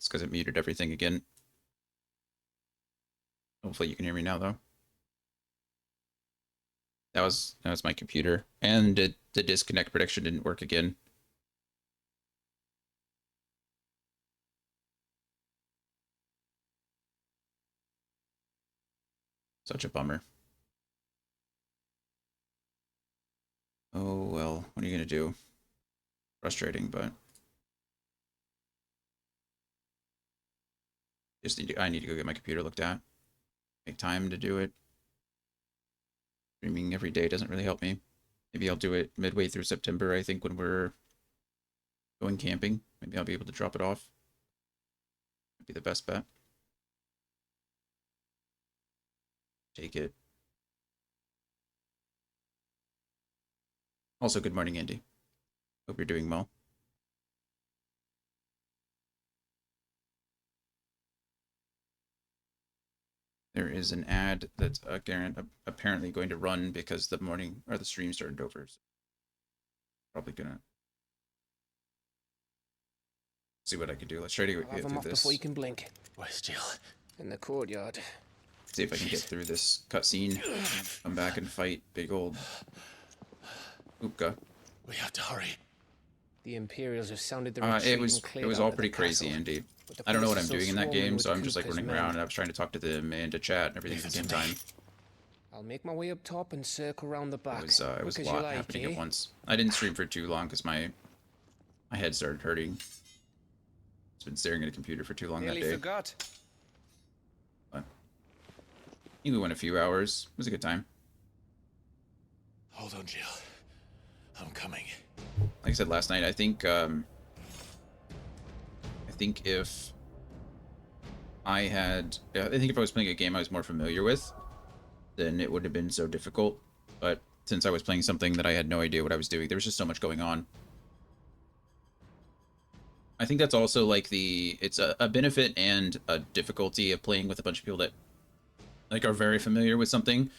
It's because it muted everything again. Hopefully you can hear me now, though. That was my computer. And the disconnect prediction didn't work again. Such a bummer. Oh, well, what are you going to do? Frustrating, but I need to go get my computer looked at. Make time to do it. Streaming every day doesn't really help me. Maybe I'll do it midway through September, I think, when we're going camping. Maybe I'll be able to drop it off. Would be the best bet. Take it. Also, good morning, Andy. Hope you're doing well. There is an ad that's apparently going to run because the morning or the stream started over. So probably gonna see what I can do. Let's try to I'll have get him through off before this. you can blink. Where's Jill? In the courtyard. See if I can get through this cutscene. Come back and fight big old Upka. We have to hurry. The Imperials have sounded the retreat and It cleared was out all of the pretty crazy, castle. Andy. But the I don't know place what I'm is so doing in that swarming game, with so I'm just like Kupka's running men. around and I was trying to talk to them and to chat and everything at the same Listen to me. time. I'll make my way up top and circle round the back. It was a Quick as lot you like, happening eh? at once. I didn't stream for too long because my head started hurting. It's been staring at a computer for too long that Nearly day. forgot. But I think we went a few hours. It was a good time. Hold on, Jill. I'm coming. Like I said last night, I think if I was playing a game I was more familiar with, then it wouldn't have been so difficult. But since I was playing something that I had no idea what I was doing, there was just so much going on. I think that's also like it's a benefit and a difficulty of playing with a bunch of people that like are very familiar with something,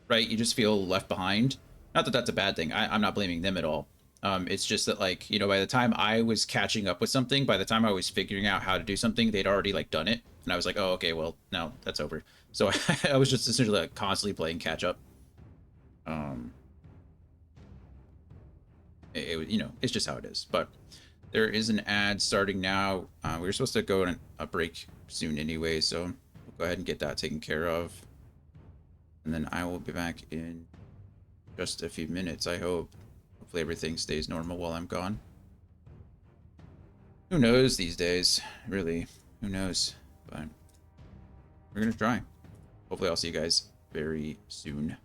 right? You just feel left behind. Not that that's a bad thing. I'm not blaming them at all. It's just that like, you know, by the time I was catching up with something, by the time I was figuring out how to do something, they'd already like done it. And I was like, oh, okay, well, now that's over. So I was just essentially like constantly playing catch up. You know, it's just how it is. But there is an ad starting now. We were supposed to go on a break soon anyway, so we'll go ahead and get that taken care of. And then I will be back in just a few minutes, I hope. Hopefully everything stays normal while I'm gone. Who knows these days? Really, who knows? But we're gonna try. Hopefully I'll see you guys very soon.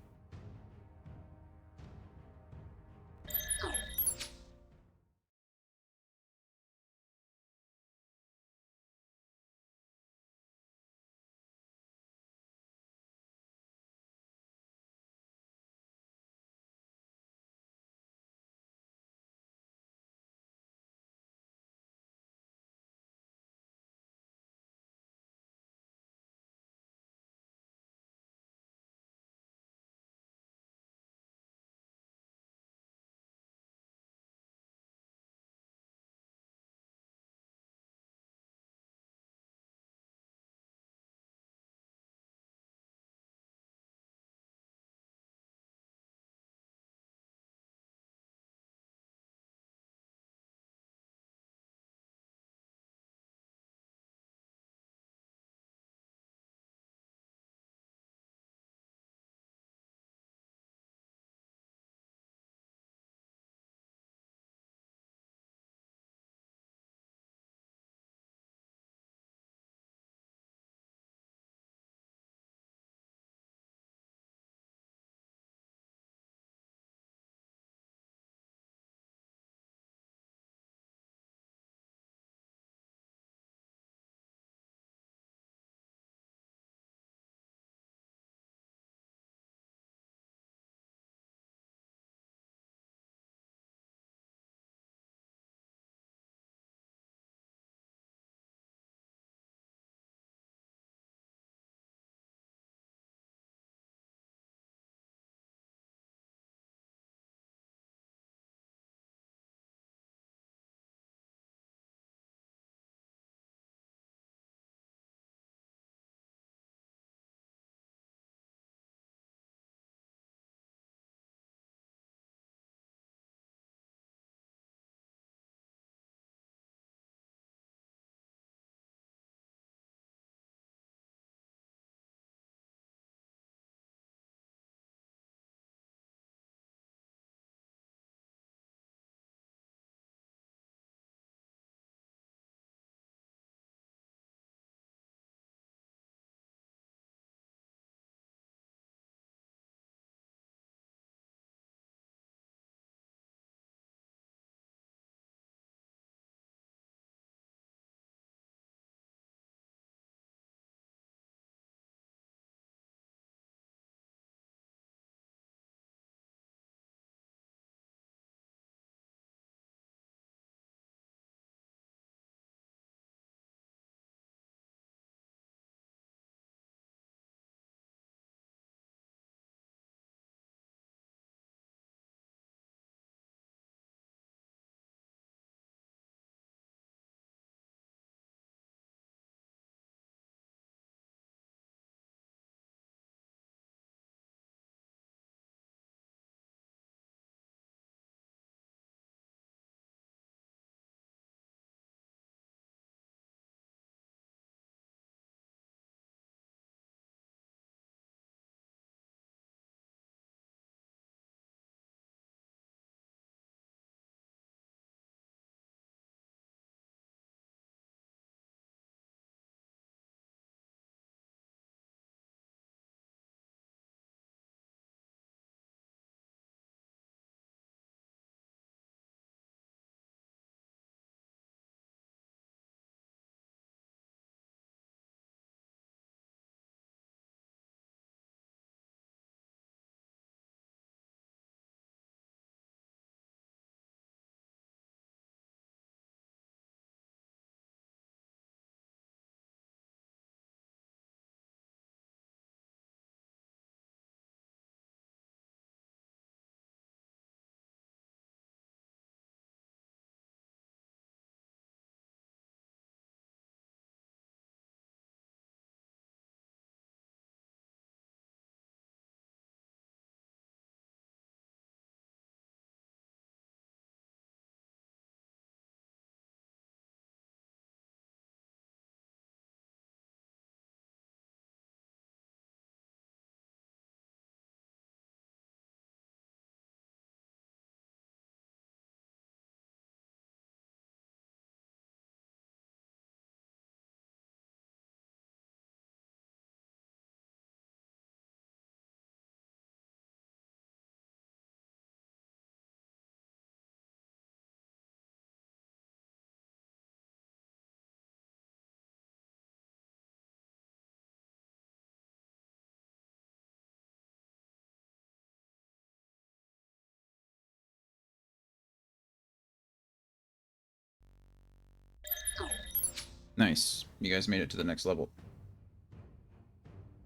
Nice. You guys made it to the next level.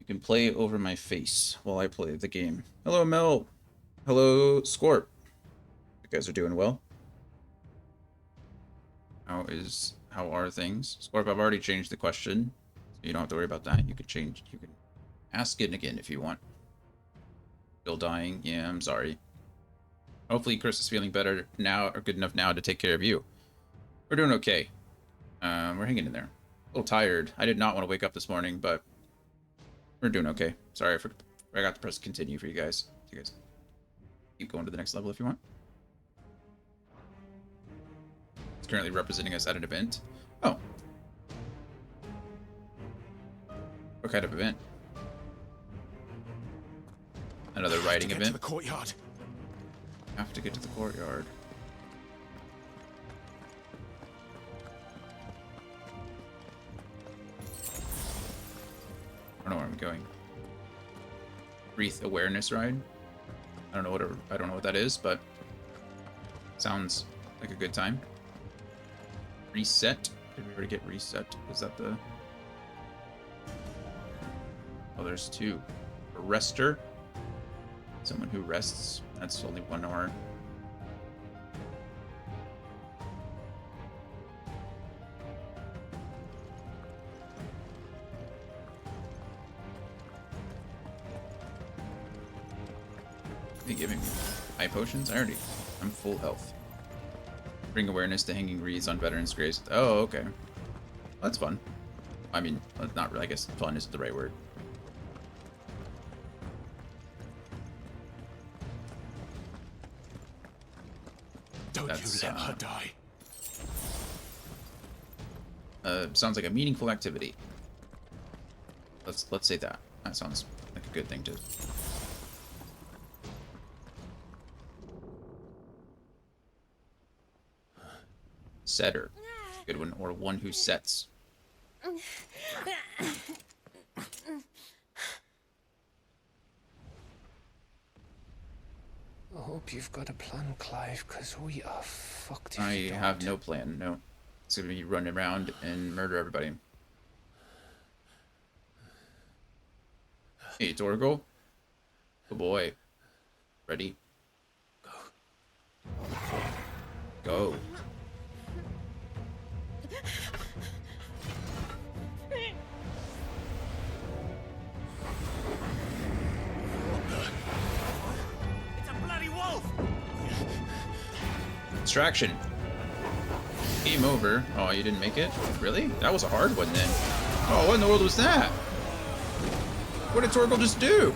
You can play over my face while I play the game. Hello, Mel. Hello, Scorp. You guys are doing well. How are things? Scorp, I've already changed the question, so you don't have to worry about that. You can ask it again if you want. Still dying? Yeah, I'm sorry. Hopefully Chris is feeling better now, or good enough now to take care of you. We're doing okay. We're hanging in there. A little tired. I did not want to wake up this morning, but we're doing okay. Sorry, I forgot to press continue for you guys. You guys keep going to the next level if you want. It's currently representing us at an event. Oh. What kind of event? Another riding event. To the courtyard. Have to get to the courtyard. I don't know where I'm going. Wreath awareness ride. I don't know what that is, but sounds like a good time. Reset. Did we already get reset? Is that the? Oh, there's two. A rester. Someone who rests. That's only 1 hour. Are they giving me high potions? I'm full health. Bring awareness to hanging wreaths on veterans' graves. Oh, okay. That's fun. I mean, not really. I guess fun isn't the right word. Don't you let her die. Sounds like a meaningful activity. Let's say that. That sounds like a good thing to. Setter. Good one. Or one who sets. I hope you've got a plan, Clive, because we are fucked if I you don't. have no plan, no. It's gonna be run around and murder everybody. Hey, Torgal. Oh boy. Ready? Go. Distraction. Game over. Oh, you didn't make it? Really? That was a hard one then. Oh, what in the world was that? What did Torgal just do?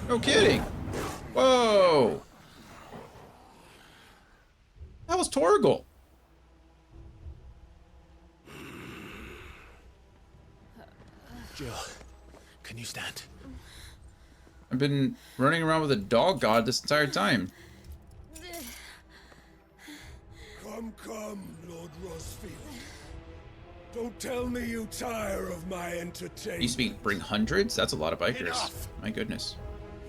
No kidding. Whoa. That was Torgal. Jill, can you stand? I've been running around with a dog god this entire time. Come, Lord Rosfield. Don't tell me you tire of my entertainment. You speak bring hundreds? That's a lot of bikers. Enough. My goodness.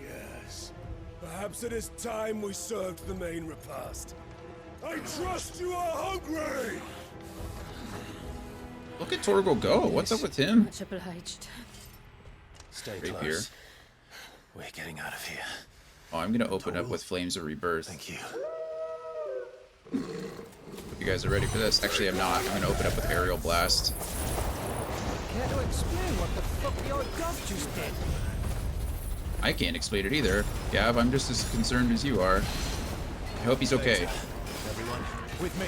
Yes. Perhaps it is time we served the main repast. I trust you are hungry! Look at Torgal go. What's up with him? Much obliged. Stay Rapier. close. We're getting out of here. Oh, I'm gonna open up with Flames of Rebirth. Thank you. Hope you guys are ready for this. Actually, I'm not. I'm gonna open up with Aerial Blast. Care to explain what the fuck the old dog just did? I can't explain it either. Gav, I'm just as concerned as you are. I hope he's okay. Everyone, with me.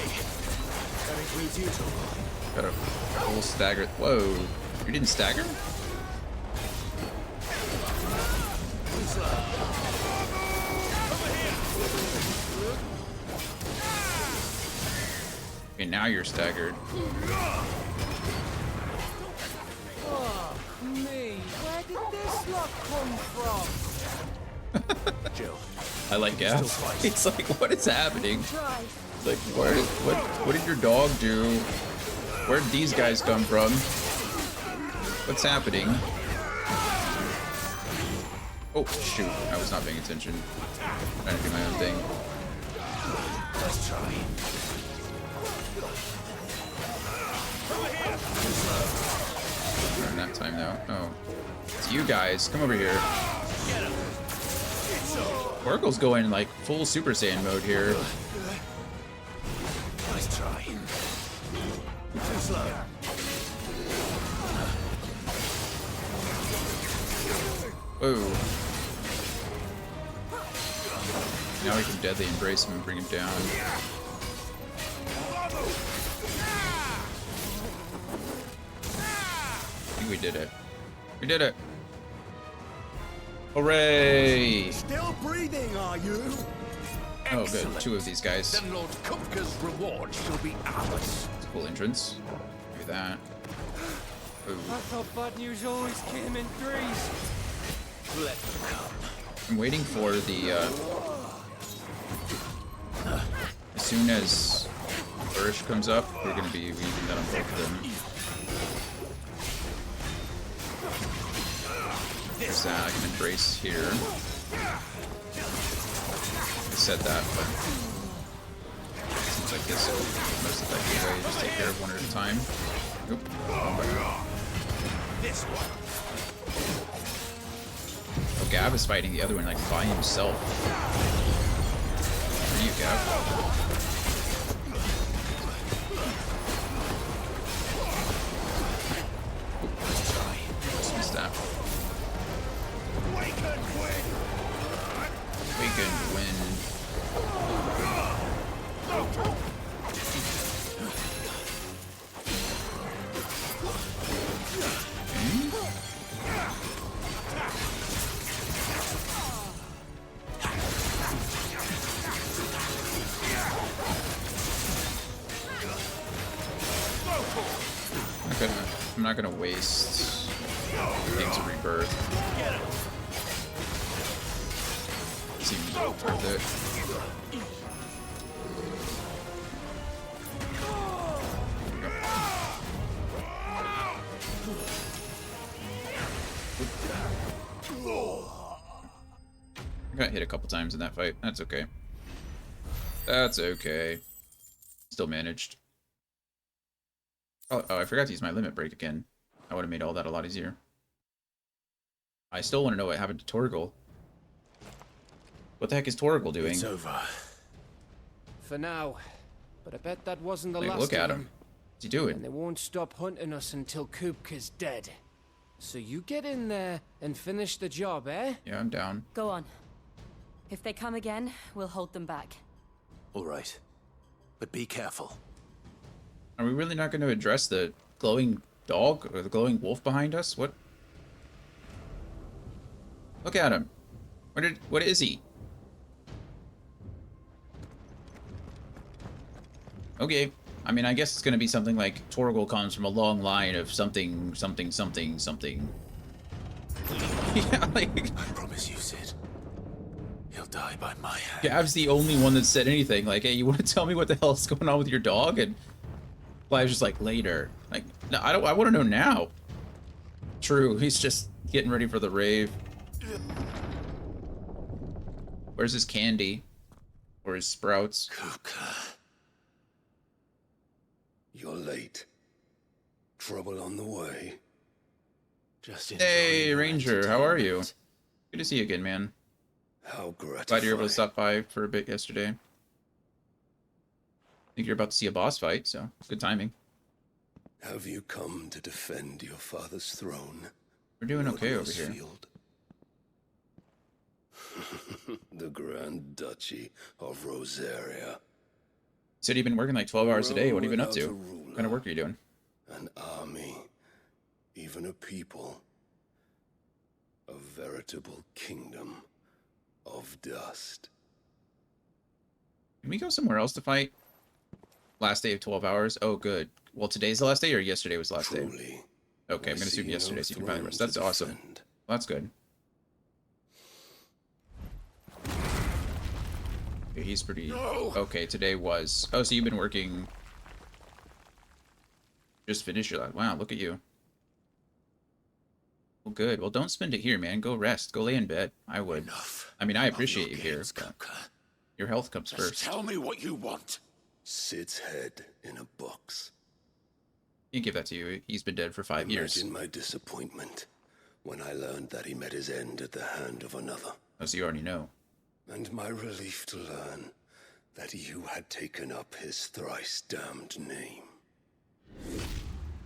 That includes you, Torgal. Got a full stagger. Whoa. You didn't stagger? Okay, now you're staggered. Oh, me. Where did this lot come from? Jill. I like Gav. It's like, what is happening? Try. It's like, what did your dog do? Where'd these guys come from? What's happening? Oh, shoot. I was not paying attention. Trying to do my own thing. Let's try. Not that time though. Oh, it's you guys. Come over here. Oracle's going like full Super Saiyan mode here. Nice try. Too slow. Whoa. Now we can deadly embrace him and bring him down. I think we did it. We did it. Hooray! Still breathing, are you? Oh, good. Two of these guys. Then Lord Kupka's reward shall be ours. It's a cool entrance. Look at that. I Ooh. thought bad news always came in threes. Let them come. I'm waiting for the, as soon as Flourish comes up, we're gonna be weaving that on both of them. There's that, I can embrace here. I said that, but seems like this is the most effective way. Just take care of one at a time. Oop. This one. Oh, Gav is fighting the other one like by himself. Where are you, Gav? Just missed that. Weakened wind. I'm not gonna waste things of rebirth. Seems worth it. I got hit a couple times in that fight. That's okay. That's okay. Still managed. Oh, I forgot to use my limit break again. I would have made all that a lot easier. I still want to know what happened to Torgal. What the heck is Torgal doing? It's over. For now. But I bet that wasn't the Like, last look at of him. them. What's he And doing? they won't stop hunting us until Kupka's dead. So you get in there and finish the job, eh? Yeah, I'm down. Go on. If they come again, we'll hold them back. All right. But be careful. Are we really not going to address the glowing dog or the glowing wolf behind us? What? Look at him. What is he? Okay. I mean, I guess it's going to be something like Torgal comes from a long line of something, something, something, something. Yeah, like... I promise you, Sid. He'll die by my hand. Gav's the only one that said anything. Like, hey, you want to tell me what the hell's going on with your dog? And Bly's just like, later. Like, no, I want to know now. True, he's just getting ready for the rave. Where's his candy? Or his sprouts? Kupka. You're late. Trouble on the way. Just Hey, enjoying your Ranger, how are you? entertainment. Good to see you again, man. How gratifying. Glad you were able to stop by for a bit yesterday. I think you're about to see a boss fight, so good timing. Have you come to defend your father's throne? We're doing Lord okay over here. Rosefield? The Grand Duchy of Rosaria. Said you've been working like 12 hours a day. What have you been up Rome to? without a What kind of work are you doing? An army, even a people, a veritable kingdom of dust. Can we go somewhere else to fight? Last day of 12 hours? Oh, good. Well, today's the last day, or yesterday was the last day? Truly, Okay, I'm I gonna see assume no yesterday, so you can finally throne rest. to That's awesome. defend. Well, that's good. Okay, he's pretty... Okay, today was... Oh, so you've been working... Just finished your last... Wow, look at you. Well, good. Well, don't spend it here, man. Go rest. Go lay in bed. I would. Enough. I mean, I of appreciate you your here, games, but Kupka. your health comes Just first. tell me what you want. Sid's head in a box. Can't give that to you. He's been dead for 5 years. Imagine my disappointment when I learned that he met his end at the hand of another. Oh, so you already know. And my relief to learn that you had taken up his thrice damned name.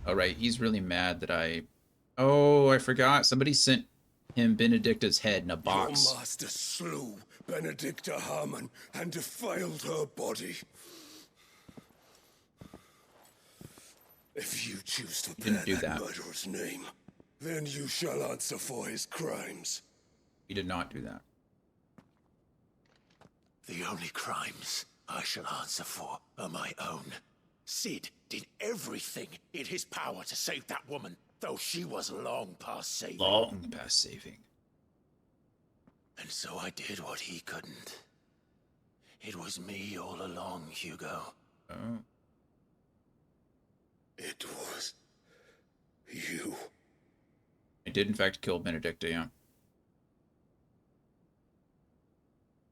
All right, he's really mad that I... Oh, I forgot. Somebody sent him Benedicta's head in a box. Your master slew Benedicta Harmon and defiled her body. If you choose to bear do that that. murderer's name, then you shall answer for his crimes. He did not do that. The only crimes I shall answer for are my own. Sid did everything in his power to save that woman, though she was long past saving. Long past saving. And so I did what he couldn't. It was me all along, Hugo. Oh. It was you. I did, in fact, kill Benedicta, yeah.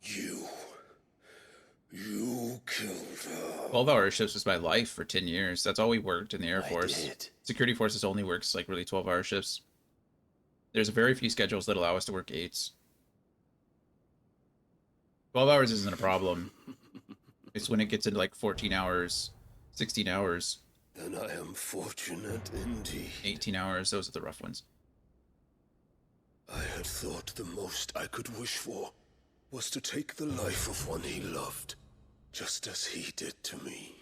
You killed her. 12-hour shifts was my life for 10 years. That's all we worked in the Air I Force. did. Security Forces only works, like, really 12-hour shifts. There's very few schedules that allow us to work 8s. 12 hours isn't a problem. It's when it gets into, like, 14 hours, 16 hours, Then I am fortunate indeed. 18 hours. Those are the rough ones. I had thought the most I could wish for was to take the life of one he loved, just as he did to me.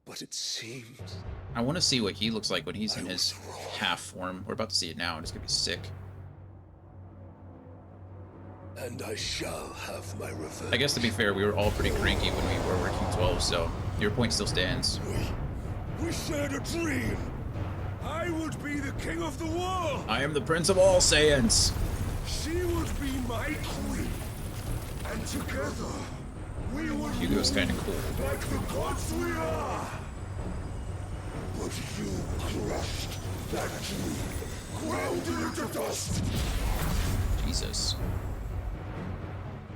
But it seems I want to see what he looks like when he's in his half form. We're about to see it now, and it's going to be sick. and I shall have my revenge. I guess, to be fair, we were all pretty cranky when we were working 12, so your point still stands. We shared a dream. I would be the king of the world. I am the prince of all Saiyans. She would be my queen. And together, we would Hugo's kind of cool. like the gods we are. But you crushed that dream, ground it into dust. Jesus.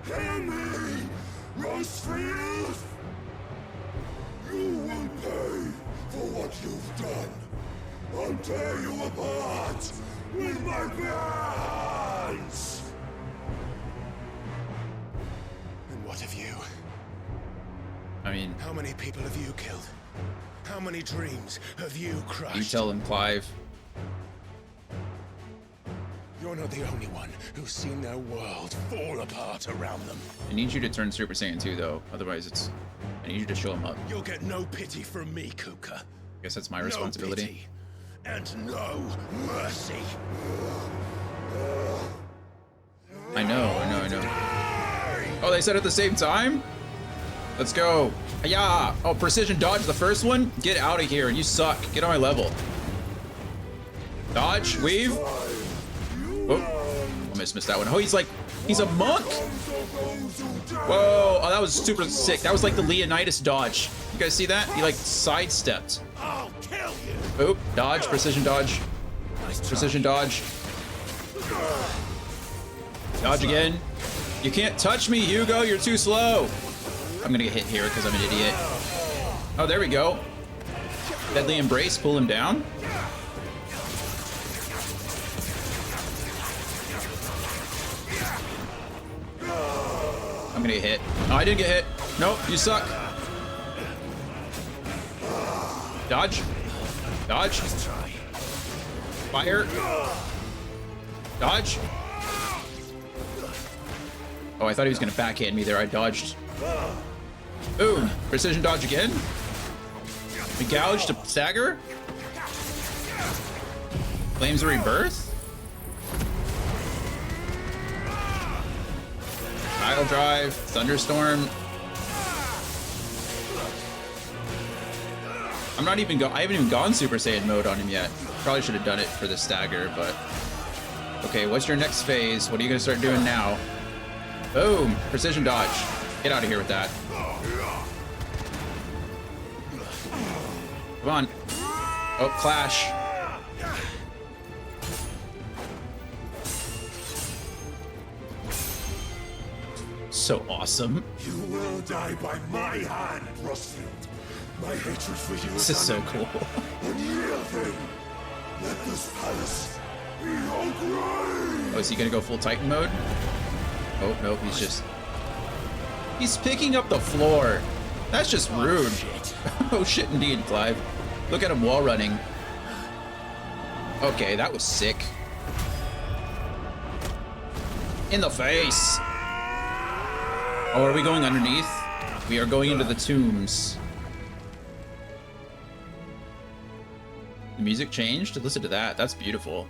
Hear me, Rosefield! You will pay for what you've done. I'll tear you apart with my bare hands! And what of you? I mean, How many people have you killed? How many dreams have you crushed? you tell him, Clive. You're not the only one who's seen their world fall apart around them. I need you to turn Super Saiyan 2, though. Otherwise, I need you to show him up. You'll get no pity from me, Kuka. I guess that's my responsibility. No pity and no mercy. I know. Oh, they said at the same time? Let's go. Yeah. Oh, precision dodge the first one? Get out of here. You suck. Get on my level. Dodge, weave. Oh, almost missed that one. Oh, he's a monk. Whoa. Oh, that was super sick. That was like the Leonidas dodge. You guys see that? He like sidestepped. I'll kill you. Oop, dodge, precision dodge. Precision dodge. Dodge again. You can't touch me, Hugo. You're too slow. I'm gonna get hit here because I'm an idiot. Oh, there we go. Deadly Embrace, pull him down. I'm gonna get hit. Oh, I didn't get hit. Nope, you suck. Dodge. Dodge. Fire. Dodge. Oh, I thought he was gonna backhand me there. I dodged. Boom. Precision dodge again. We gouged to stagger. Flames of Rebirth. Pile drive. Thunderstorm. I haven't even gone Super Saiyan mode on him yet. Probably should have done it for the stagger, but okay. What's your next phase? What are you gonna start doing now? Boom. Precision dodge. Get out of here with that. Come on. Oh, clash. So awesome. You will die by my hand, Rosefield. My hatred for you This is so cool. And yield him. Let this palace be your grave. Oh, is he gonna go full Titan mode? Oh, no, he's just... He's picking up the floor. That's just rude. Shit. Oh shit, indeed, Clive. Look at him wall running. Okay, that was sick. In the face. Oh, are we going underneath? We are going into the tombs. The music changed? Listen to that. That's beautiful.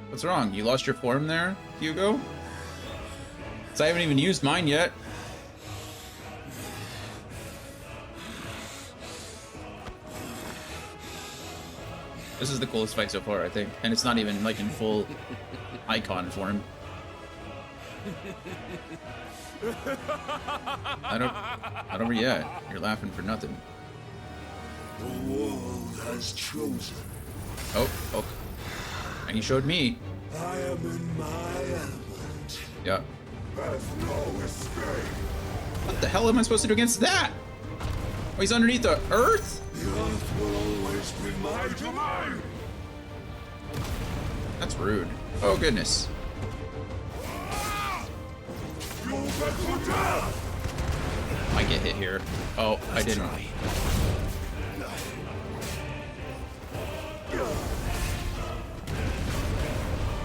What's wrong? You lost your form there, Hugo? 'Cause I haven't even used mine yet. This is the coolest fight so far, I think. And it's not even like in full icon form. Not over yet. You're laughing for nothing. The world has chosen. Oh, oh. And you showed me. I am in my element. Yeah. There's no escape. What the hell am I supposed to do against that? Oh, he's underneath the earth? The earth will always be my domain. That's rude. Oh, goodness. You'll bet for death. I get hit here. Oh, I didn't.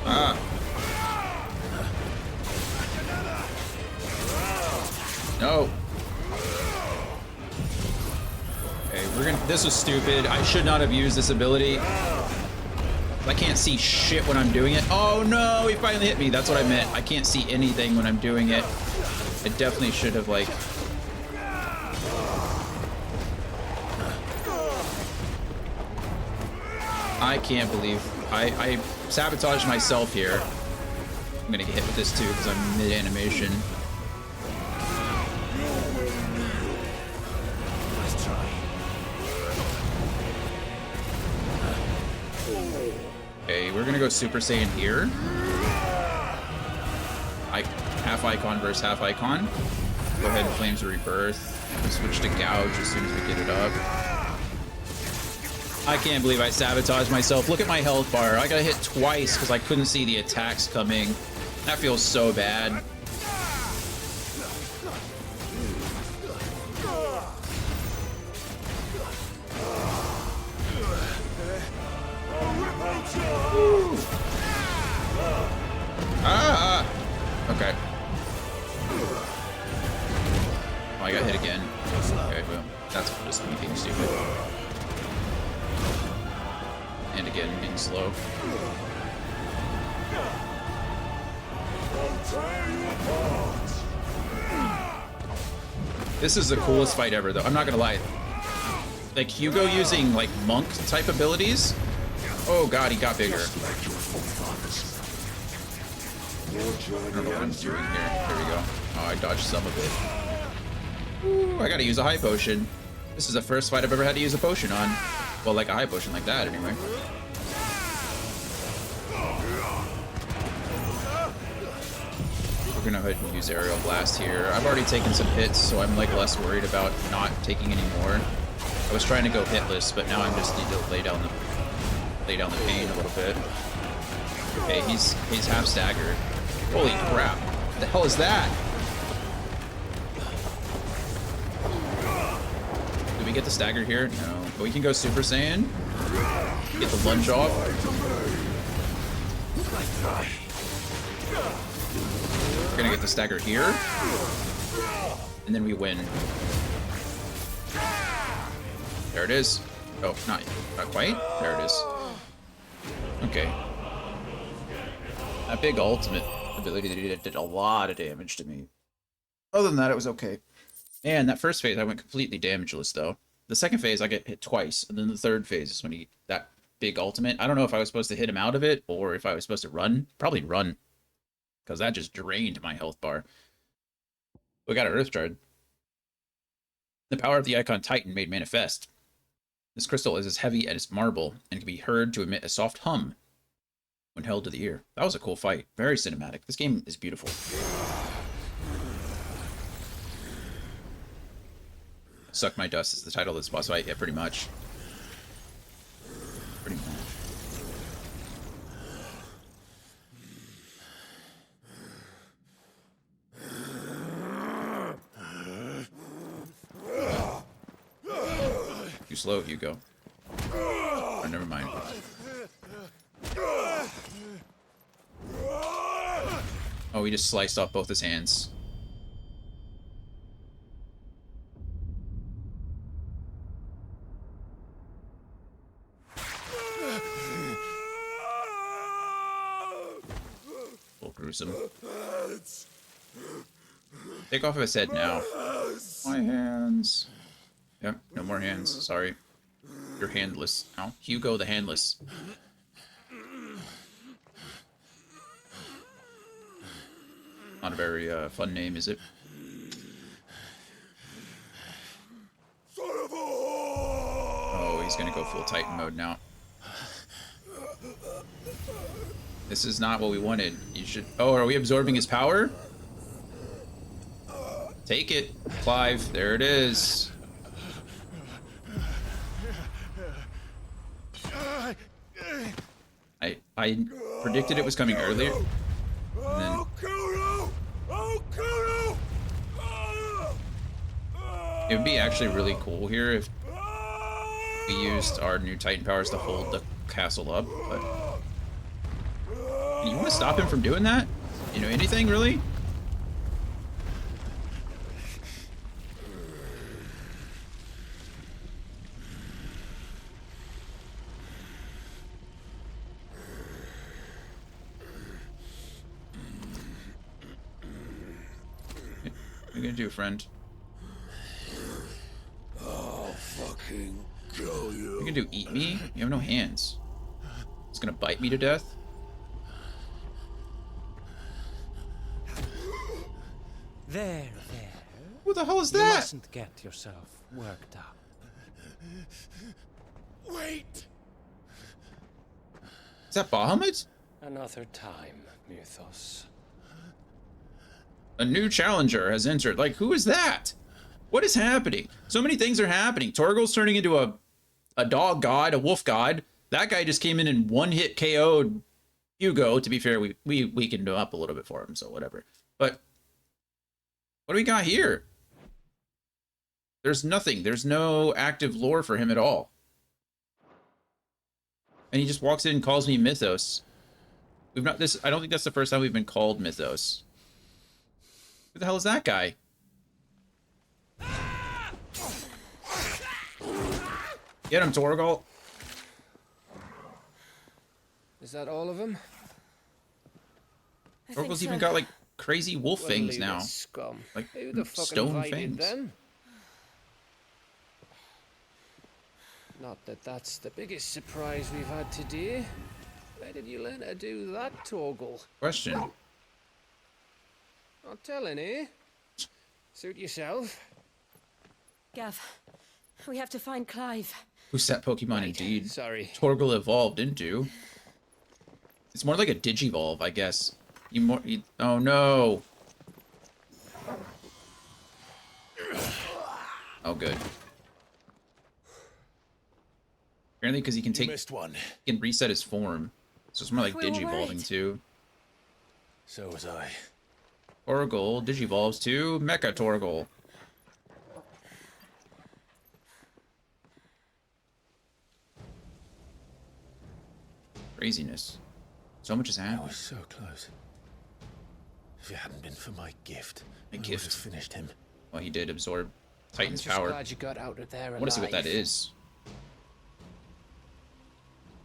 Ah. No. Okay, we're gonna. This was stupid. I should not have used this ability. I can't see shit when I'm doing it. Oh no, he finally hit me. That's what I meant. I can't see anything when I'm doing it. I definitely should have, like... I can't believe... I sabotaged myself here. I'm gonna get hit with this too because I'm mid-animation. Okay, we're gonna go Super Saiyan here. Half icon versus half icon. Go ahead and Flames of Rebirth. We'll switch to Gouge as soon as we get it up. I can't believe I sabotaged myself. Look at my health bar. I got hit twice because I couldn't see the attacks coming. That feels so bad. Ah! Okay. Oh, I got hit again. Okay, well, that's just me being stupid. And again, being slow. This is the coolest fight ever, though. I'm not gonna lie. Like, Hugo using, like, monk type abilities. Oh god, he got bigger. I don't know what I'm doing here. There we go. Oh, I dodged some of it. Ooh, I gotta use a high potion. This is the first fight I've ever had to use a potion on. Well, like a high potion like that, anyway. We're gonna go ahead and use Aerial Blast here. I've already taken some hits, so I'm like less worried about not taking any more. I was trying to go hitless, but now I just need to lay down the pain a little bit. Okay, he's half staggered. Holy crap. What the hell is that? Did we get the stagger here? No. But we can go Super Saiyan. Get the lunge off. We're gonna get the stagger here. And then we win. There it is. Oh, not quite. There it is. Okay. That big ultimate ability that he did a lot of damage to me. Other than that, it was okay. And that first phase, I went completely damageless, though. The second phase, I get hit twice. And then the third phase is when he... That big ultimate. I don't know if I was supposed to hit him out of it or if I was supposed to run. Probably run. Because that just drained my health bar. We got an Earth Shard. The power of the Icon Titan made manifest. This crystal is as heavy as marble and can be heard to emit a soft hum. When held to the ear. That was a cool fight. Very cinematic. This game is beautiful. Suck My Dust is the title of this boss fight. Yeah, pretty much. Pretty much. Too slow, Hugo. Oh, never mind. Oh, he just sliced off both his hands. A little gruesome. Take off his head now. My hands. Yep, no more hands. Sorry. You're handless now. Hugo the Handless. Not a very fun name, is it? Oh, he's gonna go full Titan mode now. This is not what we wanted. You should... Oh, are we absorbing his power? Take it, Clive. There it is. I predicted it was coming earlier. And then... It would be actually really cool here if we used our new Titan powers to hold the castle up, but... You want to stop him from doing that? You know, anything, really? What are you gonna do, friend? I'll fucking kill you. You gonna do eat me? You have no hands. It's gonna bite me to death? There. What the hell is You that? mustn't get yourself worked up. Wait! Is that Bahamut? Another time, Mythos. A new challenger has entered. Like, who is that? What is happening? So many things are happening. Torgal's turning into a dog god, a wolf god. That guy just came in and one-hit KO'd Hugo. To be fair, we weakened him up a little bit for him, so whatever. But what do we got here? There's nothing. There's no active lore for him at all. And he just walks in and calls me Mythos. We've not this. I don't think that's the first time we've been called Mythos. Who the hell is that guy? Get him, Torgal. Is that all of them? Torgal's even got like crazy wolf fangs now. Scum. Like Who the fuck stone invited fangs. them? Not that that's the biggest surprise we've had today. Where did you learn to do that, Torgal? Question. Not telling, eh? Suit yourself. Gav, we have to find Clive. Who's that Pokemon indeed? Sorry. Torgal evolved into. It's more like a Digivolve, I guess. Oh no. Oh good. Apparently because he can You missed one. he can reset his form. So it's more like We were Digivolving worried. too. So was I. Torgal Digivolves to Mecha Torgal. Craziness. So much has I happened. was so close. If it hadn't been for my gift, A I would gift? have finished him. Well, he did absorb I'm Titan's just power. glad you got out of there I want to see what that alive. is.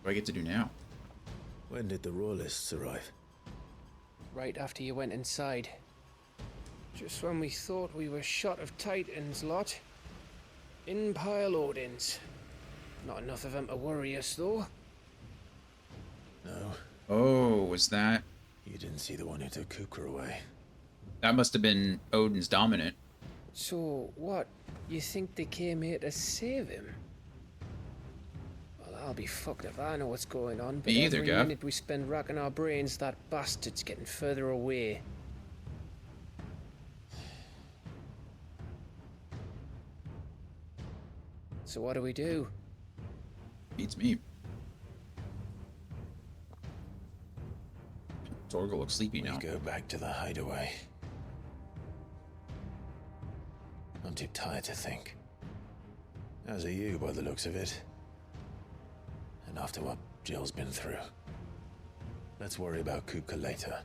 What do I get to do now? When did the Royalists arrive? Right after you went inside. Just when we thought we were shot of Titans, lot. In pile Odins. Not enough of them to worry us, though. No, Oh, was that... you didn't see the one who took Kupka away. That must have been Odin's dominant. So, what? You think they came here to save him? Well, I'll be fucked if I know what's going on, but Me either, every Gav. minute we spend racking our brains, that bastard's getting further away. So what do we do? Beats me. Torgal looks sleepy now. We go back to the hideaway. I'm too tired to think. As are you, by the looks of it. And after what Jill's been through. Let's worry about Kupka later,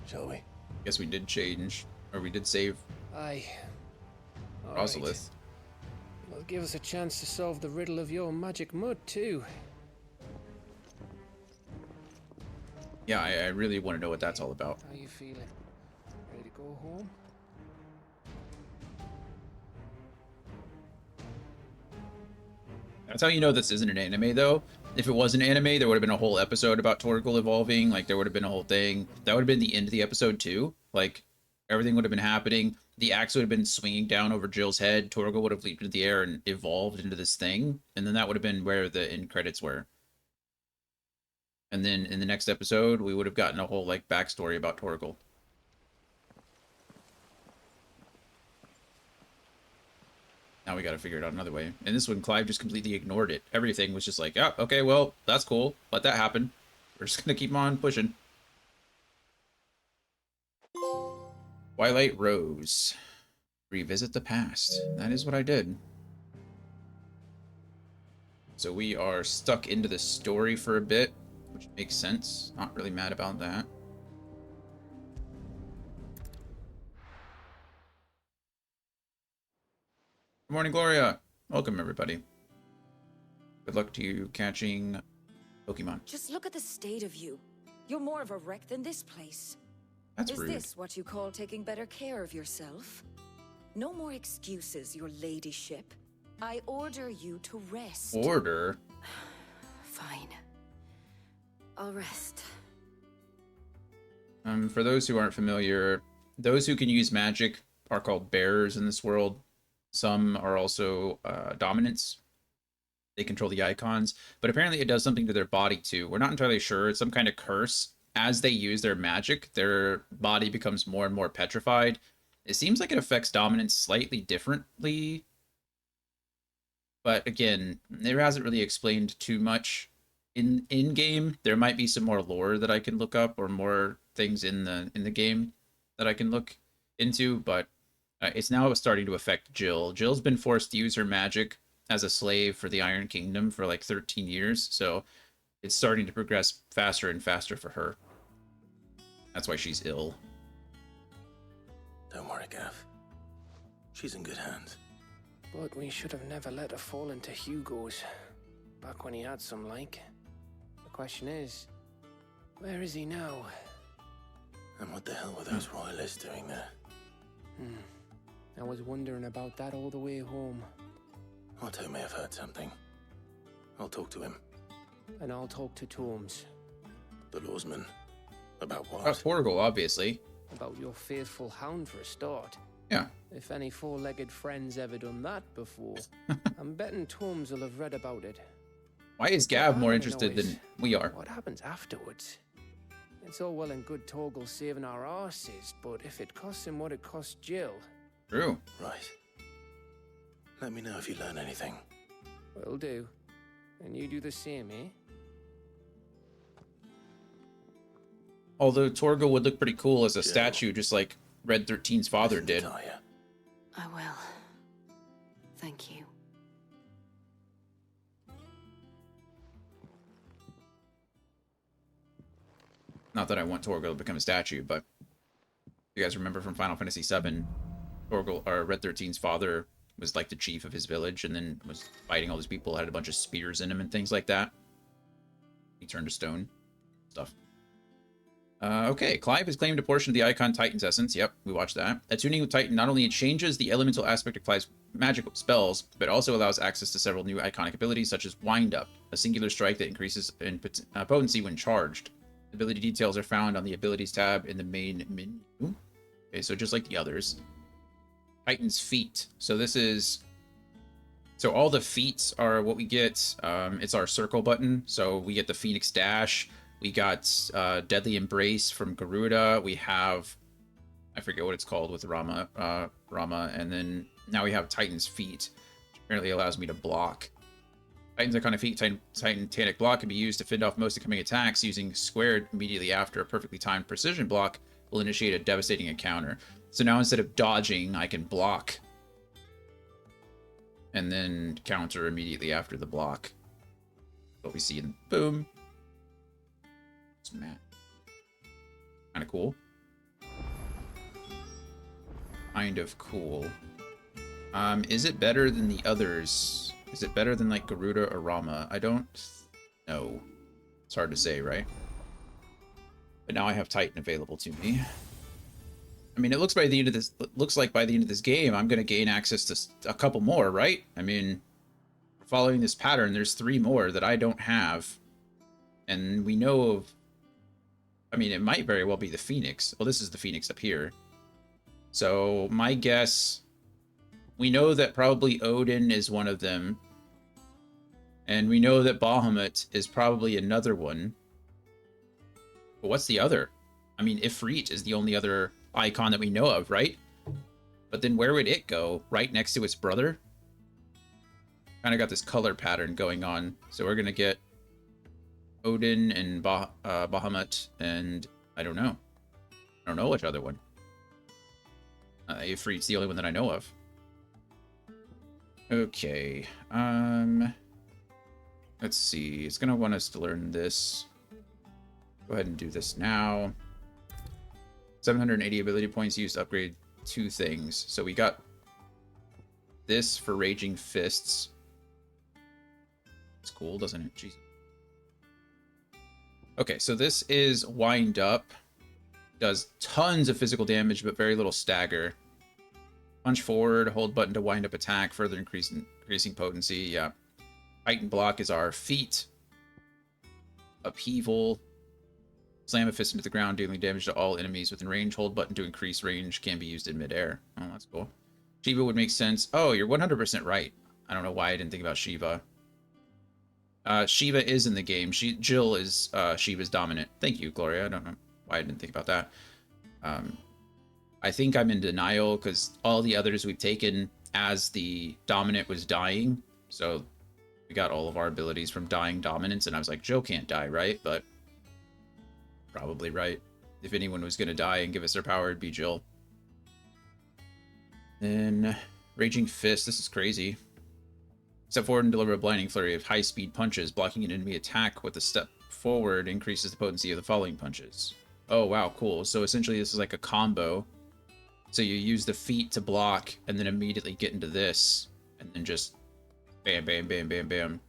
shall we? Guess we did change, or we did save Aye. All right. Rosalith. Well, give us a chance to solve the riddle of your magic mud, too. Yeah, I really want to know what that's all about. How you feeling? Ready to go home? That's how you know this isn't an anime, though. If it was an anime, there would have been a whole episode about Torgal evolving. Like, there would have been a whole thing. That would have been the end of the episode, too. Like, everything would have been happening. The axe would have been swinging down over Jill's head. Torgal would have leaped into the air and evolved into this thing. And then that would have been where the end credits were. And then in the next episode, we would have gotten a whole, like, backstory about Torgal. Now we got to figure it out another way. And this one, Clive just completely ignored it. Everything was just like, oh, okay, well, that's cool. Let that happen. We're just going to keep on pushing. Twilight Rose. Revisit the past. That is what I did. So we are stuck into the story for a bit, which makes sense. Not really mad about that. Good morning, Gloria. Welcome, everybody. Good luck to you catching Pokemon. Just look at the state of you. You're more of a wreck than this place. That's Is rude. this what you call taking better care of yourself? No more excuses, your ladyship. I order you to rest. Order? Fine. I'll rest. For those who aren't familiar, those who can use magic are called bearers in this world. Some are also dominants. They control the icons, but apparently it does something to their body too. We're not entirely sure. It's some kind of curse. As they use their magic, their body becomes more and more petrified. It seems like it affects dominants slightly differently. But again, it hasn't really explained too much in game. There might be some more lore that I can look up, or more things in the game that I can look into, but it's now starting to affect Jill. Jill's been forced to use her magic as a slave for the Iron Kingdom for like 13 years, so it's starting to progress faster and faster for her. That's why she's ill. Don't worry, Gav. She's in good hands. But we should have never let her fall into Hugo's. Back when he had some like. The question is, where is he now? And what the hell were those royalists doing there? I was wondering about that all the way home. Otto may have heard something. I'll talk to him. And I'll talk to Tomes. The lawsman. About what? About Torgal, obviously. About your faithful hound for a start. Yeah. If any four-legged friend's ever done that before, I'm betting Tomes will have read about it. Why is Gav more I wanna interested know than is, we are? What happens afterwards? It's all well and good Torgal saving our arses, but if it costs him what it cost Jill, True. Right. Let me know if you learn anything. will do. And you do the same, eh? Although Torgal would look pretty cool as a Jill. statue, just like Red 13's father Listen to did. Talia. I will. Thank you. Not that I want Torgal to become a statue, but you guys remember from Final Fantasy VII, Torgal, or Red 13's father was like the chief of his village, and then was fighting all these people, had a bunch of spears in him and things like that. He turned to stone. Stuff. Okay, Clive has claimed a portion of the Icon Titan's essence. Yep, we watched that. Attuning with Titan not only changes the elemental aspect of Clive's magical spells, but also allows access to several new iconic abilities, such as Wind Up, a singular strike that increases in potency when charged. Ability details are found on the Abilities tab in the main menu. Okay, so just like the others. Titan's Feet. So this is So all the feats are what we get. It's our circle button. So we get the Phoenix Dash. We got Deadly Embrace from Garuda. We have, I forget what it's called with Rama, and then now we have Titan's Feet, which apparently allows me to block. Titan's Iconic Feat, Titanic Block, can be used to fend off most incoming attacks. Using squared immediately after a perfectly timed precision block will initiate a devastating encounter. So now instead of dodging, I can block and then counter immediately after the block. What we see in boom. It's mad. Kind of cool. Kind of cool. Is it better than the others? Is it better than like Garuda or Rama? I don't know. It's hard to say, right? But now I have Titan available to me. I mean, it looks by the end of this. Looks like by the end of this game, I'm gonna gain access to a couple more, right? I mean, following this pattern, there's 3 more that I don't have, and we know of. I mean, it might very well be the Phoenix. Well, this is the Phoenix up here. So my guess, we know that probably Odin is one of them, and we know that Bahamut is probably another one. But what's the other? I mean, Ifrit is the only other icon that we know of, right? But then where would it go? Right next to its brother? Kind of got this color pattern going on. So we're going to get Odin and Bahamut, and I don't know. I don't know which other one. Ifrit's the only one that I know of. Okay. Let's see. It's going to want us to learn this. Go ahead and do this now. 780 ability points used to upgrade 2 things. So we got this for Raging Fists. It's cool, doesn't it? Jesus. Okay, so this is Wind Up. Does tons of physical damage, but very little stagger. Punch forward, hold button to wind up attack, further increasing potency. Yeah. Titan Block is our feat. Upheaval. Slam a fist into the ground, dealing damage to all enemies within range. Hold button to increase range, can be used in midair. Oh, that's cool. Shiva would make sense. Oh, you're 100% right. I don't know why I didn't think about Shiva. Shiva is in the game. Jill is Shiva's dominant. Thank you, Gloria. I don't know why I didn't think about that. I think I'm in denial because all the others we've taken as the dominant was dying. So we got all of our abilities from dying dominance, and I was like, Jill can't die, right? But probably right. If anyone was going to die and give us their power, it'd be Jill. Then Raging Fist. This is crazy. Step forward and deliver a blinding flurry of high-speed punches. Blocking an enemy attack with a step forward increases the potency of the following punches. Oh, wow, cool. So essentially this is like a combo. So you use the feat to block and then immediately get into this. And then just bam, bam, bam, bam, bam.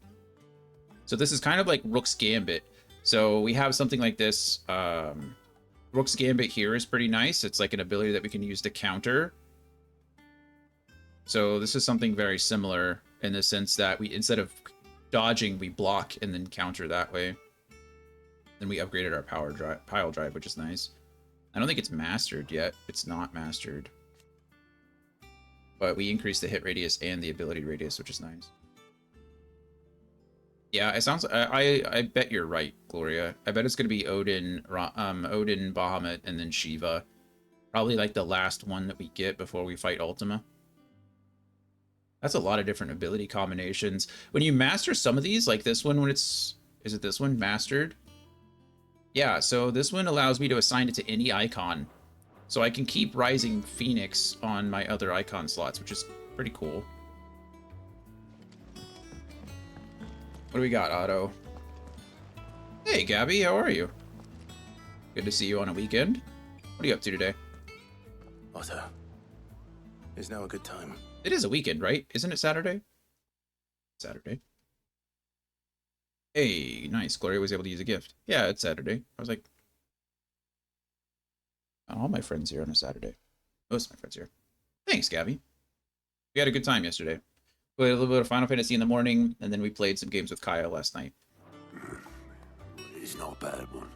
So this is kind of like Rook's Gambit. So we have something like this. Rook's Gambit here is pretty nice. It's like an ability that we can use to counter. So this is something very similar in the sense that we, instead of dodging, we block and then counter that way. Then we upgraded our pile drive, which is nice. I don't think it's mastered yet. It's not mastered. But we increased the hit radius and the ability radius, which is nice. Yeah, it sounds. I bet you're right, Gloria. I bet it's gonna be Odin, Bahamut, and then Shiva. Probably like the last one that we get before we fight Ultima. That's a lot of different ability combinations. When you master some of these, like this one, when it's... Is it this one? Mastered? Yeah, so this one allows me to assign it to any icon. So I can keep Rising Phoenix on my other icon slots, which is pretty cool. What do we got, Otto? Hey, Gabby, how are you? Good to see you on a weekend. What are you up to today? Otto, is now a good time? It is a weekend, right? Isn't it Saturday? Saturday. Hey, nice. Gloria was able to use a gift. Yeah, it's Saturday. I was like, all my friends here on a Saturday. Most of my friends here. Thanks, Gabby. We had a good time yesterday. Played a little bit of Final Fantasy in the morning, and then we played some games with Kaya last night. It's not a bad one.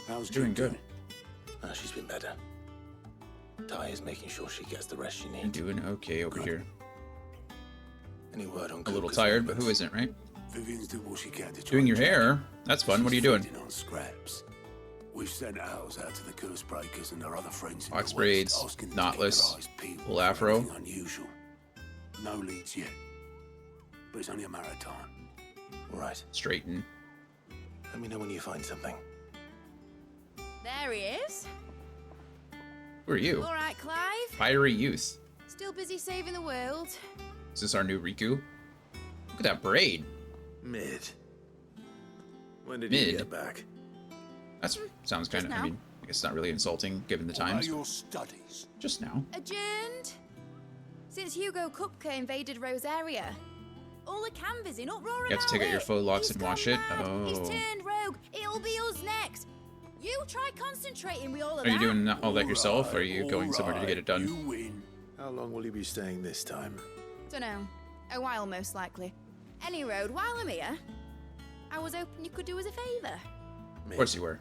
How's Doing good. She's been better. Ty is making sure she gets the rest she needs. I'm doing okay over here. Any word on A little Cooper's tired, but movements? who isn't, right? Vivian's did what she can to try Doing and your track hair. him. That's fun. What are you She's doing? feeding on scraps. We've sent ours out to the curse breakers and their other friends in Fox the braids, west, asking them to keep knotless, their eyes peeled full for afro. anything unusual. No leads yet, but it's only a matter of time. Right. Straighten. Let me know when you find something. There he is. Who are you? All right, Clive. Fiery youth. Still busy saving the world. Is this our new Riku? Look at that braid. Mid. When did Mid. you get back? That sounds kind of, I now. mean, I guess it's not really insulting given the What are times. your studies? Just now. Adjourned. Since Hugo Kupka invaded Rosaria. All the canvas in uproar. You have to take out your faux locks He's and wash gone it? mad. He's Oh. turned rogue. It'll be us next. You try concentrating with all of Are you that. doing all that yourself, or are you All going somewhere to right, get it done? You win. How long will you be staying this time? Dunno. A while, most likely. Any road, while I'm here, I was hoping you could do us a favour. Of course you were.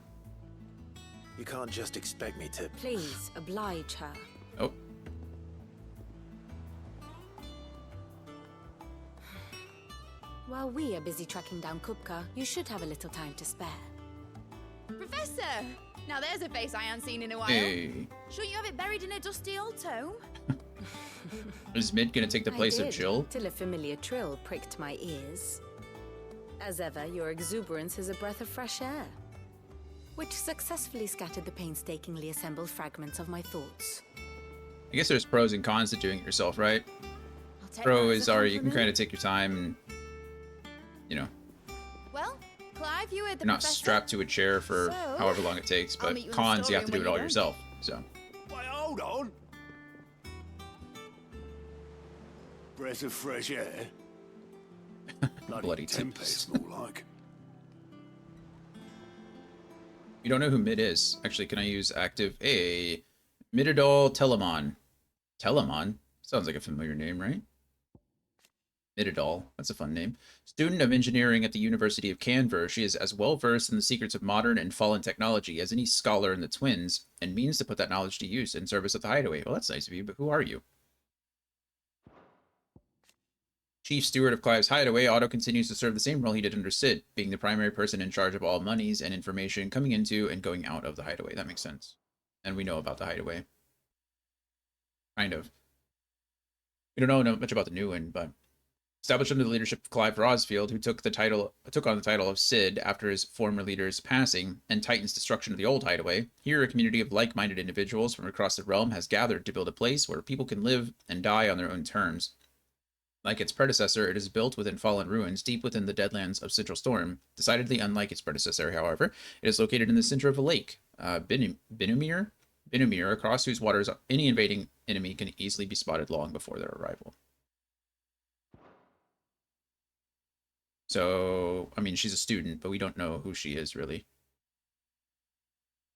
You can't just expect me to. Please, oblige her. Oh, While we are busy tracking down Kupka, you should have a little time to spare. Professor! Now there's a face I haven't seen in a while. hey. Shouldn't you have it buried in a dusty old tome? Is Mid gonna take the place I of did, Jill? till a familiar trill pricked my ears. As ever, your exuberance is a breath of fresh air, which successfully scattered the painstakingly assembled fragments of my thoughts. I guess there's pros and cons to doing it yourself, right? I'll take Pro that as is a you can compliment. kind of take your time and, you know, Well, Clive, you heard the you're not professor. strapped to a chair for So, however long it takes. I'll But meet you in the cons, you have to do storeroom it when all you're done. yourself. So, Wait, hold on. Breath of fresh air. Bloody tempest, tempest. more like. you don't know who Mid is. Actually, can I use active? Hey, Mididol Telemon. Telemon? Sounds like a familiar name, right? Mididol. That's a fun name. Student of engineering at the University of Canver, she is as well versed in the secrets of modern and fallen technology as any scholar in the Twins, and means to put that knowledge to use in service of the Hideaway. Well, that's nice of you, but who are you? Chief Steward of Clive's Hideaway, Otto continues to serve the same role he did under Sid, being the primary person in charge of all monies and information coming into and going out of the Hideaway. That makes sense. And we know about the Hideaway. Kind of. We don't know much about the new one, but established under the leadership of Clive Rosfield, who took on the title of Sid after his former leader's passing and Titan's destruction of the old Hideaway. Here, a community of like-minded individuals from across the realm has gathered to build a place where people can live and die on their own terms. Like its predecessor, it is built within fallen ruins deep within the deadlands of Central Storm. Decidedly unlike its predecessor, however, it is located in the center of a lake, Binumir, across whose waters any invading enemy can easily be spotted long before their arrival. So, I mean, she's a student, but we don't know who she is, really.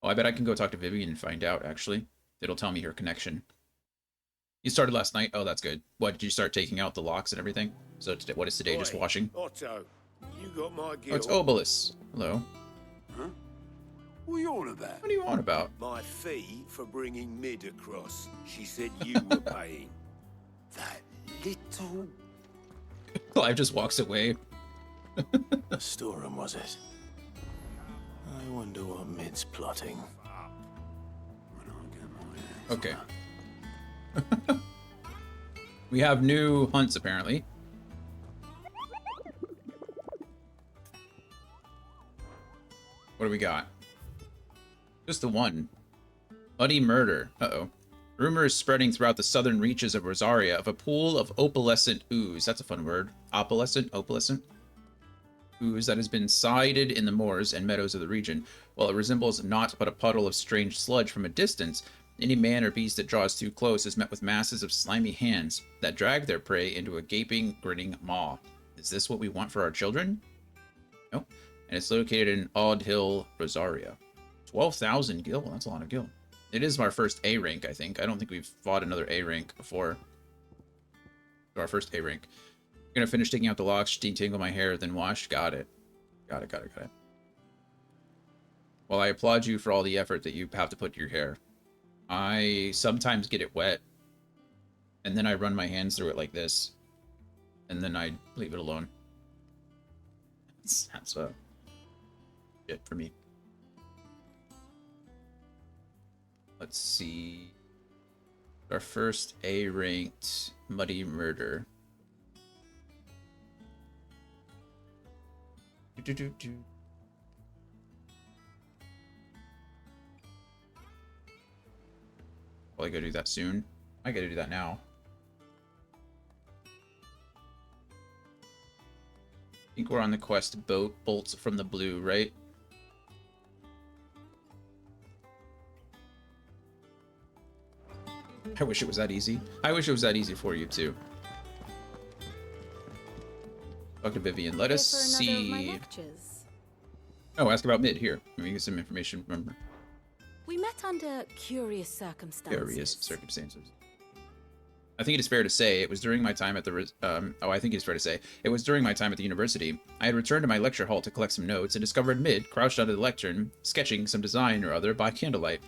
Oh, I bet I can go talk to Vivian and find out, actually. It'll tell me her connection. You started last night? Oh, that's good. What, did you start taking out the locks and everything? So today, what is today, just Oi, washing? Otto, you got my Oh, guilt. it's Obelus. Hello. What are you on about? What do you want about? My fee for bringing Mid across. She said you were paying. That little... Clive just walks away. The storeroom, was it? I wonder what Mid's plotting. When I get my hands Okay. We have new hunts, apparently. What do we got? Just the one. Bloody murder. Uh-oh. Rumors spreading throughout the southern reaches of Rosaria of a pool of opalescent ooze. That's a fun word. Opalescent? Ooze that has been sighted in the moors and meadows of the region. While it resembles naught but a puddle of strange sludge from a distance, any man or beast that draws too close is met with masses of slimy hands that drag their prey into a gaping, grinning maw. Is this what we want for our children? No. And it's located in Odd Hill, Rosaria. 12,000 gil. That's a lot of gil. It is our first A rank, I think. I don't think we've fought another A rank before. So our first A rank. I'm gonna finish taking out the locks, detangle my hair, then wash. Got it. Got it. Well, I applaud you for all the effort that you have to put to your hair. I sometimes get it wet, and then I run my hands through it like this. and then I'd leave it alone. That's it for me. Let's see. Our first A-ranked Muddy Murder. Do. Well, I gotta do that soon. I gotta do that now. I think we're on the quest Bolts from the Blue, right? I wish it was that easy. I wish it was that easy for you, too. Talk to Vivian. Let us see. Oh, ask about Mid. Here, let me get some information from her. We met under curious circumstances. Various circumstances. I think it is fair to say it was during my time at the I think it's fair to say it was during my time at the university. I had returned to my lecture hall to collect some notes and discovered Mid crouched under the lectern, sketching some design or other by candlelight.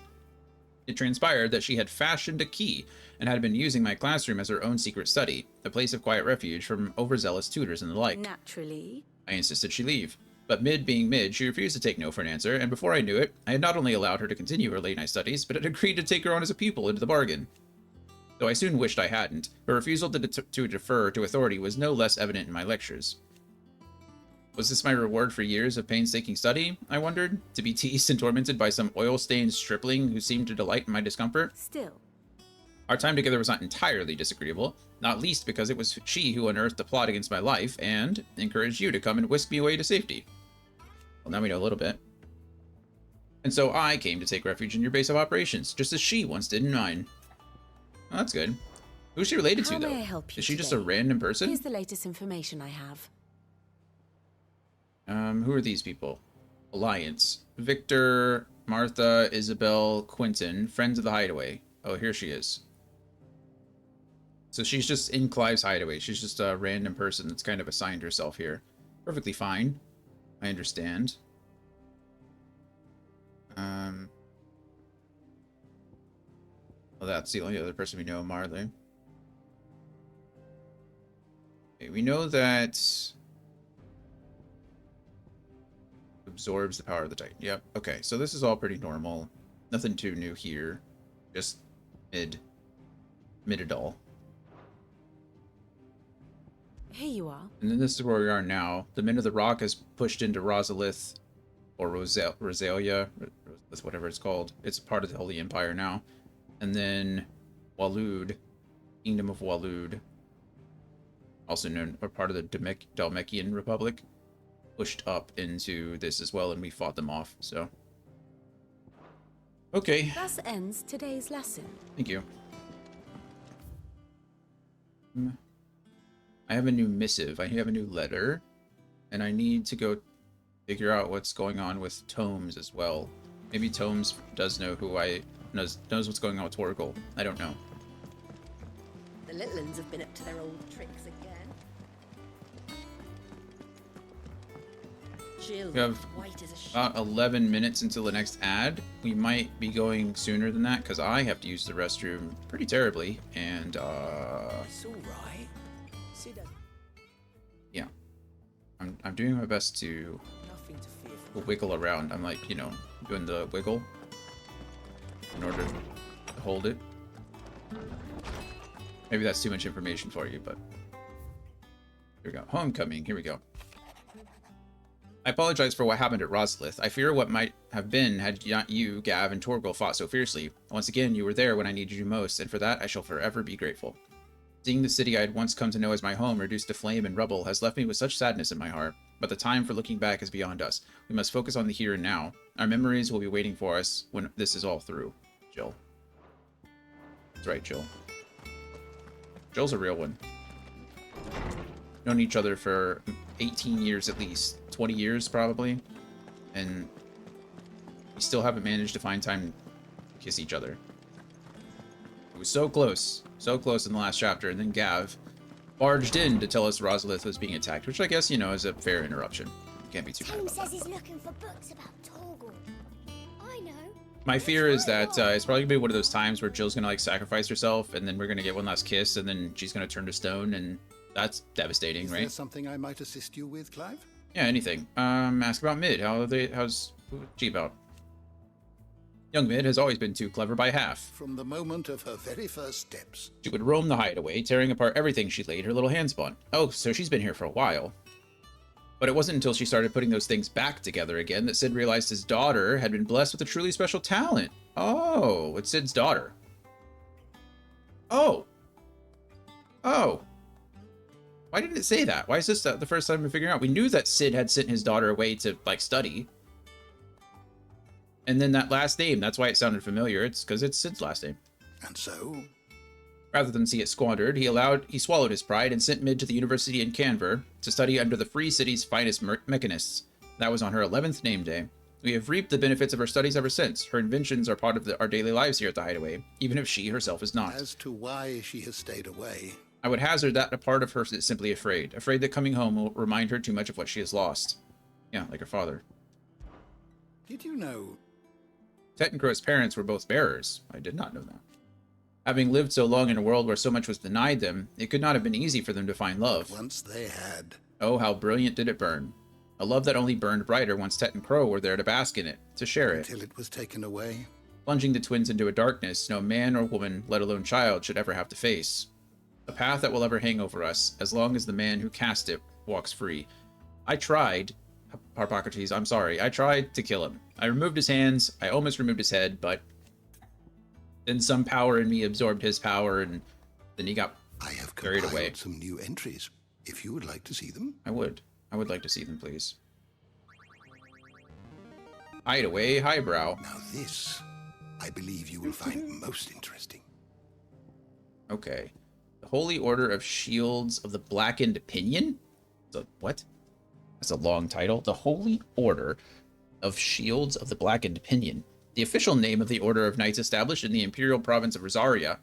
It transpired that she had fashioned a key and had been using my classroom as her own secret study, a place of quiet refuge from overzealous tutors and the like. Naturally. I insisted she leave. But Mid being Mid, she refused to take no for an answer, and before I knew it, I had not only allowed her to continue her late-night studies, but had agreed to take her on as a pupil into the bargain. Though I soon wished I hadn't, her refusal to defer to authority was no less evident in my lectures. Was this my reward for years of painstaking study, I wondered, to be teased and tormented by some oil-stained stripling who seemed to delight in my discomfort? Still. Our time together was not entirely disagreeable, not least because it was she who unearthed a plot against my life and encouraged you to come and whisk me away to safety. Well, now we know a little bit. And so I came to take refuge in your base of operations, just as she once did in mine. Well, that's good. Who's she related to, though? How may I help you Is she just today? a random person? Here's the latest information I have. Who are these people? Alliance. Victor, Martha, Isabel, Quentin, friends of the hideaway. Oh, here she is. So she's just in Clive's hideaway. She's just a random person that's kind of assigned herself here. Perfectly fine. I understand. Well, that's the only other person we know, Marley. Okay, we know that absorbs the power of the Titan. Yep. Okay, so this is all pretty normal. Nothing too new here. Just mid-adult. Here you are. And then this is where we are now. The Men of the Rock has pushed into Rosalith, or Rosalia, whatever it's called. It's part of the Holy Empire now. And then Waloed, Kingdom of Waloed, also known or part of the Dhalmekian Republic, pushed up into this as well, and we fought them off. So, okay. Thus ends today's lesson. Thank you. I have a new missive. I have a new letter, and I need to go figure out what's going on with Tomes as well. Maybe Tomes does know who knows what's going on with Torgal. I don't know. The little uns have been up to their old tricks again. Jill, We have white as a sheet. about 11 minutes until the next ad. We might be going sooner than that because I have to use the restroom pretty terribly, and It's all right. Sit down. yeah, I'm doing my best to Nothing to fear from. wiggle around. I'm like, you know, doing the wiggle in order to hold it. Maybe that's too much information for you, but here we go. Homecoming. Here we go. I apologize for what happened at Rosalith. I fear what might have been had not you, Gav, and Torgal fought so fiercely. Once again, you were there when I needed you most, and for that I shall forever be grateful. Seeing the city I had once come to know as my home reduced to flame and rubble has left me with such sadness in my heart. But the time for looking back is beyond us. We must focus on the here and now. Our memories will be waiting for us when this is all through. Jill. That's right, Jill. Jill's a real one. Known each other for 18 years at least. 20 years probably. And we still haven't managed to find time to kiss each other. It was so close in the last chapter, and then Gav barged in to tell us Rosalith was being attacked, which I guess, you know, is a fair interruption. Can't be too mad Tom about that. says he's looking for books about Torgal. I know. My fear is that it's probably gonna be one of those times where Jill's gonna like sacrifice herself, and then we're gonna get one last kiss, and then she's gonna turn to stone, and That's devastating, Is right? there something I might assist you with, Clive? Yeah, anything. Ask about Mid. How's she about? Young Mid has always been too clever by half. From the moment of her very first steps. She would roam the hideaway, tearing apart everything she laid her little hands upon. Oh, so she's been here for a while. But it wasn't until she started putting those things back together again that Sid realized his daughter had been blessed with a truly special talent. Oh, it's Sid's daughter. Oh. Oh. Why didn't it say that? Why is this the first time we're figuring out? We knew that Sid had sent his daughter away to, like, study. And then that last name, that's why it sounded familiar. It's because it's Sid's last name. And so? Rather than see it squandered, he swallowed his pride and sent Mid to the university in Canver to study under the Free City's finest mechanists. That was on her 11th name day. We have reaped the benefits of her studies ever since. Her inventions are part of our daily lives here at the Hideaway, even if she herself is not. As to why she has stayed away, I would hazard that a part of her is simply afraid that coming home will remind her too much of what she has lost. Yeah, like her father. did you know? Tettencrow's parents were both bearers. I did not know that. Having lived so long in a world where so much was denied them, it could not have been easy for them to find love. Once they had. Oh, how brilliant did it burn. A love that only burned brighter once Tet and Crow were there to bask in it, to share it. Until it was taken away. Plunging the twins into a darkness no man or woman, let alone child, should ever have to face. A path that will ever hang over us, as long as the man who cast it walks free. I tried, Harpocrates, I'm sorry, I tried to kill him. I removed his hands, I almost removed his head, but then some power in me absorbed his power, and then he got I have carried away. compiled some new entries, if you would like to see them. I would like to see them, please. Hideaway Highbrow. Now this, I believe you will find most interesting. Okay. The Holy Order of Shields of the Blackened Pinion? What? That's a long title. The Holy Order of Shields of the Blackened Pinion. The official name of the Order of Knights established in the Imperial Province of Rosaria,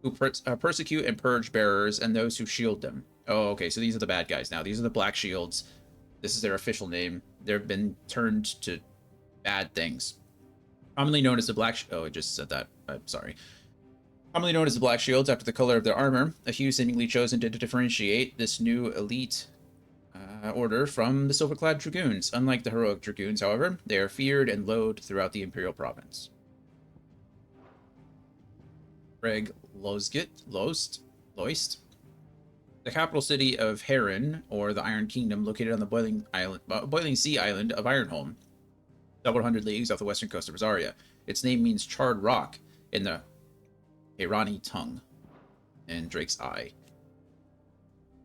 who persecute and purge bearers and those who shield them. Oh, okay, so these are the bad guys now. These are the Black Shields. This is their official name. They've been turned to bad things. Commonly known as the Black... Oh, I just said that. I'm sorry. Commonly known as the Black Shields after the color of their armor, a hue seemingly chosen to differentiate this new elite order from the Silverclad Dragoons. Unlike the heroic Dragoons, however, they are feared and loathed throughout the Imperial Province. Greg Loist, the capital city of Heron, or the Iron Kingdom, located on the boiling sea island of Ironholm, several hundred leagues off the western coast of Rosaria. Its name means charred rock in the Irani tongue, and Drake's Eye.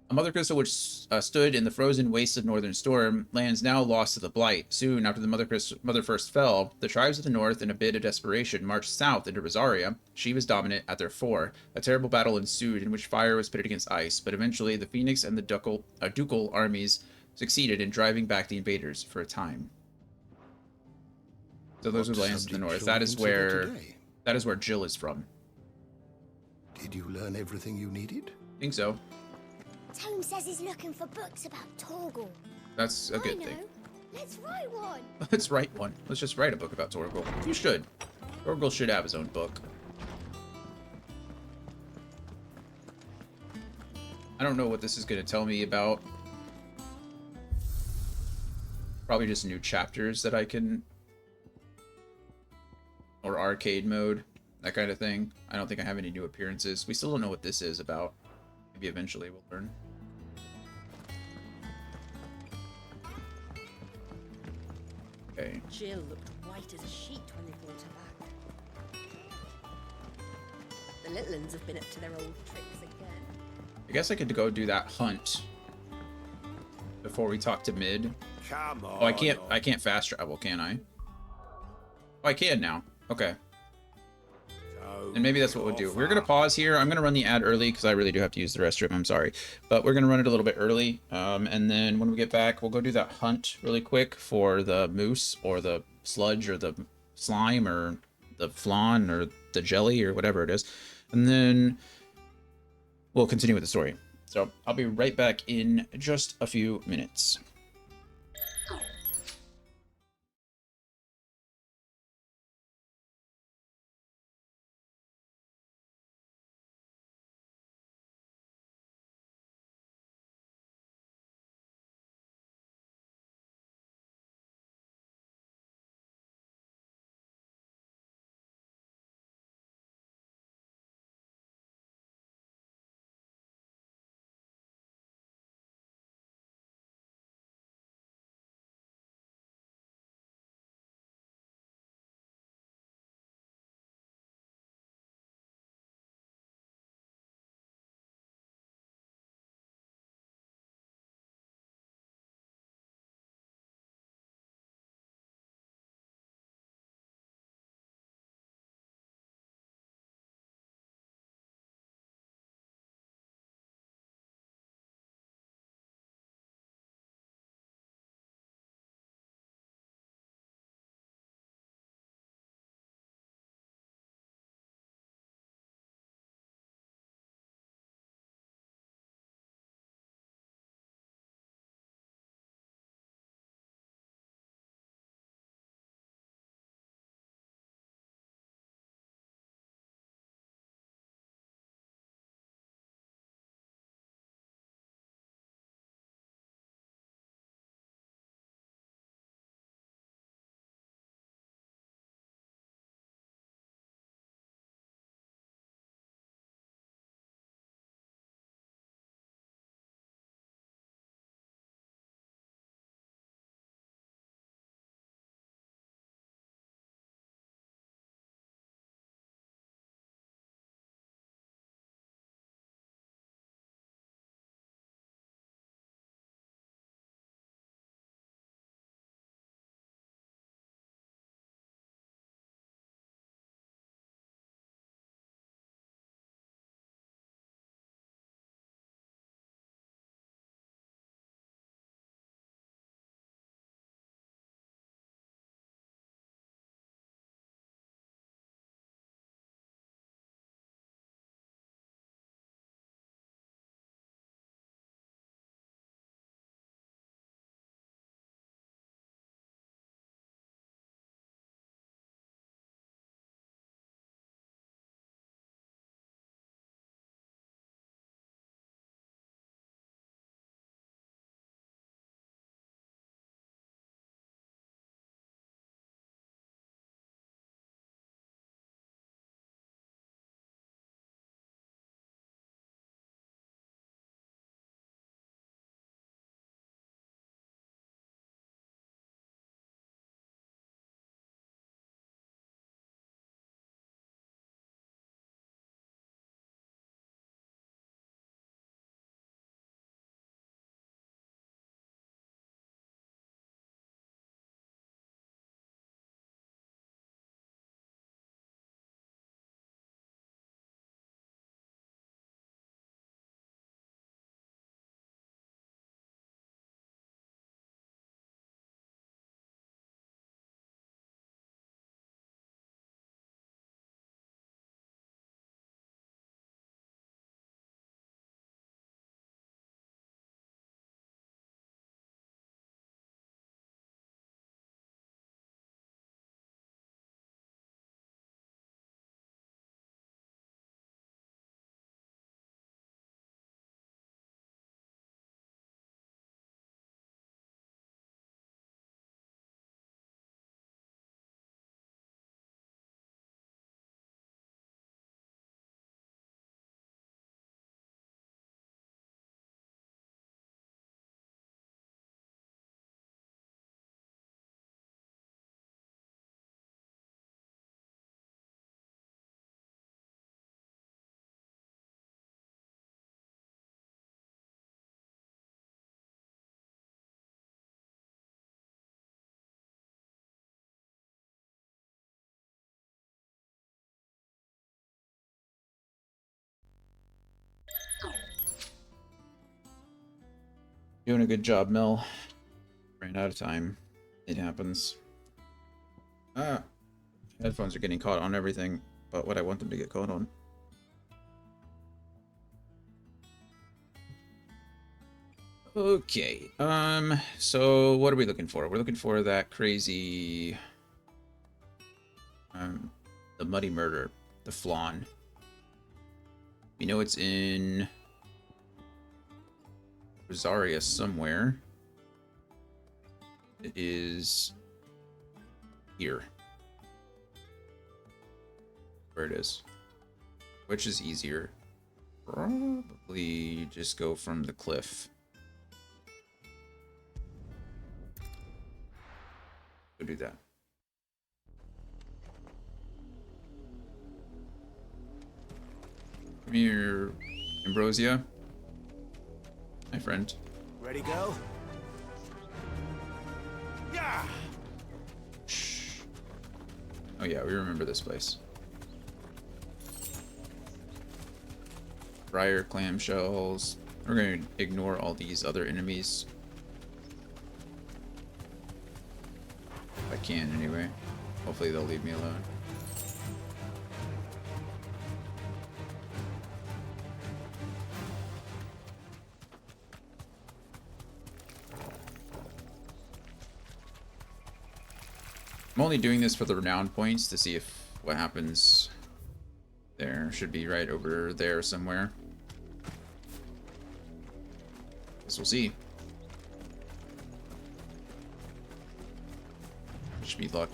A mother crystal which stood in the frozen wastes of Northern Storm lands now lost to the Blight. Soon after the mother first fell, the tribes of the north, in a bid of desperation, marched south into Rosaria. She was dominant at their fore. A terrible battle ensued in which fire was pitted against ice, but eventually the Phoenix and the ducal armies succeeded in driving back the invaders for a time. So those are the lands in the north. That is where Jill is from. Did you learn everything you needed? I think so. Tome says he's looking for books about Torgal. That's a good I know. thing. Let's write one. Let's write one. Let's just write a book about Torgal. You should. Torgal should have his own book. I don't know what this is going to tell me about. Probably just new chapters that I can... Or arcade mode. That kind of thing. I don't think I have any new appearances. We still don't know what this is about. Maybe eventually we'll learn. Okay. Jill looked white as a sheet when they brought her back. The little ones have been up to their old tricks again. I guess I could go do that hunt before we talk to Mid. Come on. Oh, I can't fast travel, can I? Oh, I can now. Okay. And maybe that's what we'll do. We're going to pause here. I'm going to run the ad early because I really do have to use the restroom. I'm sorry. But we're going to run it a little bit early. And then when we get back, we'll go do that hunt really quick for the moose or the sludge or the slime or the flan or the jelly or whatever it is. And then we'll continue with the story. So I'll be right back in just a few minutes. Doing a good job, Mel. Ran out of time. It happens. Ah. Headphones are getting caught on everything but what I want them to get caught on. Okay. So what are we looking for? We're looking for that crazy the Muddy Murder, the Flan. We know it's in Rosaria somewhere. It is here. Where it is. Which is easier? Probably just go from the cliff. Go do that. Come here, Ambrosia. My friend. Ready, go? Yeah. Shh. Oh yeah, we remember this place. Briar clamshells. We're going to ignore all these other enemies. If I can, anyway. Hopefully they'll leave me alone. I'm only doing this for the renown points to see if what happens there. Should be right over there somewhere. Guess we'll see. Wish me luck.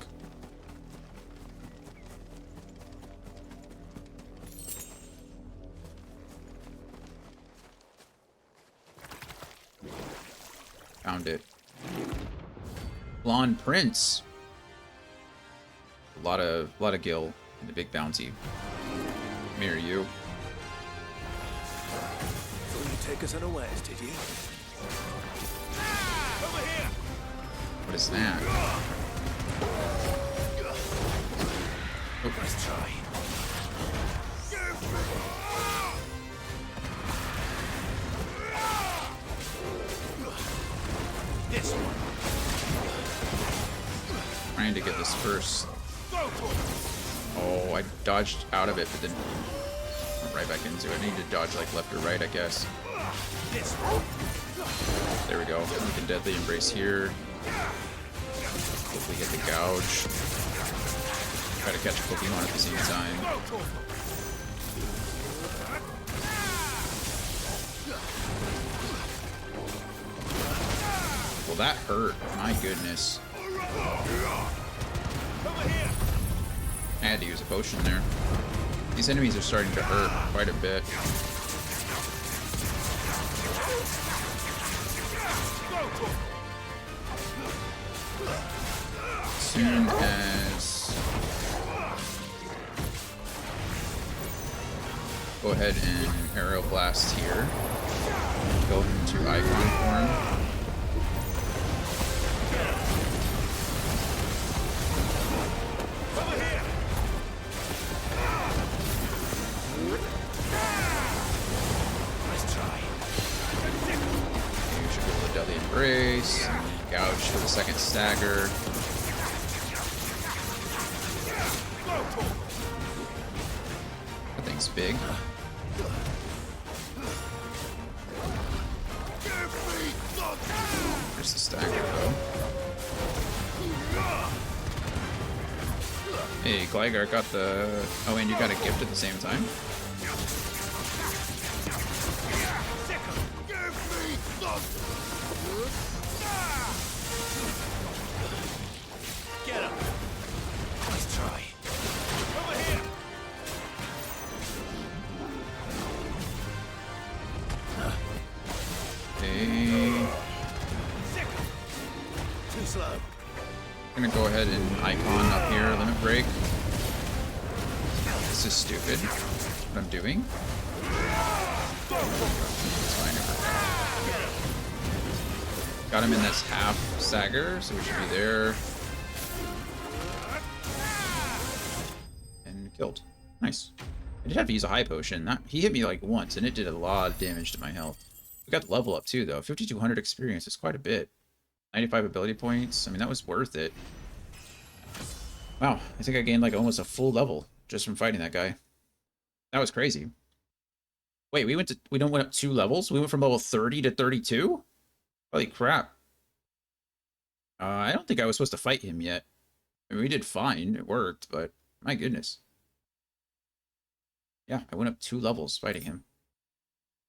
Found it. Blonde Prince. A lot of gil and a big bounty. Come here, you. Thought you'd take us unawares, did you? Over here! What is that? Oh. Let's try. This one. Trying to get this first. Oh, I dodged out of it, but then went right back into it. I need to dodge like left or right, I guess. There we go. We can deadly embrace here. Hopefully get the gouge. Try to catch a Pokemon at the same time. Well, that hurt. My goodness. I had to use a potion there. These enemies are starting to hurt quite a bit. Soon as... Go ahead and Aerial Blast here. Go into Icon form. Embrace, gouge for the second stagger. That thing's big. There's the stagger though. Hey, Gligar got the... Oh, and you got a gift at the same time? Get him. Let's try. Over here. Okay. Too slow. I'm gonna go ahead and Icon up here, Limit Break. This is stupid. What I'm doing? It's fine. Got him in this half stagger, so we should be there. And killed. Nice. I did have to use a high potion. He hit me like once, and it did a lot of damage to my health. We got the level up too, though. 5,200 experience is quite a bit. 95 ability points. I mean, that was worth it. Wow, I think I gained like almost a full level just from fighting that guy. That was crazy. Wait, we don't went up 2 levels? We went from level 30 to 32? Holy crap. I don't think I was supposed to fight him yet. I mean, we did fine. It worked, but my goodness. Yeah, I went up 2 levels fighting him.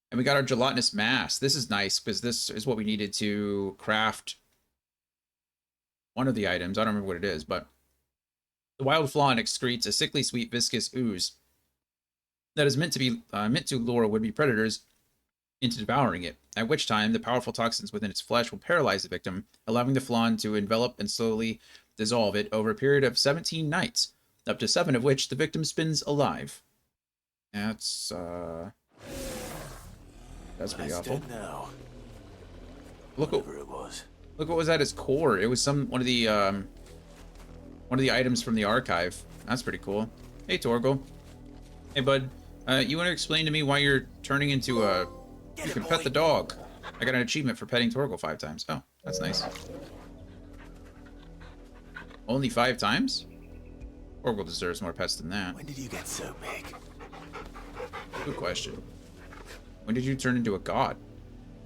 And we got our gelatinous mass. This is nice because this is what we needed to craft one of the items. I don't remember what it is, but the wild flawn excretes a sickly sweet viscous ooze that is meant to lure would-be predators into devouring it, at which time the powerful toxins within its flesh will paralyze the victim, allowing the flawn to envelop and slowly dissolve it over a period of 17 nights, up to 7 of which the victim spends alive. That's pretty awful. Now. Look what Whatever it was. Look what was at its core. It was one of the items from the archive. That's pretty cool. Hey Torgal. Hey bud. You want to explain to me why you're turning into a... You can pet the dog. I got an achievement for petting Torgal 5 times. Oh, that's nice. Only 5 times? Torgal deserves more pets than that. When did you get so big? Good question. When did you turn into a god?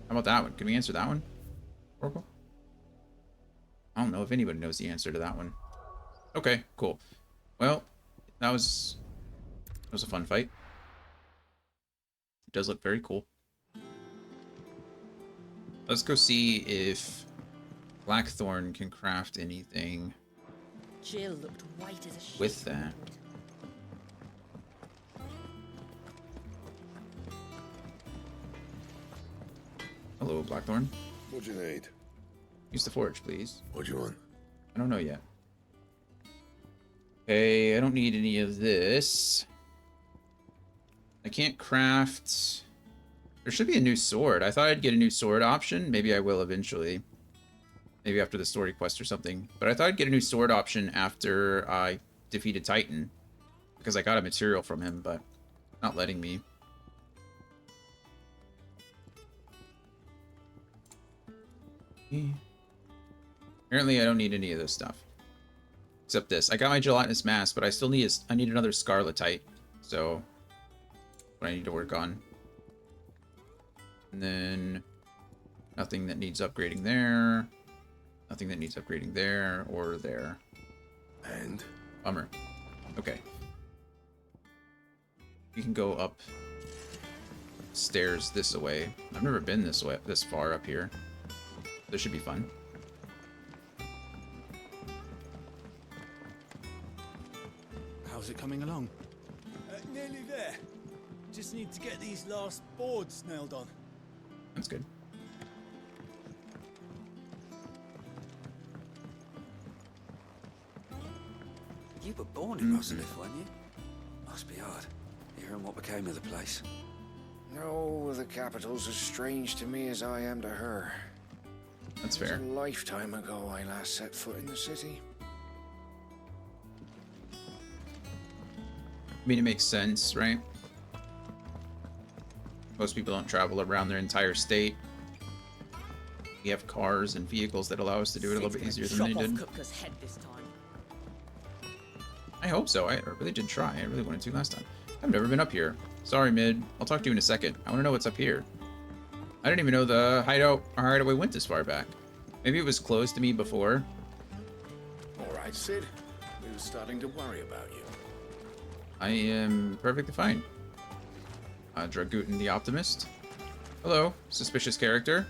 How about that one? Can we answer that one? Torgal? I don't know if anybody knows the answer to that one. Okay, cool. Well, that was a fun fight. It does look very cool. Let's go see if Blackthorn can craft anything Jill looked white as a sheet. with that. Hello, Blackthorn. What do you need? Use the forge, please. What do you want? I don't know yet. Okay, I don't need any of this. I can't craft... There should be a new sword. I thought I'd get a new sword option. Maybe I will eventually. Maybe after the story quest or something. But I thought I'd get a new sword option after I defeated Titan. Because I got a material from him, but not letting me. Apparently I don't need any of this stuff. Except this. I got my gelatinous mass, but I still need another scarletite. So, what I need to work on. And then nothing that needs upgrading there. Nothing that needs upgrading there or there. And? Bummer. Okay. We can go up stairs this way. I've never been this far up here. This should be fun. How's it coming along? Nearly there. Just need to get these last boards nailed on. That's good. You were born in Rosalith, weren't you? Must be hard, hearing what became of the place. No, the capital's as strange to me as I am to her. That's It was fair. a lifetime ago I last set foot in the city. I mean, it makes sense, right? Most people don't travel around their entire state. We have cars and vehicles that allow us to do it a little bit easier than they did. Kupka's head this time. I hope so. I really did try. I really wanted to last time. I've never been up here. Sorry, Mid. I'll talk to you in a second. I want to know what's up here. I didn't even know the hideaway went this far back. Maybe it was closed to me before. All right, Sid. We were starting to worry about you. I am perfectly fine. Dragutin the Optimist. Hello, suspicious character.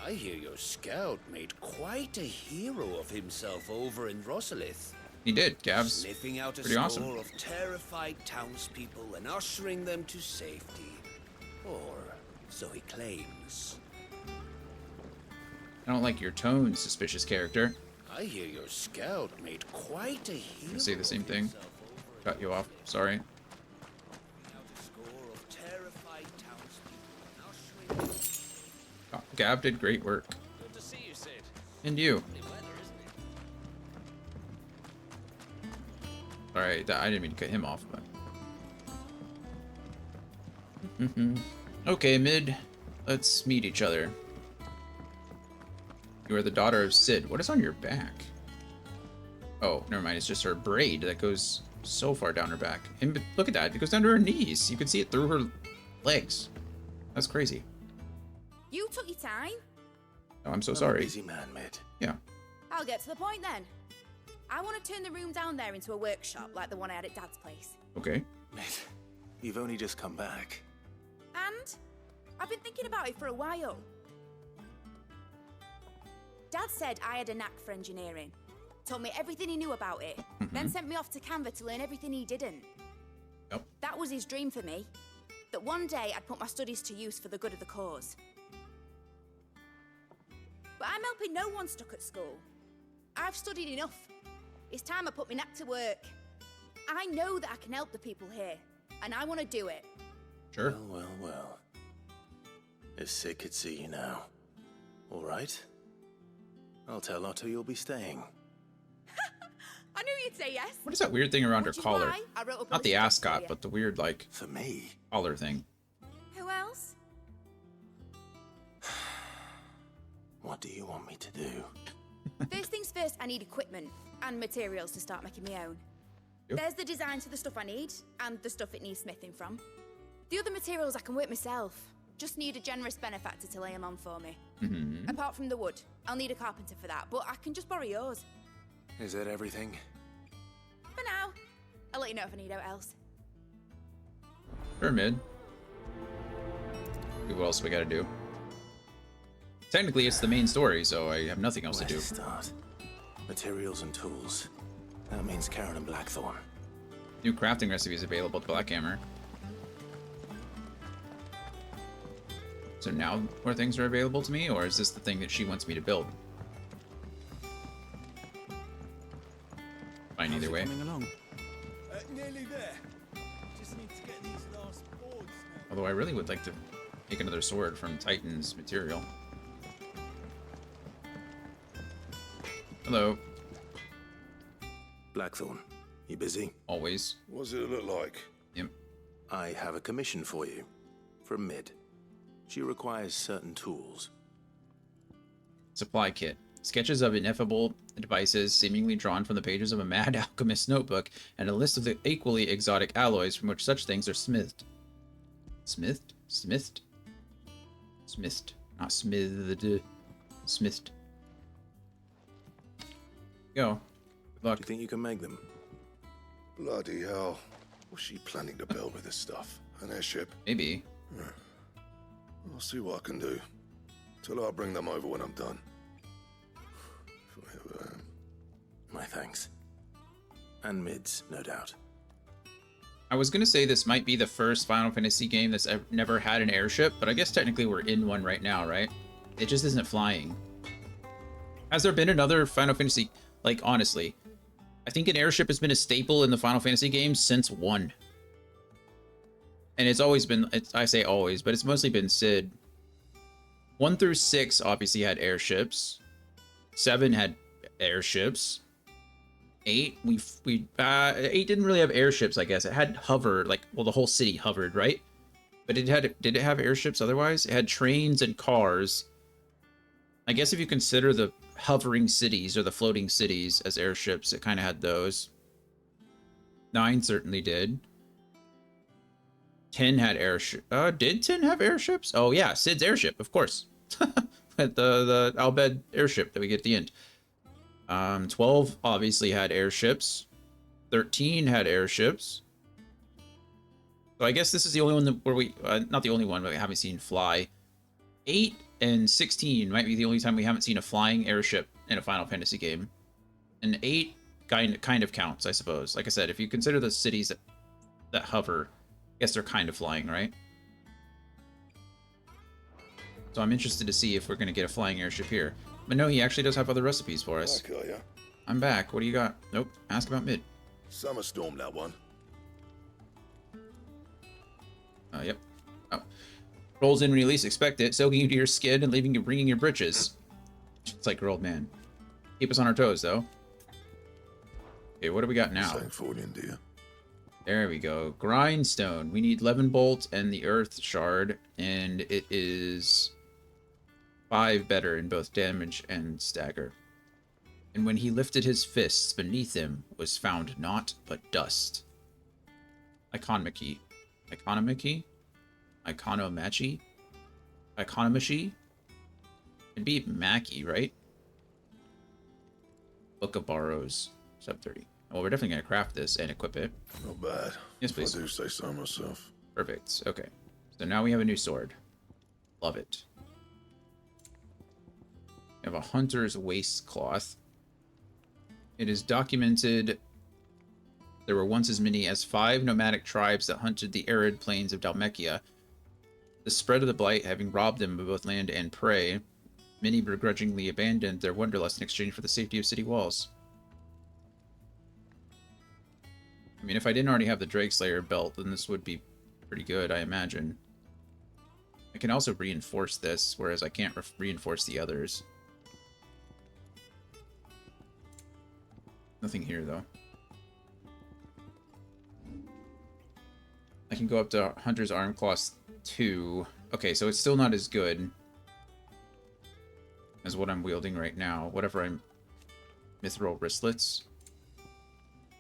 I hear your scout made quite a hero of himself over in Rosalith. He did, Gavs. Sniffing out a Pretty score awesome. of terrified townspeople and ushering them to safety. Or so he claims. I don't like your tone, suspicious character. I hear your scout made quite a hero. I say the same thing. Cut you off. Sorry. Oh, Gav did great work. Good to see you, Sid. And you. Alright, I didn't mean to cut him off, but... Okay, Mid. Let's meet each other. You are the daughter of Cid. What is on your back? Oh, never mind. It's just her braid that goes so far down her back. And look at that. It goes down to her knees. You can see it through her legs. That's crazy. You took your time. Oh, I'm so sorry. Busy man, Mid. Yeah. I'll get to the point then. I want to turn the room down there into a workshop like the one I had at Dad's place. Okay. Mid, you've only just come back. And I've been thinking about it for a while. Dad said I had a knack for engineering. Told me everything he knew about it. Then sent me off to Canva to learn everything he didn't. Yep. That was his dream for me. That one day I'd put my studies to use for the good of the cause. But I'm helping no one stuck at school. I've studied enough. It's time I put my knack to work. I know that I can help the people here, and I want to do it. Sure. Well, well, well. If Cid could see you now. All right. I'll tell Otto you'll be staying. I knew you'd say yes. What is that weird thing around her Which is collar? why I wrote a Not the poetry book ascot, for but the weird, like, For me? collar thing. you. Who else? What do you want me to do? First things first, I need equipment and materials to start making my own. Yep. There's the designs for the stuff I need and the stuff it needs smithing from. The other materials I can work myself. Just need a generous benefactor to lay them on for me. Apart from the wood, I'll need a carpenter for that, but I can just borrow yours. Is that everything? For now. I'll let you know if I need out else. Sure, Mid. What else we gotta do? Technically, it's the main story, so I have nothing else to do. Start. Materials and tools. That means Karen and Blackthorn. New crafting recipes available at Blackhammer. So now more things are available to me, or is this the thing that she wants me to build? Fine, either way. Coming along. Nearly there. Just need to get these last boards now. Although I really would like to make another sword from Titan's material. Hello. Blackthorn, you busy? Always. What does it look like? Yep. I have a commission for you. From Mid. She requires certain tools. Supply kit. Sketches of ineffable devices seemingly drawn from the pages of a mad alchemist's notebook, and a list of the equally exotic alloys from which such things are smithed. Smithed? Smithed? Smithed. Not smithed. Smithed. Go. Good luck. Do you think you can make them? Bloody hell. What's she planning to build with this stuff? An airship? Maybe. I'll see what I can do. Tell her I'll bring them over when I'm done. My thanks. And Mid's, no doubt. I was gonna say this might be the first Final Fantasy game that's never had an airship, but I guess technically we're in one right now, right? It just isn't flying. Has there been another Final Fantasy... Like, honestly, I think an airship has been a staple in the Final Fantasy games since 1. And it's always been... I say always, but it's mostly been Cid. 1 through 6 obviously had airships. 7 had airships. 8, 8 didn't really have airships, I guess. It had hover, like, well, the whole city hovered, right? But did it have airships otherwise? It had trains and cars. I guess if you consider the hovering cities or the floating cities as airships, it kind of had those. 9 certainly did. 10 had airship. Did 10 have airships? Oh yeah, Cid's airship, of course. the Al Bhed airship that we get at the end. 12 obviously had airships. 13 had airships. So I guess this is the only one where we, not the only one, but we haven't seen fly. 8 and 16 might be the only time we haven't seen a flying airship in a Final Fantasy game. And 8 kind of counts, I suppose. Like I said, if you consider the cities that hover, I guess they're kind of flying, right? So I'm interested to see if we're going to get a flying airship here. But no, he actually does have other recipes for us. Back, are ya? I'm back. What do you got? Nope. Ask about Mid. Summer storm, that one. Yep. Oh. Rolls in when you least expect it, soaking you to your skin and leaving you bringing your britches. It's like your old man. Keep us on our toes, though. Okay, what do we got now? Same forward in, do you? There we go. Grindstone. We need Leavenbolt and the Earth Shard, and it is 5 better in both damage and stagger. And when he lifted his fists, beneath him was found naught but dust. Iconomachi. Iconomachi? Iconomachi? Iconomachi? It'd be Mackie, right? Book of Borrows. Sub 30. Well, we're definitely going to craft this and equip it. Not bad. Yes, please. If I do say so myself. Perfect. Okay. So now we have a new sword. Love it. We have a hunter's waistcloth. It is documented there were once as many as 5 nomadic tribes that hunted the arid plains of Dhalmekia. The spread of the blight having robbed them of both land and prey, many begrudgingly abandoned their wanderlust in exchange for the safety of city walls. I mean, if I didn't already have the Drakeslayer belt, then this would be pretty good, I imagine. I can also reinforce this, whereas I can't reinforce the others. Nothing here, though. I can go up to Hunter's Arm Claws 2. Okay, so it's still not as good as what I'm wielding right now. Whatever I'm... Mithril wristlets.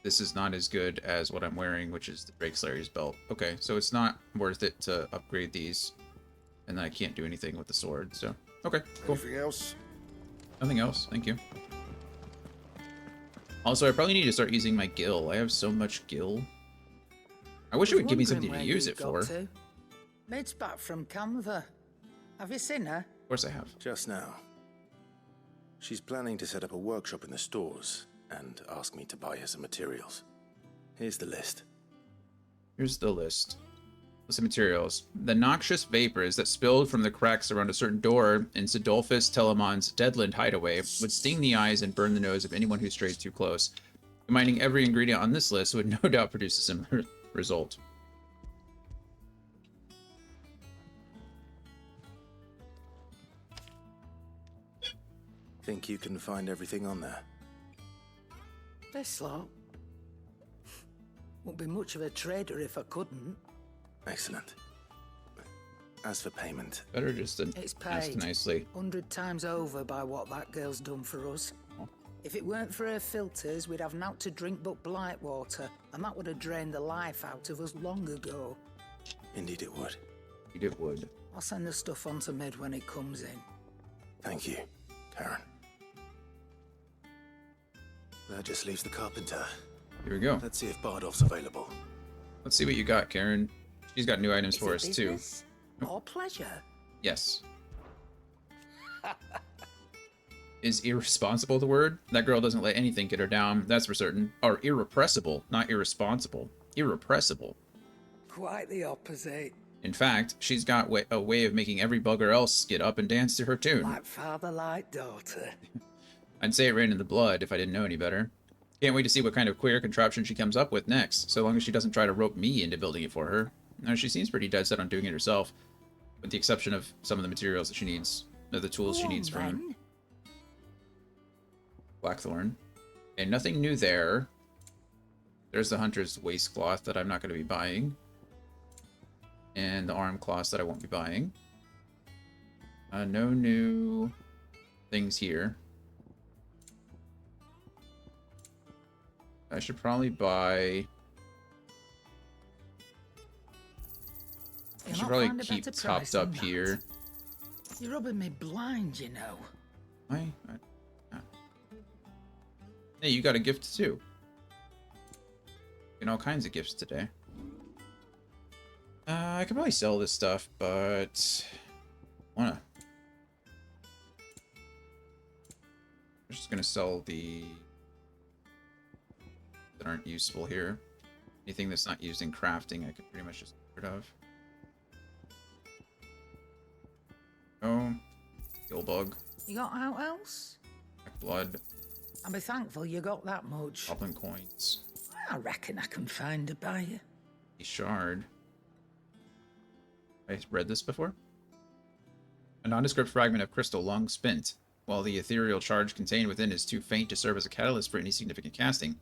This is not as good as what I'm wearing, which is the Drakeslayer's belt. Okay, so it's not worth it to upgrade these. And then I can't do anything with the sword, so... Okay, cool. Anything else? Nothing else, thank you. Also, I probably need to start using my gil. I have so much gil. I wish it would give me something to use it for. Mid's back from Canva. Have you seen her? Of course I have. Just now. She's planning to set up a workshop in the stores and ask me to buy her some materials. Here's the list. Here's the list. List of materials. The noxious vapors that spilled from the cracks around a certain door in Sidolphus Telemon's Deadland hideaway would sting the eyes and burn the nose of anyone who strays too close. Combining every ingredient on this list would no doubt produce a similar result. Think you can find everything on there? This lot. Won't be much of a trader if I couldn't. Excellent. As for payment... Better just it's ask paid nicely. 100 times over by what that girl's done for us. If it weren't for her filters, we'd have naught to drink but blight water, and that would have drained the life out of us long ago. Indeed it would. Indeed it would. I'll send the stuff on to Mid when he comes in. Thank you, Karen. That just leaves the carpenter. Here we go. Let's see if Bardolph's available. Let's see what you got, Karen. She's got new items for us, too. Or pleasure? Yes. Is irresponsible the word? That girl doesn't let anything get her down, that's for certain. Or irrepressible, not irresponsible. Irrepressible. Quite the opposite. In fact, she's got a way of making every bugger else get up and dance to her tune. Like father, like daughter. I'd say it ran in the blood if I didn't know any better. Can't wait to see what kind of queer contraption she comes up with next, so long as she doesn't try to rope me into building it for her. No, she seems pretty dead set on doing it herself, with the exception of some of the materials that she needs, or the tools she needs from Blackthorn. And nothing new there. There's the Hunter's waistcloth that I'm not going to be buying. And the arm cloths that I won't be buying. No new things here. I should probably buy... I should probably keep topped up here. You're rubbing me blind, you know. Hey, you got a gift too. Getting all kinds of gifts today. I could probably sell this stuff, but... I'm just gonna sell the... that aren't useful here. Anything that's not used in crafting, I could pretty much just get rid of. Oh, Gilbug. You got out else? Black blood. I'll be thankful you got that much. Goblin coins. I reckon I can find a buyer. A shard. I read this before? A nondescript fragment of crystal long spent, while the ethereal charge contained within is too faint to serve as a catalyst for any significant casting.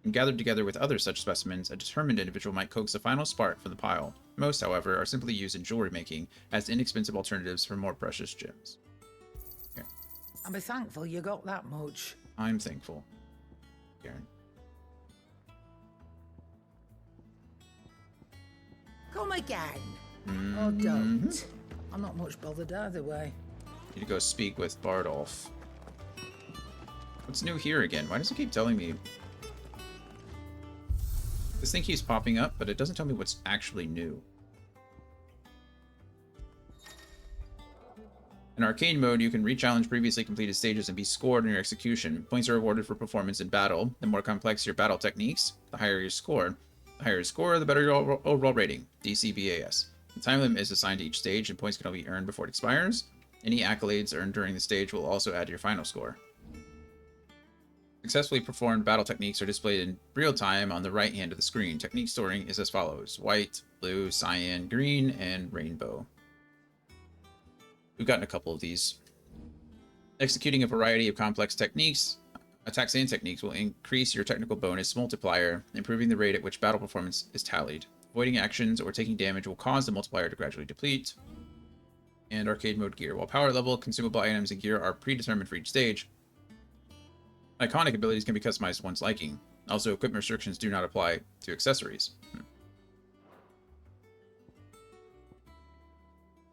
When gathered together with other such specimens, a determined individual might coax a final spark from the pile. Most, however, are simply used in jewelry making as inexpensive alternatives for more precious gems. Here. I'll be thankful you got that much. I'm thankful, Karen. Come again. Or don't. I'm not much bothered either way. Need to go speak with Bardolph. What's new here again? Why does it keep telling me? This thing keeps popping up, but it doesn't tell me what's actually new. In arcade mode, you can re-challenge previously completed stages and be scored in your execution. Points are awarded for performance in battle. The more complex your battle techniques, the higher your score. The higher your score, the better your overall rating. DCBAS. The time limit is assigned to each stage, and points can only be earned before it expires. Any accolades earned during the stage will also add to your final score. Successfully performed battle techniques are displayed in real time on the right hand of the screen. Technique storing is as follows: white, blue, cyan, green, and rainbow. We've gotten a couple of these. Executing a variety of complex techniques, attacks and techniques will increase your technical bonus multiplier, improving the rate at which battle performance is tallied. Avoiding actions or taking damage will cause the multiplier to gradually deplete. And arcade mode gear. While power level, consumable items, and gear are predetermined for each stage, iconic abilities can be customized to one's liking. Also, equipment restrictions do not apply to accessories.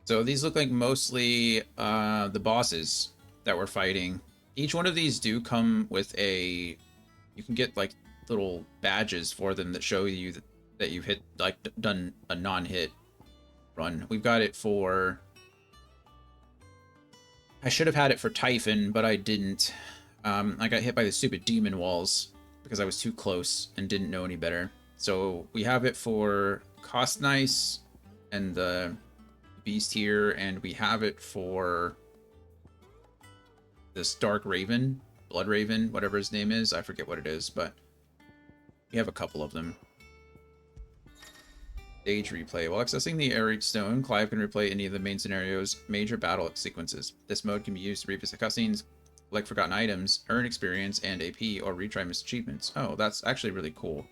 So these look like mostly the bosses that we're fighting. Each one of these do come with a... You can get like little badges for them that show you that you've hit, like, done a non-hit run. We've got it for... I should have had it for Typhon, but I didn't. I got hit by the stupid demon walls because I was too close and didn't know any better. So we have it for Costnice and the Beast here, and we have it for this Dark Raven, Blood Raven, whatever his name is. I forget what it is, but we have a couple of them. Stage replay. While accessing the Aeric Stone, Clive can replay any of the main scenario's major battle sequences. This mode can be used to revisit cutscenes, collect forgotten items, earn experience and AP, or retry missed achievements. Oh, that's actually really cool.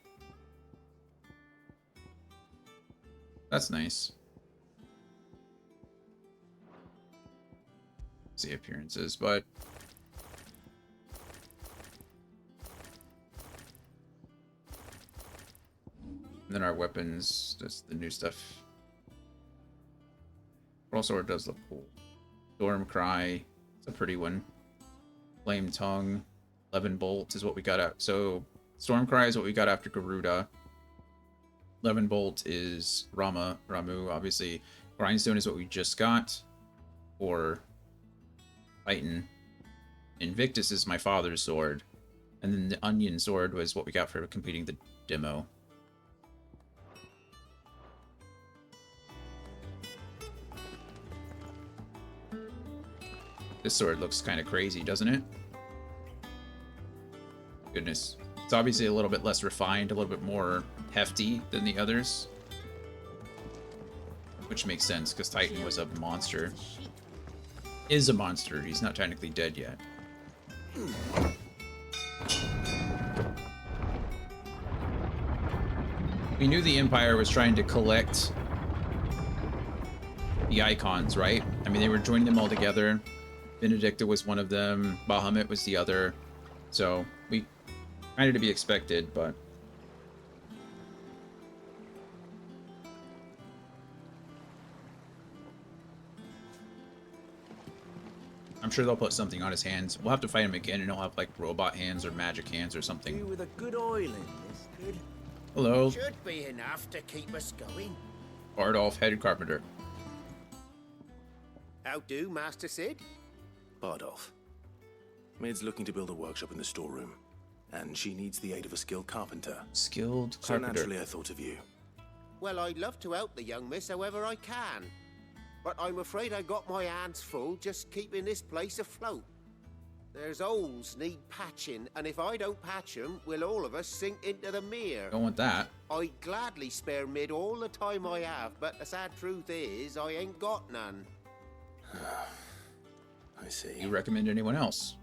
That's nice. See appearances, but and then our weapons, that's the new stuff. Sword does look cool. Storm Cry, it's a pretty one. Flame Tongue, 11 Bolt is what we got out. So Storm Cry is what we got after Garuda. 11 Bolt is Ramu, obviously. Grindstone is what we just got for Titan. Invictus is my father's sword. And then the Onion Sword was what we got for completing the demo. This sword looks kind of crazy, doesn't it? Goodness. It's obviously a little bit less refined, a little bit more hefty than the others. Which makes sense, because Titan was a monster. Is a monster. He's not technically dead yet. We knew the Empire was trying to collect the icons, right? I mean, they were joining them all together. Benedicta was one of them. Bahamut was the other. So, we kind of to be expected, but... I'm sure they'll put something on his hands. We'll have to fight him again, and he'll have, like, robot hands or magic hands or something. You with a good oil in this, good. Hello. Should be enough to keep us going. Bardolph, head carpenter. How do, Master Sid? Bardolph. Maid's looking to build a workshop in the storeroom, and she needs the aid of a skilled carpenter. Skilled So carpenter. naturally I thought of you. Well, I'd love to help the young miss however I can. But I'm afraid I got my hands full just keeping this place afloat. There's holes need patching, and if I don't patch them, will all of us sink into the mere. Don't want that. I'd gladly spare Mid all the time I have, but the sad truth is, I ain't got none. I see. You recommend anyone else?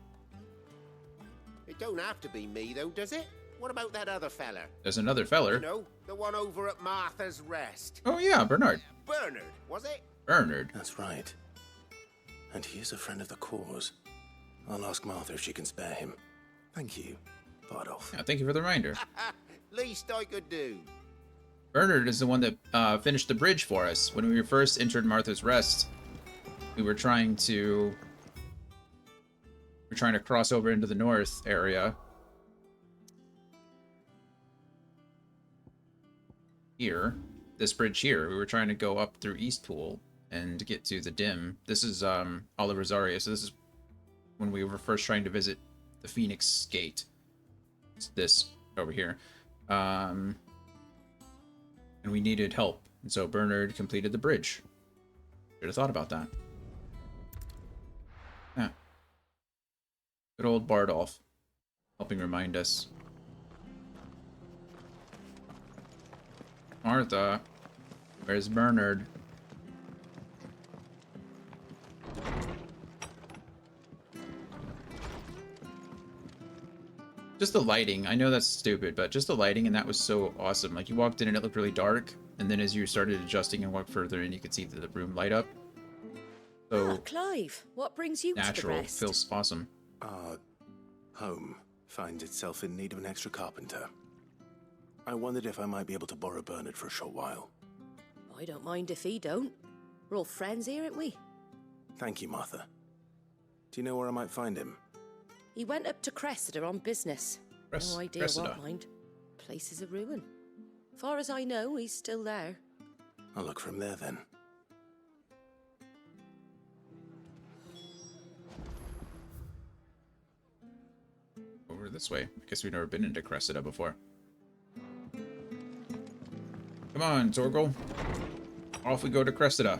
It don't have to be me, though, does it? what about that other feller? There's another feller. You know, the one over at Martha's Rest. Oh yeah, Bernard. Bernard, was it? Bernard. That's right. And he is a friend of the cause. I'll ask Martha if she can spare him. Thank you, Bardolph. Yeah, thank you for the reminder. Least I could do. Bernard is the one that finished the bridge for us. When we first entered Martha's Rest, we were trying to cross over into the north area. Here, this bridge here, we were trying to go up through Eastpool and get to the Dim. This is Olive Rosaria, so this is when we were first trying to visit the Phoenix Gate. It's this over here. And we needed help, and so Bernard completed the bridge. Should have thought about that. Yeah. Good old Bardolph, helping remind us. Martha, where's Bernard? Just the lighting. I know that's stupid, but just the lighting, and that was so awesome. Like, you walked in and it looked really dark, and then as you started adjusting and walked further in, you could see the room light up. So Clive, what brings you natural. to the rest? Feels awesome. Our home finds itself in need of an extra carpenter. I wondered if I might be able to borrow Bernard for a short while. I don't mind if he don't. We're all friends here, aren't we? Thank you, Martha. Do you know where I might find him? He went up to Cressida on business. No idea Cressida. what, mind. Place is a ruin. Far as I know, he's still there. I'll look from there then. Over this way. I guess we've never been into Cressida before. Come on, Torgal. Off we go to Cressida.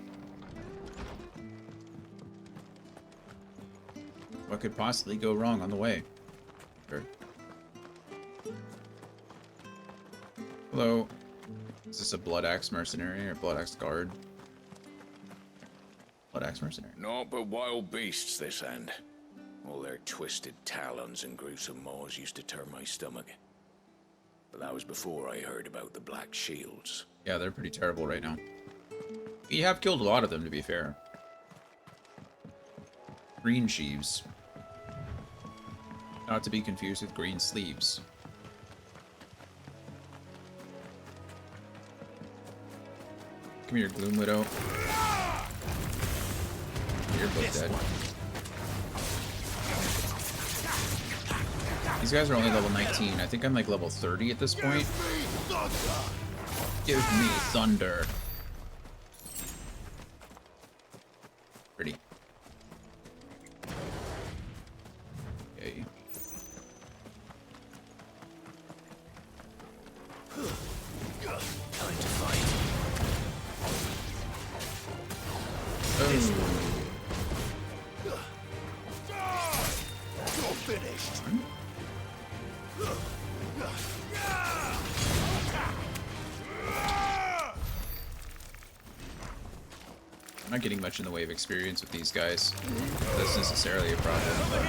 What could possibly go wrong on the way? Sure. Hello. Is this a Blood Axe mercenary or Blood Axe guard? Blood Axe mercenary. Naught but wild beasts this end. All their twisted talons and gruesome maws used to turn my stomach. But that was before I heard about the Black Shields. Yeah, they're pretty terrible right now. We have killed a lot of them, to be fair. Green sheaves. Not to be confused with green sleeves. Come here, Gloom Widow. You're both dead. These guys are only level 19. I think I'm like level 30 at this point. Give me thunder. Pretty. Okay. Time to fight. You're finished. I'm not getting much in the way of experience with these guys. That's necessarily a problem, but...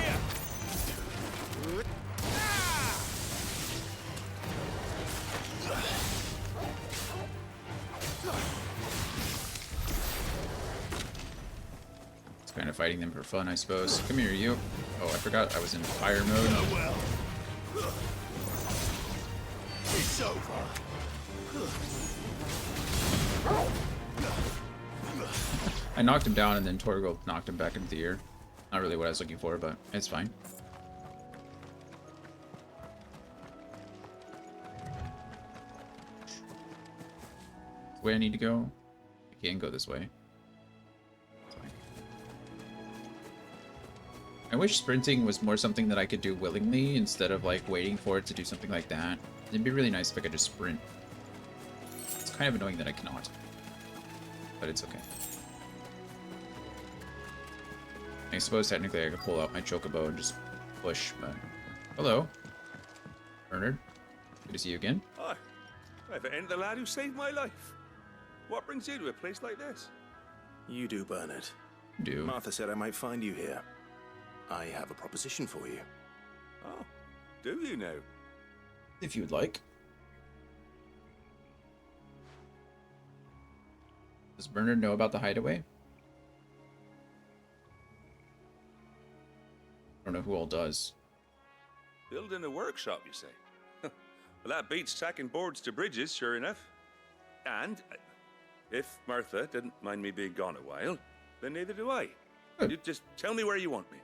It's kind of fighting them for fun, I suppose. Come here, you. Oh, I forgot I was in fire mode. It's over. I knocked him down and then Torgal knocked him back into the air. Not really what I was looking for, but it's fine. The way I need to go? I can go this way. It's fine. I wish sprinting was more something that I could do willingly instead of like waiting for it to do something like that. It'd be really nice if I could just sprint. It's kind of annoying that I cannot. But it's okay. I suppose technically I could pull out my chocobo and just push, but... Hello. Bernard. Good to see you again. Hi. If it ain't the lad who saved my life. What brings you to a place like this? You do, Bernard. Do. Martha said I might find you here. I have a proposition for you. Oh, do you now? if you would like. Does Bernard know about the hideaway? I don't know who all does. Building a workshop, you say? Well, that beats tacking boards to bridges, sure enough. And if Martha didn't mind me being gone a while, then neither do I. You just tell me where you want me.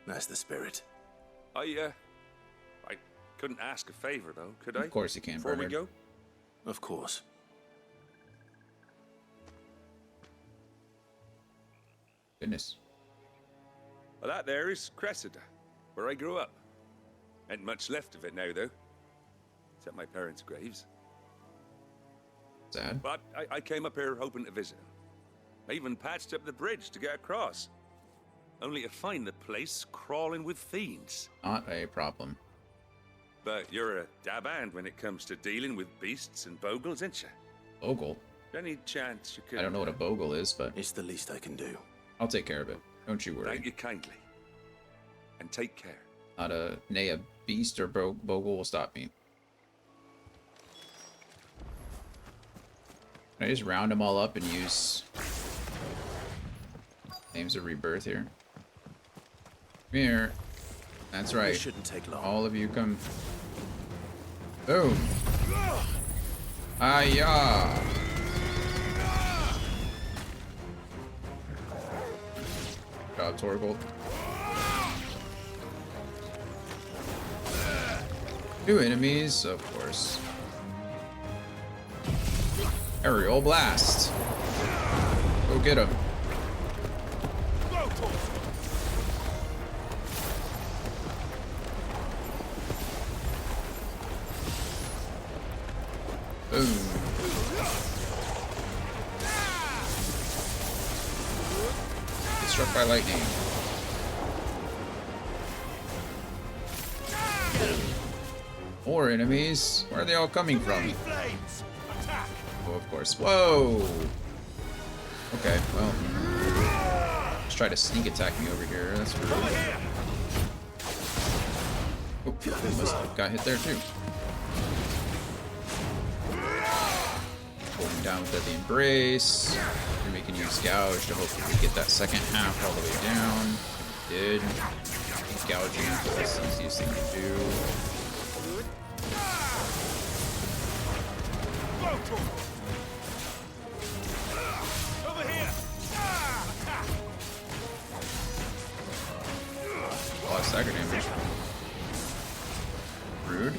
That's the spirit. I couldn't ask a favor, though, could I? Of course you can, Before Bernard. we go? Of course. Goodness. Well, that there is Cressida, where I grew up. Ain't much left of it now, though. Except my parents' graves. Sad. But I came up here hoping to visit them. I even patched up the bridge to get across. Only to find the place crawling with fiends. Not a problem. But you're a dab hand when it comes to dealing with beasts and bogles, ain't you? Bogle? Any chance you could... I don't know what a bogle is, but... It's the least I can do. I'll take care of it. Don't you worry. Thank you kindly. And take care. Not a... Nay, a beast or bogle will stop me. Can I just round them all up and use... Names of Rebirth here? Come here. That's right. It shouldn't take long. All of you come... Boom! Hiya! Good job, Torgold. 2 enemies, of course. Aerial blast. Go get him. Boom. Get struck by lightning. More enemies. Where are they all coming from? Oh, of course. Whoa! Okay, well. Let's try to sneak attack me over here. That's rude. Oh, almost got hit there too. Holding down with the embrace. And we can use gouge to hopefully get that second half all the way down. We did. Gouging is the easiest thing to do. Over here. A lot of stagger damage. Rude.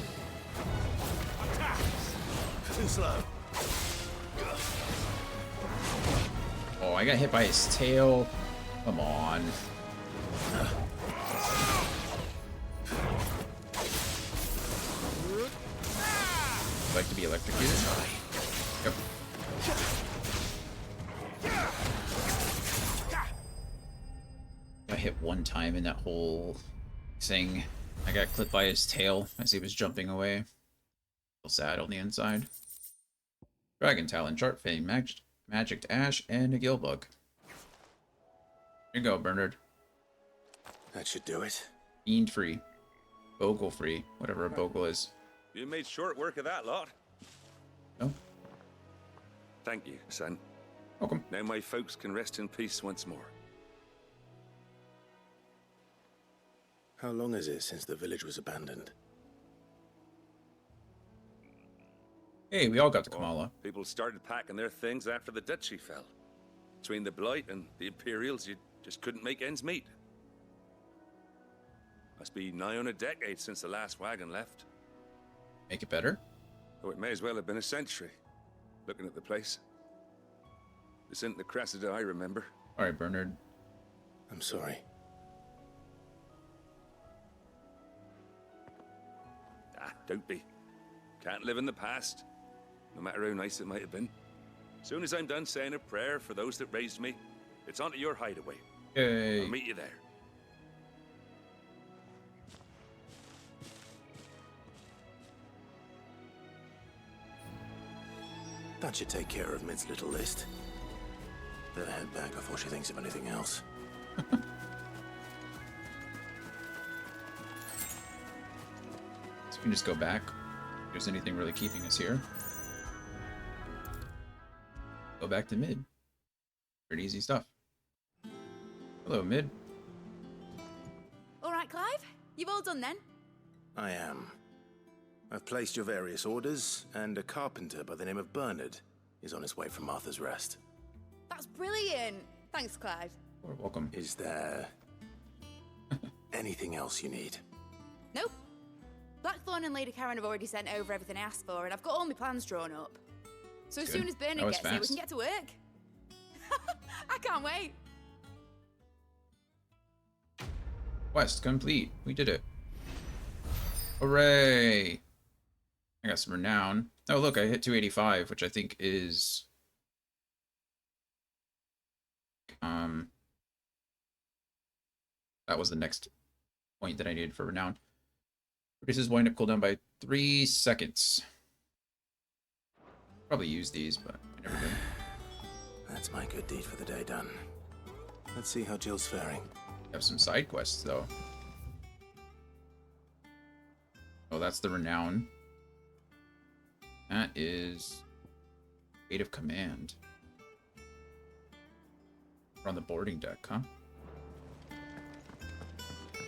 Too slow. Oh, I got hit by his tail. Come on. Like to be electrocuted? Yep. I hit one time in that whole thing. I got clipped by his tail as he was jumping away. Feel sad on the inside. Dragon Talon, Chart Fame, Magic Ash, and a Gillbug. Here you go, Bernard. That should do it. Fiend free. Bogle free. Whatever a bogle is. You made short work of that lot. No. Thank you, son. Welcome. Now my folks can rest in peace once more. How long is it since the village was abandoned? Hey, we all got to Kamala. People started packing their things after the duchy fell. Between the Blight and the Imperials, you just couldn't make ends meet. Must be nigh on a decade since the last wagon left. Make it better? Oh, it may as well have been a century, looking at the place. This isn't the Cressida I remember. Alright, Bernard. I'm sorry. Ah, don't be. Can't live in the past, no matter how nice it might have been. Soon as I'm done saying a prayer for those that raised me, it's onto your hideaway. Yay. I'll meet you there. That should take care of Mid's little list. Better head back before she thinks of anything else. can just go back. If there's anything really keeping us here. Go back to mid. Pretty easy stuff. Hello, mid. All right, Clive. You've all done then? I am. I've placed your various orders, and a carpenter by the name of Bernard is on his way from Martha's Rest. That's brilliant. Thanks, Clive. You're welcome. Is there anything else you need? Nope. Blackthorn and Lady Karen have already sent over everything I asked for, and I've got all my plans drawn up. So as soon as Bernard gets here, we can get to work. I can't wait. Quest complete. We did it. Hooray! I got some renown. Oh, look, I hit 285, which I think is... That was the next point that I needed for renown. Reduces wind-up cooldown by 3 seconds. Probably use these, but I never did. That's my good deed for the day done. Let's see how Jill's faring. Have some side quests, though. Oh, that's the renown. That is Fate of Command. We're on the boarding deck, huh?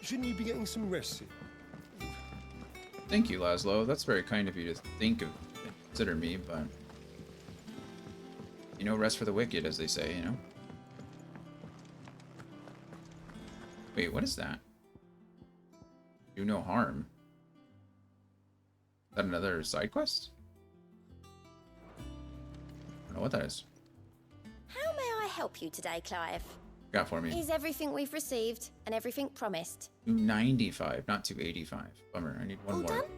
Shouldn't you be getting some rest soon? Thank you, Laszlo. That's very kind of you to consider me, but... You know, rest for the wicked, as they say, you know? Wait, what is that? Do no harm. Is that another side quest? I don't know what that is. How may I help you today, Clive? Got for me. Is everything we've received and everything promised? 295, not 285. Bummer, I need one All more. done?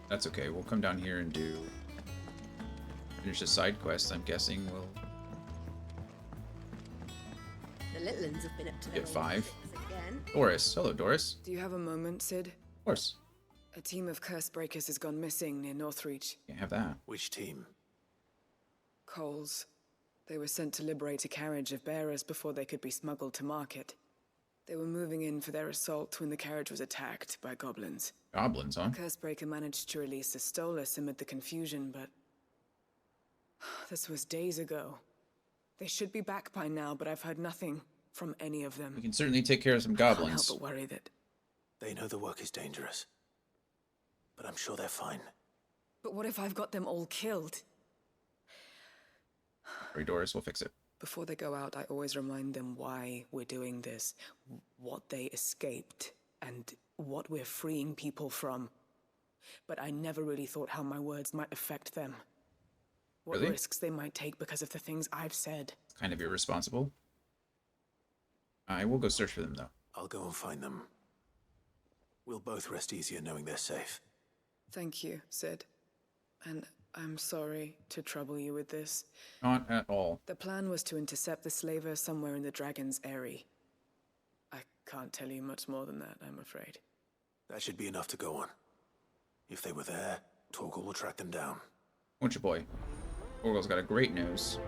That's okay, we'll come down here and finish the side quest. I'm guessing we'll The little ones have been up to their get old 5. tricks again. Doris, hello Doris. Do you have a moment, Sid? Of course. A team of curse breakers has gone missing near Northreach. Can't have that. Which team? Coles. They were sent to liberate a carriage of bearers before they could be smuggled to market. They were moving in for their assault when the carriage was attacked by goblins. Goblins, huh? Cursebreaker managed to release a Stolas amid the confusion, but... This was days ago. They should be back by now, but I've heard nothing from any of them. We can certainly take care of some I can't goblins. help but worry that... They know the work is dangerous. But I'm sure they're fine. But what if I've got them all killed? Sorry, Doris, we'll fix it. Before they go out, I always remind them why we're doing this, what they escaped, and what we're freeing people from. But I never really thought how my words might affect them. What Really? risks they might take because of the things I've said. It's kind of irresponsible. I will go search for them, though. I'll go and find them. We'll both rest easier knowing they're safe. Thank you, Sid. And I'm sorry to trouble you with this. Not at all. The plan was to intercept the slaver somewhere in the Dragon's Eyrie. I can't tell you much more than that, I'm afraid. That should be enough to go on. If they were there, Torgal will track them down. Won't you, boy? Torgal's got a great nose.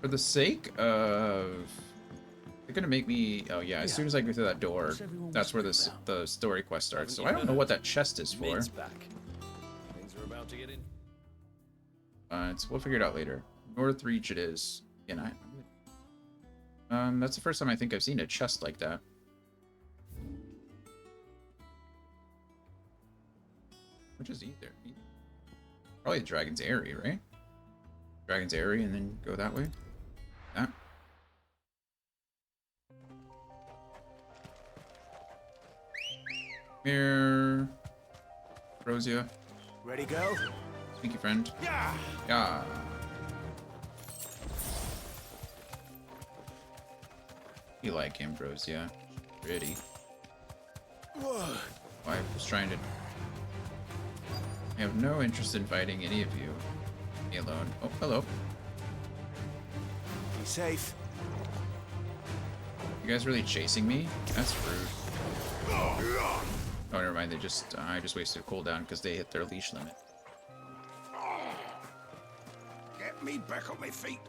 For the sake of... They're gonna make me... Oh yeah, as soon as I go through that door, that's where the story quest starts. So I don't know what that chest is for. Mid's back. Things are about to get in. We'll figure it out later. Northreach it is. Again, that's the first time I think I've seen a chest like that. Which is either? Probably the Dragon's Eyrie, right? Dragon's Eyrie, and then go that way. That. Here, Rosia. Ready, go? Thank you, friend. Yeah. Yeah. You like Ambrosia. Pretty. I was trying to... I have no interest in fighting any of you. Me alone. Oh, hello. Be safe. You guys really chasing me? That's rude. Oh, never mind. They just... I just wasted a cooldown because they hit their leash limit. Get me back on my feet.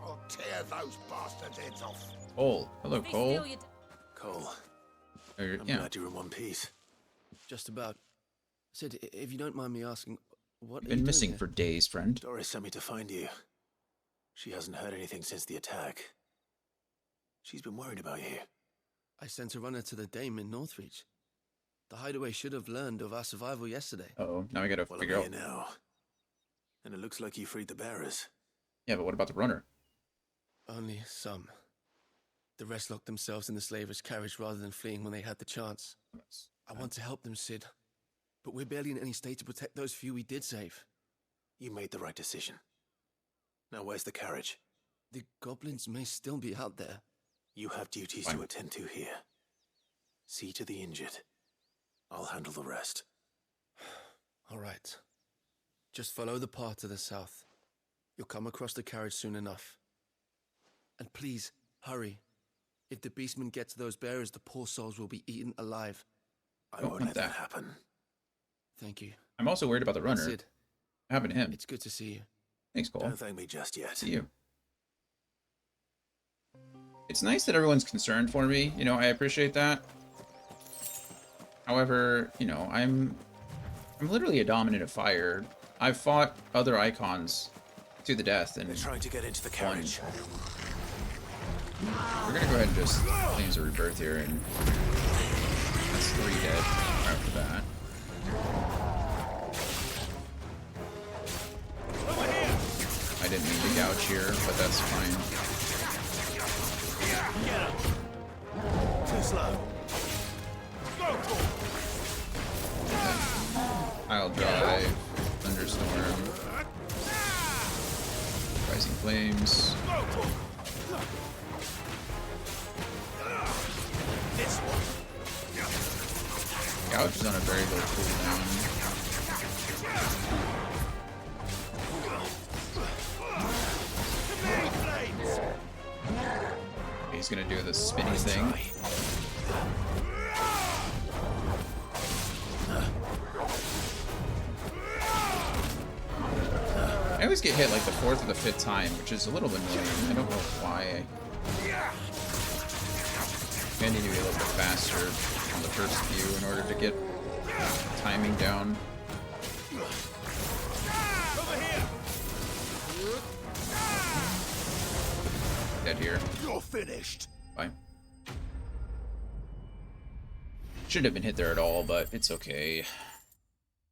I'll tear those bastards' heads off. Cole. Hello, Cole. Cole, I'm glad you're in one piece. Just about. Sid, if you don't mind me asking, what You've are you been doing missing here? for days, friend. Doris sent me to find you. She hasn't heard anything since the attack. She's been worried about you. I sent a runner to the Dame in Northreach. The hideaway should have learned of our survival yesterday. Uh-oh, now I gotta Well, figure I'm out. here now. And it looks like you freed the bearers. Yeah, but what about the runner? Only some. The rest locked themselves in the slaver's carriage rather than fleeing when they had the chance. I want to help them, Sid. But we're barely in any state to protect those few we did save. You made the right decision. Now where's the carriage? The goblins may still be out there. You have duties to attend to here. See to the injured. I'll handle the rest. All right. Just follow the path to the south. You'll come across the carriage soon enough. And please, hurry. If the beastmen get to those bearers, the poor souls will be eaten alive. I won't let that happen. Thank you. I'm also worried about the runner. Sid, What happened to him? it's good to see you. Thanks, Cole. Don't thank me just yet. See you. It's nice that everyone's concerned for me. You know, I appreciate that. However, you know, I'm literally a dominant of fire. I've fought other icons to the death, and they're trying to get into the carriage. We're gonna go ahead and just Flames of Rebirth here, and that's 3 dead right after that. I didn't mean to gouge here, but that's fine. Too slow. I'll drive, Thunderstorm, Rising Flames. Gouge is on a very low cooldown. He's gonna do the spinny thing. I always get hit like the 4th or the 5th time, which is a little annoying. I don't know why. I need to be a little bit faster on the first few in order to get timing down. Dead here. You're finished. Fine. Shouldn't have been hit there at all, but it's okay.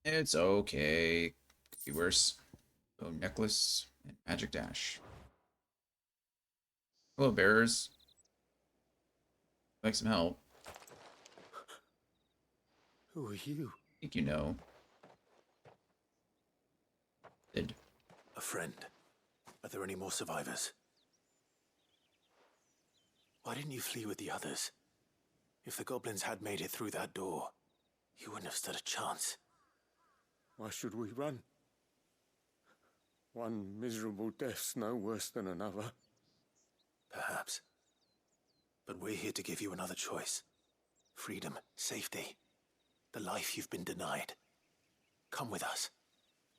It's okay. Could be worse. Oh, necklace and magic dash. Hello, bearers. Like some help. Who are you? I think you know. A friend. Are there any more survivors? Why didn't you flee with the others? If the goblins had made it through that door, you wouldn't have stood a chance. Why should we run? One miserable death's no worse than another. Perhaps. But we're here to give you another choice. Freedom, safety, the life you've been denied. Come with us.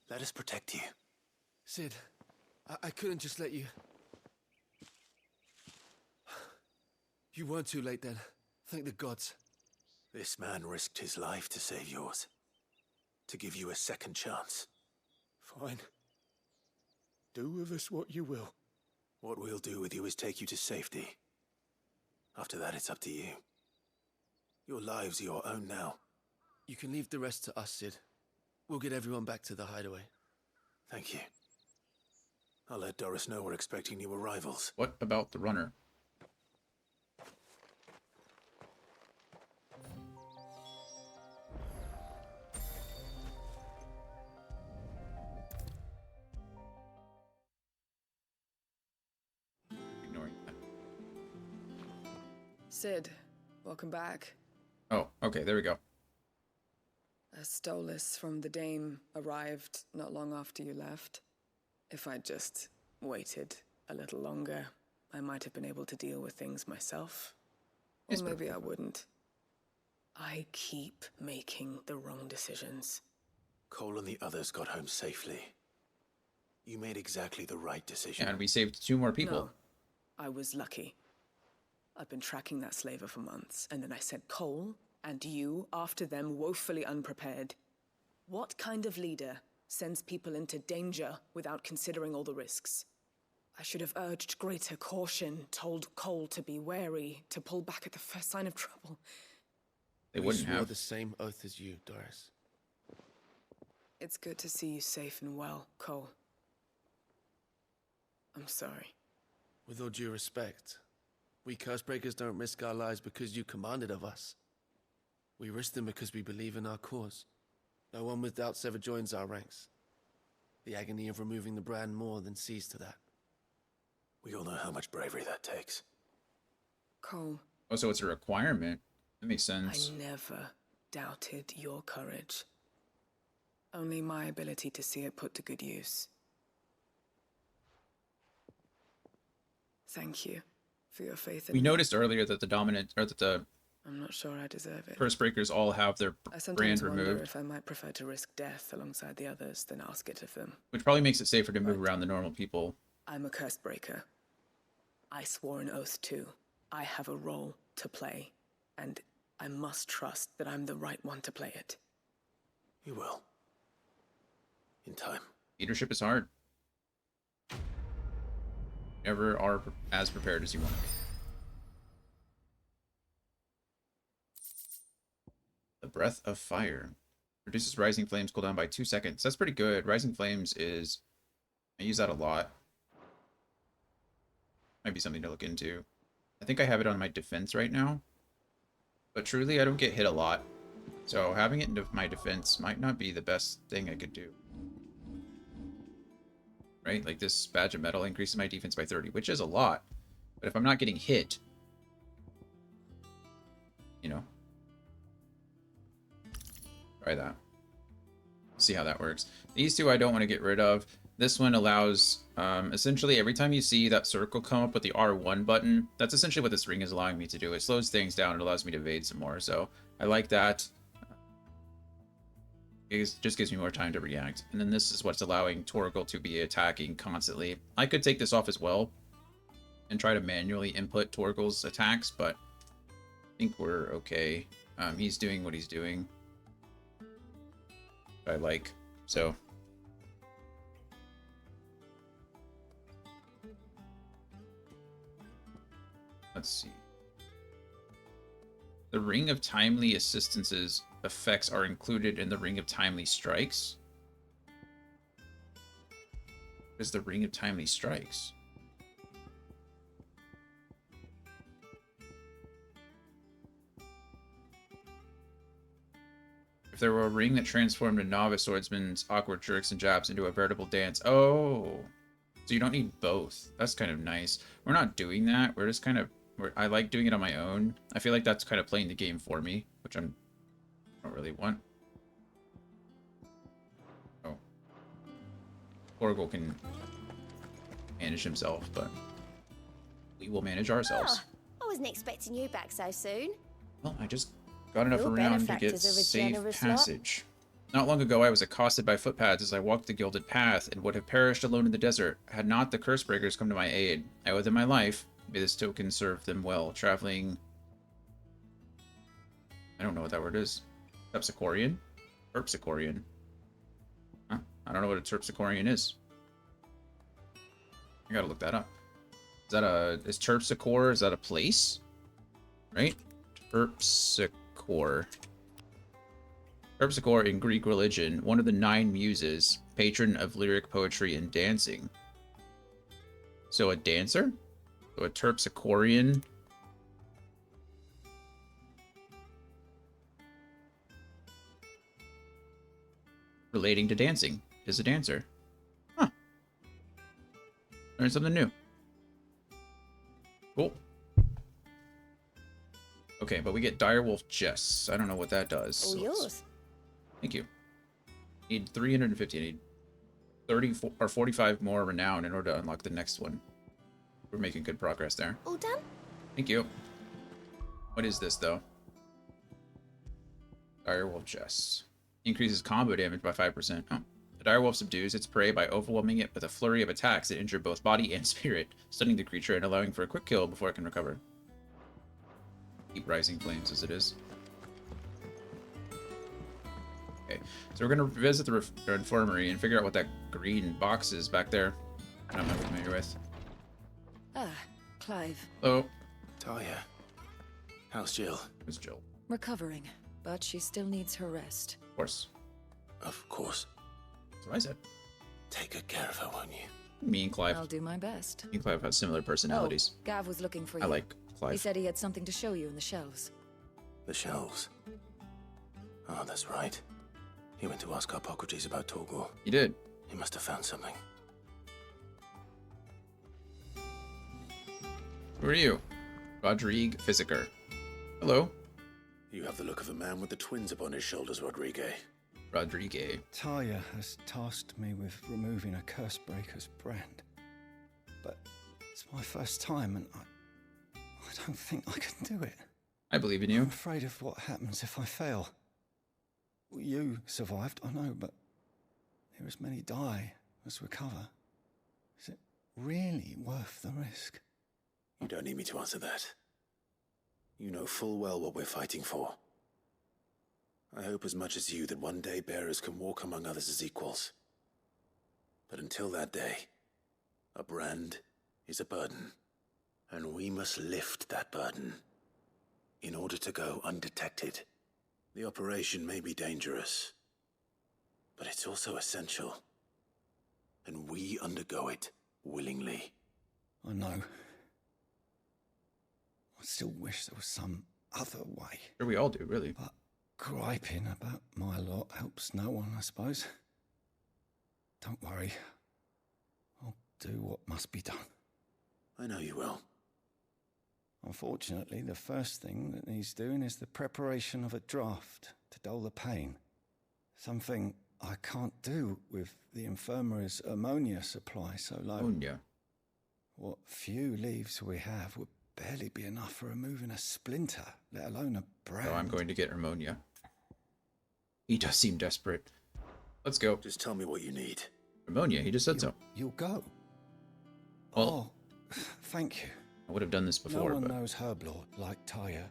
Let us protect you. Sid, I couldn't just let you... You weren't too late then. Thank the gods. This man risked his life to save yours. To give you a second chance. Fine. Do with us what you will. What we'll do with you is take you to safety. After that, it's up to you. Your lives are your own now. You can leave the rest to us, Sid. We'll get everyone back to the hideaway. Thank you. I'll let Doris know we're expecting new arrivals. What about the runner? Ignoring that. Sid, welcome back. Oh, okay, there we go. A Stolas from the Dame arrived not long after you left. If I'd just waited a little longer, I might have been able to deal with things myself. Or maybe I wouldn't. I keep making the wrong decisions. Cole and the others got home safely. You made exactly the right decision. And we saved 2 more people. No, I was lucky. I've been tracking that slaver for months, and then I sent Cole and you after them, woefully unprepared. What kind of leader sends people into danger without considering all the risks? I should have urged greater caution, told Cole to be wary, to pull back at the first sign of trouble. They wouldn't have the same oath as you, Doris. It's good to see you safe and well, Cole. I'm sorry. With all due respect, we Cursebreakers don't risk our lives because you commanded of us. We risk them because we believe in our cause. No one with doubts ever joins our ranks. The agony of removing the brand more than sees to that. We all know how much bravery that takes. Cole. Oh, so it's a requirement. That makes sense. I never doubted your courage. Only my ability to see it put to good use. Thank you for your faith in We me. noticed earlier that the dominant, or that the I'm not sure I deserve it. Cursebreakers all have their I sometimes brand wonder removed, if I might prefer to risk death alongside the others than ask it of them. which probably makes it safer to move around the normal people. I'm a Cursebreaker. I swore an oath too. I have a role to play, and I must trust that I'm the right one to play it. You will. In time. Leadership is hard. Never are as prepared as you want to be. The Breath of Fire. Reduces Rising Flames cooldown by 2 seconds. That's pretty good. Rising Flames is... I use that a lot. Might be something to look into. I think I have it on my defense right now. But truly, I don't get hit a lot. So having it into my defense might not be the best thing I could do. Right? Like this badge of metal increases my defense by 30, which is a lot. But if I'm not getting hit, you know, try that. See how that works. These 2 I don't want to get rid of. This one allows, essentially every time you see that circle come up with the R1 button, that's essentially what this ring is allowing me to do. It slows things down and allows me to evade some more. So I like that. It just gives me more time to react. And then this is what's allowing Torgal to be attacking constantly. I could take this off as well and try to manually input Torgal's attacks, but I think we're okay. He's doing what he's doing. I like, so. Let's see. The Ring of Timely Assistance's effects are included in the Ring of Timely Strikes. What is the Ring of Timely Strikes? If there were a ring that transformed a novice swordsman's awkward jerks and jabs into a veritable dance. Oh, so you don't need both. That's kind of nice. We're not doing that. We're just kind of... I like doing it on my own. I feel like that's kind of playing the game for me, which I don't really want. Oh. Torgal can manage himself, but we will manage ourselves. Oh, I wasn't expecting you back so soon. Well, I just got enough Your around to get benefactors are a safe generous lot. passage. Not long ago, I was accosted by footpads as I walked the Gilded Path and would have perished alone in the desert had not the Cursebreakers come to my aid. I owe them my life. May this token serve them well. Traveling... I don't know what that word is. Terpsichorean? Terpsichorean. Huh? I don't know what a Terpsichorean is. I gotta look that up. Is that a... Is Terpsichore, is that a place? Right? Terpsichore. Terpsichore in Greek religion, one of the 9 muses, patron of lyric poetry and dancing. So a dancer? So a Terpsichorean. Relating to dancing is a dancer. Huh. Learn something new. Cool. Okay, but we get Direwolf Jess. I don't know what that does. All so yours. Thank you. Need 350. I need 34 or 45 more renown in order to unlock the next one. We're making good progress there. All done? Thank you. What is this, though? Direwolf Jess. Increases combo damage by 5%. Oh, direwolf subdues its prey by overwhelming it with a flurry of attacks that injure both body and spirit, stunning the creature and allowing for a quick kill before it can recover. Keep rising flames as it is. Okay, so we're gonna visit the infirmary and figure out what that green box is back there. I'm not familiar with. Ah, Clive. Oh. Talia. How's Jill? Who's Jill? Recovering, but she still needs her rest. Of course. Of course. That's what I said. Take good care of her, won't you? Me and Clive. I'll do my best. Me and Clive have similar personalities. Oh, Gav was looking for you. I like Clive. He said he had something to show you in the shelves. The shelves? Oh, that's right. He went to ask Harpocrates about Torgor. He did. He must have found something. Who are you? Rodrigue Physiker. Hello. You have the look of a man with the twins upon his shoulders, Rodrigue. Rodrigue. Talia has tasked me with removing a Cursebreaker's brand. But it's my first time and I don't think I can do it. I believe in you. I'm afraid of what happens if I fail. You survived, I know, but here as many die as recover. Is it really worth the risk? You don't need me to answer that. You know full well what we're fighting for. I hope as much as you that one day bearers can walk among others as equals. But until that day, a brand is a burden, and we must lift that burden in order to go undetected. The operation may be dangerous, but it's also essential, and we undergo it willingly. I know. I still wish there was some other way. Sure, we all do, really. But griping about my lot helps no one, I suppose. Don't worry. I'll do what must be done. I know you will. Unfortunately, the first thing that needs doing is the preparation of a draft to dull the pain. Something I can't do with the infirmary's ammonia supply so low. Ammonia. What few leaves we have would barely be enough for removing a splinter, let alone a brand. So I'm going to get ammonia. He does seem desperate. Let's go. Just tell me what you need. Ammonia, he just said so. You'll go. Well, thank you. I would have done this before, No one but knows Herblore like Talia,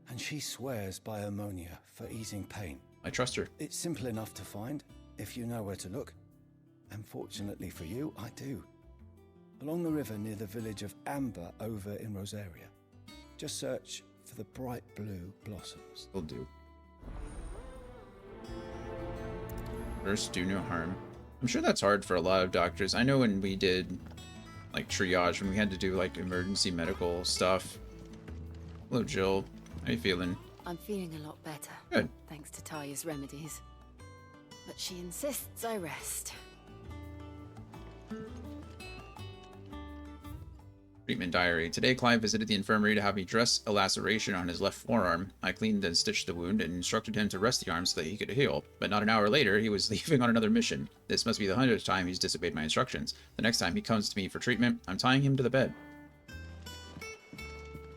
and she swears by ammonia for easing pain. I trust her. It's simple enough to find, if you know where to look. And fortunately for you, I do. Along the river near the village of Amber over in Rosaria. Just search for the bright blue blossoms. Will do. First, do no harm. I'm sure that's hard for a lot of doctors. I know when we did like triage, when we had to do like emergency medical stuff. Hello, Jill. How you feeling? I'm feeling a lot better. Good. Thanks to Talia's remedies. But she insists I rest. Treatment diary. Today, Clive visited the infirmary to have me dress a laceration on his left forearm. I cleaned and stitched the wound and instructed him to rest the arm so that he could heal. But not an hour later, he was leaving on another mission. This must be the 100th time he's disobeyed my instructions. The next time he comes to me for treatment, I'm tying him to the bed.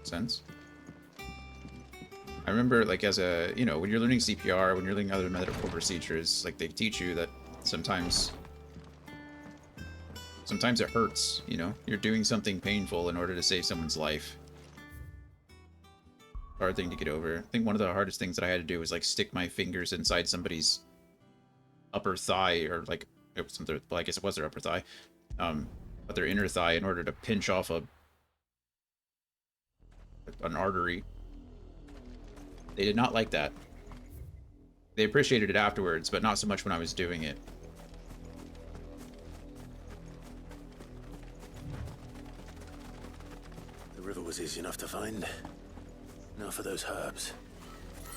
Sense? I remember, like, as a, you know, when you're learning CPR, when you're learning other medical procedures, like, they teach you that sometimes it hurts, you know? You're doing something painful in order to save someone's life. Hard thing to get over. I think one of the hardest things that I had to do was, like, stick my fingers inside somebody's upper thigh, or, like, it was something, well, I guess it was their upper thigh, but their inner thigh in order to pinch off an artery. They did not like that. They appreciated it afterwards, but not so much when I was doing it. The river was easy enough to find. Now for those herbs.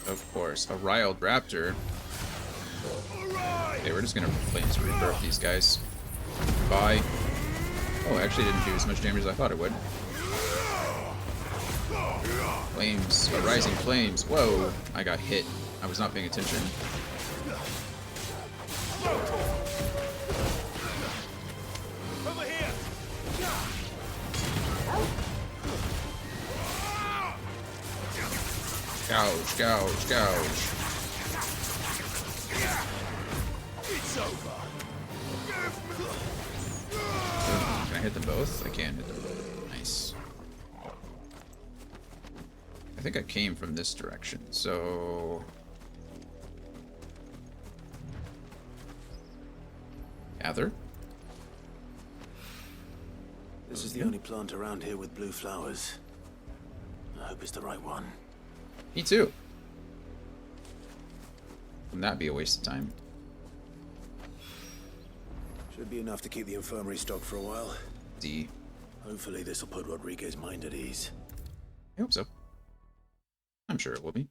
Of course, a riled raptor. Okay, we're just gonna flames rebirth these guys. Bye. Oh, actually didn't do as much damage as I thought it would. Flames, rising flames. Whoa, I got hit. I was not paying attention. Over here. Gouge, gouge, gouge. It's over. hit them both? I can hit them both. Nice. I think I came from this direction, so... Gather? This is the only plant around here with blue flowers. I hope it's the right one. Me too. Wouldn't that be a waste of time? Should be enough to keep the infirmary stocked for a while. D. Hopefully this will put Rodriguez's mind at ease. I hope so. I'm sure it will be.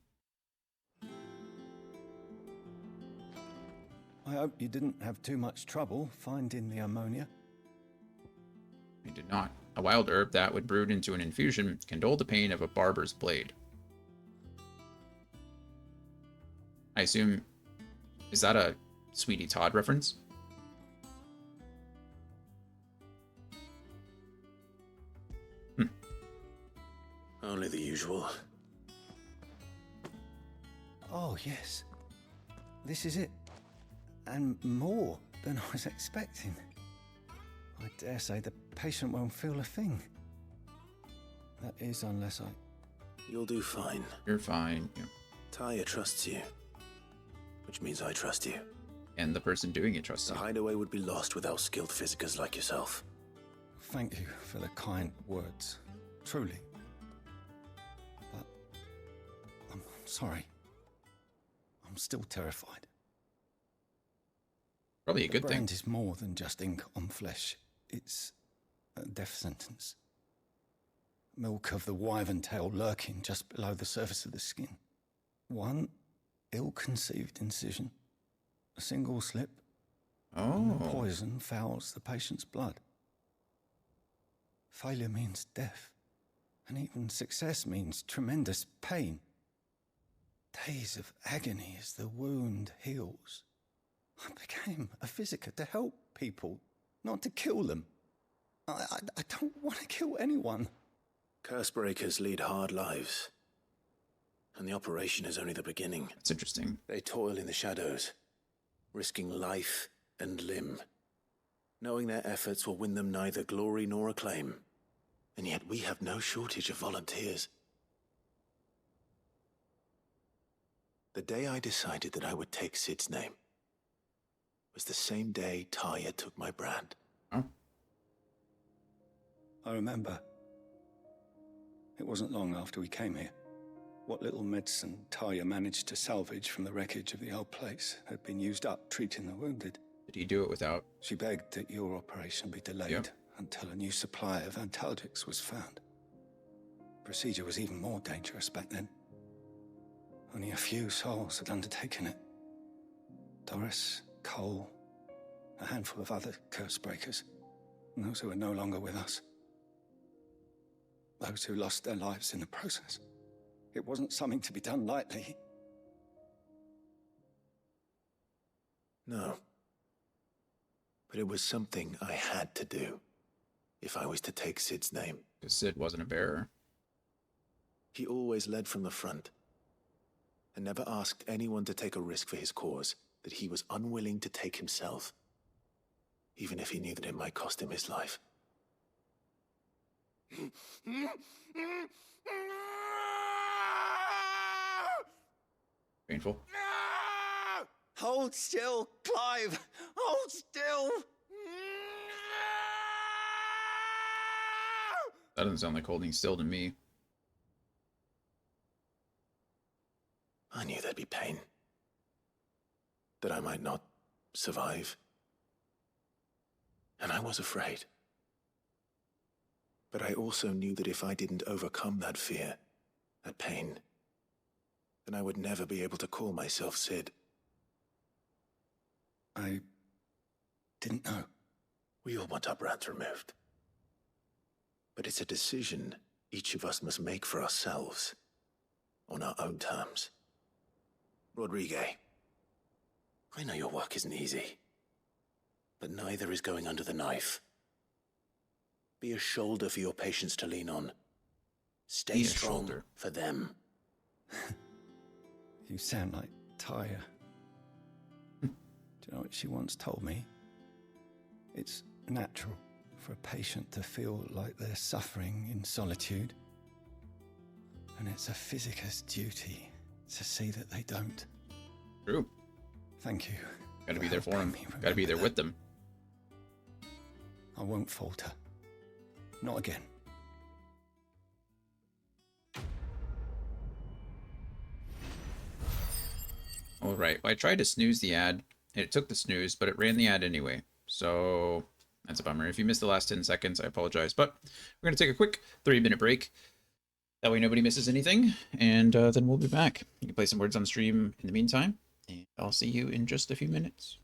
I hope you didn't have too much trouble finding the ammonia. I did not. A wild herb that, when brewed into an infusion, can dull the pain of a barber's blade. I assume... Is that a Sweetie Todd reference? Only the usual. Oh, yes. This is it. And more than I was expecting. I dare say the patient won't feel a thing. That is, unless I... You'll do fine. You're fine. Yeah. Talia trusts you. Which means I trust you. And the person doing it trusts you. The hideaway would be lost without skilled physicers like yourself. Thank you for the kind words. Truly. But... I'm sorry. I'm still terrified. Probably a good thing. The brand is more than just ink on flesh. It's a death sentence. Milk of the wyvern tail lurking just below the surface of the skin. One ill-conceived incision. A single slip. Oh. And poison fouls the patient's blood. Failure means death. And even success means tremendous pain. Days of agony as the wound heals. I became a physiker to help people, not to kill them. I don't want to kill anyone. Cursebreakers lead hard lives. And the operation is only the beginning. That's interesting. They toil in the shadows, risking life and limb, knowing their efforts will win them neither glory nor acclaim. And yet we have no shortage of volunteers. The day I decided that I would take Sid's name was the same day Talia took my brand. Oh. I remember. It wasn't long after we came here. What little medicine Talia managed to salvage from the wreckage of the old place had been used up treating the wounded. Did he do it without? She begged that your operation be delayed until a new supply of antalgics was found. Procedure was even more dangerous back then. Only a few souls had undertaken it. Doris, Cole, a handful of other Cursebreakers, and those who are no longer with us. Those who lost their lives in the process. It wasn't something to be done lightly. No. But it was something I had to do, if I was to take Sid's name. Because Sid wasn't a bearer. He always led from the front, and never asked anyone to take a risk for his cause that he was unwilling to take himself, even if he knew that it might cost him his life. Painful. Hold still, Clive! Hold still! That doesn't sound like holding still to me. I knew there'd be pain. That I might not survive. And I was afraid. But I also knew that if I didn't overcome that fear, that pain, then I would never be able to call myself Sid. I didn't know. We all want our brands removed. But it's a decision each of us must make for ourselves, on our own terms. Rodriguez, I know your work isn't easy, but neither is going under the knife. Be a shoulder for your patients to lean on. Stay strong for them. You sound like Talia. Do you know what she once told me? It's natural for a patient to feel like they're suffering in solitude. And it's a physicist's duty to see that they don't. True. Thank you. Gotta be there for them. Gotta be there with them. I won't falter. Not again. All right. Well, I tried to snooze the ad. It took the snooze, but it ran the ad anyway. So that's a bummer. If you missed the last 10 seconds, I apologize. But we're going to take a quick 3-minute break. That way nobody misses anything. And then we'll be back. You can play some words on stream in the meantime. And I'll see you in just a few minutes.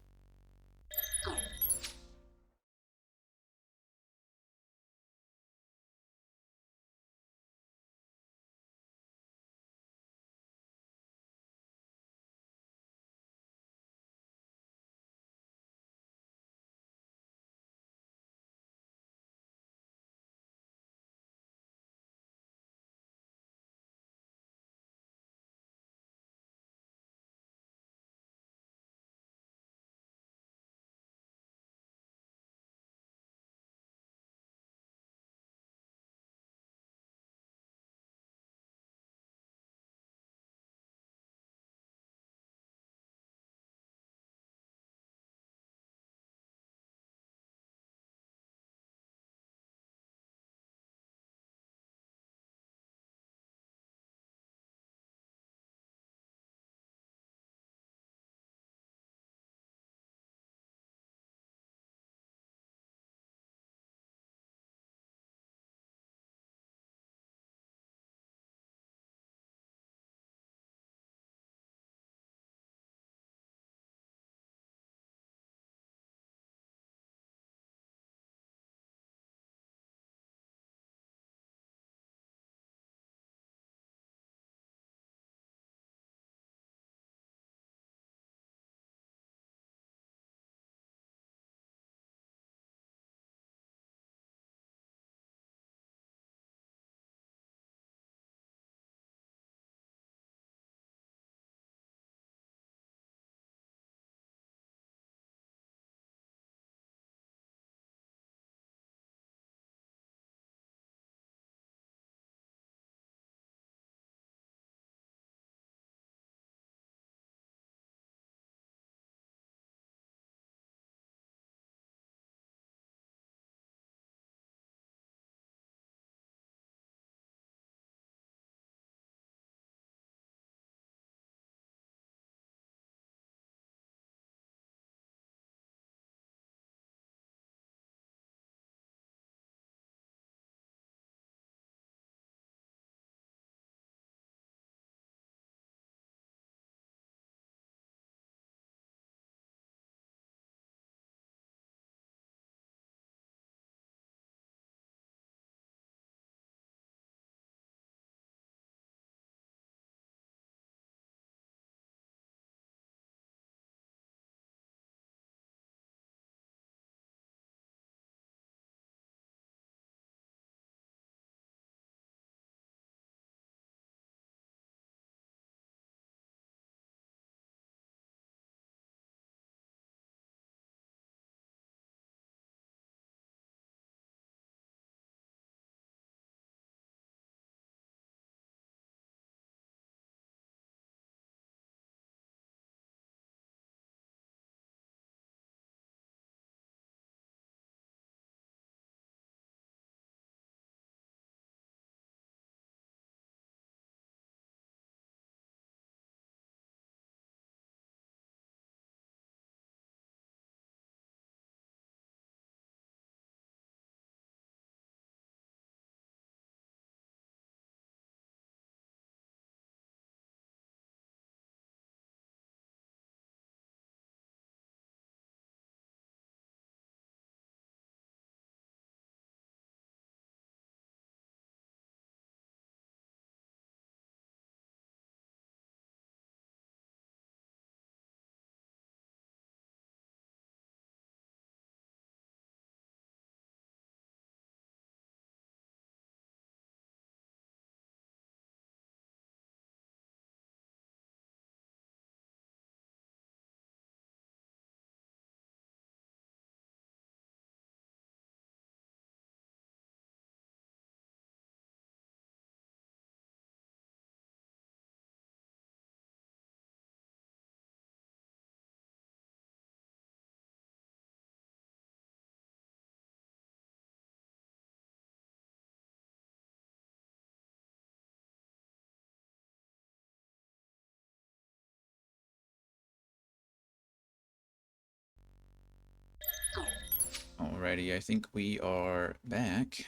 Alrighty, I think we are back.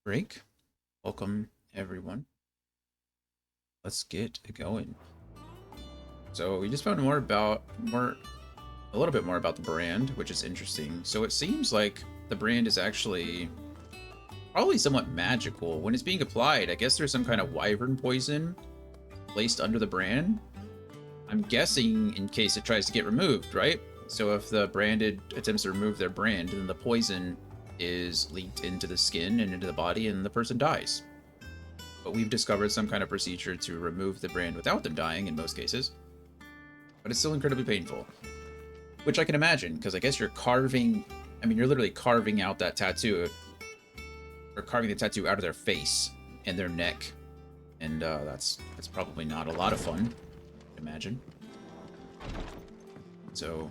Break. Welcome, everyone. Let's get going. So we just found a little bit more about the brand, which is interesting. So it seems like the brand is actually probably somewhat magical. When it's being applied, I guess there's some kind of wyvern poison placed under the brand. I'm guessing in case it tries to get removed, right? So if the branded attempts to remove their brand, then the poison is leaked into the skin and into the body and the person dies. But we've discovered some kind of procedure to remove the brand without them dying in most cases. But it's still incredibly painful. Which I can imagine, because I guess you're carving... I mean, you're literally carving out that tattoo. Or carving the tattoo out of their face and their neck. And that's probably not a lot of fun, I imagine. So...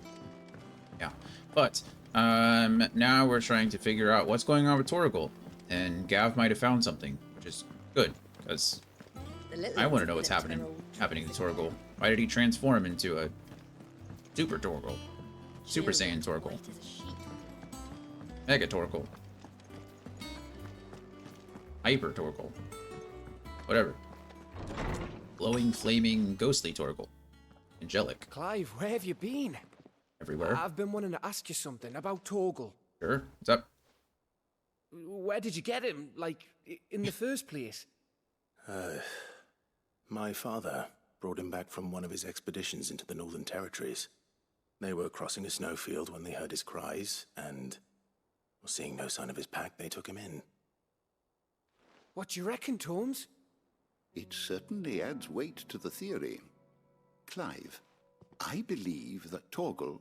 yeah, but now we're trying to figure out what's going on with Torgal, and Gav might have found something, which is good, because I want to know what's happening to Torgal. Why did he transform into a Super Torgal? Super Saiyan Torgal. Mega Torgal. Hyper Torgal. Whatever. Glowing, flaming, ghostly Torgal. Angelic. Clive, where have you been? Everywhere. I've been wanting to ask you something about Torgal. Sure. What's up? Where did you get him? Like, in the first place? My father brought him back from one of his expeditions into the Northern Territories. They were crossing a snowfield when they heard his cries, and seeing no sign of his pack, they took him in. What do you reckon, Tomes? It certainly adds weight to the theory. Clive, I believe that Torgal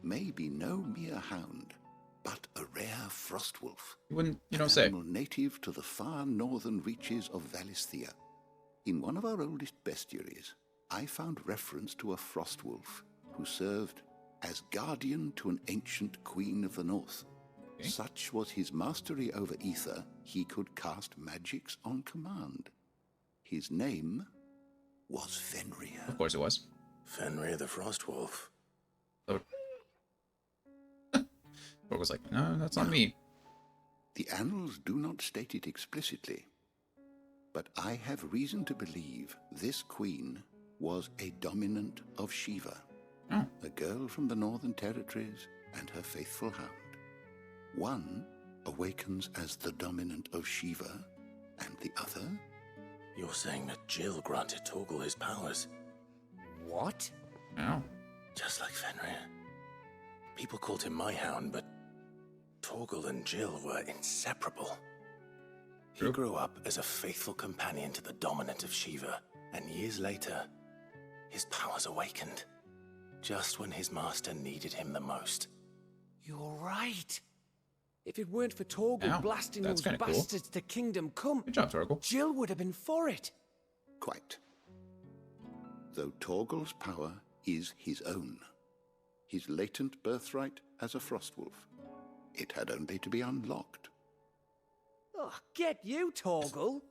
may be no mere hound, but a rare frostwolf. You don't say. An animal native to the far northern reaches of Valisthea. In one of our oldest bestiaries, I found reference to a frostwolf who served as guardian to an ancient queen of the north. Okay. Such was his mastery over ether, he could cast magics on command. His name was Fenrir. Of course it was. Fenrir the Frostwolf. So, was like, no, that's not me. The annals do not state it explicitly, but I have reason to believe this queen was a dominant of Shiva, a girl from the Northern Territories and her faithful hound. One awakens as the dominant of Shiva, and the other... You're saying that Jill granted Torgal his powers? What? No. Just like Fenrir. People called him my hound, but Torgal and Jill were inseparable. He grew up as a faithful companion to the dominant of Shiva, and years later, his powers awakened, just when his master needed him the most. You're right. If it weren't for Torgal blasting those bastards to Kingdom Come, good job, Torgal. Jill would have been for it. Quite. Though Torgal's power is his own, his latent birthright as a Frostwolf, it had only to be unlocked. Oh, get you, Torgal!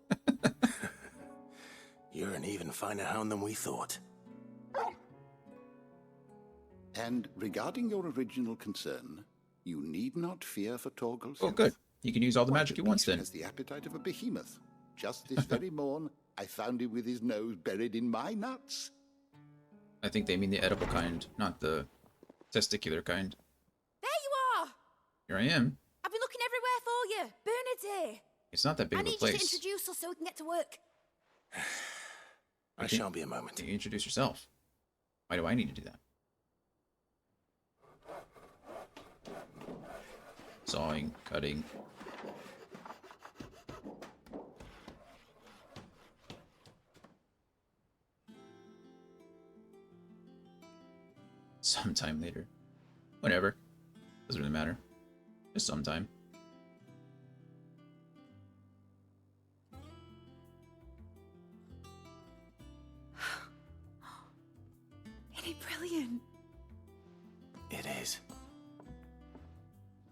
You're an even finer hound than we thought. And regarding your original concern, you need not fear for Torgal's health. Good. He can use all the magic he wants then. He has the appetite of a behemoth. Just this very morn, I found him with his nose buried in my nuts. I think they mean the edible kind, not the testicular kind. There you are! Here I am. I've been looking everywhere for you. Bernard's here. It's not that big of a place. I need you to introduce us so we can get to work. I shall be a moment. You introduce yourself. Why do I need to do that? Sawing, cutting. Sometime later. Whatever. Doesn't really matter. Just sometime. Isn't it brilliant? It is.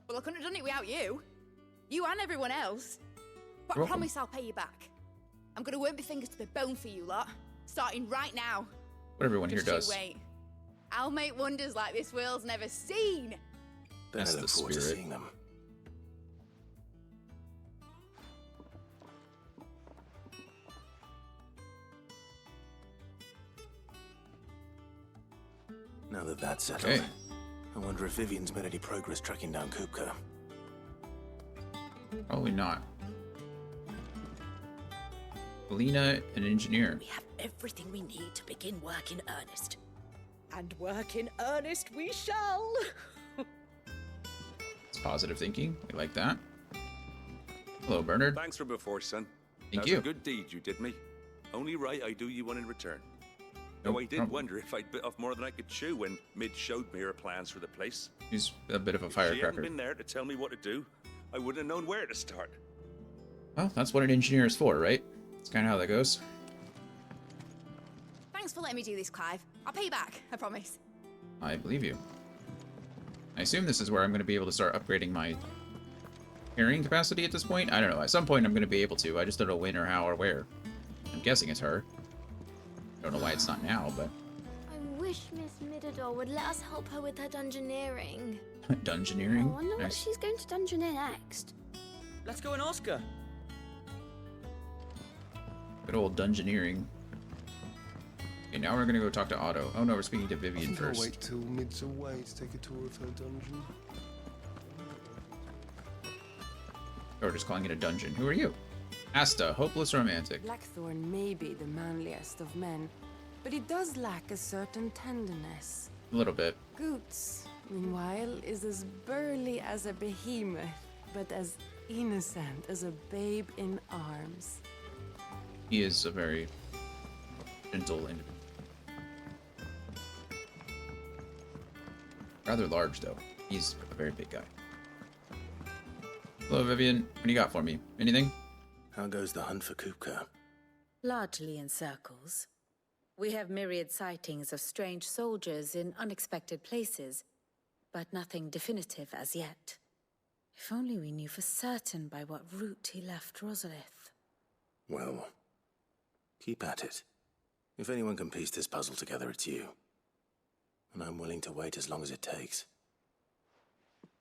Well, I couldn't have done it without you. You and everyone else. But I promise I'll pay you back. I'm going to work my fingers to the bone for you lot. Starting right now. What everyone here does. Just you wait. I'll make wonders like this world's never seen. I look forward to seeing them. Now that that's settled, Okay. I wonder if Vivian's made any progress tracking down Kupka. Probably not. Alina, an engineer. We have everything we need to begin work in earnest. And work in earnest we shall! It's positive thinking. We like that. Hello, Bernard. Thanks for before, son. Thank That's you. a good deed you did me. Only right I do you one in return. No Though I did problem. wonder if I'd bit off more than I could chew when Mid showed me her plans for the place. He's a bit of a If she hadn't firecracker. been there to tell me what to do, I wouldn't have known where to start. Well, that's what an engineer is for, right? That's kind of how that goes. Thanks for letting me do this, Clive. I'll pay you back, I promise. I believe you. I assume this is where I'm going to be able to start upgrading my carrying capacity at this point. I don't know. At some point, I'm going to be able to. I just don't know when or how or where. I'm guessing it's her. Don't know why it's not now, but I wish Miss Midador would let us help her with her dungeoneering. I dungeoneering. wonder what Nice. she's going to dungeoneer next. Let's go and ask her. Good old dungeoneering. Okay, now we're going to go talk to Otto. Oh no, we're speaking to I Vivian think I'll first. wait till Mid's away to take a tour of her dungeon. Or just calling it a dungeon. Who are you? Asta, hopeless romantic. Blackthorn may be the manliest of men, but he does lack a certain tenderness. A little bit. Goots, meanwhile, is as burly as a behemoth, but as innocent as a babe in arms. He is a very gentle individual. Rather large, though. He's a very big guy. Hello, Vivian. What do you got for me? Anything? How goes the hunt for Kupka? Largely in circles. We have myriad sightings of strange soldiers in unexpected places, but nothing definitive as yet. If only we knew for certain by what route he left Rosalith. Well, keep at it. If anyone can piece this puzzle together, it's you. And I'm willing to wait as long as it takes.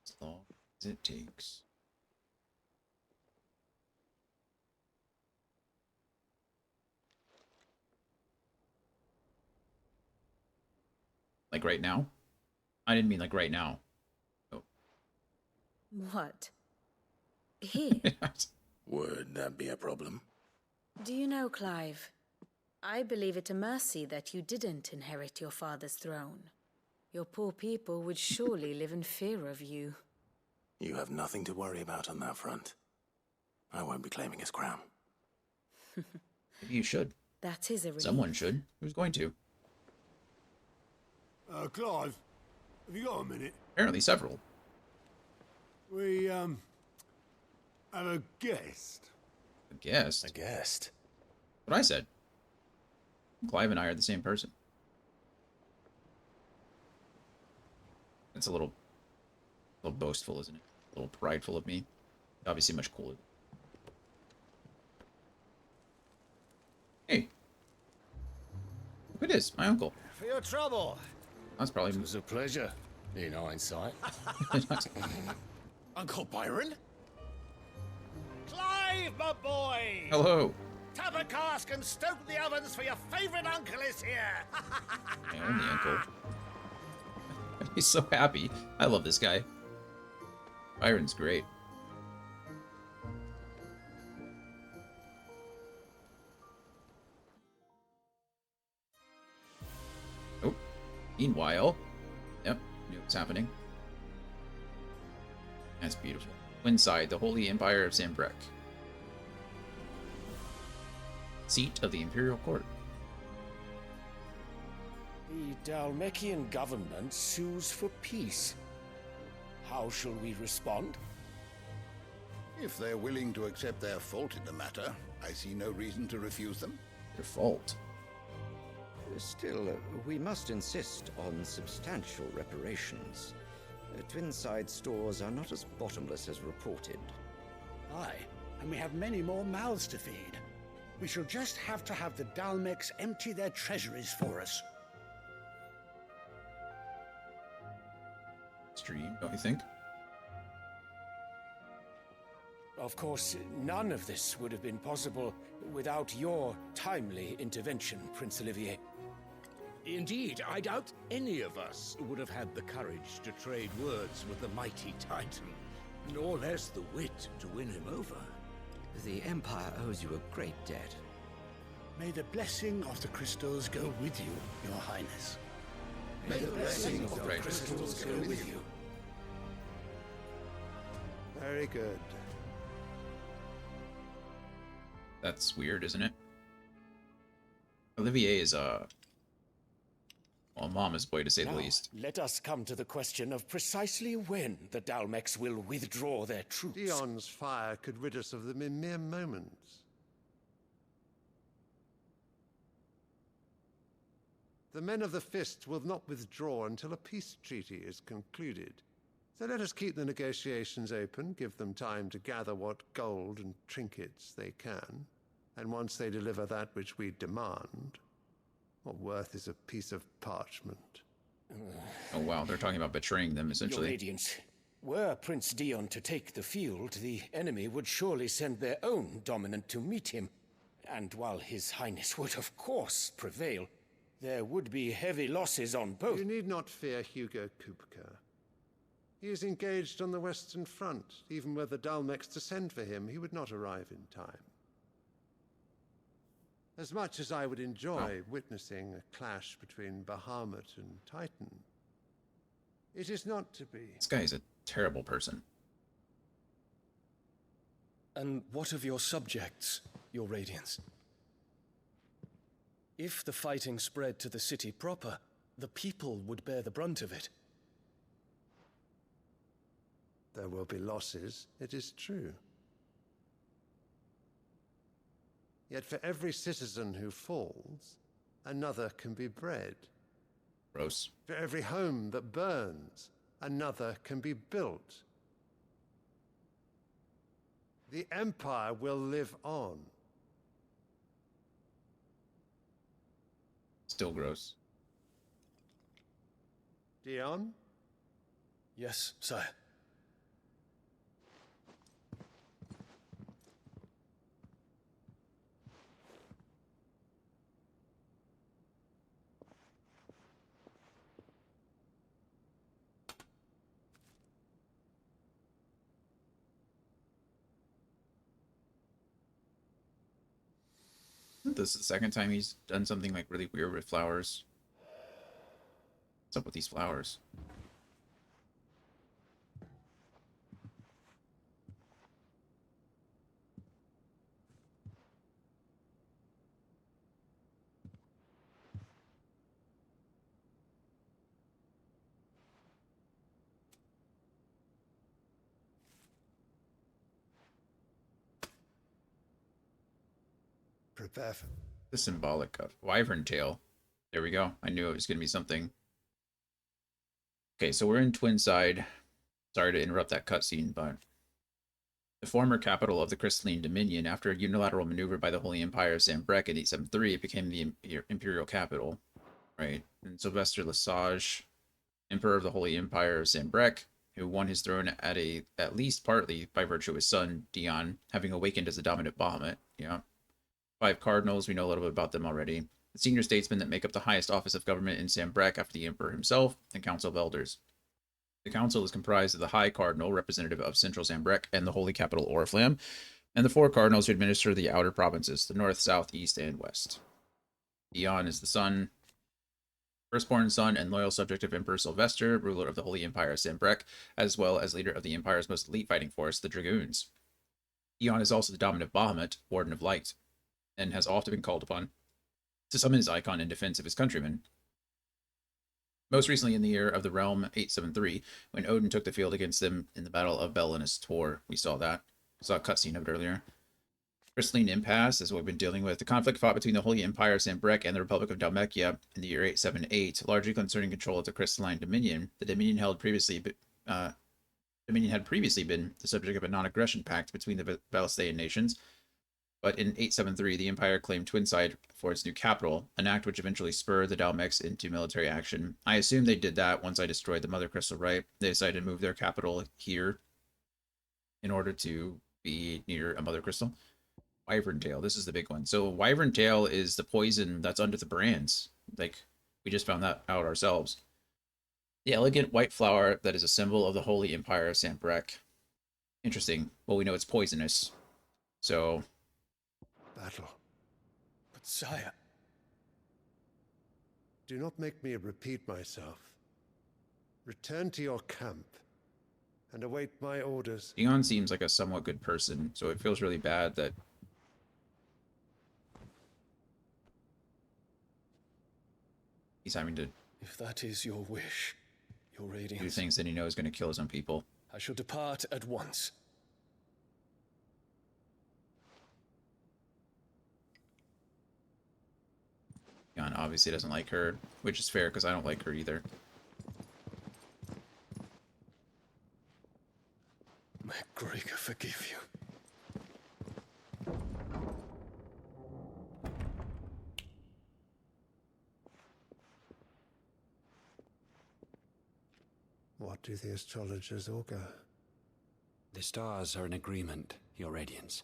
As long as it takes. Like right now? I didn't mean like right now. Oh. What? Here? Would that be a problem? Do you know, Clive? I believe it a mercy that you didn't inherit your father's throne. Your poor people would surely live in fear of you. You have nothing to worry about on that front. I won't be claiming his crown. Maybe you should. That is a relief. Someone should. Who's going to? Clive, have you got a minute? Apparently several. We, have a guest. A guest? A guest? What I said. Clive and I are the same person. It's a little boastful, isn't it? A little prideful of me. Obviously much cooler. Hey. Who it is? My uncle. For your trouble. That's probably... It was a pleasure, in hindsight. Uncle Byron? Clive, my boy! Hello. Tap a cask and stoke the ovens for your favorite uncle is here! My only uncle. He's so happy. I love this guy. Byron's great. Oh. Meanwhile. Yep. Knew what's happening. That's beautiful. Inside the Holy Empire of Zambrek. Seat of the Imperial Court. The Dalmekian government sues for peace. How shall we respond? If they're willing to accept their fault in the matter, I see no reason to refuse them. Their fault? Still, we must insist on substantial reparations. Twinside stores are not as bottomless as reported. Aye, and we have many more mouths to feed. We shall just have to have the Dalmecs empty their treasuries for us. Stream, don't you think? Of course, none of this would have been possible without your timely intervention, Prince Olivier. Indeed, I doubt any of us would have had the courage to trade words with the mighty Titan, nor less the wit to win him over. The Empire owes you a great debt. May the blessing of the crystals go with you, Your Highness. May the blessing of the crystals go with you. Very good. That's weird, isn't it? Olivier is well, mama's boy to say the Now, least. let us come to the question of precisely when the Dalmex will withdraw their troops. Dion's fire could rid us of them in mere moments. The men of the Fist will not withdraw until a peace treaty is concluded. So let us keep the negotiations open, give them time to gather what gold and trinkets they can, and once they deliver that which we demand, what worth is a piece of parchment? Oh wow, they're talking about betraying them, Your essentially. Radiance, were Prince Dion to take the field, the enemy would surely send their own dominant to meet him. And while His Highness would of course prevail, there would be heavy losses on both. You need not fear Hugo Kupka. He is engaged on the Western Front. Even were the Dalmex to send for him, he would not arrive in time. As much as I would enjoy witnessing a clash between Bahamut and Titan, it is not to be. This guy is a terrible person. And what of your subjects, Your Radiance? If the fighting spread to the city proper, the people would bear the brunt of it. There will be losses, it is true. Yet for every citizen who falls, another can be bred. Gross. For every home that burns, another can be built. The Empire will live on. Still gross. Dion? Yes, sire. This is the second time he's done something like really weird with flowers. What's up with these flowers? Prepare for The symbolic of wyvern tail. There we go. I knew it was going to be something. Okay, so we're in Twinside. Sorry to interrupt that cutscene, but the former capital of the Crystalline Dominion, after a unilateral maneuver by the Holy Empire of Zambrek in 873, it became the imperial capital, right? And Sylvester Lesage, Emperor of the Holy Empire of Zambrek, who won his throne at least partly by virtue of his son, Dion, having awakened as the dominant Bahamut. Yeah. 5 cardinals, we know a little bit about them already. The senior statesmen that make up the highest office of government in Zambrek after the Emperor himself, and Council of Elders. The council is comprised of the High Cardinal, representative of Central Zambrek and the Holy Capital Oriflamme, and the 4 cardinals who administer the outer provinces, the north, south, east, and west. Dion is the son, firstborn son and loyal subject of Emperor Sylvester, ruler of the Holy Empire of Zambrek, as well as leader of the Empire's most elite fighting force, the Dragoons. Dion is also the dominant Bahamut, Warden of Light, and has often been called upon to summon his icon in defense of his countrymen. Most recently in the year of the Realm 873, when Odin took the field against them in the Battle of Belenus Tor. We saw that. Saw a cutscene of it earlier. Crystalline Impasse is what we've been dealing with. The conflict fought between the Holy Empire of Zambrek and the Republic of Dalmekia in the year 878, largely concerning control of the Crystalline Dominion. The Dominion had previously been the subject of a non-aggression pact between the Valisteian nations, but in 873, the Empire claimed Twinside for its new capital, an act which eventually spurred the Dalmex into military action. I assume they did that once I destroyed the Mother Crystal, right? They decided to move their capital here in order to be near a Mother Crystal. Wyvern Tail, this is the big one. So Wyvern Tail is the poison that's under the brands. Like, We just found that out ourselves. The elegant white flower that is a symbol of the Holy Empire of Sanbreque. Interesting. Well, we know it's poisonous. So... Battle. But sire... Do not make me repeat myself. Return to your camp and await my orders. Dion seems like a somewhat good person, so it feels really bad that he's having to If that is your wish, your radiance, do things that he knows is going to kill his own people. I shall depart at once. Dion obviously doesn't like her, which is fair because I don't like her either. May Gregor forgive you. What do the astrologers augur? The stars are in agreement, Your Radiance.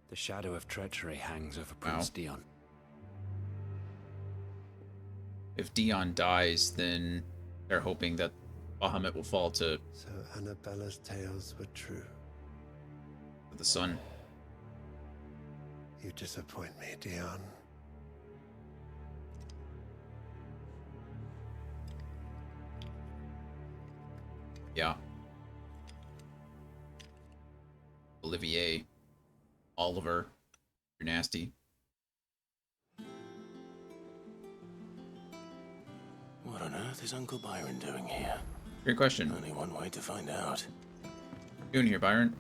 The shadow of treachery hangs over Prince Dion. If Dion dies, then they're hoping that Bahamut will fall to So Annabella's tales were true. the sun. You disappoint me, Dion. Yeah. Olivier. Oliver. You're nasty. What on earth is Uncle Byron doing here? Great question. Only one way to find out. Doing here, Byron?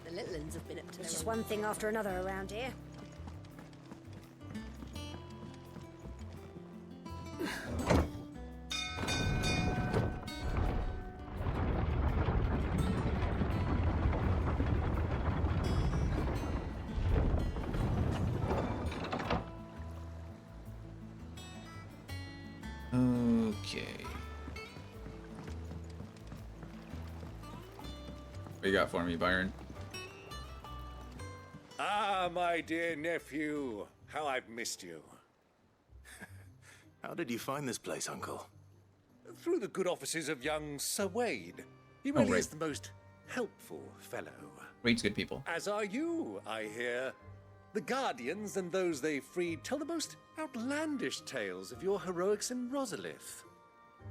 The Littlands have been up to It's their just own- one thing after another around here. Okay. What you got for me, Byron? Ah, my dear nephew. How I've missed you. How did you find this place, Uncle? Through the good offices of young Sir Wade. He really right. is the most helpful fellow. Wade's good people. As are you, I hear. The Guardians and those they freed tell the most outlandish tales of your heroics in Rosalith.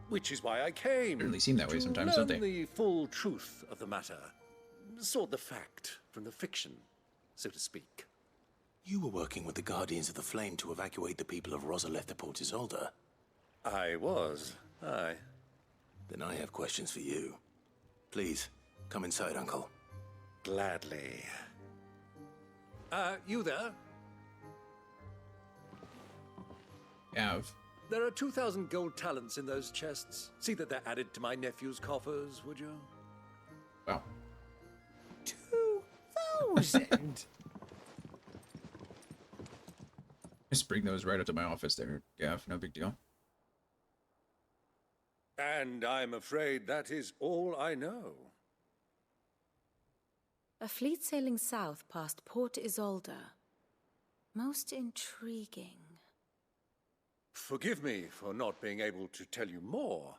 Which is why I came. Certainly seem that way to sometimes, learn don't they? the full truth of the matter. Sort the fact from the fiction, so to speak. You were working with the Guardians of the Flame to evacuate the people of Rosalith to Port Isolde. I was, aye. Then I have questions for you. Please, come inside, Uncle. Gladly. You there? Have. There are 2,000 gold talents in those chests. See that they're added to my nephew's coffers, would you? Wow. 2,000? Just bring those right up to my office there, Gav. No big deal. And I'm afraid that is all I know. A fleet sailing south past Port Isolde. Most intriguing. Forgive me for not being able to tell you more.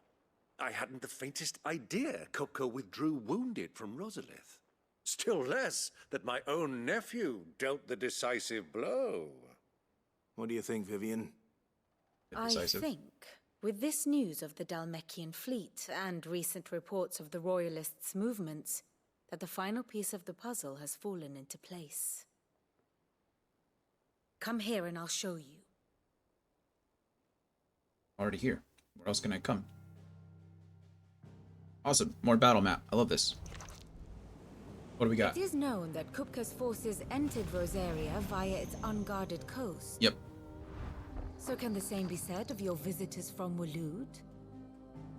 I hadn't the faintest idea Kopko withdrew wounded from Rosalith. Still less that my own nephew dealt the decisive blow. What do you think, Vivian? I think, with this news of the Dhalmekian fleet and recent reports of the Royalists' movements, that the final piece of the puzzle has fallen into place. Come here and I'll show you. Already here. Where else can I come? Awesome. More battle map. I love this. What do we got? It is known that Kupka's forces entered Rosaria via its unguarded coast. Yep. So can the same be said of your visitors from Waloed?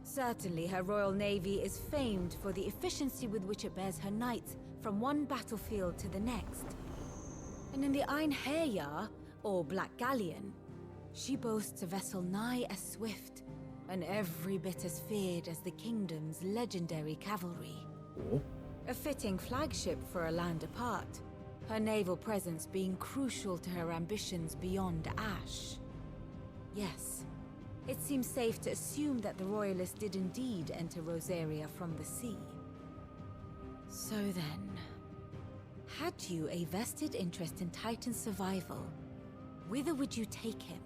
Certainly, her royal navy is famed for the efficiency with which it bears her knights from one battlefield to the next. And in the Einherjar, or Black Galleon, she boasts a vessel nigh as swift and every bit as feared as the kingdom's legendary cavalry. Cool. A fitting flagship for a land apart, her naval presence being crucial to her ambitions beyond Ash. Yes. It seems safe to assume that the Royalists did indeed enter Rosaria from the sea. So then, had you a vested interest in Titan's survival, whither would you take him?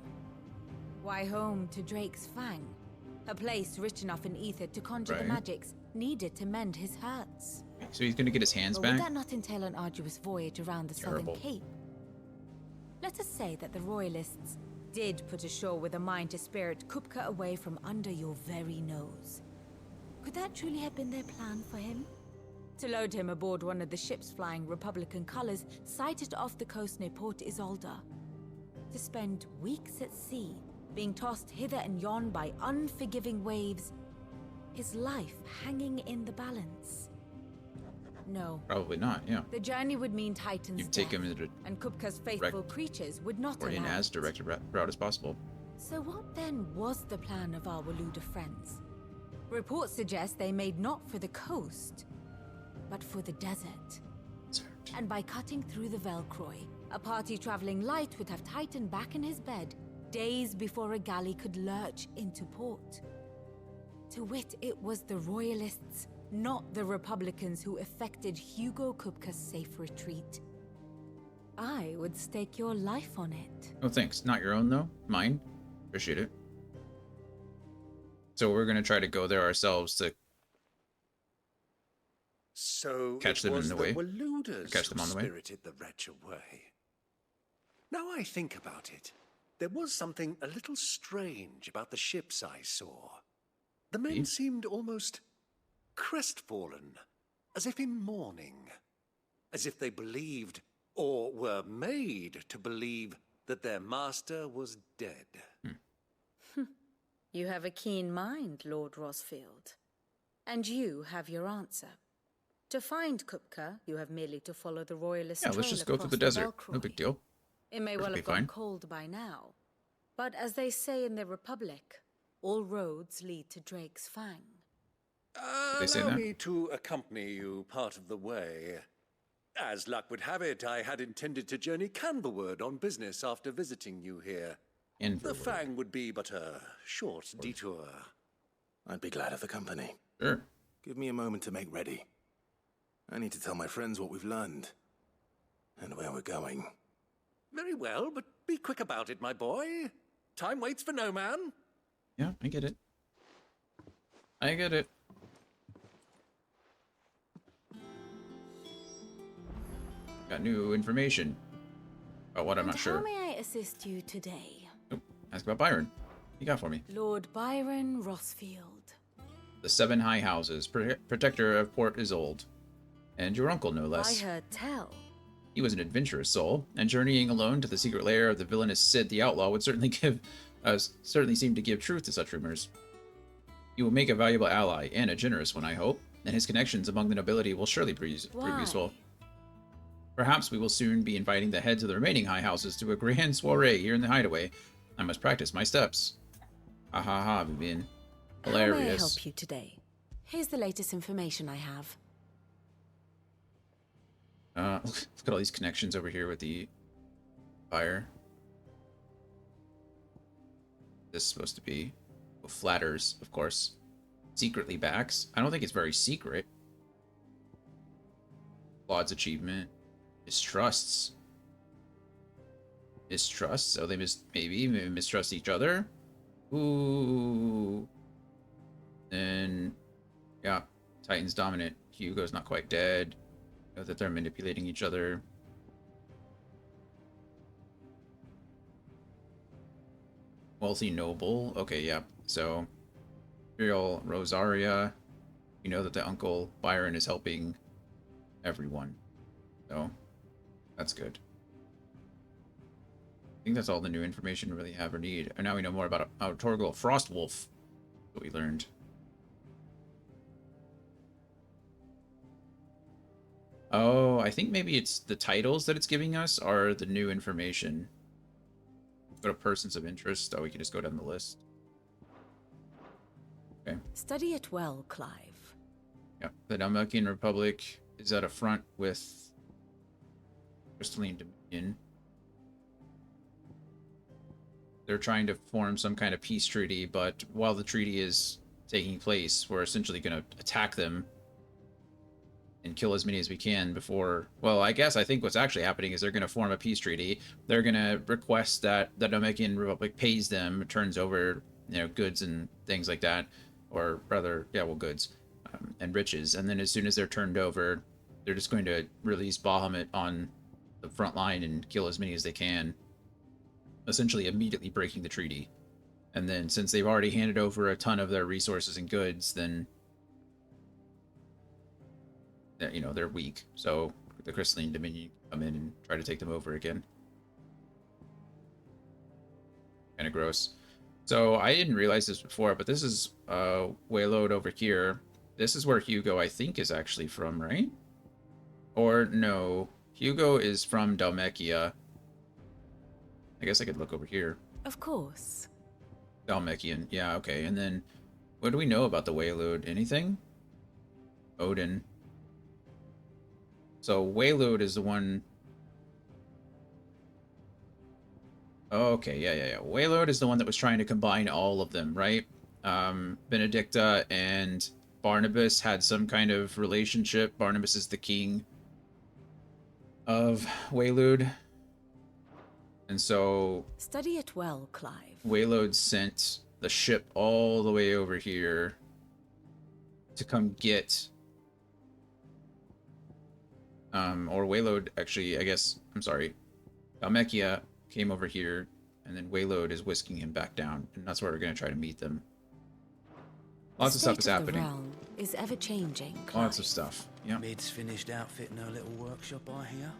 Why home to Drake's Fang, a place rich enough in ether to conjure the magics needed to mend his hurts. So he's gonna get his hands But back? would that not entail an arduous voyage around the Terrible. Southern Cape? Let us say that the Royalists did put ashore with a mind to spirit Kupka away from under your very nose. Could that truly have been their plan for him? To load him aboard one of the ships flying Republican colors sighted off the coast near Port Isolde? To spend weeks at sea, being tossed hither and yon by unforgiving waves, his life hanging in the balance? No. Probably not, yeah. The journey would mean Titan's You'd take death, him into and Kupka's faithful creatures would not or in allow as it. direct a route as possible. So what then was the plan of our Waluda friends? Reports suggest they made not for the coast, but for the desert. And by cutting through the Velcroy, a party traveling light would have Titan back in his bed days before a galley could lurch into port. To wit, it was the Royalists, not the Republicans, who effected Hugo Kupka's safe retreat. I would stake your life on it. Oh, thanks. Not your own, though. Mine. Appreciate it. So we're going to try to go there ourselves to catch them in the way. Waludas Catch them on the way. spirited the wretch away. Now I think about it, there was something a little strange about the ships I saw. The men seemed almost crestfallen, as if in mourning, as if they believed, or were made to believe, that their master was dead. You have a keen mind, Lord Rosfield. And you have your answer. To find Kupka, you have merely to follow the Royalist Yeah, trail let's just go through across the desert. No Velcroy. big deal. It may well Perfectly have gone fine. cold by now. But as they say in the Republic, all roads lead to Drake's Fang. They say Allow that? me to accompany you part of the way. As luck would have it, I had intended to journey Canverward on business after visiting you here. The Fang would be but a short detour. I'd be glad of the company. Sure. Give me a moment to make ready. I need to tell my friends what we've learned. And where we're going. Very well, but be quick about it, my boy. Time waits for no man. Yeah, I get it. I get it. Got new information. About what I'm not How sure. may I assist you today? Ask about Byron. What you got for me? Lord Byron Rosfield. The Seven High Houses, protector of Port Isolde. And your uncle, no less. I heard tell. He was an adventurous soul, and journeying alone to the secret lair of the villainous Sid the Outlaw would certainly seem to give truth to such rumors. He will make a valuable ally, and a generous one, I hope, and his connections among the nobility will surely prove useful. Perhaps we will soon be inviting the heads of the remaining high houses to a grand soiree here in the hideaway. I must practice my steps. Ha ha ha, Vivian. Hilarious. How may I help you today? Here's the latest information I have. Look at all these connections over here with the fire. This is supposed to be Flatters, of course. Secretly backs. I don't think it's very secret. Claude's achievement. Mistrusts. Mistrusts? So they maybe mistrust each other? Ooh. Then, yeah. Titan's dominant. Hugo's not quite dead. Know that they're manipulating each other. Wealthy noble. Okay, yeah. So, Imperial Rosaria. You know that the Uncle Byron is helping everyone. So, that's good. I think that's all the new information we really have or need. And now we know more about our Torgal Frostwolf. What we learned. Oh, I think maybe it's the titles that it's giving us are the new information. Go to persons of interest. Oh, we can just go down the list. Okay. Study it well, Clive. Yeah. The Dalmatian Republic is at a front with Crystalline Dominion. they're trying to form some kind of peace treaty, but while the treaty is taking place, we're essentially going to attack them and kill as many as we can before... Well, I think what's actually happening is they're going to form a peace treaty. They're going to request that the Namekian Republic pays them, turns over, goods and things like that. Or rather, goods and riches. And then as soon as they're turned over, they're just going to release Bahamut on the front line and kill as many as they can. Essentially immediately breaking the treaty. And then since they've already handed over a ton of their resources and goods, then they're weak. So the Crystalline Dominion come in and try to take them over again. Kind of gross. So I didn't realize this before, but this is Waylode over here. This is where Hugo, I think, is actually from, right? Or no, Hugo is from Dhalmekia. I guess I could look over here. Of course. Dhalmekian, yeah, okay. And then, what do we know about the Waylode? Anything? Odin. So Waylode is the one... Okay, yeah. Waylode is the one that was trying to combine all of them, right? Benedicta and Barnabas had some kind of relationship. Barnabas is the king of Waylode. And so... Study it well, Clive. Waylode sent the ship all the way over here to come get... or Waylode, actually, I guess... I'm sorry. Dhalmekia came over here, and then Waylode is whisking him back down, and that's where we're going to try to meet them. Lots of stuff is happening. The realm is ever changing. Lots of stuff. Yeah. Mid's finished outfitting her little workshop, I hear.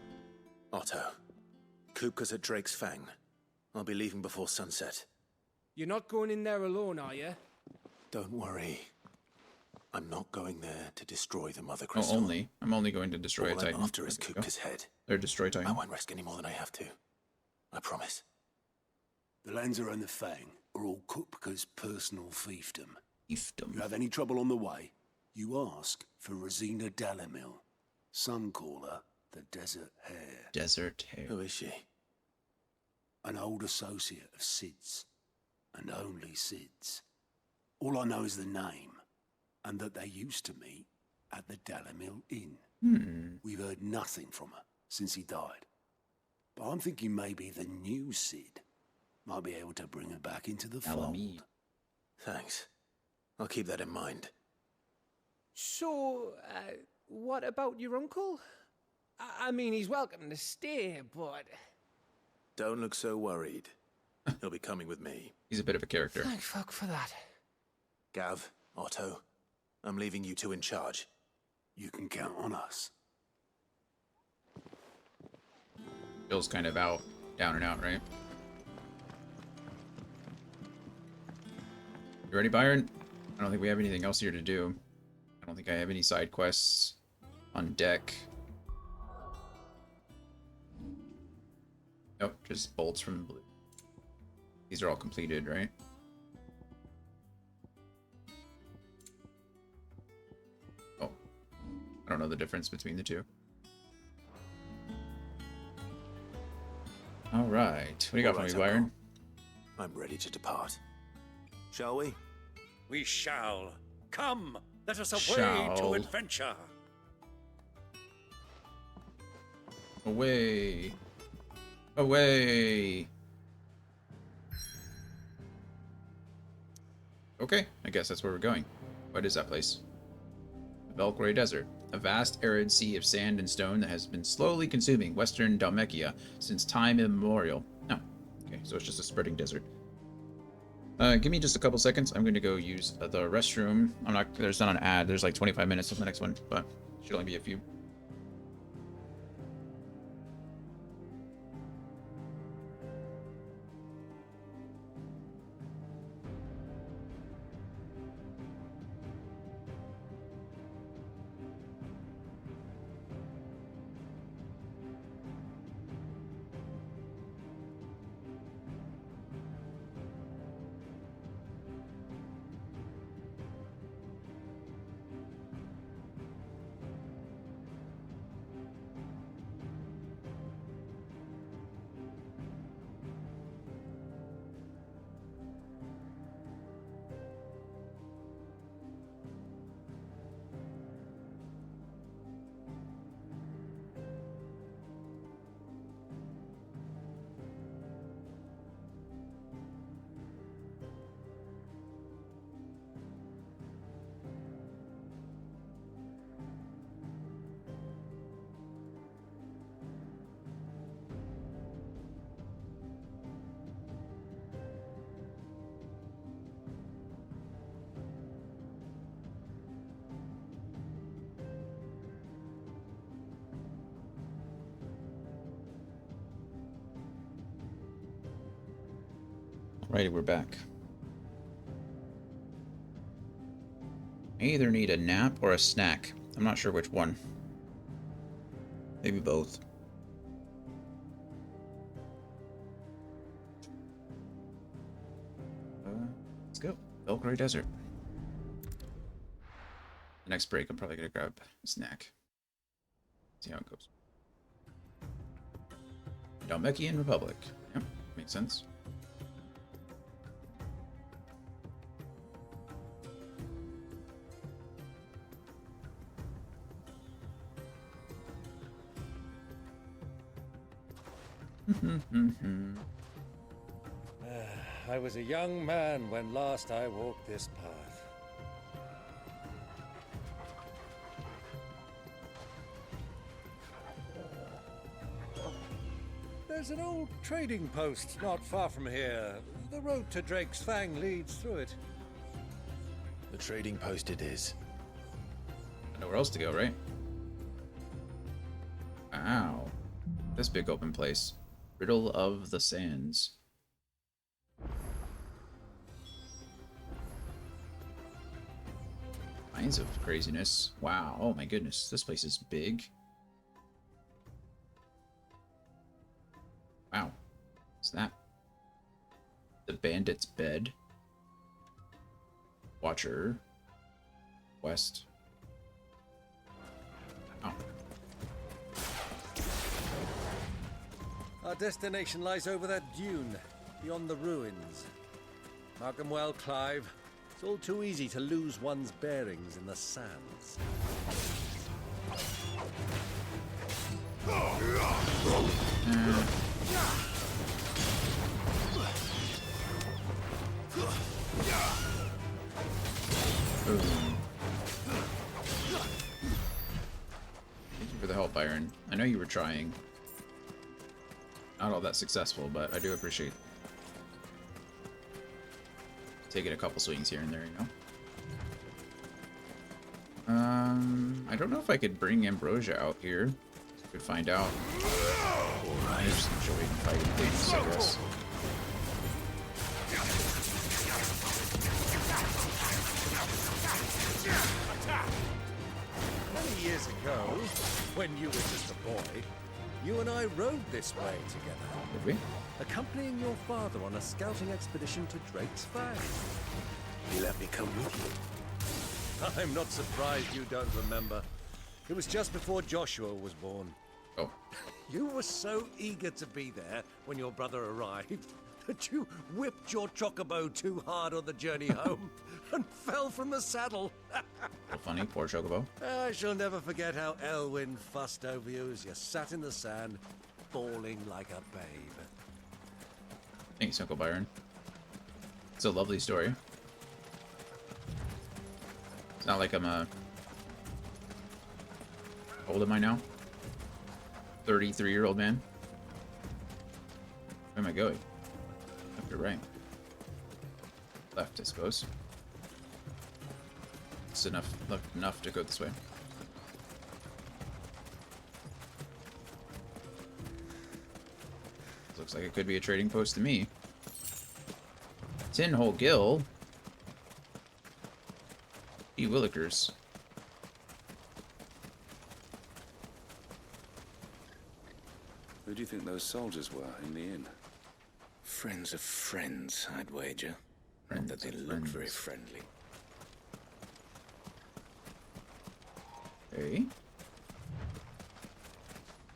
Otto, Kupka's at Drake's Fang. I'll be leaving before sunset. You're not going in there alone, are you? Don't worry. I'm not going there to destroy the Mother Crystal. I'm only going to destroy a Titan. All I'm after is Kupka's head. Or destroy Titan. I won't risk any more than I have to. I promise. The Lanza and the Fang are all Kupka's personal fiefdom. Fiefdom. You have any trouble on the way, you ask for Rosina Dalamil. Some call her the Desert Hare. Desert Hare. Who is she? An old associate of Sid's. And only Sid's. All I know is the name, and that they used to meet at the Dalamil Inn. We've heard nothing from her since he died. But I'm thinking maybe the new Sid might be able to bring her back into the fold. Thanks. I'll keep that in mind. So, what about your uncle? I mean, he's welcome to stay, but... Don't look so worried. He'll be coming with me. He's a bit of a character. Thank fuck for that. Gav, Otto, I'm leaving you two in charge. You can count on us. Bill's kind of down and out, right? You ready, Byron? I don't think we have anything else here to do. I don't think I have any side quests on deck. Nope, just bolts from blue. These are all completed, right? Oh. I don't know the difference between the two. Alright. What do you got for me, Byron? I'm ready to depart. Shall we? We shall. Come, let us away to adventure. Away. Away. Okay, I guess that's where we're going. What is that place? The Velkhore Desert. A vast arid sea of sand and stone that has been slowly consuming western Dhalmekia since time immemorial. No. Okay, so it's just a spreading desert. Give me just a couple seconds. I'm going to go use the restroom. There's not an ad. There's like 25 minutes of the next one, but should only be a few. Alrighty, we're back. I either need a nap or a snack. I'm not sure which one. Maybe both. Let's go. Belgrade Desert. The next break, I'm probably gonna grab a snack. See how it goes. Dhalmekian Republic. Yep, makes sense. I was a young man when last I walked this path. There's an old trading post not far from here. The road to Drake's Fang leads through it. The trading post it is. Nowhere else to go, right? Wow. This big open place. Riddle of the Sands. Kinds of craziness. Wow. Oh my goodness. This place is big. Wow. What's that? The Bandit's Bed. Watcher. West. Oh. Our destination lies over that dune, beyond the ruins. Mark 'em well, Clive. It's all too easy to lose one's bearings in the sands. Thank you for the help, Iron. I know you were trying. Not all that successful, but I do appreciate taking a couple swings here and there, you know. I don't know if I could bring Ambrosia out here. Could find out. I just enjoyed fighting things, I guess. Many years ago, when you were just a boy, you and I rode this way together. Did we? Accompanying your father on a scouting expedition to Drake's Fang. He let me come with you. I'm not surprised you don't remember. It was just before Joshua was born. Oh. You were so eager to be there when your brother arrived that you whipped your chocobo too hard on the journey home and fell from the saddle. Funny, poor chocobo. I shall never forget how Elwyn fussed over you as you sat in the sand, bawling like a babe. Thanks, Uncle Byron. It's a lovely story. It's not like I'm a... How old am I now? 33-year-old man? Where am I going? Left or right? Left, I suppose. It's enough to go this way. Looks like it could be a trading post to me. Tin-Hole Gill. E. Willikers. Who do you think those soldiers were in the inn? Friends of friends, I'd wager. Not that they look very friendly. Okay.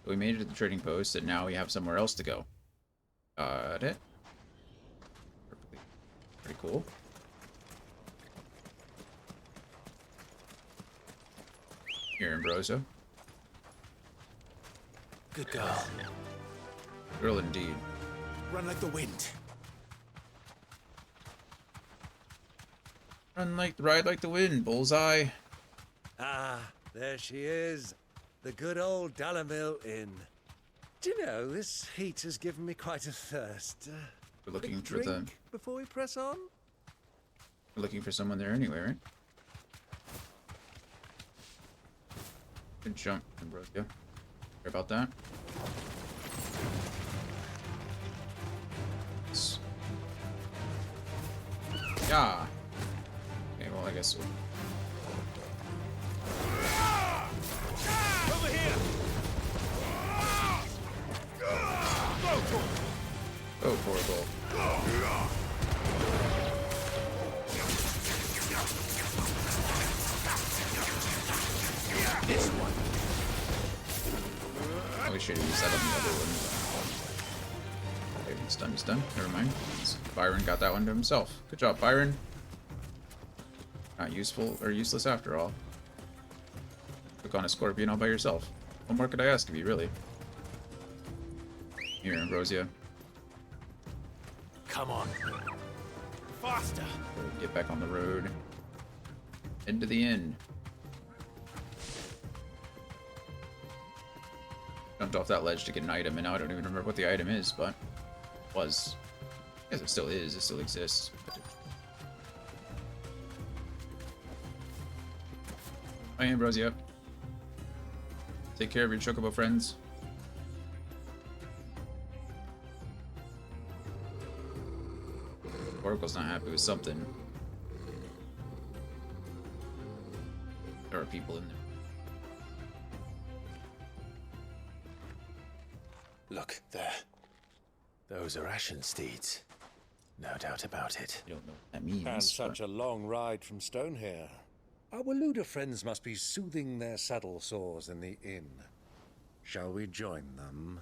We made it to the trading post, and now we have somewhere else to go. Got it. Perfectly. Pretty cool. Here, Ambrosia. Good girl. Girl indeed. Run like the wind. Ride like the wind, bullseye. Ah, there she is. The good old Dalamil Inn. Do you know, this heat has given me quite a thirst. We're looking Big for the... drink before we press on? We're looking for someone there anyway, right? Good jump, Ambrosia. Care about that? Yeah. Okay, well, I guess we'll... Over here! Oh, horrible. This one. Oh, we should have used that on the other one. Okay, he's done. Never mind. Byron got that one to himself. Good job, Byron. Not useful or useless after all. Took on a scorpion all by yourself. What more could I ask of you, really? Here, Ambrosia. Come on. Faster. Get back on the road. Head to the inn. Jumped off that ledge to get an item, and now I don't even remember what the item is, but was. Yes, it still is. It still exists. Hi, Ambrosia. Take care of your chocobo friends. Oracle's not happy with something. There are people in there. Look, there. Those are Ashen steeds. No doubt about it. You don't know what that means. And such a long ride from Stonehair. Our Waluda friends must be soothing their saddle sores in the inn. Shall we join them?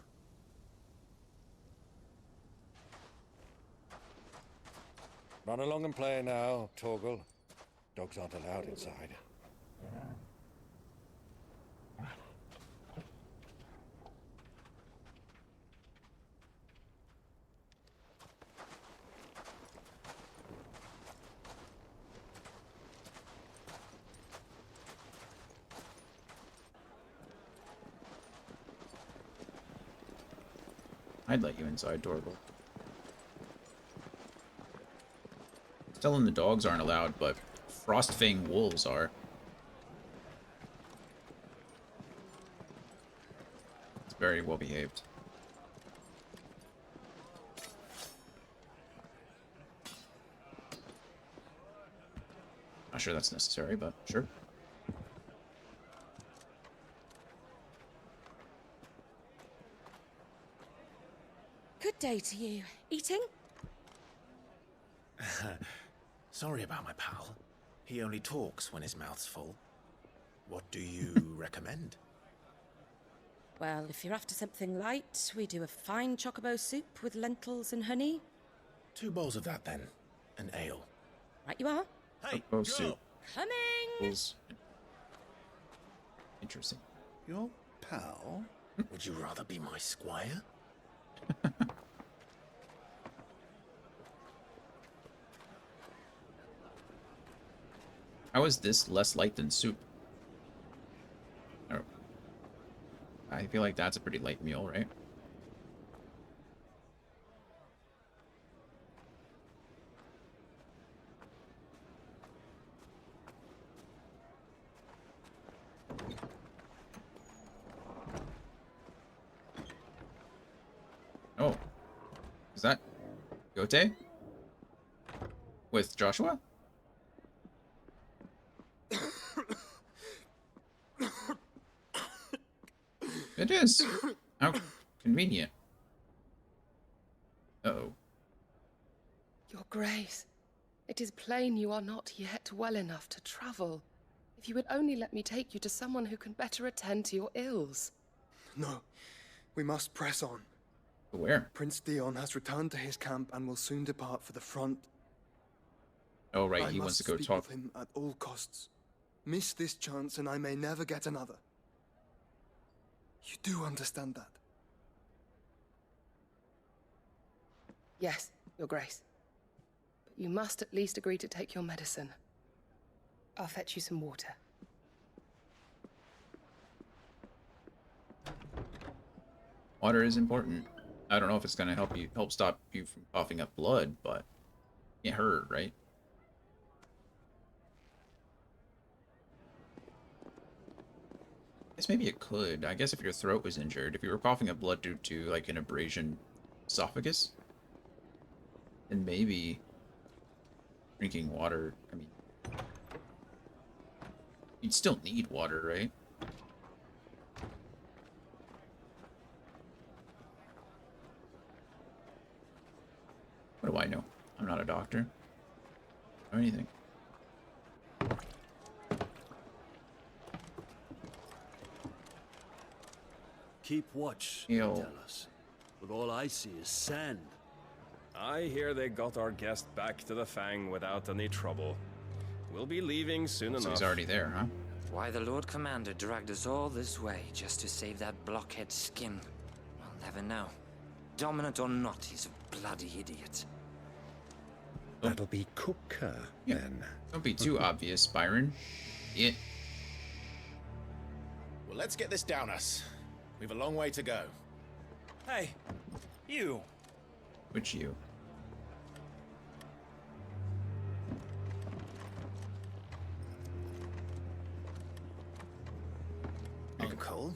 Run along and play now, Torgal. Dogs aren't allowed inside. I'd let you inside, Torgal. Telling the dogs aren't allowed, but Frostfang wolves are. It's very well behaved. Not sure that's necessary, but sure. Good day to you. Eating? Sorry about my pal. He only talks when his mouth's full. What do you recommend? Well, if you're after something light, we do a fine chocobo soup with lentils and honey. 2 bowls of that, then. An ale. Right you are. Hey, chocobo soup. Coming! Interesting. Your pal? Would you rather be my squire? How is this less light than soup? Oh. I feel like that's a pretty light meal, right? Oh. Is that Gote? With Joshua? It is. How convenient. Uh-oh. Your Grace, it is plain you are not yet well enough to travel. If you would only let me take you to someone who can better attend to your ills. No, we must press on. Where? Prince Dion has returned to his camp and will soon depart for the front. Oh, right, he wants to go speak talk. with him at all costs. Miss this chance and I may never get another. You do understand that? Yes, Your Grace. But you must at least agree to take your medicine. I'll fetch you some water. Water is important. I don't know if it's gonna help stop you from coughing up blood, but it hurt, right? I guess maybe it could. I guess if your throat was injured, if you were coughing up blood due to like an abrasion esophagus, then maybe Drinking water, I mean, you'd still need water, right? What do I know? I'm not a doctor. Or anything. Keep watch, Ew. tell us. But all I see is sand. I hear they got our guest back to the Fang without any trouble. We'll be leaving soon enough. So he's already there, huh? Why the Lord Commander dragged us all this way just to save that blockhead skin, we'll never know. Dominant or not, he's a bloody idiot. That'll be Cooker, then. Don't be too obvious, Byron. Yeah. Well, let's get this down us. We've a long way to go. Hey, you. Which you? Uncle?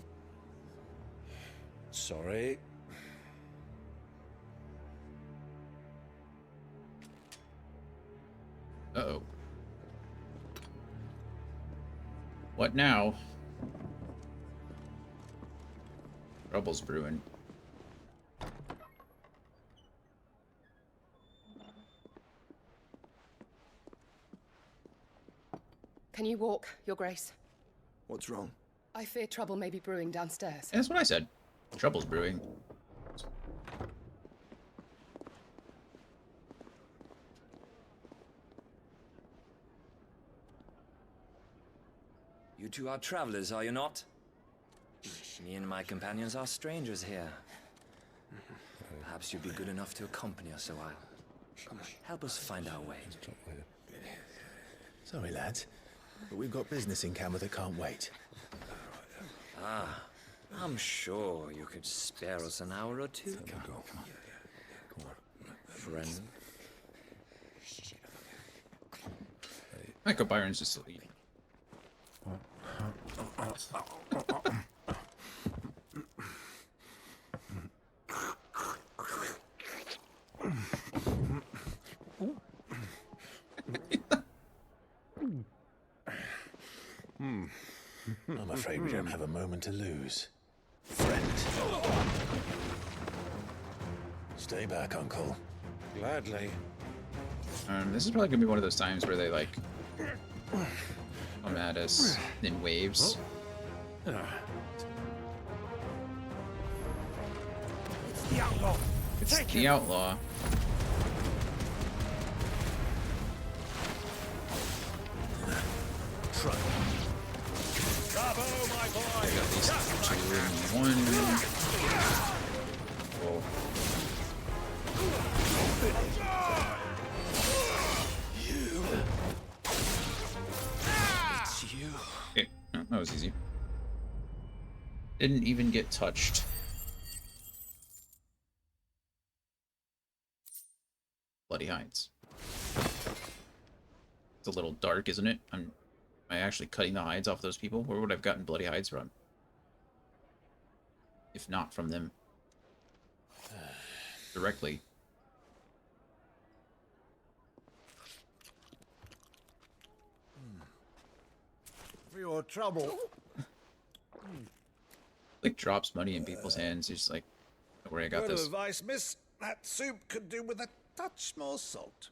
Sorry. Uh-oh. What now? Trouble's brewing. Can you walk, Your Grace? What's wrong? I fear trouble may be brewing downstairs. That's what I said. Trouble's brewing. You two are travelers, are you not? Me and my companions are strangers here. Perhaps you'd be good enough to accompany us a while. Help us find our way. Sorry, lads, but we've got business in camera that can't wait. Ah, I'm sure you could spare us an hour or two. Come on. Friend. Michael Byron's just leading. I'm afraid we don't have a moment to lose. Friend. Stay back, Uncle. Gladly. This is probably gonna be one of those times where they like come at us in waves. It's the outlaw. It's the outlaw. Try. Bravo, my boy. I got these two in one. Cool. It's you. Okay, no, that was easy. Didn't even get touched. Bloody hides. It's a little dark, isn't it? Am I actually cutting the hides off those people? Where would I have gotten bloody hides from? If not from them. Directly. For your trouble. Like drops money in people's hands. He's just like, don't worry, I got Word this. of advice, miss. That soup could do with a touch more salt.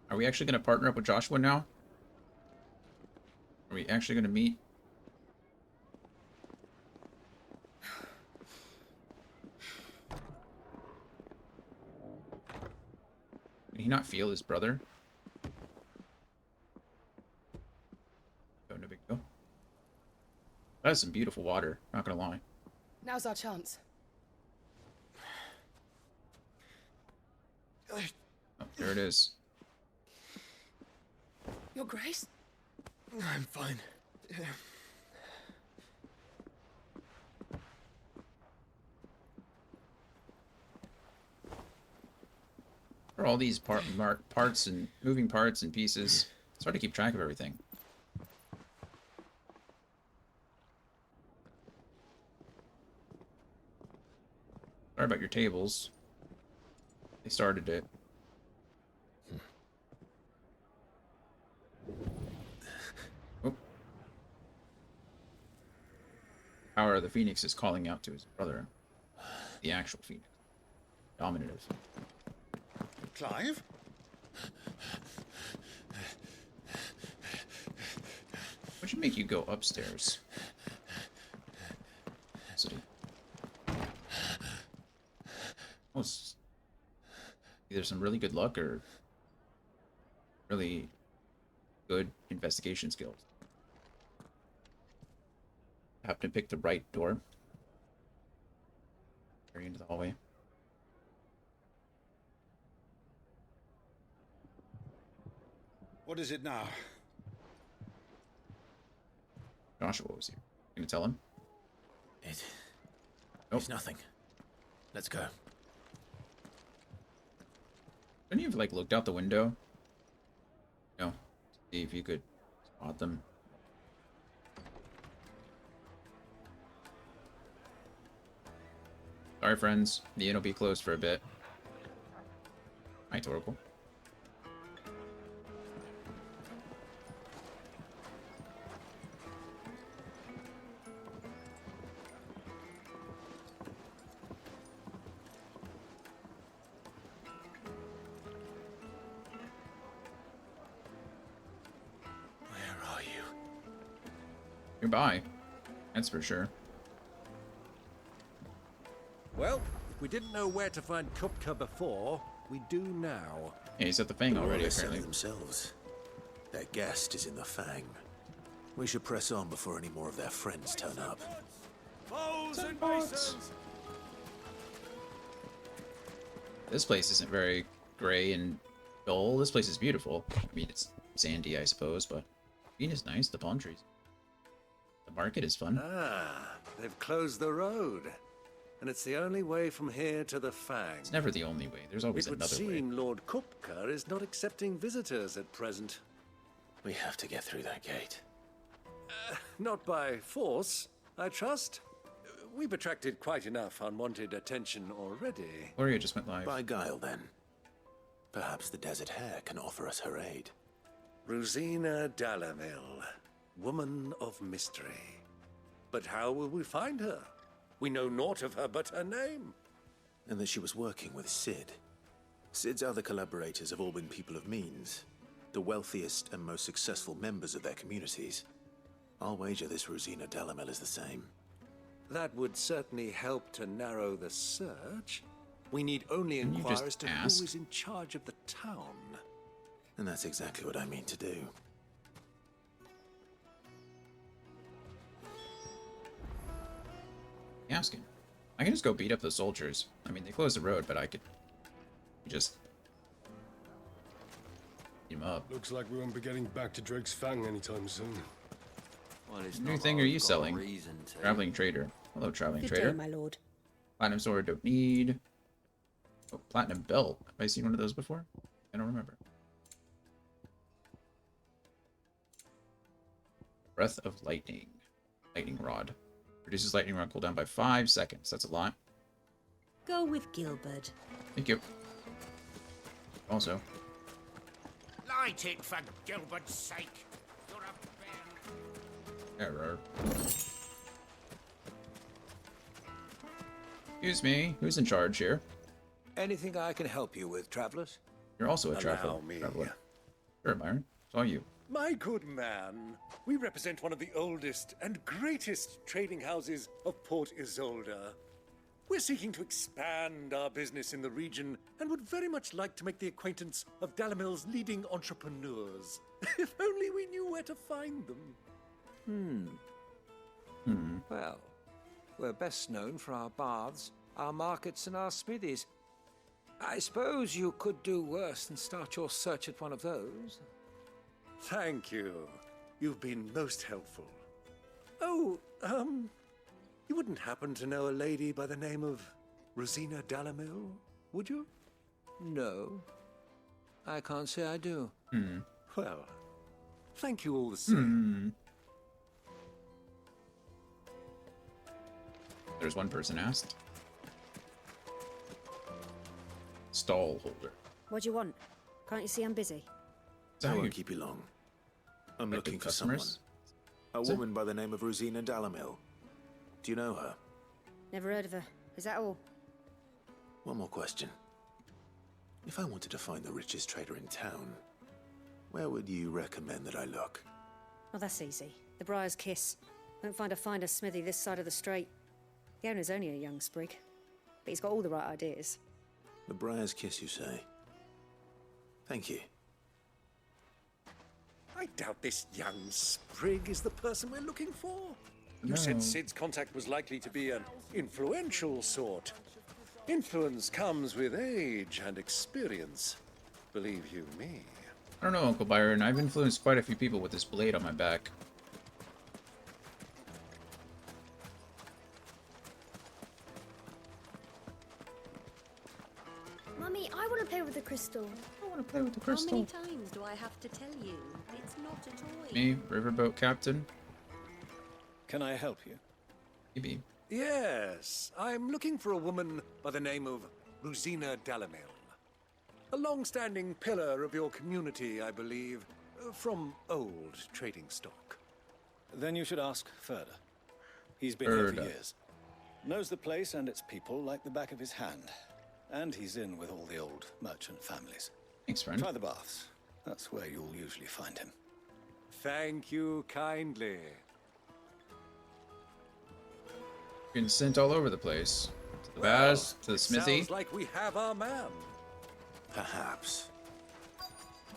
Are we actually going to partner up with Joshua now? Are we actually going to meet? Can he not feel his brother? Oh, no big deal. That is some beautiful water, not gonna lie. Now's our chance. Oh, there it is. Your Grace? I'm fine. For all these parts and moving parts and pieces, it's hard to keep track of everything. Sorry about your tables. They started it. Oh. Power of the Phoenix is calling out to his brother. The actual Phoenix. Dominative. Clive? What should make you go upstairs? City. Oh, either some really good luck or really good investigation skills. Have to pick the right door. Carry into the hallway. What is it now? Joshua was here. Gonna tell him? It's nothing. Let's go. Couldn't you have, like, looked out the window? No. See if you could spot them. Sorry, friends. The inn will be closed for a bit. Hi, Torkel. Nearby. That's for sure. Well, if we didn't know where to find Kupka before, we do now. Yeah, he's at the Fang already, They're selling apparently. themselves. Their guest is in the Fang. We should press on before any more of their friends turn up. Foes and basins! This place isn't very gray and dull. This place is beautiful. I mean, it's sandy, I suppose, but green is nice. The palm trees. The market is fun. Ah, they've closed the road. And it's the only way from here to the Fang. It's never the only way. There's always It would another way. seem Lord Kupka is not accepting visitors at present. We have to get through that gate. Not by force, I trust. We've attracted quite enough unwanted attention already. Gloria just went live. By guile, then. Perhaps the Desert Hare can offer us her aid. Rosina Dalamil, woman of mystery. But how will we find her? We know naught of her but her name. And that she was working with Sid. Sid's other collaborators have all been people of means, the wealthiest and most successful members of their communities. I'll wager this Rosina Dalamel is the same. That would certainly help to narrow the search. We need only Can you inquire just as to ask? who is in charge of the town. And that's exactly what I mean to do. Asking. I can just go beat up the soldiers. I mean, they closed the road, but I could just beat them up. Looks like we won't be getting back to Drake's Fang anytime soon. Well, it's What new not thing like are we've you got a selling? reason to. Traveling trader. Hello, traveling Good trader. day, my lord. Platinum sword, don't need. Oh, platinum belt. Have I seen one of those before? I don't remember. Breath of lightning. Lightning rod. Reduces lightning rod cooldown by 5 seconds. That's a lot. Go with Gilbert. Thank you. Also, Light it for Gilbert's sake. You're a error. Excuse me. Who's in charge here? Anything I can help you with, travelers? You're also a Allow traveler. me. Sure, Myron. It's all you. My good man, we represent one of the oldest and greatest trading houses of Port Isolde. We're seeking to expand our business in the region and would very much like to make the acquaintance of Dalamil's leading entrepreneurs. If only we knew where to find them. Well, we're best known for our baths, our markets, and our smithies. I suppose you could do worse than start your search at one of those. Thank you. You've been most helpful. Oh, you wouldn't happen to know a lady by the name of Rosina Dalamil, would you? No, I can't say I do. Well, thank you all the same. There's one person asked. stall holder. What do you want? Can't you see I'm busy? I won't keep you long. I'm Like looking good for someone. customers? A Is it? woman by the name of Rosina Dalamil. Do you know her? Never heard of her. Is that all? One more question. If I wanted to find the richest trader in town, where would you recommend that I look? Oh, that's easy. The Briar's Kiss. Won't find a finer smithy this side of the strait. The owner's only a young sprig, but he's got all the right ideas. The Briar's Kiss, you say? Thank you. I doubt this young sprig is the person we're looking for. You No. said Sid's contact was likely to be an influential sort. Influence comes with age and experience. Believe you me. I don't know, Uncle Byron. I've influenced quite a few people with this blade on my back. Mummy, I want to play with the crystal. I want to play with the How crystal. many times do I have to tell you? It's not a toy. Me, riverboat captain. Can I help you? Maybe. Yes, I'm looking for a woman by the name of Rosina Dalamil. A long-standing pillar of your community, I believe, from old trading stock. Then you should ask Ferda. He's been here for Ferda. years. Knows the place and its people like the back of his hand. And he's in with all the old merchant families. Thanks, friend. Try the baths. That's where you'll usually find him. Thank you kindly. Been sent all over the place. To the baths, to the it smithy. Sounds like we have our man. Perhaps.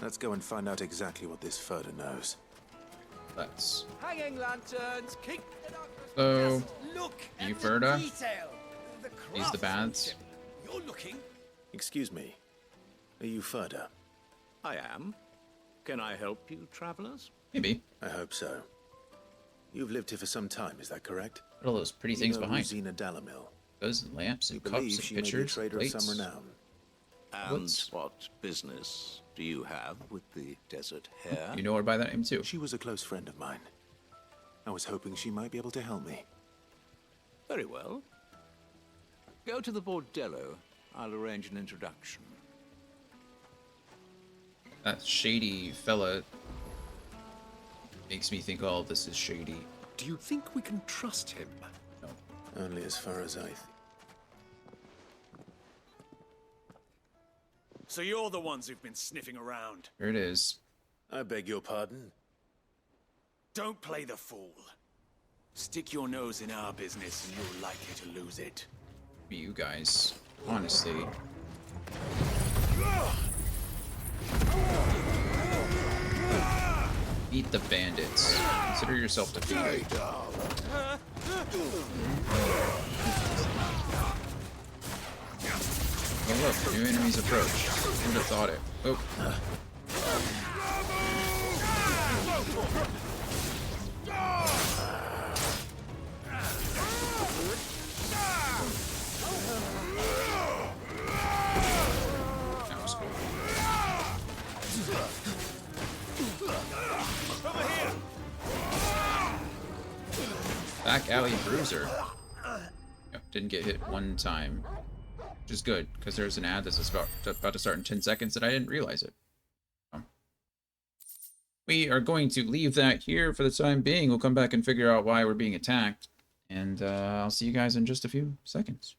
Let's go and find out exactly what this Ferda knows. Let's. Hanging lanterns, keep the So, look you Ferda? detail. Use the baths. You're looking. Excuse me. Are you Ferda? I am. Can I help you, travelers? Maybe. I hope so. You've lived here for some time, is that correct? What are all those pretty You things know behind? Rosina Dalamil. Those and lamps You and believe cups and she may be a pitchers, trader plates. of some renown. And What's- what business do you have with the desert hare? You know her by that name too. She was a close friend of mine. I was hoping she might be able to help me. Very well. Go to the bordello. I'll arrange an introduction. That shady fella makes me think all this is shady. Do you think we can trust him? No. Only as far as I... So you're the ones who've been sniffing around. Here it is. I beg your pardon? Don't play the fool. Stick your nose in our business and you're likely to lose it. You guys. Honestly. Eat the bandits. Consider yourself defeated. Oh look, new enemies approach. Who'd have thought it? Oh. That was cool. Back alley bruiser. Yep, didn't get hit one time. Which is good, because there's an ad that's about to start in 10 seconds and I didn't realize it. We are going to leave that here for the time being. We'll come back and figure out why we're being attacked. And I'll see you guys in just a few seconds.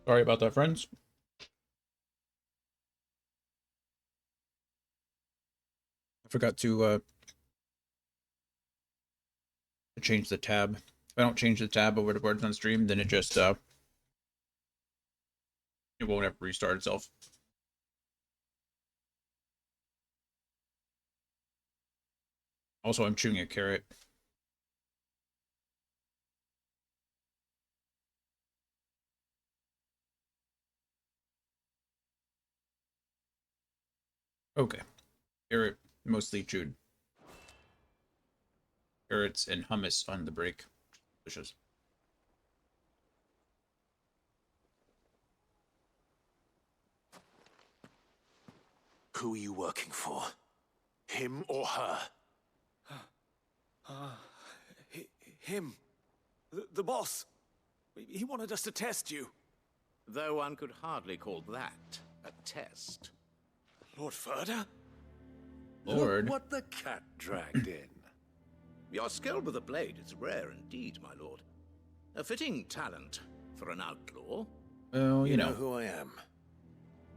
Sorry about that, friends. I forgot to change the tab. If I don't change the tab over to Words on Stream, then it just it won't ever restart itself. Also, I'm chewing a carrot. Okay. Carrot mostly chewed. Carrots and hummus on the break. Delicious. Who are you working for? Him or her? Him. The boss. He wanted us to test you. Though one could hardly call that a test. Lord Ferda? Lord. Look what the cat dragged in. Your skill with the blade is rare indeed, my lord. A fitting talent for an outlaw. Well, you know who I am.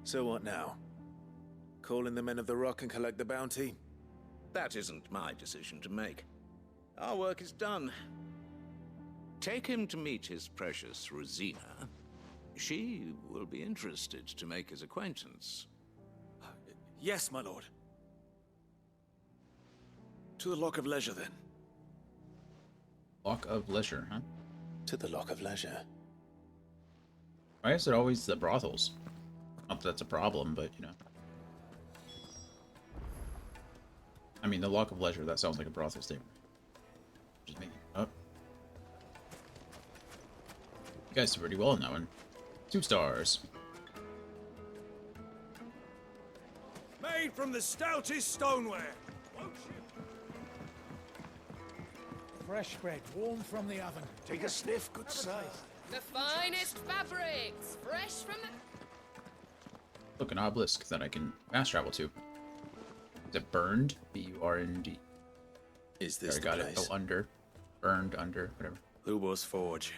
So what now? Call in the Men of the Rock and collect the bounty? That isn't my decision to make. Our work is done. Take him to meet his precious Rosina. She will be interested to make his acquaintance. Yes, my lord. To the Lock of Leisure, then. Lock of Leisure, huh? To the Lock of Leisure. Why is it always the brothels? Not that that's a problem, but, you know. I mean, the Lock of Leisure, that sounds like a brothel statement. Just me. Oh. You guys did pretty well in that one. 2 stars. Made from the stoutest stoneware. Fresh bread, warm from the oven. Take a sniff, good sir. The finest fabrics, fresh from the... Look, an obelisk that I can fast travel to. Is it burned? B-U-R-N-D. Is this I got it. Oh, under. Burned, under, whatever. Lubo's Forge.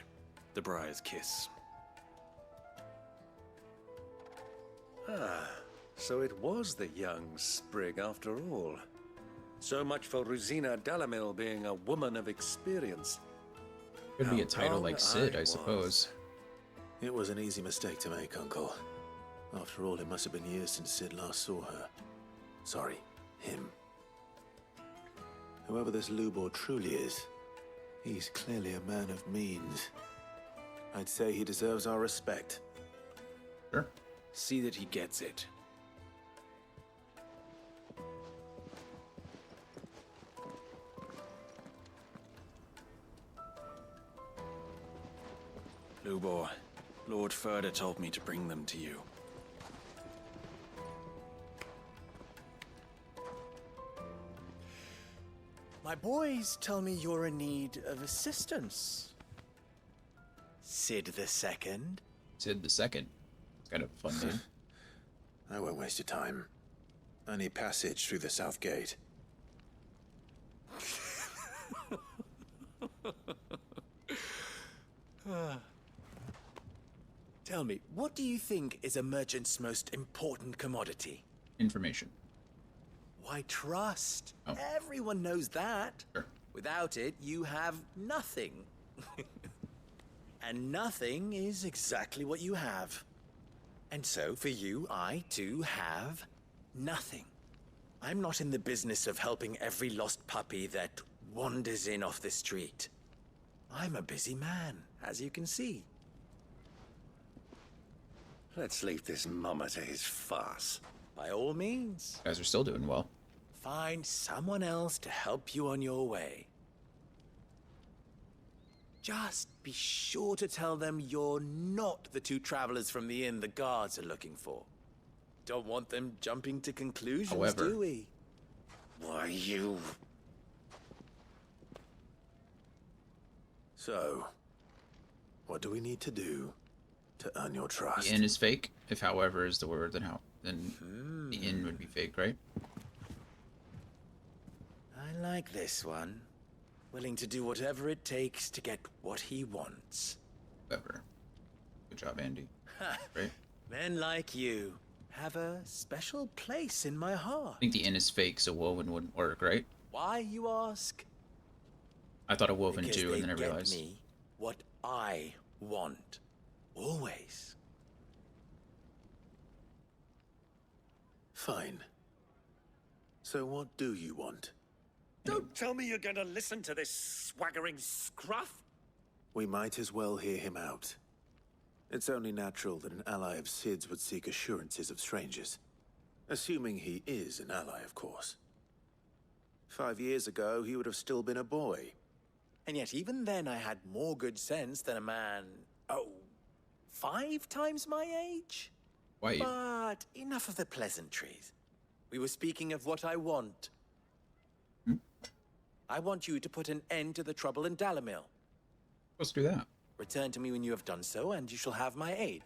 The Briar's Kiss. Ah, so it was the young sprig after all. So much for Rosina Dalamil being a woman of experience. Could be a title like Cid, I suppose. It was an easy mistake to make, Uncle. After all, it must have been years since Cid last saw her. Sorry, him. Whoever this Lubor truly is, he's clearly a man of means. I'd say he deserves our respect. Sure. See that he gets it. Lubor, Lord Ferda told me to bring them to you. My boys tell me you're in need of assistance. Cid the Second? Cid the Second. It's kind of a fun name. I won't waste your time. I need passage through the south gate. Tell me, what do you think is a merchant's most important commodity? Information. Why, trust. Oh. Everyone knows that. Sure. Without it, you have nothing. And nothing is exactly what you have. And so, for you, I, too, have nothing. I'm not in the business of helping every lost puppy that wanders in off the street. I'm a busy man, as you can see. Let's leave this mummer to his farce. By all means. You guys are still doing well. Find someone else to help you on your way. Just be sure to tell them you're not the 2 travelers from the inn the guards are looking for. Don't want them jumping to conclusions, However, do we? Why, you... So, what do we need to do to earn your trust? The inn is fake. If however is the word, then the inn would be fake, right? I like this one. Willing to do whatever it takes to get what he wants. However. Good job, Andy. Great. Men like you have a special place in my heart. I think the inn is fake, so woven wouldn't work, right? Why, you ask? I thought a woven Because too, and then I they get realized. me what I want. Always. Fine. So what do you want? Don't tell me you're going to listen to this swaggering scruff. We might as well hear him out. It's only natural that an ally of Sid's would seek assurances of strangers. Assuming he is an ally, of course. 5 years ago, he would have still been a boy. And yet even then I had more good sense than a man, 5 times my age? Why? But enough of the pleasantries. We were speaking of what I want. I want you to put an end to the trouble in Dalamil. Let's do that. Return to me when you have done so, and you shall have my aid.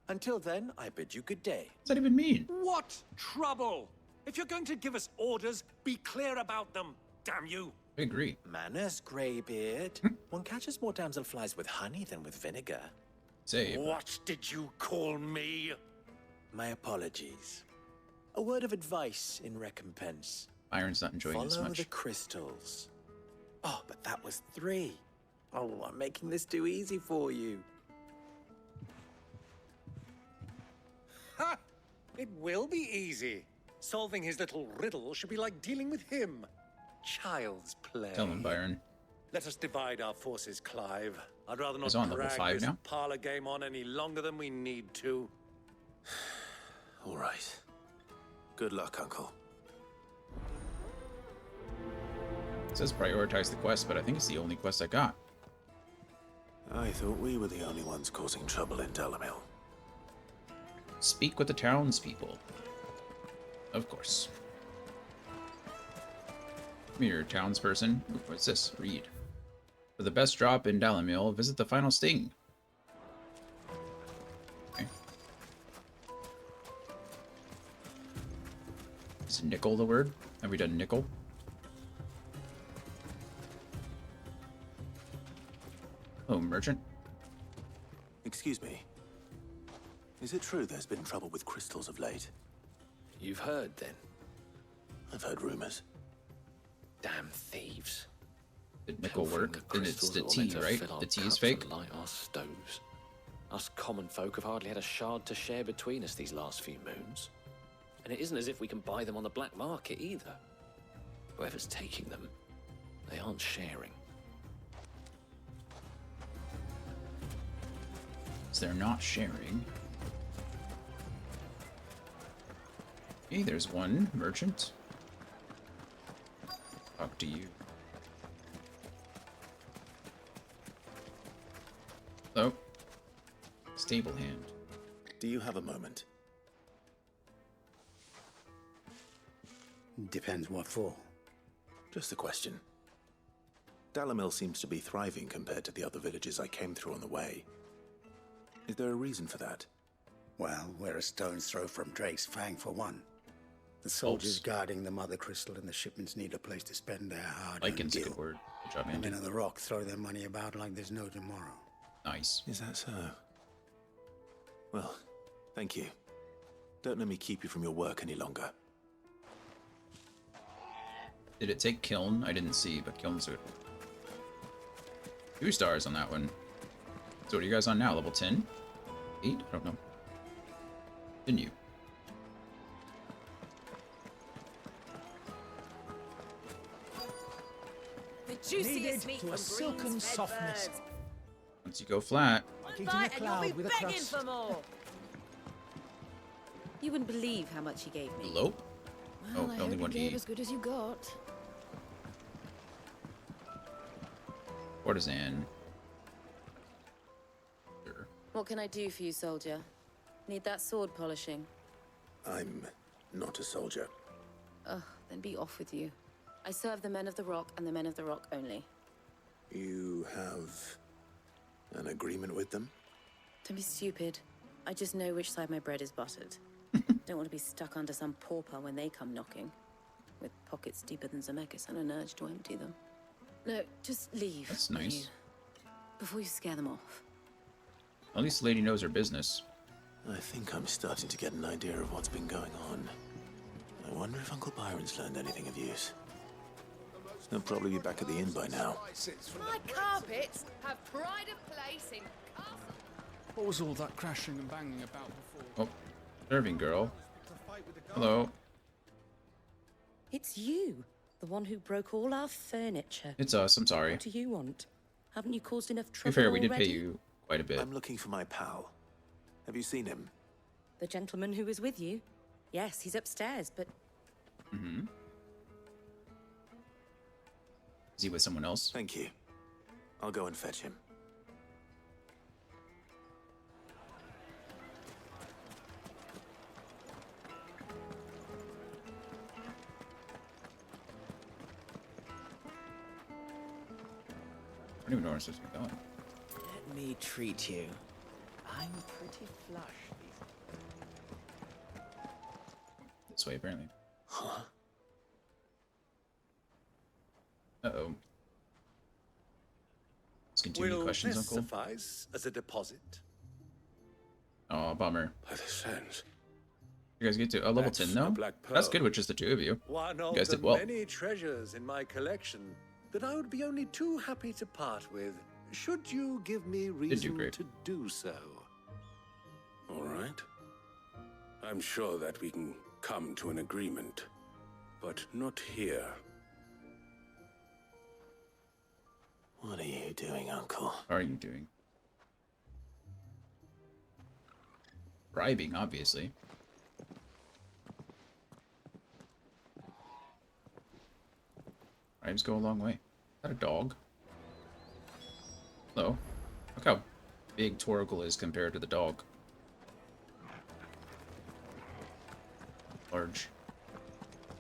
Until then, I bid you good day. What does that even mean? What trouble? If you're going to give us orders, be clear about them, damn you. I agree. Manners, Greybeard. One catches more damselflies with honey than with vinegar. Say. What did you call me? My apologies. A word of advice in recompense. Byron's not enjoying this Follow much. the crystals. Oh, but that was 3. Oh, I'm making this too easy for you. Ha! It will be easy. Solving his little riddle should be like dealing with him. Child's play. Tell him, Byron. Let us divide our forces, Clive. I'd rather not He's on level drag 5 this now. parlor game on any longer than we need to. All right. Good luck, Uncle. It says prioritize the quest, but I think it's the only quest I got. I thought we were the only ones causing trouble in Dalamil. Speak with the townspeople. Of course. Come here, townsperson. Ooh, what's this? Read. For the best drop in Dalamil, visit the final sting. Okay. Is nickel the word? Have we done nickel? Oh, merchant. Excuse me. Is it true there's been trouble with crystals of late? You've heard, then? I've heard rumors. Damn thieves. Did nickel Pilfering work? the And it's crystals the that were tea, meant to right? fill our The tea is cups fake? and light our stoves. Us common folk have hardly had a shard to share between us these last few moons. And it isn't as if we can buy them on the black market either. Whoever's taking them, they aren't sharing. So they're not sharing. Okay, there's one merchant. Talk to you. Hello? Stable hand. Do you have a moment? Depends what for. Just a question. Dalamil seems to be thriving compared to the other villages I came through on the way. Is there a reason for that? Well, we're a stone's throw from Drake's Fang for one. The soldiers guarding the Mother Crystal and the shipments need a place to spend their hard-earned Lycan's a gil. good word. Good job, And Andy. men of the Rock throw their money about like there's no tomorrow. Nice. Is that so? Well, thank you. Don't let me keep you from your work any longer. Did it take Kiln? I didn't see, but Kiln's good. 2 stars on that one. So what are you guys on now? Level 10? 8? I don't know. Didn't you? The juiciest meat from silken softness. Once you go flat. One bite and you'll be begging for more. You wouldn't believe how much he gave me. Hello? Well, Oh, I only hope one you gave E. as good as you got. Courtesan. What can I do for you, soldier? Need that sword polishing? I'm not a soldier. Ugh, then be off with you. I serve the men of the Rock and the men of the Rock only. You have an agreement with them? Don't be stupid. I just know which side my bread is buttered. Don't want to be stuck under some pauper when they come knocking. With pockets deeper than Zemeckis and an urge to empty them. No, just leave. That's will nice. you? Before you scare them off. At least the lady knows her business. I think I'm starting to get an idea of what's been going on. I wonder if Uncle Byron's learned anything of use. He'll probably be back at the inn by now. My carpets have pride of place in castle. What was all that crashing and banging about before? Oh, serving girl. Hello. It's you, the one who broke all our furniture. It's us. I'm sorry. What do you want? Haven't you caused enough To be trouble fair, we did already? pay you quite a bit. I'm looking for my pal. Have you seen him? The gentleman who was with you? Yes, he's upstairs, but Mm-hmm. Is he with someone else? Thank you. I'll go and fetch him. I don't even know where I'm supposed to be going. Let me treat you. I'm pretty flush. This way, apparently. Huh? Uh-oh. Let's continue Will questions, this Uncle. suffice as a deposit? Oh, bummer. By the sense. You guys get to level That's 10 a though? black That's pearl. good with just the two of you. One You of guys the did well. many treasures in my collection that I would be only too happy to part with, should you give me reason great. to do so. All right. I'm sure that we can come to an agreement, but not here. What are you doing, Uncle? What are you doing? Bribing, obviously. Bribes go a long way. Is that a dog? Hello. Look how big Torgal is compared to the dog. Large.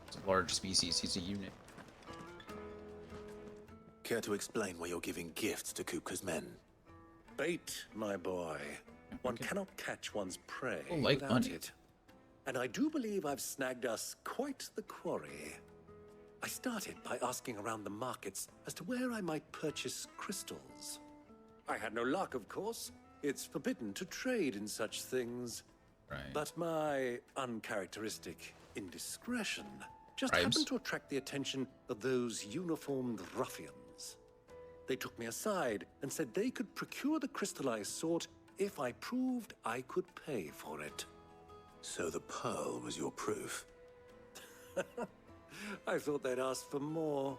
It's a large species. He's a unit. Care to explain why you're giving gifts to Kupka's men? Bait, my boy. One cannot catch one's prey Oh, like without money. it. And I do believe I've snagged us quite the quarry. I started by asking around the markets as to where I might purchase crystals. I had no luck, of course. It's forbidden to trade in such things. Right. But my uncharacteristic indiscretion just Bribes. happened to attract the attention of those uniformed ruffians. They took me aside and said they could procure the crystal I sought if I proved I could pay for it. So the pearl was your proof? I thought they'd ask for more.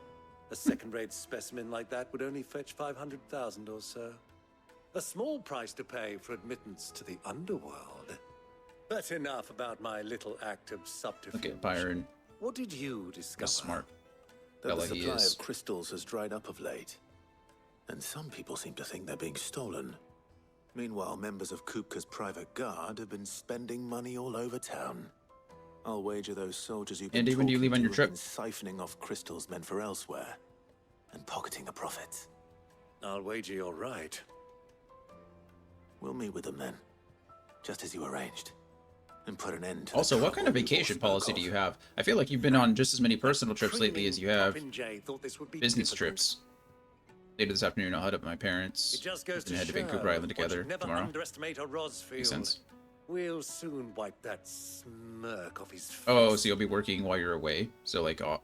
A second-rate specimen like that would only fetch 500,000 or so. A small price to pay for admittance to the underworld. But enough about my little act of subterfuge. Look at Byron. What did you discover? How smart. That Fella the he supply is. of crystals has dried up of late. And some people seem to think they're being stolen. Meanwhile, members of Kupka's private guard have been spending money all over town. I'll wager those soldiers you've been Andy, when do you leave on your talking to trip? have been siphoning off crystals meant for elsewhere and pocketing the profits. I'll wager you're right. We'll meet with them then, just as you arranged, and put an end to Also, the what kind of trouble you all vacation spoke policy of. do you have? I feel like you've been on just as many personal trips lately as you have Popinjay thought this would be business difficult. trips. Later this afternoon, I'll head up with my parents. It just goes and to head to show Vancouver Island one together should never tomorrow. underestimate a Rosfield. Makes sense. We'll soon wipe that smirk off his face. Oh, so you'll be working while you're away? So like, I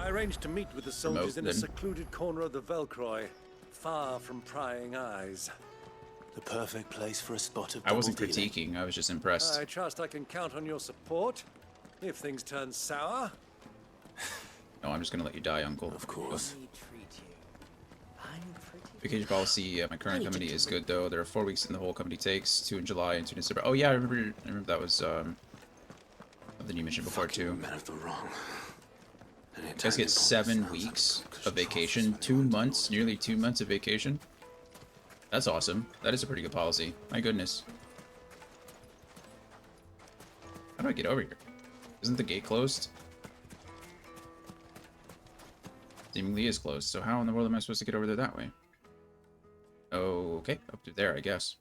arranged to meet with the soldiers Remote, in a then. secluded corner of the Velcroy, far from prying eyes. The perfect place for a spot of I wasn't double dealing. critiquing. I was just impressed. I trust I can count on your support if things turn sour. No, I'm just gonna let you die, Uncle. Of course. Vacation policy at my current company is good though. There are 4 weeks in the whole company takes, 2 in July and 2 in December. Oh yeah, I remember that was something you mentioned before too. Men of the wrong. You guys get 7 weeks of vacation, 2 months, nearly 2 months of vacation. That's awesome. That is a pretty good policy. My goodness. How do I get over here? Isn't the gate closed? Seemingly is closed. So how in the world am I supposed to get over there that way? Okay, up to there, I guess.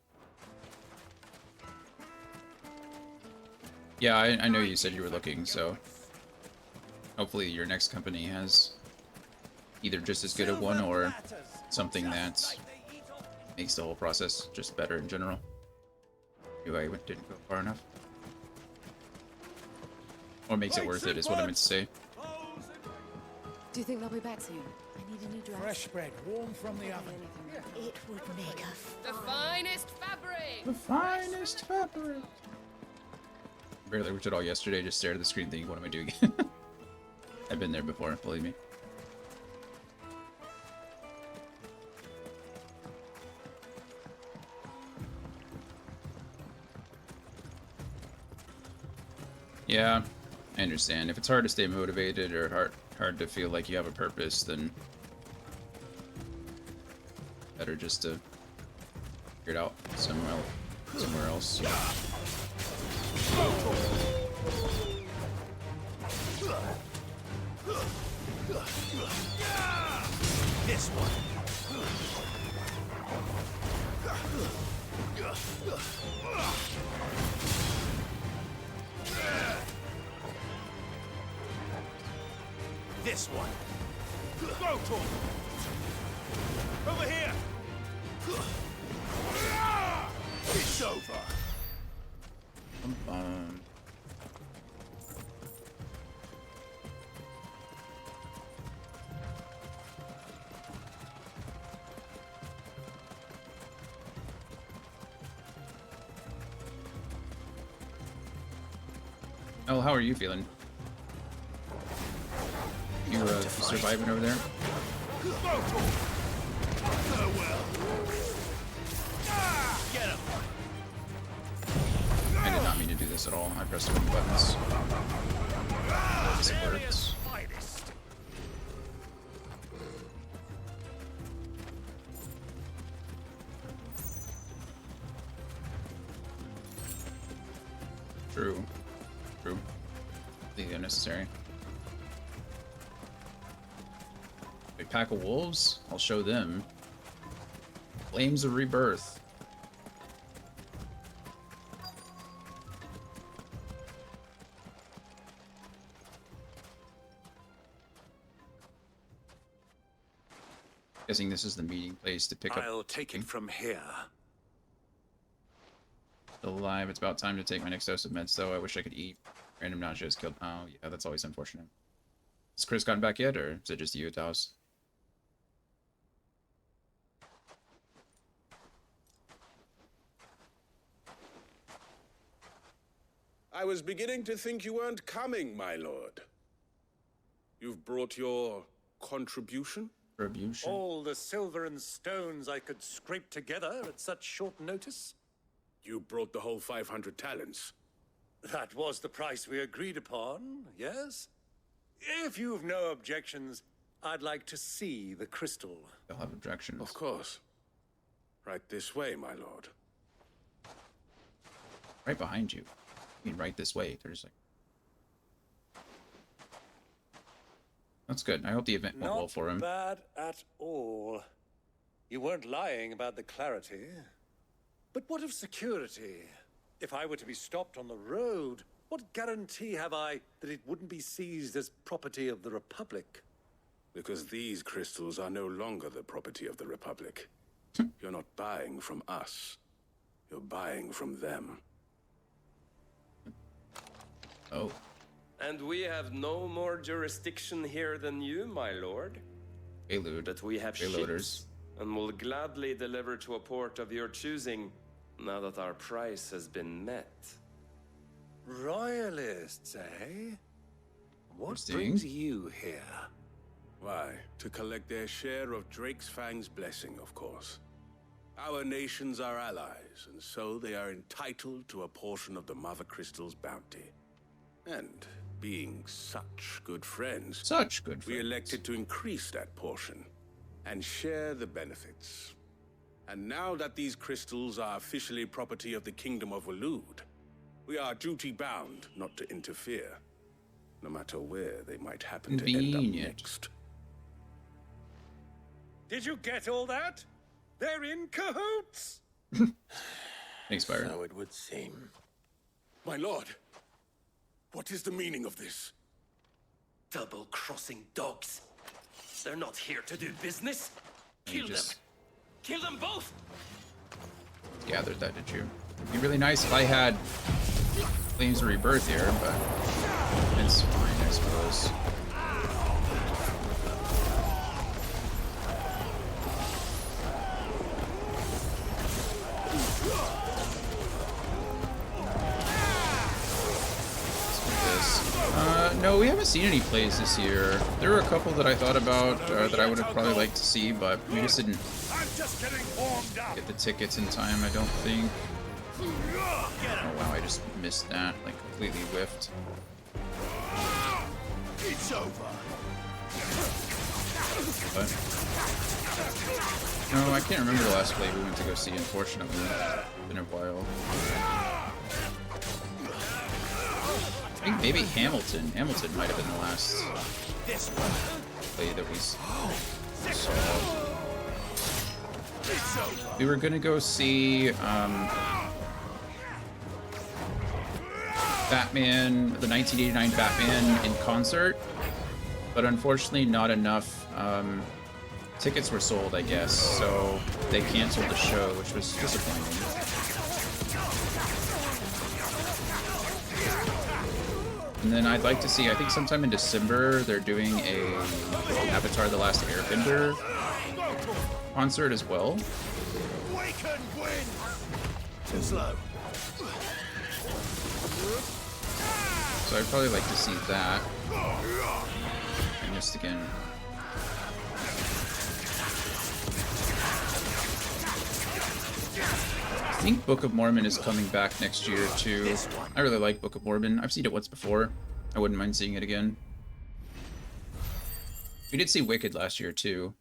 Yeah, I know you said you were looking, so hopefully your next company has either just as good a one or something that makes the whole process just better in general. Maybe I didn't go far enough. Or makes it worth it, is what I meant to say. Do you think they'll be back soon? I need a new dress. Fresh bread, warm from the oven. It would make a The finest fabric! The finest fabric! Barely worked it all yesterday, just stared at the screen thinking, what am I doing? I've been there before, believe me. Yeah, I understand. If it's hard to stay motivated or hard to feel like you have a purpose, then better just to figure it out somewhere else. This one. This one. Go, Tor! Over here! It's over! Oh, how are you feeling? You surviving over there? I did not mean to do this at all. I pressed the wrong buttons. This works. True. True. Completely unnecessary. A pack of wolves? I'll show them. Flames of Rebirth. Guessing this is the meeting place to pick up. I'll take it from here. Still alive. It's about time to take my next dose of meds, though. I wish I could eat. Random nausea is killed. Oh, yeah, that's always unfortunate. Has Chris gotten back yet, or is it just you, Taos? I was beginning to think you weren't coming, my lord. You've brought your contribution? Contribution? All the silver and stones I could scrape together at such short notice? You brought the whole 500 talents. That was the price we agreed upon, yes? If you've no objections, I'd like to see the crystal. They'll have objections. Of course. Right this way, my lord. Right behind you. I mean, right this way. There's like... That's good. I hope the event went well for him. Not bad at all. You weren't lying about the clarity. But what of security? If I were to be stopped on the road, what guarantee have I that it wouldn't be seized as property of the Republic? Because these crystals are no longer the property of the Republic. You're not buying from us. You're buying from them. Oh. And we have no more jurisdiction here than you, my lord. Prelude. But we have ships, and will gladly deliver to a port of your choosing, now that our price has been met. Royalists, eh? What brings you here? Why, to collect their share of Drake's Fang's blessing, of course. Our nations are allies, and so they are entitled to a portion of the Mother Crystal's bounty. And being such good friends, we elected to increase that portion and share the benefits. And now that these crystals are officially property of the Kingdom of Waloed, we are duty-bound not to interfere, no matter where they might happen to end up next. Did you get all that? They're in cahoots! Thanks, Byron. So it would seem. My lord, what is the meaning of this? Double-crossing dogs. They're not here to do business. Kill them. Kill them both! Gathered that, did you? It'd be really nice if I had Flames of Rebirth here, but it's fine, I suppose. No, we haven't seen any plays this year. There were a couple that I thought about that I would have probably liked to see, but we just didn't get the tickets in time, I don't think. Oh wow, I just missed that, like completely whiffed. It's over. But no, I can't remember the last play we went to go see, unfortunately. It's been a while. I think maybe Hamilton. Hamilton might have been the last play that we saw. We were gonna go see Batman, the 1989 Batman in concert, but unfortunately not enough tickets were sold, I guess, so they canceled the show, which was disappointing. And then I'd like to see, I think sometime in December, they're doing a Avatar: The Last Airbender concert as well. We can win. Too slow. So I'd probably like to see that. I missed again. I think Book of Mormon is coming back next year too. I really like Book of Mormon. I've seen it once before. I wouldn't mind seeing it again. We did see Wicked last year too.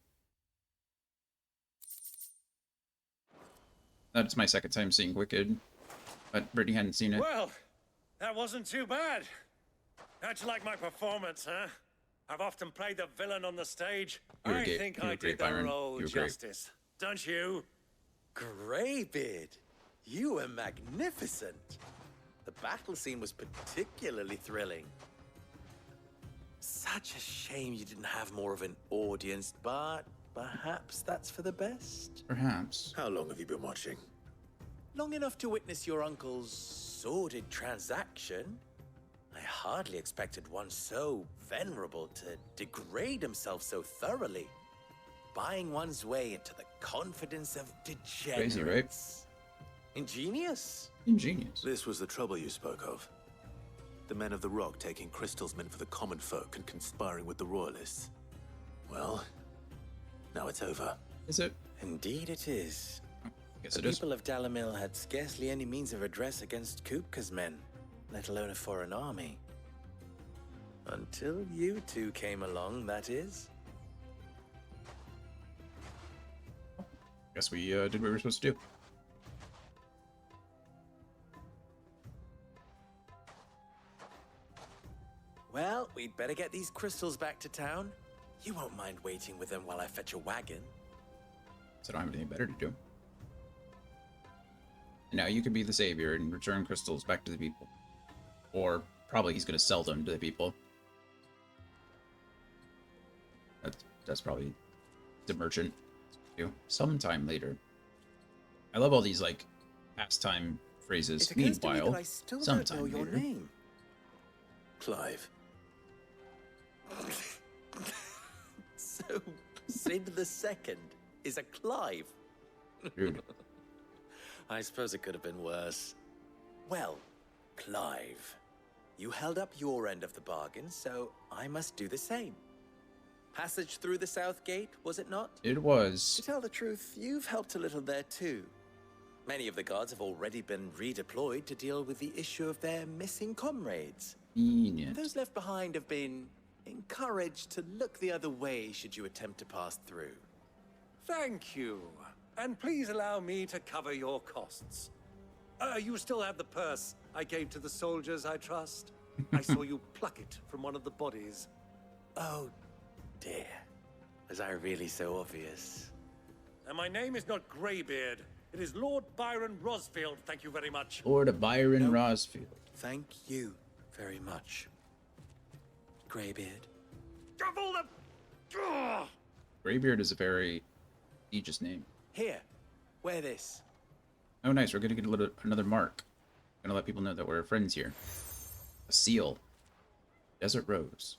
That's my second time seeing Wicked, but Brittany hadn't seen it. Well, that wasn't too bad. How'd you like my performance, huh? I've often played the villain on the stage. I think I did the role justice. Don't you? Greybeard, you were magnificent. The battle scene was particularly thrilling. Such a shame you didn't have more of an audience, but perhaps that's for the best. Perhaps. How long have you been watching? Long enough to witness your uncle's sordid transaction. I hardly expected one so venerable to degrade himself so thoroughly. Buying one's way into the confidence of degenerates. Crazy, right? Ingenious. Ingenious. This was the trouble you spoke of. The men of the Rock taking crystals meant for the common folk and conspiring with the Royalists. Well, now it's over. Is it? Indeed it is. Yes, the it is. people of Dalamil had scarcely any means of redress against Kupka's men, let alone a foreign army. Until you two came along, that is. Guess we did what we were supposed to do. Well, we'd better get these crystals back to town. You won't mind waiting with them while I fetch a wagon. So I don't have anything better to do. And now you can be the savior and return crystals back to the people. Or probably he's going to sell them to the people. That's probably the merchant. Sometime later. I love all these like pastime phrases. Meanwhile, sometime your later. Name. Clive. So, Sid the Second is a Clive. Dude. I suppose it could have been worse. Well, Clive, you held up your end of the bargain, so I must do the same. Passage through the South Gate, was it not? It was. To tell the truth, you've helped a little there too. Many of the guards have already been redeployed to deal with the issue of their missing comrades. Convenient. Those left behind have been encouraged to look the other way should you attempt to pass through. Thank you. And please allow me to cover your costs. You still have the purse I gave to the soldiers, I trust? I saw you pluck it from one of the bodies. Oh, dear. Was I really so obvious? And my name is not Greybeard. It is Lord Byron Rosfield, thank you very much. Lord Byron Rosfield. Thank you very much, Greybeard. Of all the... Ugh! Greybeard is a very prestigious name. Here, wear this. Oh, nice. We're gonna get another mark. Gonna let people know that we're friends here. A seal. Desert rose.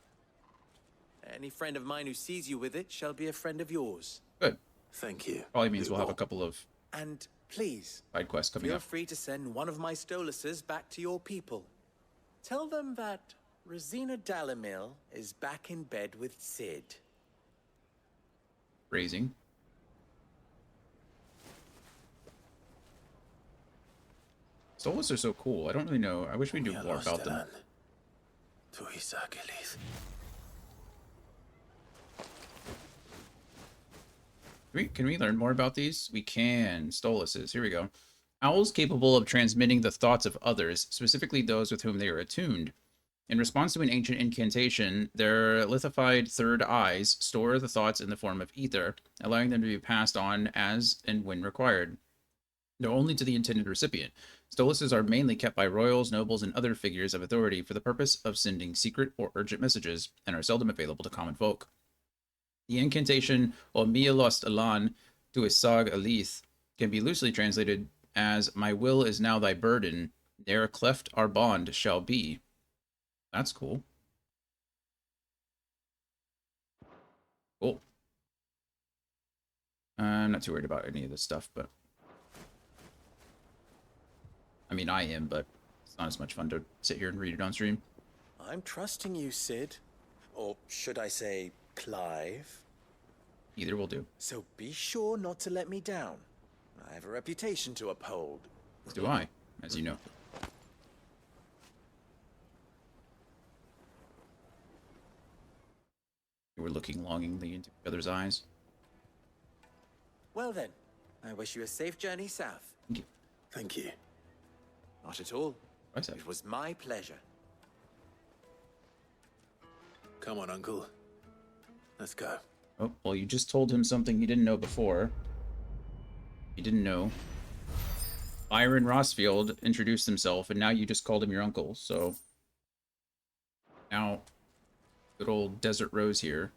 Any friend of mine who sees you with it shall be a friend of yours. Good. Thank you. Probably means we'll have a couple of And please, side quests coming feel up. free to send one of my Stoluses back to your people. Tell them that Rosina Dalamil is back in bed with Cid. Phrasing. Stolas are so cool. I don't really know. I wish we knew more about them. Can we learn more about these? We can. Stoluses. Here we go. Owls capable of transmitting the thoughts of others, specifically those with whom they are attuned. In response to an ancient incantation, their lithified third eyes store the thoughts in the form of ether, allowing them to be passed on as and when required, though only to the intended recipient. Stoluses are mainly kept by royals, nobles, and other figures of authority for the purpose of sending secret or urgent messages, and are seldom available to common folk. The incantation O Mia Lost Elan to Isag Alith can be loosely translated as "My will is now thy burden, ne'er cleft our bond shall be." That's cool. Cool. I'm not too worried about any of this stuff, but I mean, I am, but it's not as much fun to sit here and read it on stream. I'm trusting you, Cid. Or should I say, Clive? Either will do. So be sure not to let me down. I have a reputation to uphold. Do I, as you know. We're looking longingly into each other's eyes. Well then, I wish you a safe journey south. Thank you. Thank you. Not at all. Right, it was my pleasure. Come on, Uncle. Let's go. Oh, well, you just told him something he didn't know before. He didn't know. Byron Rossfield introduced himself, and now you just called him your uncle, so... Now, good old Desert Rose here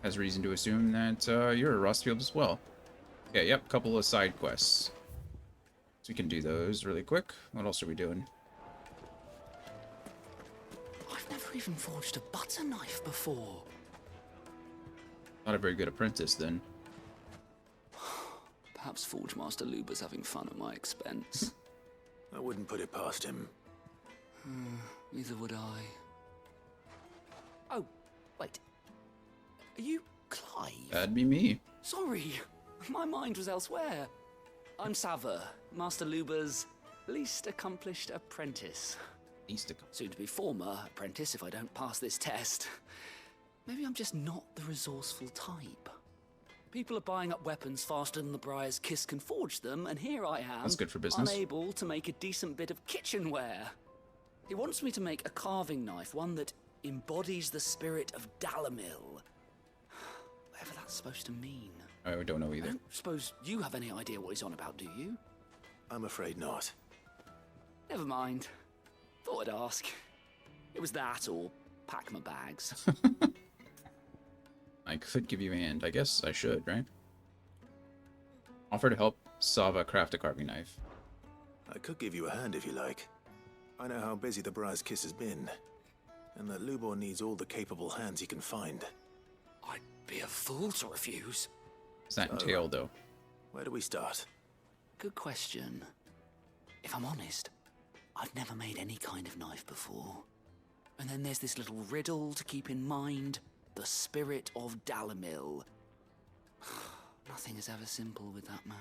has reason to assume that you're a Rossfield as well. Okay, yep, couple of side quests. So we can do those really quick. What else are we doing? I've never even forged a butter knife before. Not a very good apprentice, then. Perhaps Forge Master Luber's having fun at my expense. I wouldn't put it past him. Neither would I. Oh, wait. Are you Clive? That'd be me. Sorry, my mind was elsewhere. I'm Sava, Master Luber's least accomplished apprentice. Soon to be former apprentice if I don't pass this test. Maybe I'm just not the resourceful type. People are buying up weapons faster than the Briar's Kiss can forge them, and here I am, That's good for business. unable to make a decent bit of kitchenware. He wants me to make a carving knife, one that embodies the spirit of Dalamil. Whatever that's supposed to mean. I don't know either. I don't suppose you have any idea what he's on about, do you? I'm afraid not. Never mind. Thought I'd ask. It was that or pack my bags. I could give you a hand. I guess I should, right? Offer to help Sava craft a carving knife. I could give you a hand if you like. I know how busy the Briar's Kiss has been, and that Lubor needs all the capable hands he can find. I'd be a fool to refuse. What's that entail, though? Where do we start? Good question. If I'm honest, I've never made any kind of knife before. And then there's this little riddle to keep in mind. The spirit of Dalamil. Nothing is ever simple with that man.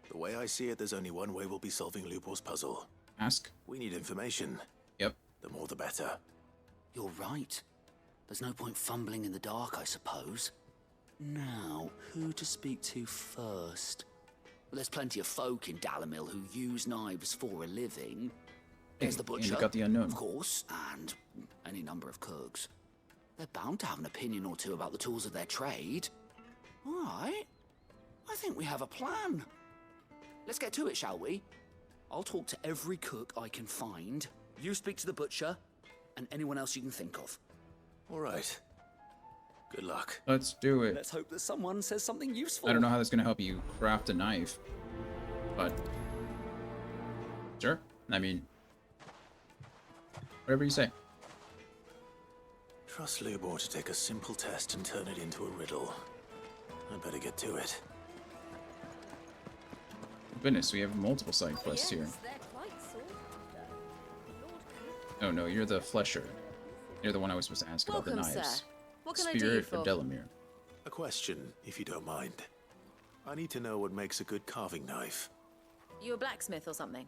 The way I see it, there's only one way we'll be solving Lubor's puzzle. Ask. We need information. Yep. The more the better. You're right. There's no point fumbling in the dark, I suppose. Now, who to speak to first? Well, there's plenty of folk in Dalamil who use knives for a living. There's the butcher, you got the unknown. of course, and any number of cooks. They're bound to have an opinion or two about the tools of their trade. All right. I think we have a plan. Let's get to it, shall we? I'll talk to every cook I can find. You speak to the butcher, and anyone else you can think of. All right. Good luck. Let's do it. Let's hope that someone says something useful. I don't know how that's going to help you craft a knife, but sure. I mean, whatever you say. Trust Lubor to take a simple test and turn it into a riddle. I better get to it. Goodness, we have multiple side quests here. Oh no, you're the flesher. You're the one I was supposed to ask about the knives. Sir. What can I do Spirit you for? of Delamere. A question, if you don't mind. I need to know what makes a good carving knife. You a blacksmith or something?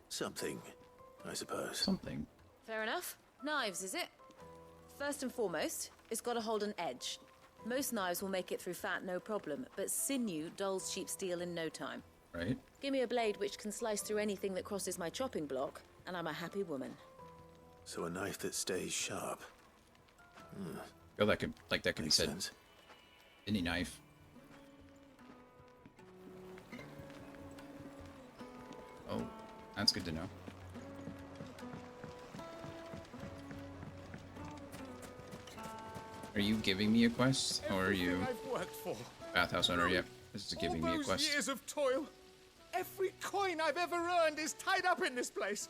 Something, I suppose. Something. Fair enough. Knives, is it? First and foremost, it's got to hold an edge. Most knives will make it through fat no problem, but sinew dulls cheap steel in no time. Right. Give me a blade which can slice through anything that crosses my chopping block, and I'm a happy woman. So a knife that stays sharp. Oh, that could be said. Sense. Any knife. Oh, that's good to know. Are you giving me a quest, or are you I've worked for. bathhouse owner? Yep, this is giving me a Those quest. years of toil. Every coin I've ever earned is tied up in this place.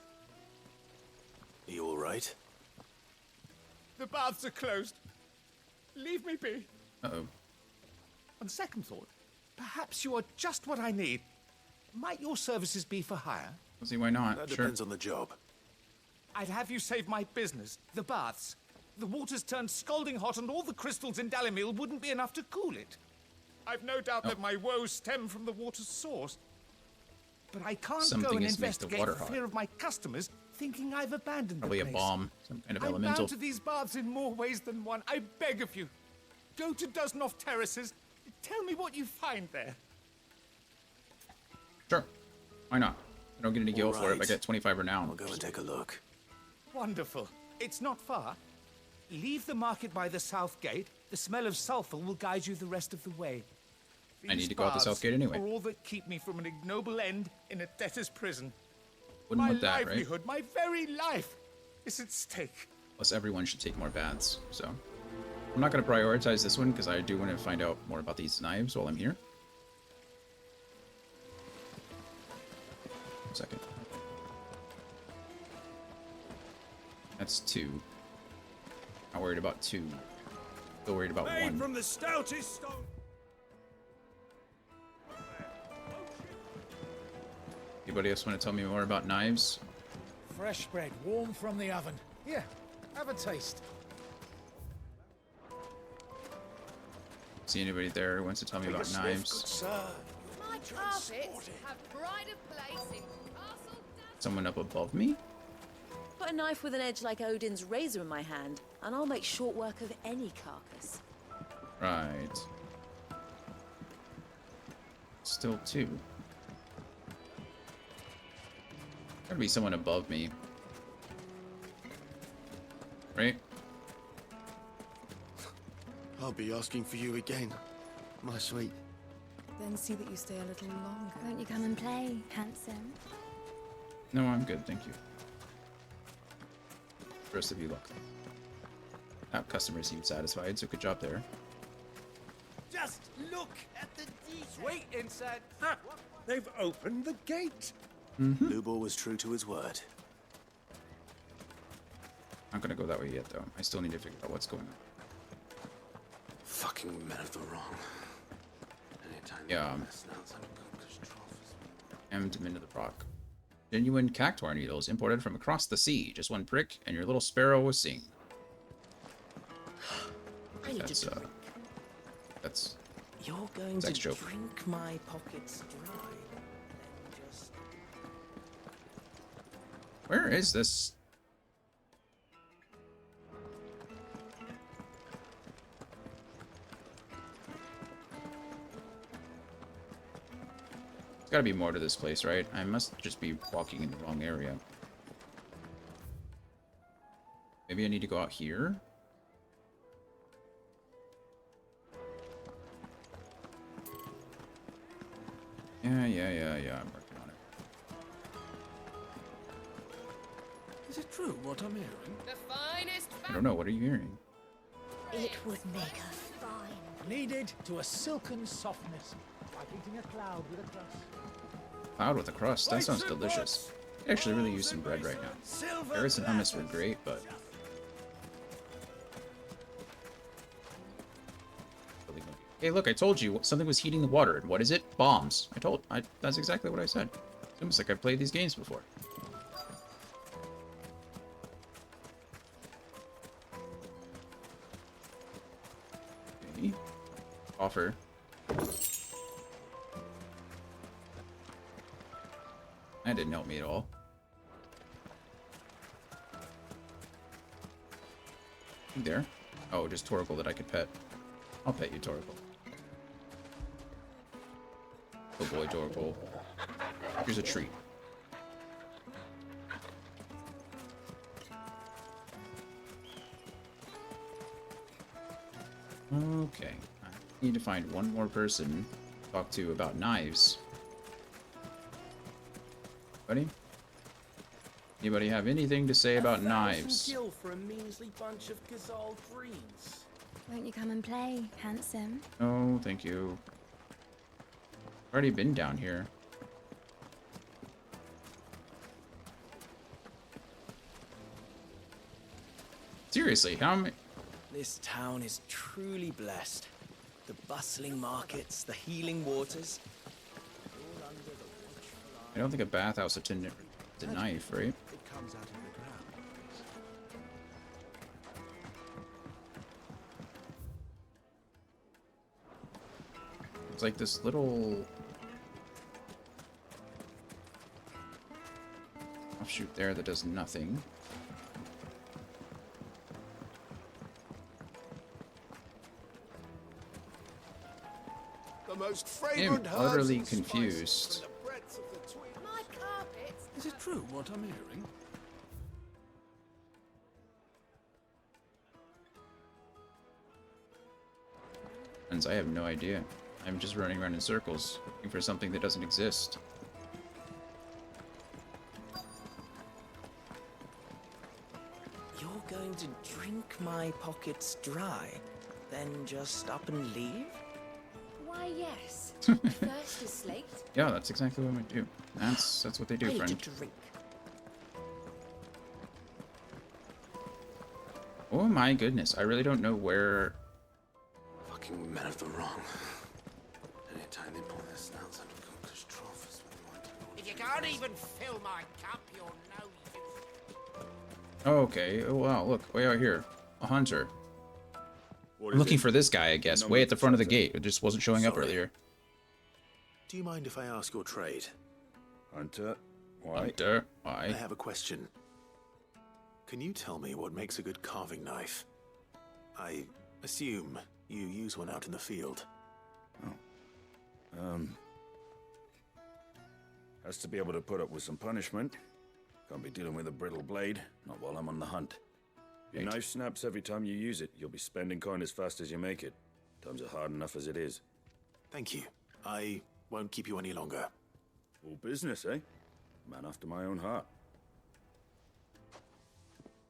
Are you all right? The baths are closed. Leave me be. Uh-oh. On second thought, perhaps you are just what I need. Might your services be for hire? We'll see why not. That Sure. depends on the job. I'd have you save my business, the baths. The water's turned scalding hot and all the crystals in Dalimil wouldn't be enough to cool it. I've no doubt that my woes stem from the water's source. But I can't Something go and is to make the investigate water for hot. fear of my customers thinking I've abandoned Probably the a place. bomb, some kind of I'm elemental. bound to these baths in more ways than one. I beg of you. Go to Dusnoff Terraces. Tell me what you find there. Sure. Why not? I don't get any gil for it. I right. get 25 renown. I'll go and take a look. Wonderful. It's not far. Leave the market by the south gate. The smell of sulfur will guide you the rest of the way. I need These to go out the baths south gate anyway. are all that keep me from an ignoble end in a debtor's prison. Wouldn't My want that, right? livelihood, my very life, is at stake. Plus, everyone should take more baths, so. I'm not going to prioritize this one, because I do want to find out more about these knives while I'm here. 1 second. That's 2. Not worried about 2. Still worried about 1. From the stoutest stone. Anybody else want to tell me more about knives? Fresh bread, warm from the oven. Here, have a taste. See anybody there who wants to tell me about knives? My carpets have pride of place in Castle. Someone up above me? Put a knife with an edge like Odin's razor in my hand, and I'll make short work of any carcass. Right. Still 2. Gotta be someone above me. Right? I'll be asking for you again, my sweet. Then see that you stay a little longer. Won't you come and play, handsome? No, I'm good, thank you. The rest of you look. That customer seemed satisfied, so good job there. Just look at the detail. Wait inside. Ha! They've opened the gate. Lubor was true to his word. Not gonna go that way yet, though. I still need to figure out what's going on. Fucking men of the wrong. Yeah. Men of the rock. Genuine cactuar needles imported from across the sea. Just 1 prick, and your little sparrow will sing. I need to drink. That's. You're going sex to joke. drink my pockets dry. Then just Where is this? There's gotta be more to this place, right? I must just be walking in the wrong area. Maybe I need to go out here? Yeah, I'm working on it. Is it true what I'm hearing? The finest I don't know, what are you hearing? It would make her fine. Kneaded to a silken softness, like eating a cloud with a crust. Cloud with a crust. That sounds delicious. I could actually really use some bread right now. Carrots and hummus were great, but hey, look! I told you something was heating the water. And what is it? Bombs. That's exactly what I said. It's almost like I've played these games before. Okay. Offer. That didn't help me at all. You there? Oh, just Torgal that I could pet. I'll pet you, Torgal. Oh boy, Torgal. Here's a treat. Okay. I need to find one more person to talk to about knives. Anybody have anything to say about knives? Gil for a measly bunch of Gazal greens. Won't you come and play, handsome? Oh, thank you. I've already been down here. Seriously, how many? This town is truly blessed. The bustling markets, the healing waters. I don't think a bathhouse attendant is a knife, right? It comes out of the ground. It's like this little offshoot there that does nothing. The most I'm fragrant utterly herbs and confused. spices from the breadth of the Tweed. My carpets. Is it true what I'm hearing? Friends, I have no idea. I'm just running around in circles, looking for something that doesn't exist. You're going to drink my pockets dry, then just up and leave? Why, yes. Thirst is slaked. Yeah, that's exactly what I do. That's what they do, I need friend. to drink. Oh my goodness, I really don't know where. Fucking men of the wrong. Anytime they pull their snouts out of Cook's trough is when they want to. If you can't even fill my cup, you're no use. Oh, okay. Oh, wow, look, way out here. A hunter. What I'm is looking it? for this guy, I guess, way at the front of the gate. It just wasn't showing up Sorry. earlier. Do you mind if I ask your trade? Hunter, why? Hunter, why? I have a question. Can you tell me what makes a good carving knife? I assume you use one out in the field. Has to be able to put up with some punishment. Can't be dealing with a brittle blade, not while I'm on the hunt. Your knife snaps every time you use it. You'll be spending coin as fast as you make it. Times are hard enough as it is. Thank you. I won't keep you any longer. All business, eh? Man after my own heart.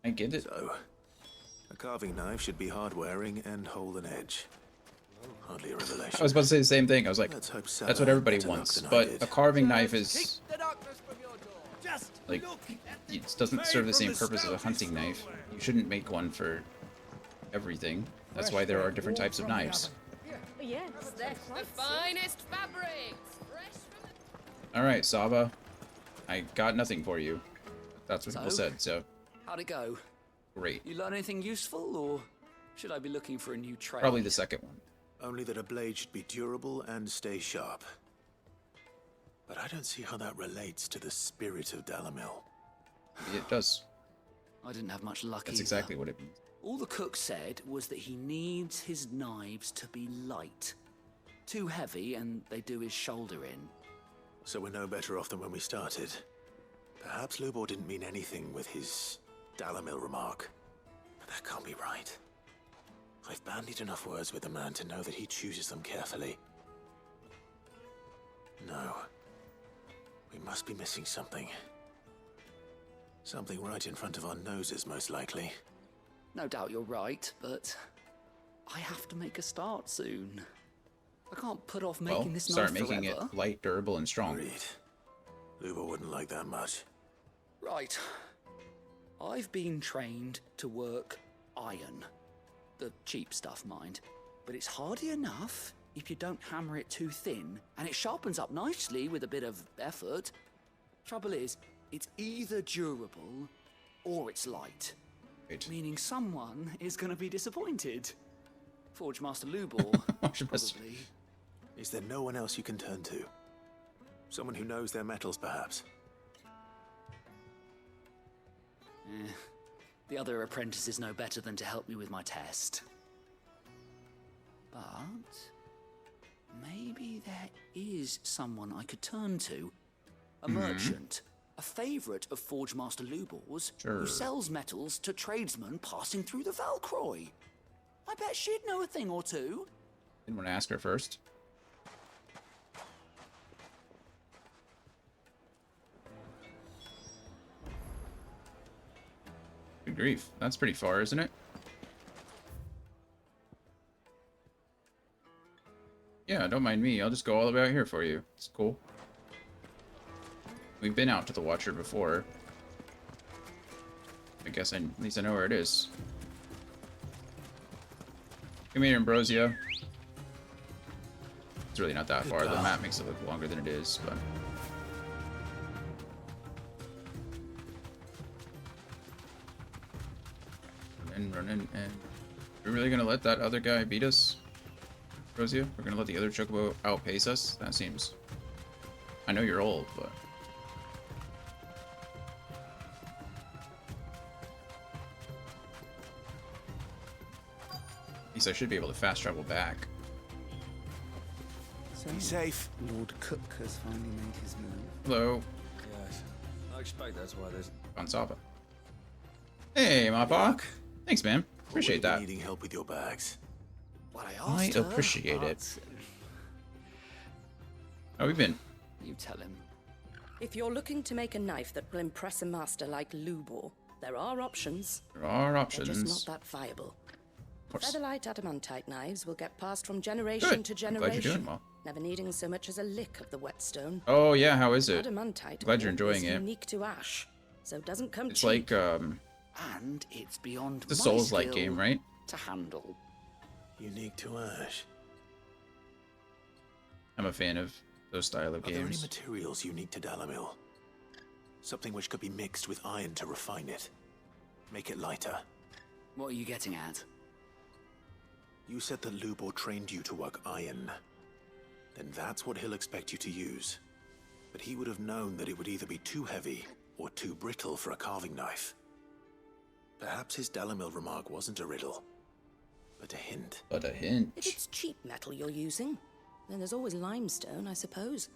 I get it. So, a carving knife should be hard-wearing and hold an edge. Hardly a revelation. I was about to say the same thing. I was like, Let's hope that's Sarah what everybody better luck wants. than I But did. a carving knife is The darkness from your door. Just like, look at it doesn't serve the same purpose as a hunting knife. You shouldn't make one for everything. That's why there are different types of knives. Yes, they're The finest fabrics. Fresh from the... All right, Saba. I got nothing for you. That's what people So? said, so How'd it go? great. You learn anything useful, or should I be looking for a new trade? Probably the second one. Only that a blade should be durable and stay sharp. But I don't see how that relates to the spirit of Dalamil. It does. I didn't have much luck That's either. exactly what it means. All the cook said was that he needs his knives to be light. Too heavy, and they do his shoulder in. So we're no better off than when we started. Perhaps Lubor didn't mean anything with his Dalamil remark. But that can't be right. I've bandied enough words with the man to know that he chooses them carefully. No. We must be missing something. Something right in front of our noses, most likely. No doubt you're right, but I have to make a start soon. I can't put off Well, making this start knife making forever. it light, durable, and strong. Agreed. Luba wouldn't like that much. Right. I've been trained to work iron. The cheap stuff, mind. But it's hardy enough if you don't hammer it too thin, and it sharpens up nicely with a bit of effort. Trouble is, it's either durable or it's light. Right. Meaning someone is going to be disappointed. Forge Master Lubor, probably. Is there no one else you can turn to? Someone who knows their metals, perhaps? The other apprentices know better than to help me with my test. But maybe there is someone I could turn to. A merchant, a favourite of Forge Master Lubor's, who sells metals to tradesmen passing through the Valcroy. I bet she'd know a thing or two. Didn't want to ask her first. Good grief. That's pretty far, isn't it? Yeah, don't mind me. I'll just go all the way out here for you. It's cool. We've been out to the Watcher before. I guess at least I know where it is. Come here, Ambrosia. It's really not that far. The map makes it look longer than it is, but... Running, and we're really gonna let that other guy beat us, Ambrosia? We're gonna let the other Chocobo outpace us? That seems... I know you're old, but... At least I should be able to fast travel back. So be safe. Lord Cook has finally made his move. Hello. Yes. I expect that's why there's... Gonzaba. Hey, Mopok. Thanks, man. Appreciate that. Needing help with your bags. What I appreciate it. How have you been? You tell him. If you're looking to make a knife that will impress a master like Lubor, there are options. There are options. They're just not that viable. Of course. Featherlight adamantite knives will get passed from generation to generation. Glad you're doing well. Never needing so much as a lick of the whetstone. Oh yeah, how is it? Adamantite Glad you're enjoying is it. unique to ash, so doesn't come It's cheap. like And it's beyond the my Souls-like skill game, right? to handle. Unique to Ash. I'm a fan of those style of Are there any games. materials unique to Dalamil? Something which could be mixed with iron to refine it. Make it lighter. What are you getting at? You said that Lubor trained you to work iron. Then that's what he'll expect you to use. But he would have known that it would either be too heavy or too brittle for a carving knife. Perhaps his Dalamil remark wasn't a riddle, but a hint. But a hint. If it's cheap metal you're using, then there's always limestone, I suppose.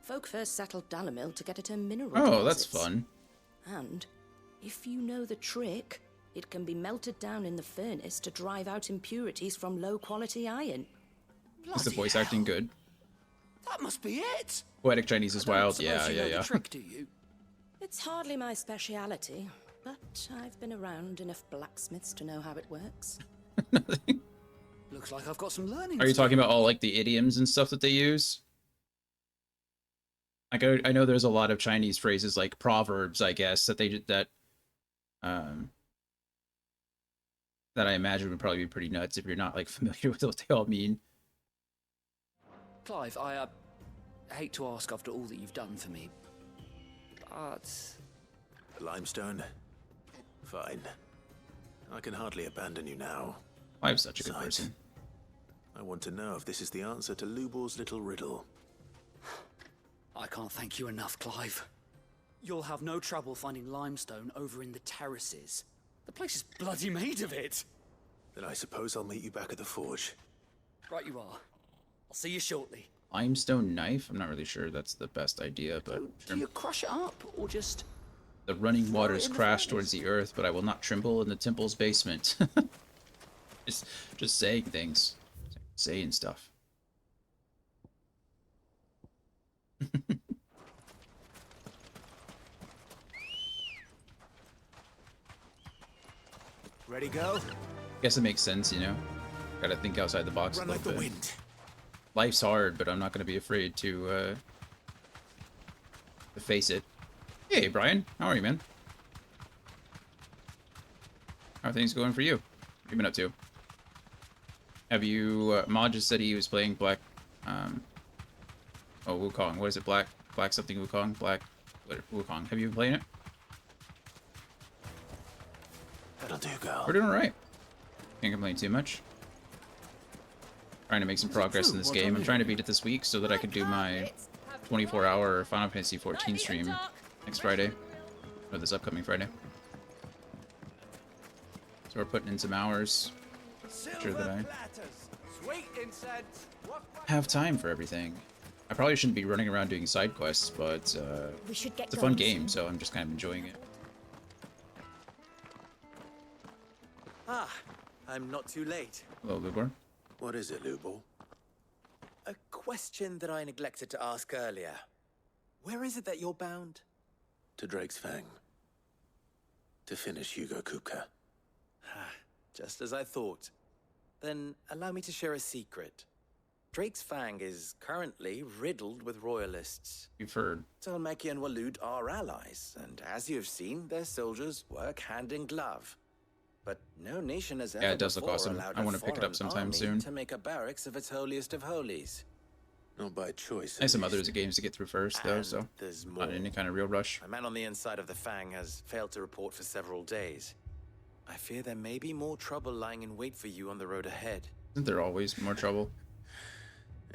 Folk first settled Dalamil to get at her mineral Oh, that's deposits. fun. And if you know the trick, it can be melted down in the furnace to drive out impurities from low-quality iron. Is the voice acting good? That must be it. Poetic Chinese is wild. Suppose Yeah, you yeah, know yeah. The trick, do you? It's hardly my speciality, but I've been around enough blacksmiths to know how it works. Looks like I've got some learning. Are you talking about all like the idioms and stuff that they use? Like I know there's a lot of Chinese phrases like proverbs, I guess, that that I imagine would probably be pretty nuts if you're not like familiar with what they all mean. Clive, I hate to ask after all that you've done for me, but... Limestone? Fine. I can hardly abandon you now. I'm such a good person. I want to know if this is the answer to Lubor's little riddle. I can't thank you enough, Clive. You'll have no trouble finding limestone over in the terraces. The place is bloody made of it. Then I suppose I'll meet you back at the forge. Right you are. I'll see you shortly. Limestone knife? I'm not really sure that's the best idea, but Do you crush it up, or just... The running waters crash towards the earth, but I will not tremble in the temple's basement. just saying things. Saying stuff. Ready, go? Guess it makes sense, you know? Gotta think outside the box a little bit. Wind. Life's hard, but I'm not gonna be afraid to face it. Hey, Brian. How are you, man? How are things going for you? What have you been up to? Have you... Mod just said he was playing Black... oh, Wukong. What is it? Black something Wukong? Black... What, Wukong. Have you been playing it? That'll do, girl. We're doing alright. Can't complain too much. Trying to make some progress in this game. I'm trying to beat it this week so that I can do my 24-hour Final Fantasy XIV stream next Friday. Or this upcoming Friday. So we're putting in some hours. Make sure that I have time for everything. I probably shouldn't be running around doing side quests, but it's a fun game, so I'm just kind of enjoying it. Ah, I'm not too late. Hello, Lubor. What is it, Lubor? A question that I neglected to ask earlier. Where is it that you're bound? To Drake's Fang. To finish Hugo Kupka. Just as I thought. Then allow me to share a secret. Drake's Fang is currently riddled with royalists. You've heard. Dhalmekia and Waloed are allies, and as you have seen, their soldiers work hand in glove. But no nation has ever it does look awesome. I want to pick it up sometime soon. To make a barracks of its holiest of holies. Not by choice. I have some other games to get through first, though, so there's more. Not any kind of real rush. A man on the inside of the Fang has failed to report for several days. I fear there may be more trouble lying in wait for you on the road ahead. Isn't there always more trouble?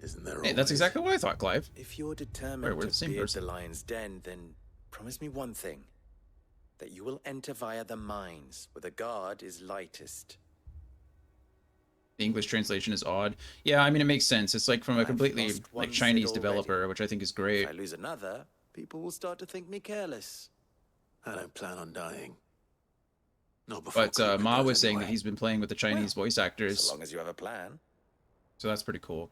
Isn't there? Hey, that's exactly what I thought, Clive. If you're determined we're to beard the lion's den, then promise me one thing. That you will enter via the mines, where the guard is lightest. The English translation is odd. Yeah, I mean, it makes sense. It's like from a completely like Chinese developer, which I think is great. If I lose another, people will start to think me careless. I don't plan on dying. Not before. But Ma was saying that he's been playing with the Chinese voice actors. As long as you have a plan. So that's pretty cool.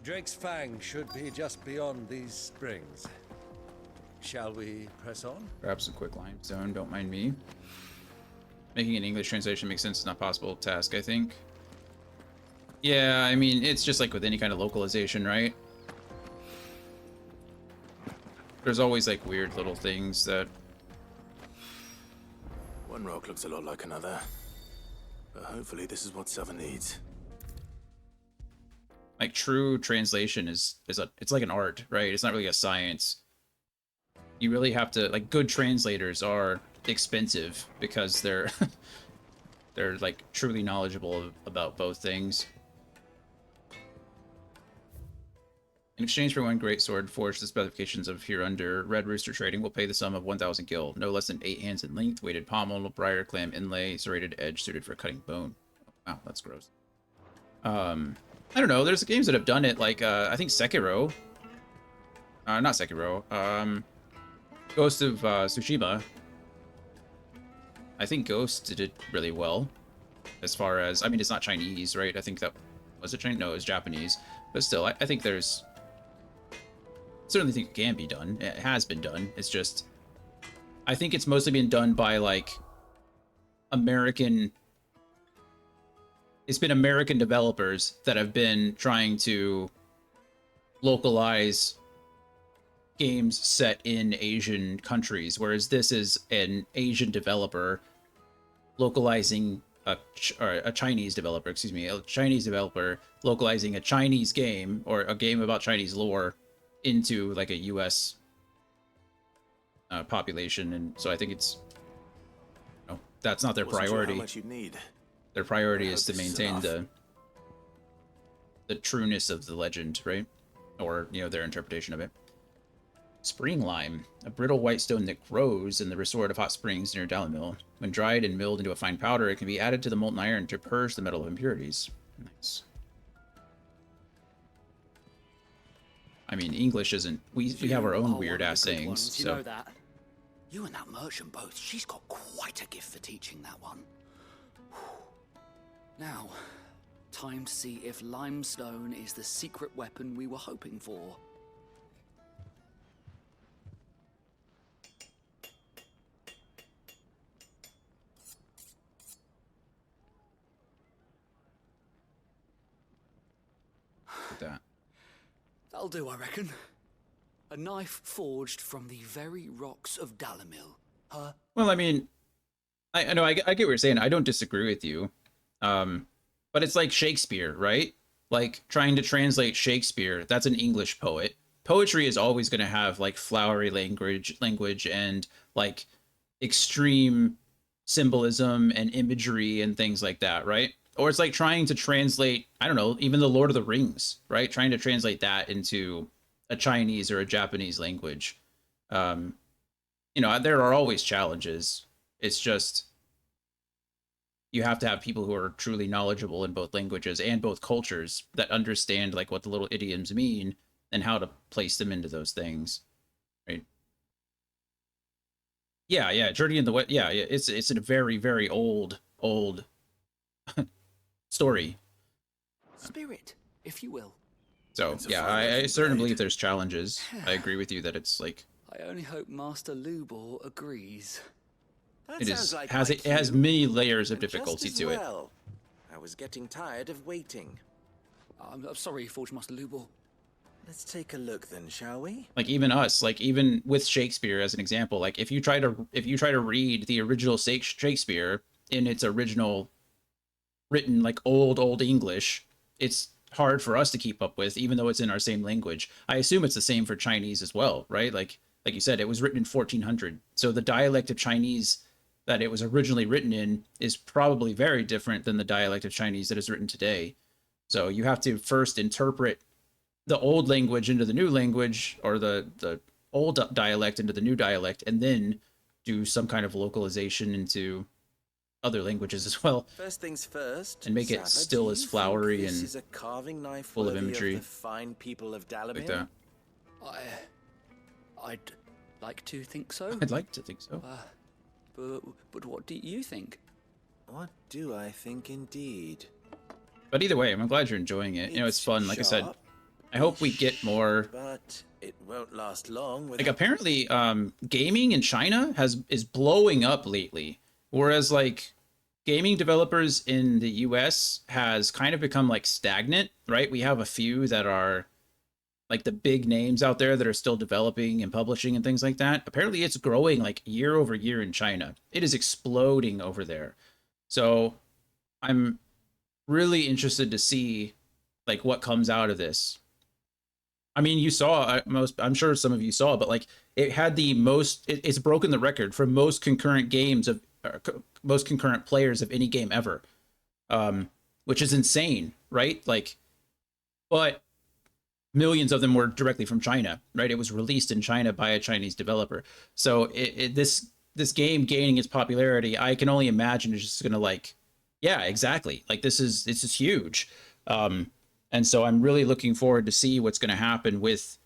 Drake's Fang should be just beyond these springs. Shall we press on? Grab some quick limestone, don't mind me. Making an English translation makes sense. It's not a possible task, I think. Yeah, I mean, it's just like with any kind of localization, right? There's always like weird little things that... One rock looks a lot like another. But hopefully this is what Southern needs. Like true translation it's like an art, right? It's not really a science. You really have to, like, good translators are expensive because they're they're like truly knowledgeable about both things. In exchange for one great sword forged the specifications of Hereunder, Red Rooster Trading will pay the sum of 1,000 gil, no less than 8 hands in length, weighted pommel, briar clam inlay, serrated edge suited for cutting bone. Wow, that's gross. I don't know, there's games that have done it, like, I think Sekiro. Not Sekiro. Ghost of Tsushima. I think Ghost did it really well. As far as, I mean, it's not Chinese, right? I think that, was it Chinese? No, it was Japanese. But still, I think there's, certainly think it can be done. It has been done. It's just, I think it's mostly been done by, like, American... It's been American developers that have been trying to localize games set in Asian countries, whereas this is an Asian developer localizing a Chinese developer, excuse me, a Chinese developer localizing a Chinese game or a game about Chinese lore into like a US population, and so I think it's, you know, that's not their priority. How much you need. Their priority is to maintain the trueness of the legend, right? Or, you know, their interpretation of it. Spring lime, a brittle white stone that grows in the resort of hot springs near Dalimil. When dried and milled into a fine powder, it can be added to the molten iron to purge the metal of impurities. Nice. I mean, English isn't... We have our own weird-ass sayings, so... You know that? You and that merchant both, she's got quite a gift for teaching that one. Now, Time to see if limestone is the secret weapon we were hoping for. That. That'll do, I reckon. A knife forged from the very rocks of Dalimil. Huh? Well, I mean, I know I get what you're saying. I don't disagree with you. But it's like Shakespeare, right? Like trying to translate Shakespeare, that's an English poet. Poetry is always going to have like flowery language and like extreme symbolism and imagery and things like that, right? Or it's like trying to translate, I don't know, even the Lord of the Rings, right? Trying to translate that into a Chinese or a Japanese language. You know, there are always challenges. It's just you have to have people who are truly knowledgeable in both languages and both cultures that understand like what the little idioms mean and how to place them into those things, right? Yeah, Journey in the West. Yeah, it's a very, very old story. Spirit, if you will. So yeah, I certainly believe there's challenges. I agree with you that it's like. I only hope Master Lubor agrees. It has many layers of difficulty to it. I was getting tired of waiting. I'm sorry, Forge Master Lubor. Let's take a look then, shall we? Like even us, like even with Shakespeare as an example, like if you try to read the original Shakespeare in its original written like old English, it's hard for us to keep up with, even though it's in our same language. I assume it's the same for Chinese as well, right? Like you said, it was written in 1400. So the dialect of Chinese that it was originally written in is probably very different than the dialect of Chinese that is written today. So you have to first interpret the old language into the new language, or the old dialect into the new dialect, and then do some kind of localization into other languages as well. First things first, and make it still as flowery and is a carving knife full of imagery. Of the fine people of Dalimil? Like that. I'd like to think so. I'd like to think so. But what do you think? What do I think indeed? But either way, I'm glad you're enjoying it. You know, it's fun. Like I said, I hope we get more. But it won't last long. Like apparently, gaming in China is blowing up lately, whereas like gaming developers in the US has kind of become like stagnant, right? We have a few that are like the big names out there that are still developing and publishing and things like that. Apparently it's growing like year over year in China. It is exploding over there. So I'm really interested to see like what comes out of this. I mean, you saw I'm sure some of you saw, but like it had the most, it's broken the record for most concurrent games of most concurrent players of any game ever. Which is insane, right? Like, but millions of them were directly from China, right? It was released in China by a Chinese developer. So this game gaining its popularity, I can only imagine is just gonna like, yeah, exactly. Like this is huge. And so I'm really looking forward to see what's gonna happen with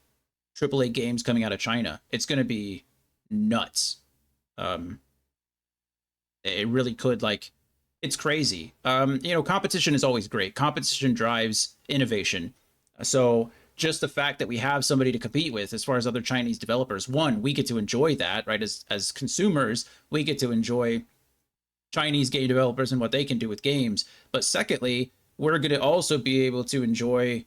AAA games coming out of China. It's gonna be nuts. It really could, like, it's crazy. You know, competition is always great. Competition drives innovation. So just the fact that we have somebody to compete with as far as other Chinese developers, one, we get to enjoy that, right? As consumers, we get to enjoy Chinese game developers and what they can do with games. But secondly, we're going to also be able to enjoy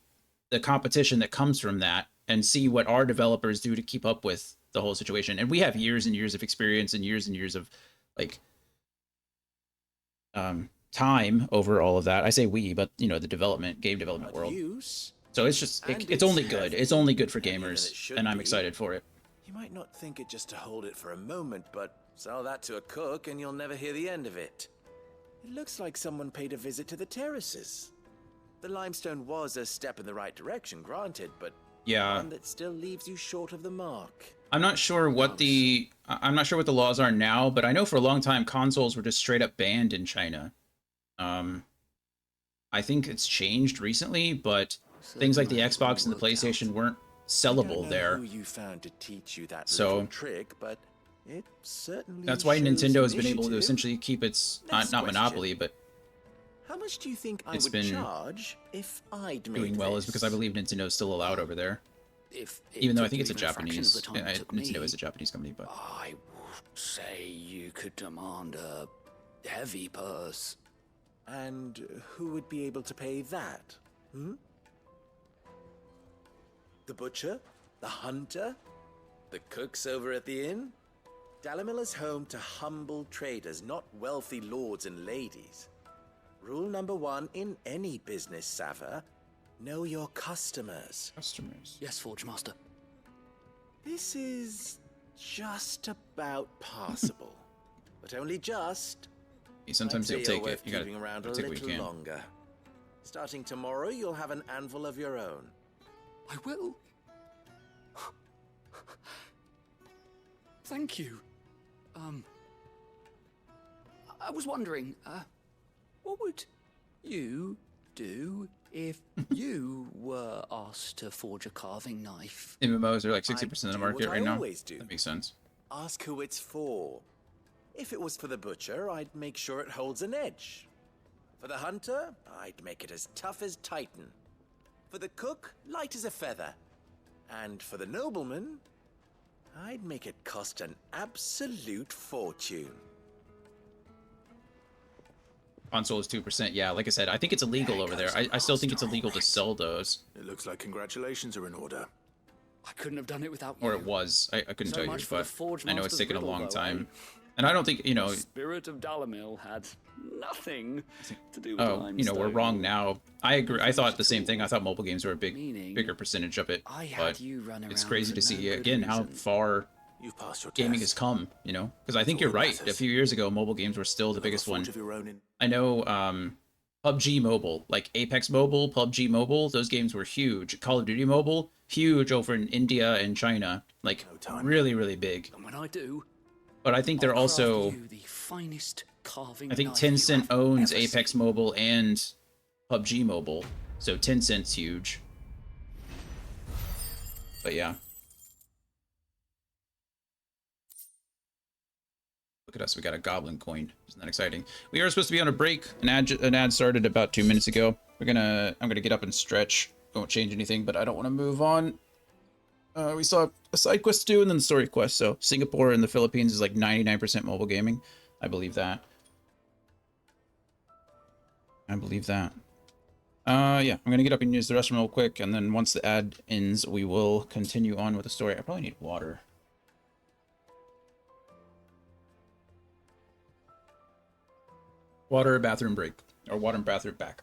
the competition that comes from that and see what our developers do to keep up with the whole situation. And we have years and years of experience and years of like time over all of that. I say we, but you know, the game development world. So it's just, it's only good. It's only good for gamers, and I'm excited for it. You might not think it just to hold it for a moment, but sell that to a cook and you'll never hear the end of it. It looks like someone paid a visit to the terraces. The limestone was a step in the right direction, granted, but yeah, one that still leaves you short of the mark. I'm not sure what the laws are now, but I know for a long time consoles were just straight up banned in China. I think it's changed recently, but things like the Xbox and the PlayStation weren't sellable there. Who you found to teach you that so trick, but it certainly that's why Nintendo has been able to essentially keep its not monopoly, but How much do you think I it's would been charge if I'd made doing well this? is because I believe Nintendo's still allowed over there. If Even though I took think you it's a even fraction of Japanese, the time it took Nintendo me, is a Japanese company, but I would say you could demand a heavy purse. And who would be able to pay that? Hmm? The butcher? The hunter? The cooks over at the inn? Dalimil is home to humble traders, not wealthy lords and ladies. Rule number 1 in any business, Sava: know your customers. Customers. Yes, Forge Master. This is just about possible, but only just. sometimes I'd you'll say take you're it. worth You gotta keeping around a take what you little can. longer. Starting tomorrow, you'll have an anvil of your own. I will. Thank you. I was wondering, what would you do if you were asked to forge a carving knife? MMOs are like 60% of the do market what right I now. always do. That makes sense. Ask who it's for. If it was for the butcher, I'd make sure it holds an edge. For the hunter, I'd make it as tough as Titan. For the cook, light as a feather. And for the nobleman, I'd make it cost an absolute fortune. Console is 2%. Yeah, like I said, I think it's illegal over there. I still think it's illegal to sell those. It looks like congratulations are in order. I couldn't have done it without you. Or it was. I couldn't So tell you, much for the but Forge I know it's Master's taken a riddle, long though, time. And I don't think, you know... The spirit of Dalimil had nothing to do with Oh, you know, we're limestone. wrong now. I agree. I thought the same thing. I thought mobile games were a bigger percentage of it. I had But you run it's around crazy for to see, no good again, how reason. far You've passed your gaming test. has come, you know? Because I think all you're that right. matters. A few years ago, mobile games were still the You'll have a biggest one. forge of your own in- I know PUBG Mobile, like Apex Mobile, PUBG Mobile, those games were huge. Call of Duty Mobile, huge over in India and China. Like, really, really big. And when I do, But I think they're I'll craft also... you the finest carving I think knife you Tencent have owns ever Apex Mobile and PUBG Mobile, so Tencent's huge. But yeah. Look at us, we got a goblin coin. Isn't that exciting? We are supposed to be on a break. An ad started about 2 minutes ago. I'm gonna get up and stretch. Won't change anything, but I don't want to move on. We saw a side quest to do and then the story quest. So Singapore and the Philippines is like 99% mobile gaming. I believe that. I believe that. Yeah, I'm gonna get up and use the restroom real quick, and then once the ad ends, we will continue on with the story. I probably need water. Water, bathroom break. Or water and bathroom back.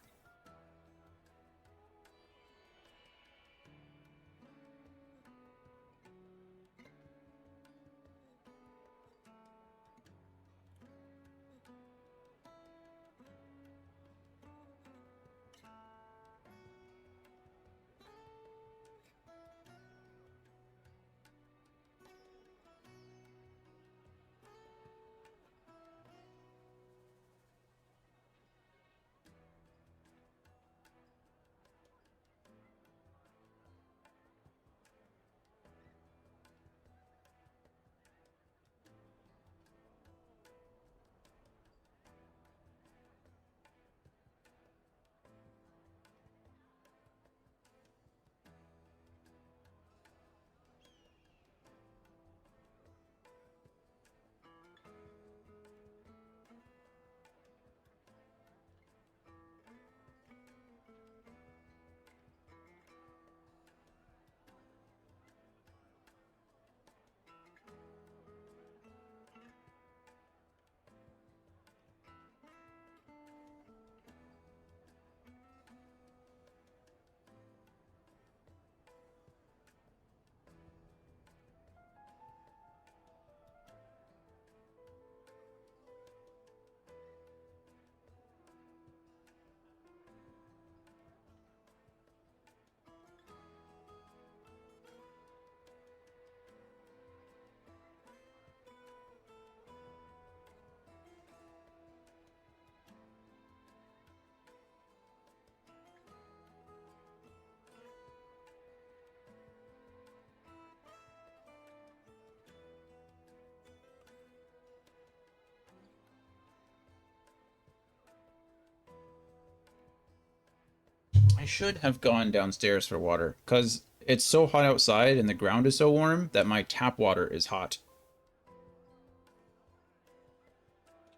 should have gone downstairs for water, because it's so hot outside and the ground is so warm that my tap water is hot.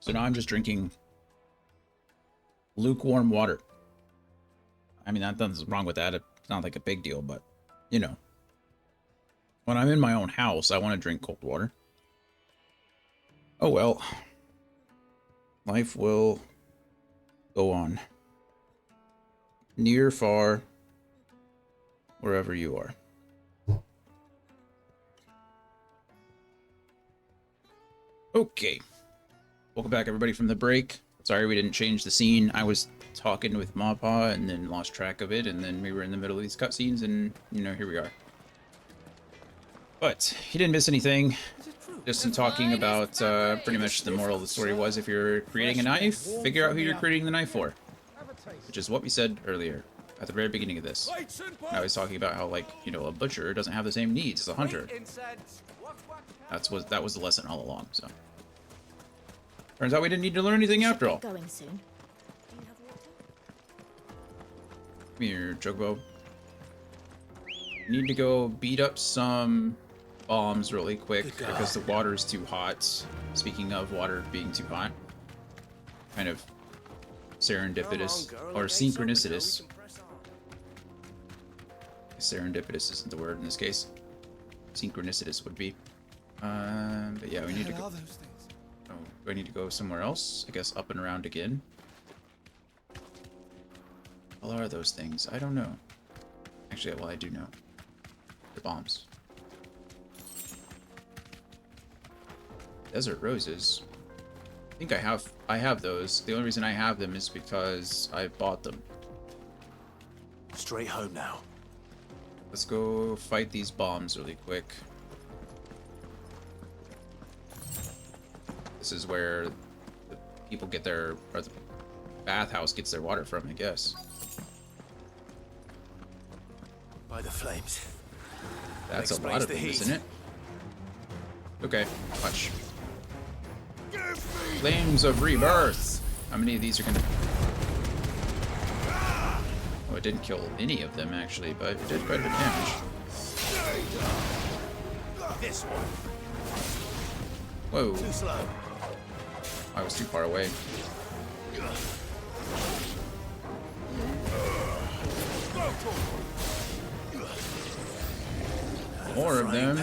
So now I'm just drinking lukewarm water. I mean, nothing's wrong with that. It's not like a big deal, but, you know. When I'm in my own house, I want to drink cold water. Oh well. Life will go on. Near, far, wherever you are. Okay. Welcome back, everybody, from the break. Sorry we didn't change the scene. I was talking with Mappa and then lost track of it, and then we were in the middle of these cutscenes, and, you know, here we are. But he didn't miss anything. Just in talking about pretty much the moral of the story was, if you're creating a knife, figure out who you're creating the knife for. Which is what we said earlier, at the very beginning of this. I was talking about how, like, you know, a butcher doesn't have the same needs as a hunter. That was the lesson all along, so. Turns out we didn't need to learn anything after all. Going soon. Come here, Chocobo. Need to go beat up some bombs really quick because the water's too hot. Speaking of water being too hot, kind of serendipitous or synchronicitous. Serendipitous isn't the word in this case. Synchronicitous would be. But yeah, we need to go. Oh, do I need to go somewhere else? I guess up and around again. What are those things? I don't know. Actually, well, I do know. The bombs. Desert roses. I think I have those. The only reason I have them is because I bought them. Straight home now. Let's go fight these bombs really quick. This is where the people get their, or the bathhouse gets their water from, I guess. By the flames. That's a lot of them, isn't it? Okay, watch. Flames of Rebirth! How many of these are gonna... Oh, it didn't kill any of them, actually, but it did quite a bit of damage. This one. Whoa. Too slow. I was too far away. More of them.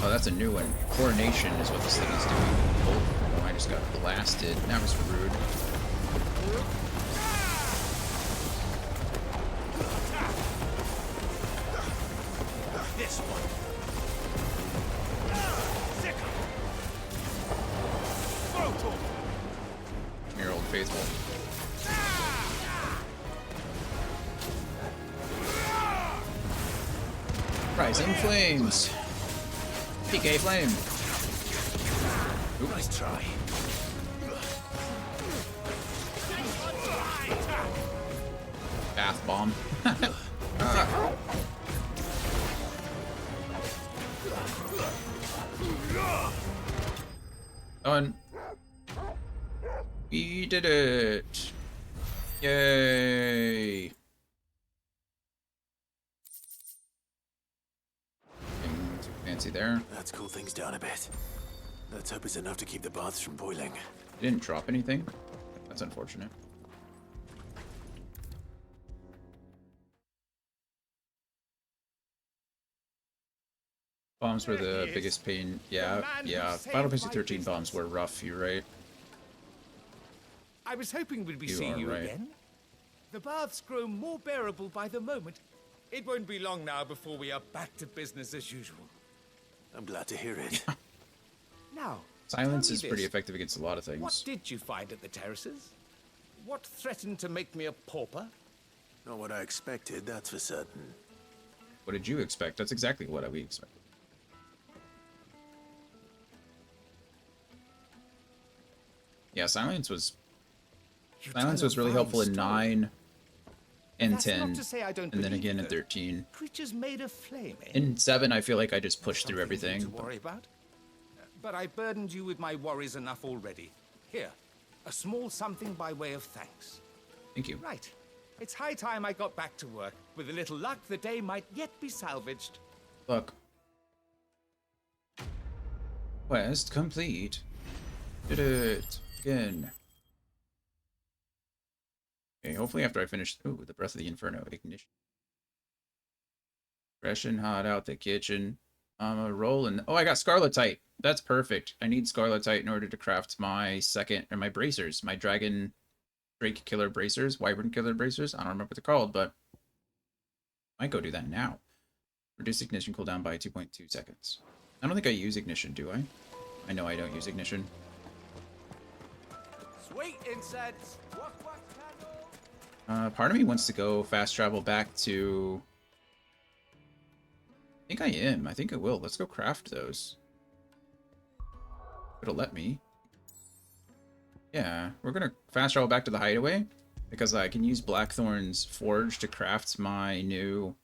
Oh, that's a new one. Coronation is what this thing is doing. Oh, I just got blasted. That was rude. This one. Come here, Old Faithful. Rising flames. PK flame. Ooh. Nice try. Bath bomb. Done. We did it. Yay. Too fancy there. Let's cool things down a bit. Let's hope it's enough to keep the baths from boiling. You didn't drop anything? That's unfortunate. Bombs were the biggest pain. Yeah. Final Fantasy 13 bombs were rough, you're right. I was hoping we'd be seeing you again. The baths grow more bearable by the moment. It won't be long now before we are back to business as usual. I'm glad to hear it. Now, silence is pretty effective against a lot of things. What did you find at the terraces? What threatened to make me a pauper? Not what I expected, that's for certain. What did you expect? That's exactly what we expected. Yeah, silence was really helpful in 9 and 10, and then again in 13. Creatures made of flame, eh? In 7, I feel like I just pushed through everything. To worry about? But I burdened you with my worries enough already. Here, a small something by way of thanks. Thank you. Right. It's high time I got back to work. With a little luck, the day might yet be salvaged. Look. Quest complete. Did it again. Okay, hopefully after I finish the Breath of the Inferno ignition. Fresh and hot out the kitchen. I'm a rolling. Oh, I got Scarletite. That's perfect. I need Scarletite in order to craft my my bracers, my Dragon Drake Killer bracers, Wyvern Killer bracers. I don't remember what they're called, but I might go do that now. Reduce ignition cooldown by 2.2 seconds. I don't think I use ignition, do I? I know I don't use ignition. Sweet incense. Part of me wants to go fast travel back to... I think I am. I think I will. Let's go craft those. It'll let me. Yeah, we're gonna fast travel back to the hideaway because I can use Blackthorn's forge to craft my new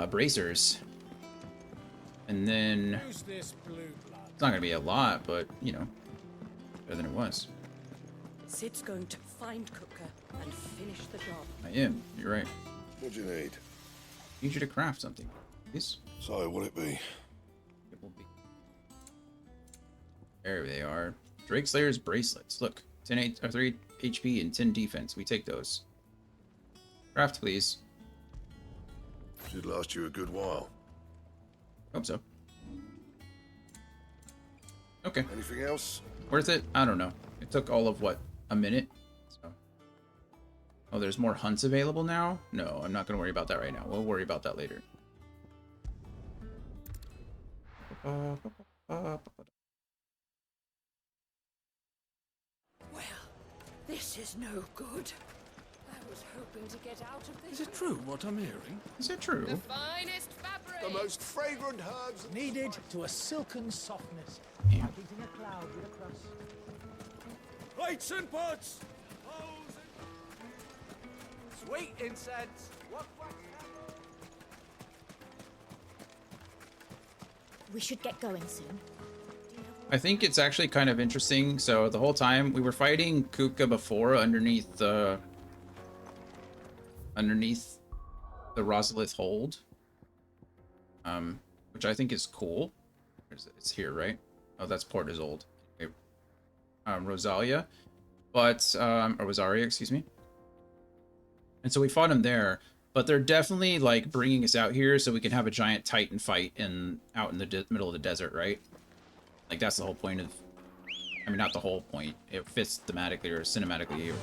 bracers. And then it's not gonna be a lot, but you know, better than it was. Sid's going to find Cooker and finish the job. I am. You're right. What do you need? I need you to craft something, please. So, what'll it be? It will be. There they are. Drake Slayer's bracelets. Look, 3 HP and 10 defense. We take those. Craft, please. Should last you a good while. Hope so. Okay. Anything else? Worth it? I don't know. It took all of what, a minute? So. Oh, there's more hunts available now? No, I'm not gonna worry about that right now. We'll worry about that later. This is no good. I was hoping to get out of this. Is it true what I'm hearing? Is it true? The finest fabric. The most fragrant herbs Needed to a silken softness. Yeah. Like eating a cloud with a crust. Plates and pots! Sweet incense. We should get going soon. I think it's actually kind of interesting. So the whole time we were fighting Kuka before underneath the Rosalith hold, which I think is cool. It's here, right? Oh, that's Port Isolde. Okay. Rosalia, but or Rosaria, excuse me. And so we fought him there, but they're definitely like bringing us out here so we can have a giant Titan fight out in the middle of the desert, right? Like, that's the whole point of... I mean, not the whole point. It fits thematically or cinematically or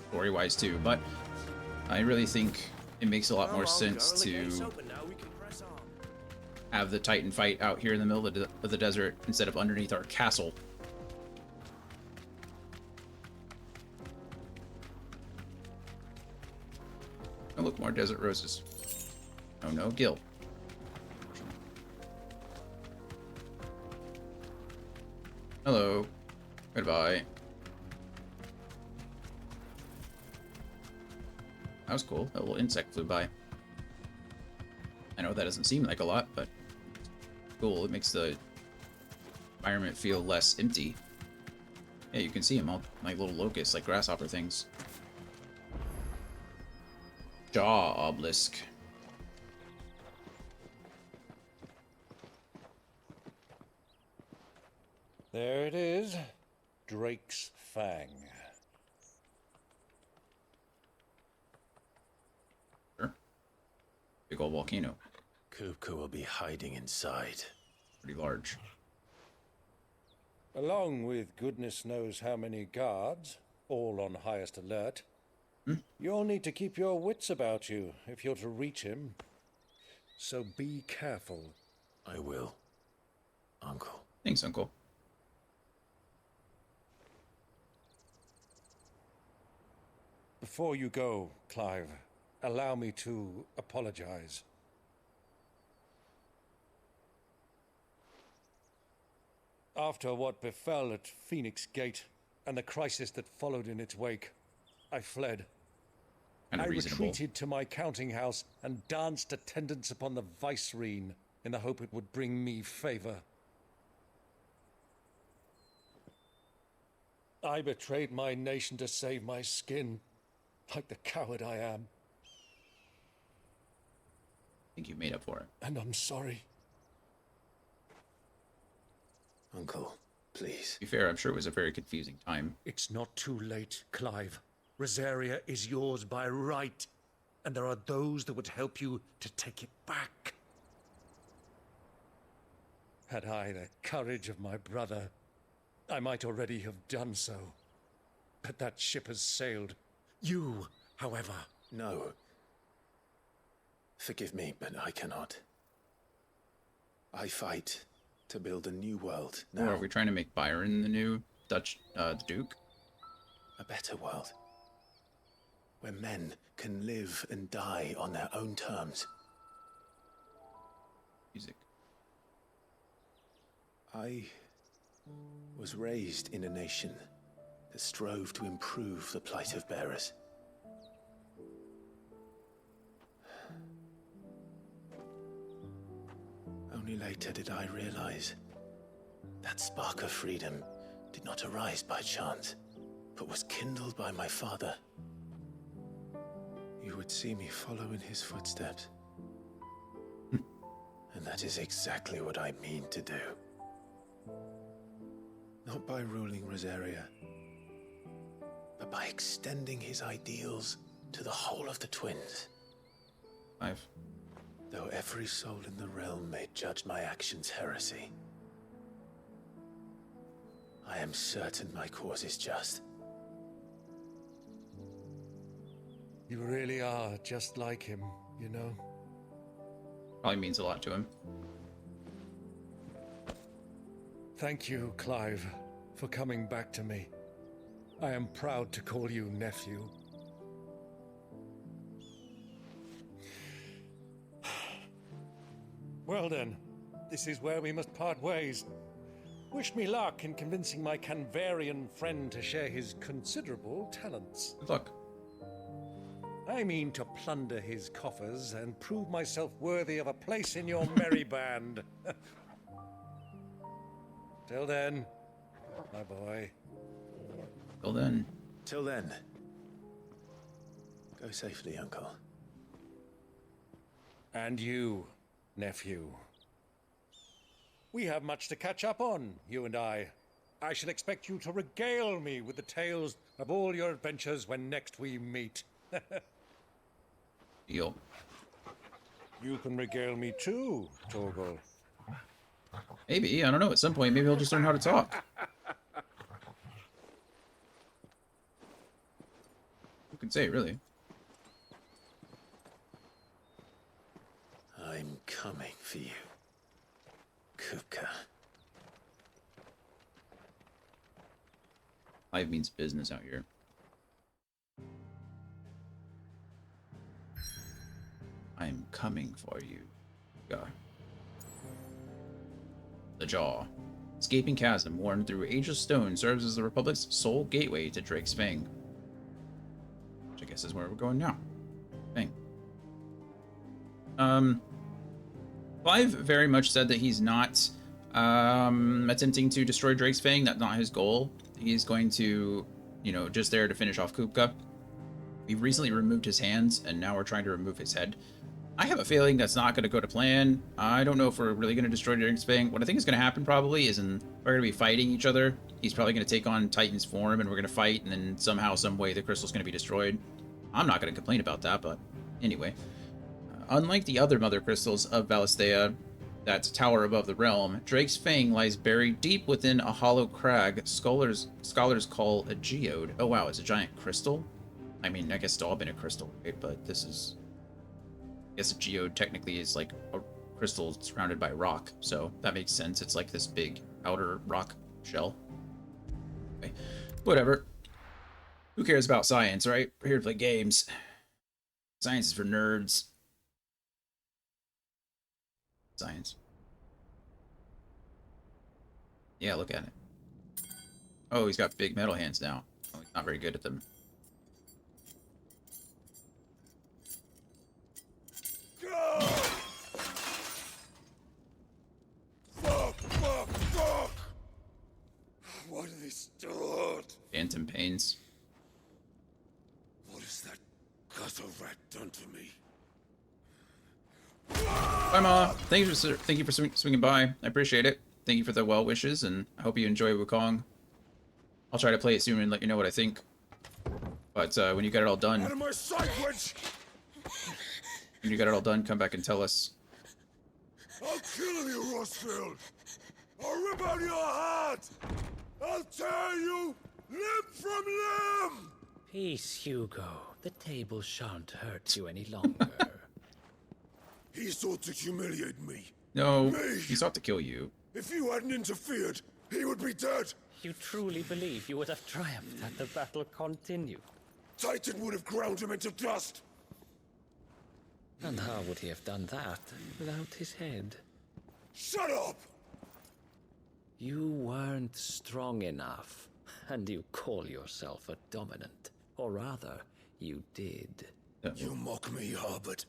story-wise, too. But I really think it makes a lot more sense to have the Titan fight out here in the middle of the desert instead of underneath our castle. Oh, look, more desert roses. Oh, no, Gil. Hello. Goodbye. That was cool. A little insect flew by. I know that doesn't seem like a lot, but cool. It makes the environment feel less empty. Yeah, you can see them all like little locusts, like grasshopper things. Jaw obelisk. There it is. Drake's Fang. Sure. Big old volcano. Kupka will be hiding inside. Pretty large. Along with goodness knows how many guards, all on highest alert. You'll need to keep your wits about you if you're to reach him. So be careful. I will, Uncle. Thanks, Uncle. Before you go, Clive, allow me to apologize. After what befell at Phoenix Gate and the crisis that followed in its wake, I fled. Kind of I reasonable. retreated to my counting house and danced attendance upon the Vicereine in the hope it would bring me favor. I betrayed my nation to save my skin, like the coward I am. I think you made up for it. And I'm sorry. Uncle, please. To be fair, I'm sure it was a very confusing time. It's not too late, Clive. Rosaria is yours by right, and there are those that would help you to take it back. Had I the courage of my brother, I might already have done so. But that ship has sailed. You, however... No. Forgive me, but I cannot. I fight to build a new world now. Or are we trying to make Byron the new Dutch Duke? A better world. Where men can live and die on their own terms. Music. I was raised in a nation that strove to improve the plight of bearers. Only later did I realize that spark of freedom did not arise by chance, but was kindled by my father. You would see me follow in his footsteps. And that is exactly what I mean to do. Not by ruling Rosaria, but by extending his ideals to the whole of the twins. Though every soul in the realm may judge my actions heresy, I am certain my cause is just. You really are just like him, you know? Probably means a lot to him. Thank you, Clive, for coming back to me. I am proud to call you nephew. Well then, this is where we must part ways. Wish me luck in convincing my Canvarian friend to share his considerable talents. Good luck. I mean to plunder his coffers and prove myself worthy of a place in your merry band. Till then, my boy. Till then. Till then. Go safely, Uncle. And you, nephew. We have much to catch up on, you and I. I shall expect you to regale me with the tales of all your adventures when next we meet. Deal. You can regale me too, Torgal. Maybe, I don't know, at some point, maybe I'll just learn how to talk. Who can say, really? I'm coming for you, Kupka. Live means business out here. I'm coming for you. Go. The Jaw. Escaping Chasm, worn through ageless stone, serves as the Republic's sole gateway to Drake's Fang. Which I guess is where we're going now. Fang. Clive very much said that he's not attempting to destroy Drake's Fang. That's not his goal. He's going to, you know, just there to finish off Kupka. We've recently removed his hands, and now we're trying to remove his head. I have a feeling that's not going to go to plan. I don't know if we're really going to destroy Drake's Fang. What I think is going to happen probably is we're going to be fighting each other. He's probably going to take on Titan's form, and we're going to fight, and then somehow, some way, the crystal's going to be destroyed. I'm not going to complain about that, but anyway. Unlike the other mother crystals of Valisthea that tower above the realm, Drake's Fang lies buried deep within a hollow crag scholars call a geode. Oh wow, it's a giant crystal? I mean, I guess it's all been a crystal, right? But this is... I guess a geode technically is like a crystal surrounded by rock, so that makes sense. It's like this big outer rock shell. Okay. Whatever. Who cares about science, right? We're here to play games. Science is for nerds. Science. Yeah, look at it. Oh, he's got big metal hands now. Oh, he's not very good at them. Fuck! What are they stored? Phantom pains. What is that me. Bye, Ma. Thank you for swinging by. I appreciate it. Thank you for the well wishes, and I hope you enjoy Wukong. I'll try to play it soon and let you know what I think. But when you get it all done, Out of my sight, wench! when you get it all done, come back and tell us. I'll kill you, Rosfield! I'll rip out your heart! I'll tear you limb from limb! Peace, Hugo. The table shan't hurt you any longer. He sought to humiliate me. No, Me! he sought to kill you. If you hadn't interfered, he would be dead. You truly believe you would have triumphed had the battle continued? Titan would have ground him into dust. And how would he have done that without his head? Shut up! You weren't strong enough, and you call yourself a dominant. Or rather, you did. You mock me, Harbert.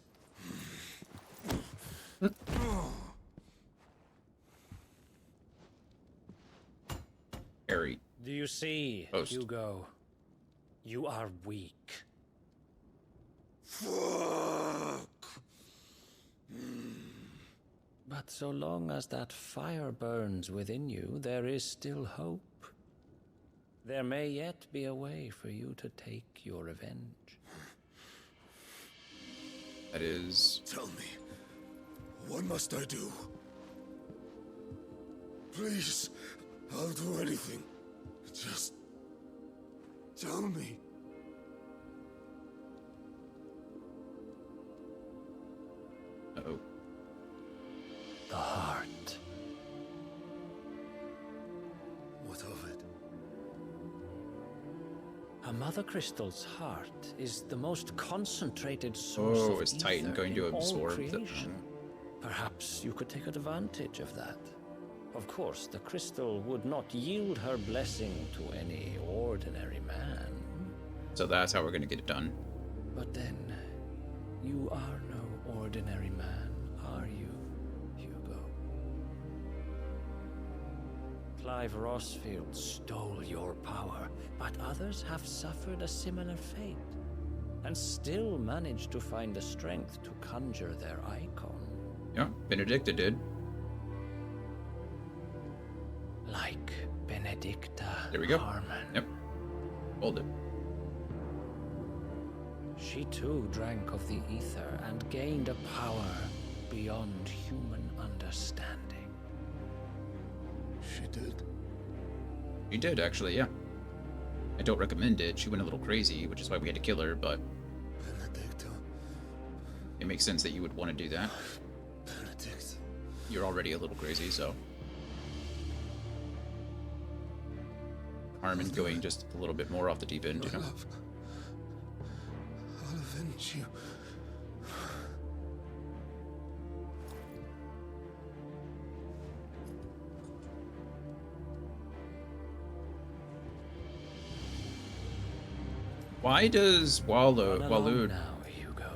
Harry. Do you see, Post. Hugo? You are weak. Fuck! But so long as that fire burns within you, there is still hope. There may yet be a way for you to take your revenge. That is... Tell me, what must I do? Please, I'll do anything. Just tell me. Uh-oh. The heart. What of it? A Mother Crystal's heart is the most concentrated source of is Titan ether going to in all absorb the... creation. Perhaps you could take advantage of that. Of course, the crystal would not yield her blessing to any ordinary man. So that's how we're going to get it done. But then, you are no ordinary man, are you, Hugo? Clive Rosfield stole your power, but others have suffered a similar fate, and still managed to find the strength to conjure their icon. Yeah, Benedicta did. Like Benedicta There we go. Harmon. Yep. Hold it. She too drank of the ether and gained a power beyond human understanding. She did. She did, actually, yeah. I don't recommend it. She went a little crazy, which is why we had to kill her, but... Benedicta. It makes sense that you would want to do that. Benedict. You're already a little crazy, so... Harmon going just a little bit more off the deep end, you know? Love. I'll avenge you. Why does Waloed... Now, Hugo.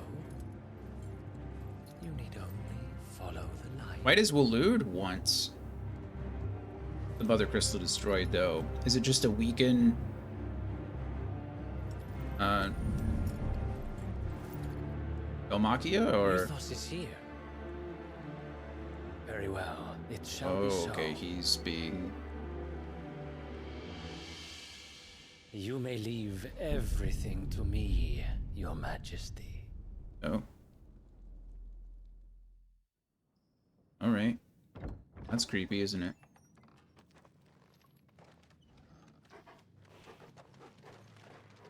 You need only follow the light. Why does Waloed want the Mother Crystal destroyed, though? Is it just to weaken... Elmakia, or... Mythos is here. Very well. It shall be so. Okay, he's being... You may leave everything to me, Your Majesty. Oh. Alright. That's creepy, isn't it?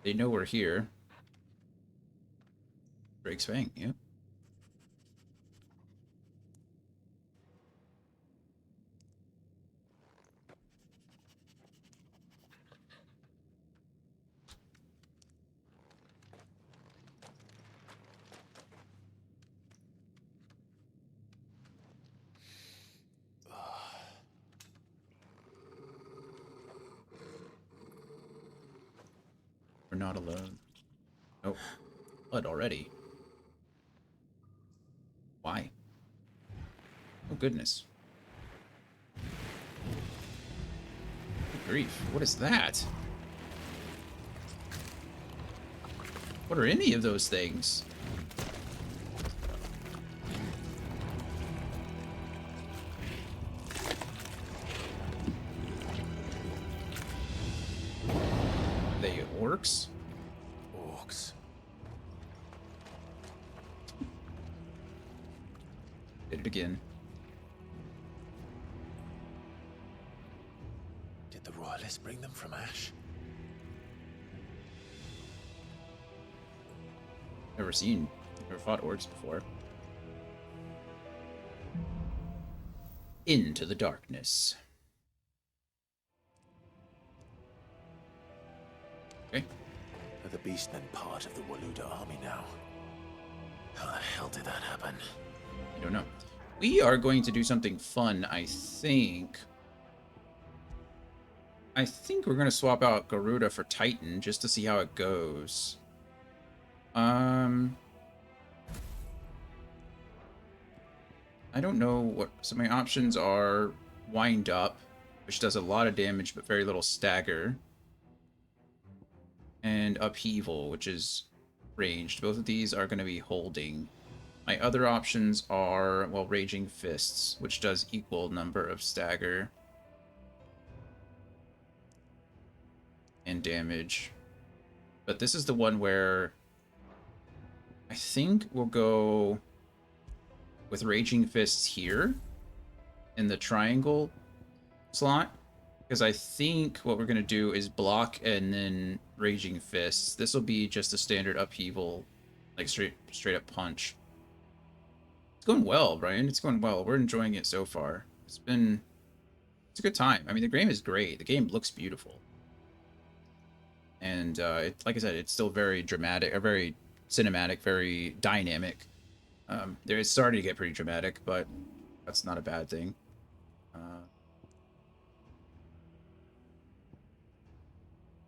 They know we're here. Drake's Fang, yeah. We're not alone. Oh, blood already. Why? Oh, goodness. Good grief. What is that? What are any of those things? orcs? Orcs. Did it again. Did the royalists bring them from Ash? Never fought orcs before. Into the darkness. Okay. Are the beastmen part of the Waluda army now? How the hell did that happen? I don't know. We are going to do something fun, I think. I think we're going to swap out Garuda for Titan just to see how it goes. I don't know what some of my options are. Wind Up, which does a lot of damage but very little stagger. And Upheaval, which is ranged. Both of these are going to be holding. My other options are, well, Raging Fists, which does equal number of stagger and damage. But this is the one where I think we'll go with Raging Fists here in the triangle slot, because I think what we're going to do is block and then Raging Fists. This will be just a standard Upheaval, like straight up punch. It's going well, Brian. It's going well. We're enjoying it so far. It's a good time. I mean, the game is great. The game looks beautiful. And like I said, it's still very dramatic, or very cinematic, very dynamic. It's starting to get pretty dramatic, but that's not a bad thing.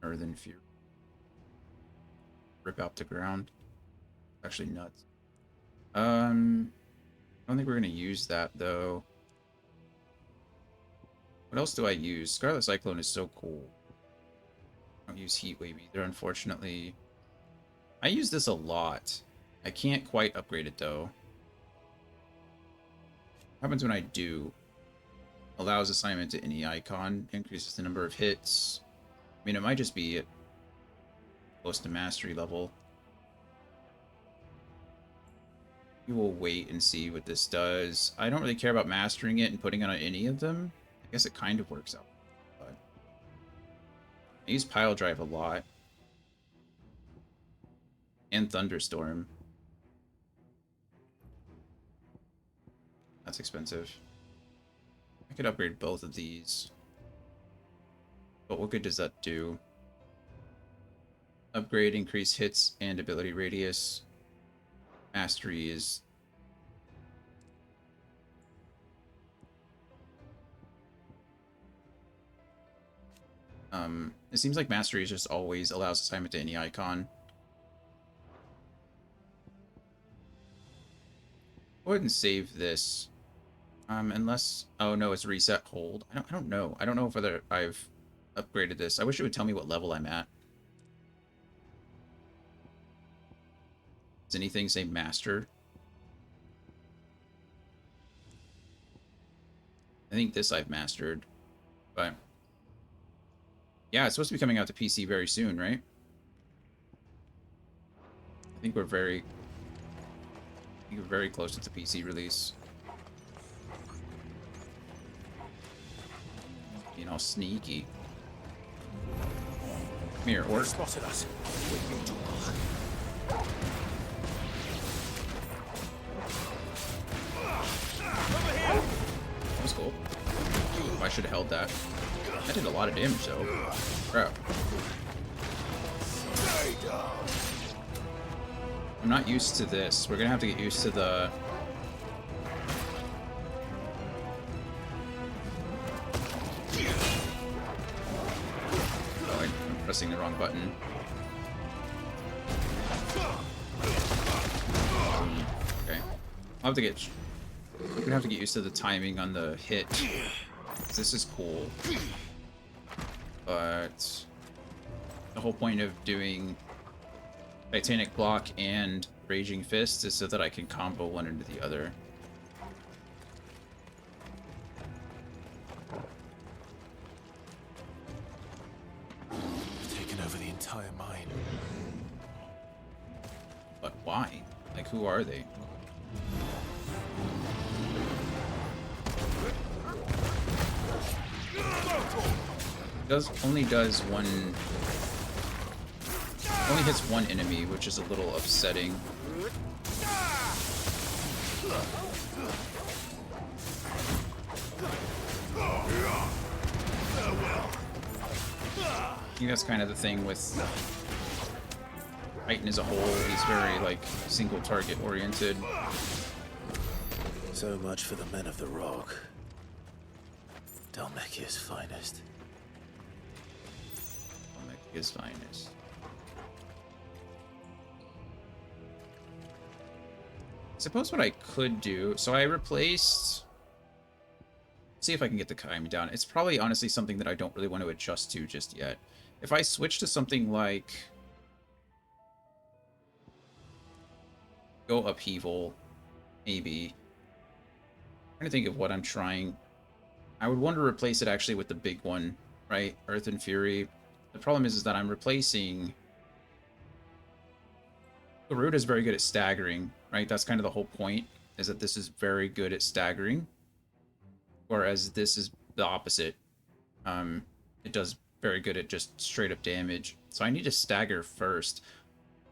Earthen Fury. Rip out the ground. Actually nuts. I don't think we're going to use that, though. What else do I use? Scarlet Cyclone is so cool. I don't use Heat Wave either, unfortunately. I use this a lot. I can't quite upgrade it, though. What happens when I do? Allows assignment to any icon. Increases the number of hits. I mean, it might just be close to mastery level. We will wait and see what this does. I don't really care about mastering it and putting it on any of them. I guess it kind of works out. But I use Pile Drive a lot. And Thunderstorm. That's expensive. I could upgrade both of these. But what good does that do? Upgrade, increase hits and ability radius. Mastery is... it seems like Mastery is just always allows assignment to any icon. Go ahead and save this. Unless... oh no, it's reset hold. I don't know. I don't know whether I've upgraded this. I wish it would tell me what level I'm at. Does anything say master? I think this I've mastered. But yeah, it's supposed to be coming out to PC very soon, right? I think we're very close to the PC release. You know, sneaky. Come here, orc. Spotted us. That was cool. I should have held that. That did a lot of damage, though. Crap. I'm not used to this. We're gonna have to get used to the... oh, I'm pressing the wrong button. Okay. I'll have to get... we're gonna have to get used to the timing on the hit. This is cool. But the whole point of doing Titanic Block and Raging Fist is so that I can combo one into the other. Taken over the entire mine. why? Like, who are they? Only hits one enemy, which is a little upsetting. I think that's kind of the thing with Titan as a whole. He's very, like, single target oriented. So much for the men of the Rock. Dhalmekia's finest. Dhalmekia's finest. I suppose what I could do... So I replaced... See if I can get the Kaimi down. It's probably honestly something that I don't really want to adjust to just yet. If I switch to something like... Go Upheaval, maybe. I'm trying to think of what I'm trying. I would want to replace it actually with the big one, right? Earth and Fury. The problem is that I'm replacing... Garuda is very good at staggering, right? That's kind of the whole point, is that this is very good at staggering. Whereas this is the opposite. It does very good at just straight up damage. So I need to stagger first.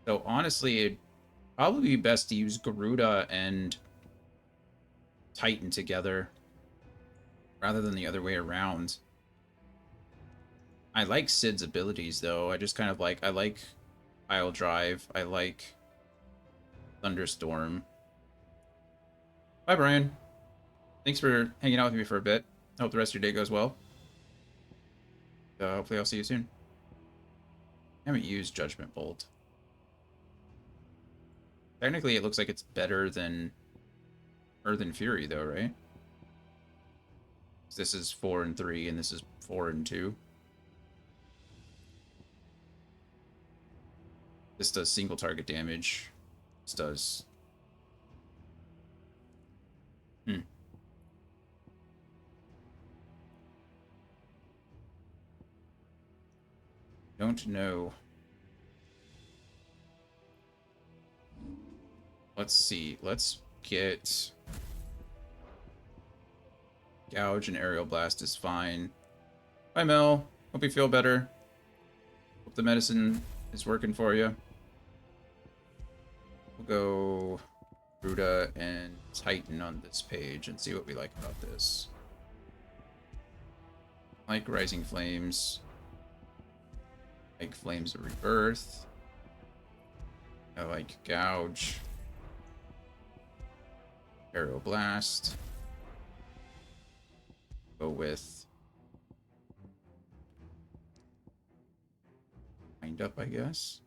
So honestly, it'd probably be best to use Garuda and Titan together rather than the other way around. I like Sid's abilities though. I just kind of like, I like Pile Drive. I like Thunderstorm. Bye, Brian. Thanks for hanging out with me for a bit. I hope the rest of your day goes well. Hopefully I'll see you soon. I haven't used Judgment Bolt. Technically, it looks like it's better than Earth and Fury, though, right? This is 4 and 3, and this is 4 and 2. This does single target damage. This does... Don't know. Let's see. Let's get... Gouge and Aerial Blast is fine. Bye, Mel. Hope you feel better. Hope the medicine is working for you. We'll go Garuda and Titan on this page and see what we like about this. I like Rising Flames. I like Flames of Rebirth. I like Gouge. Aerial Blast. Go with Wind Up, I guess.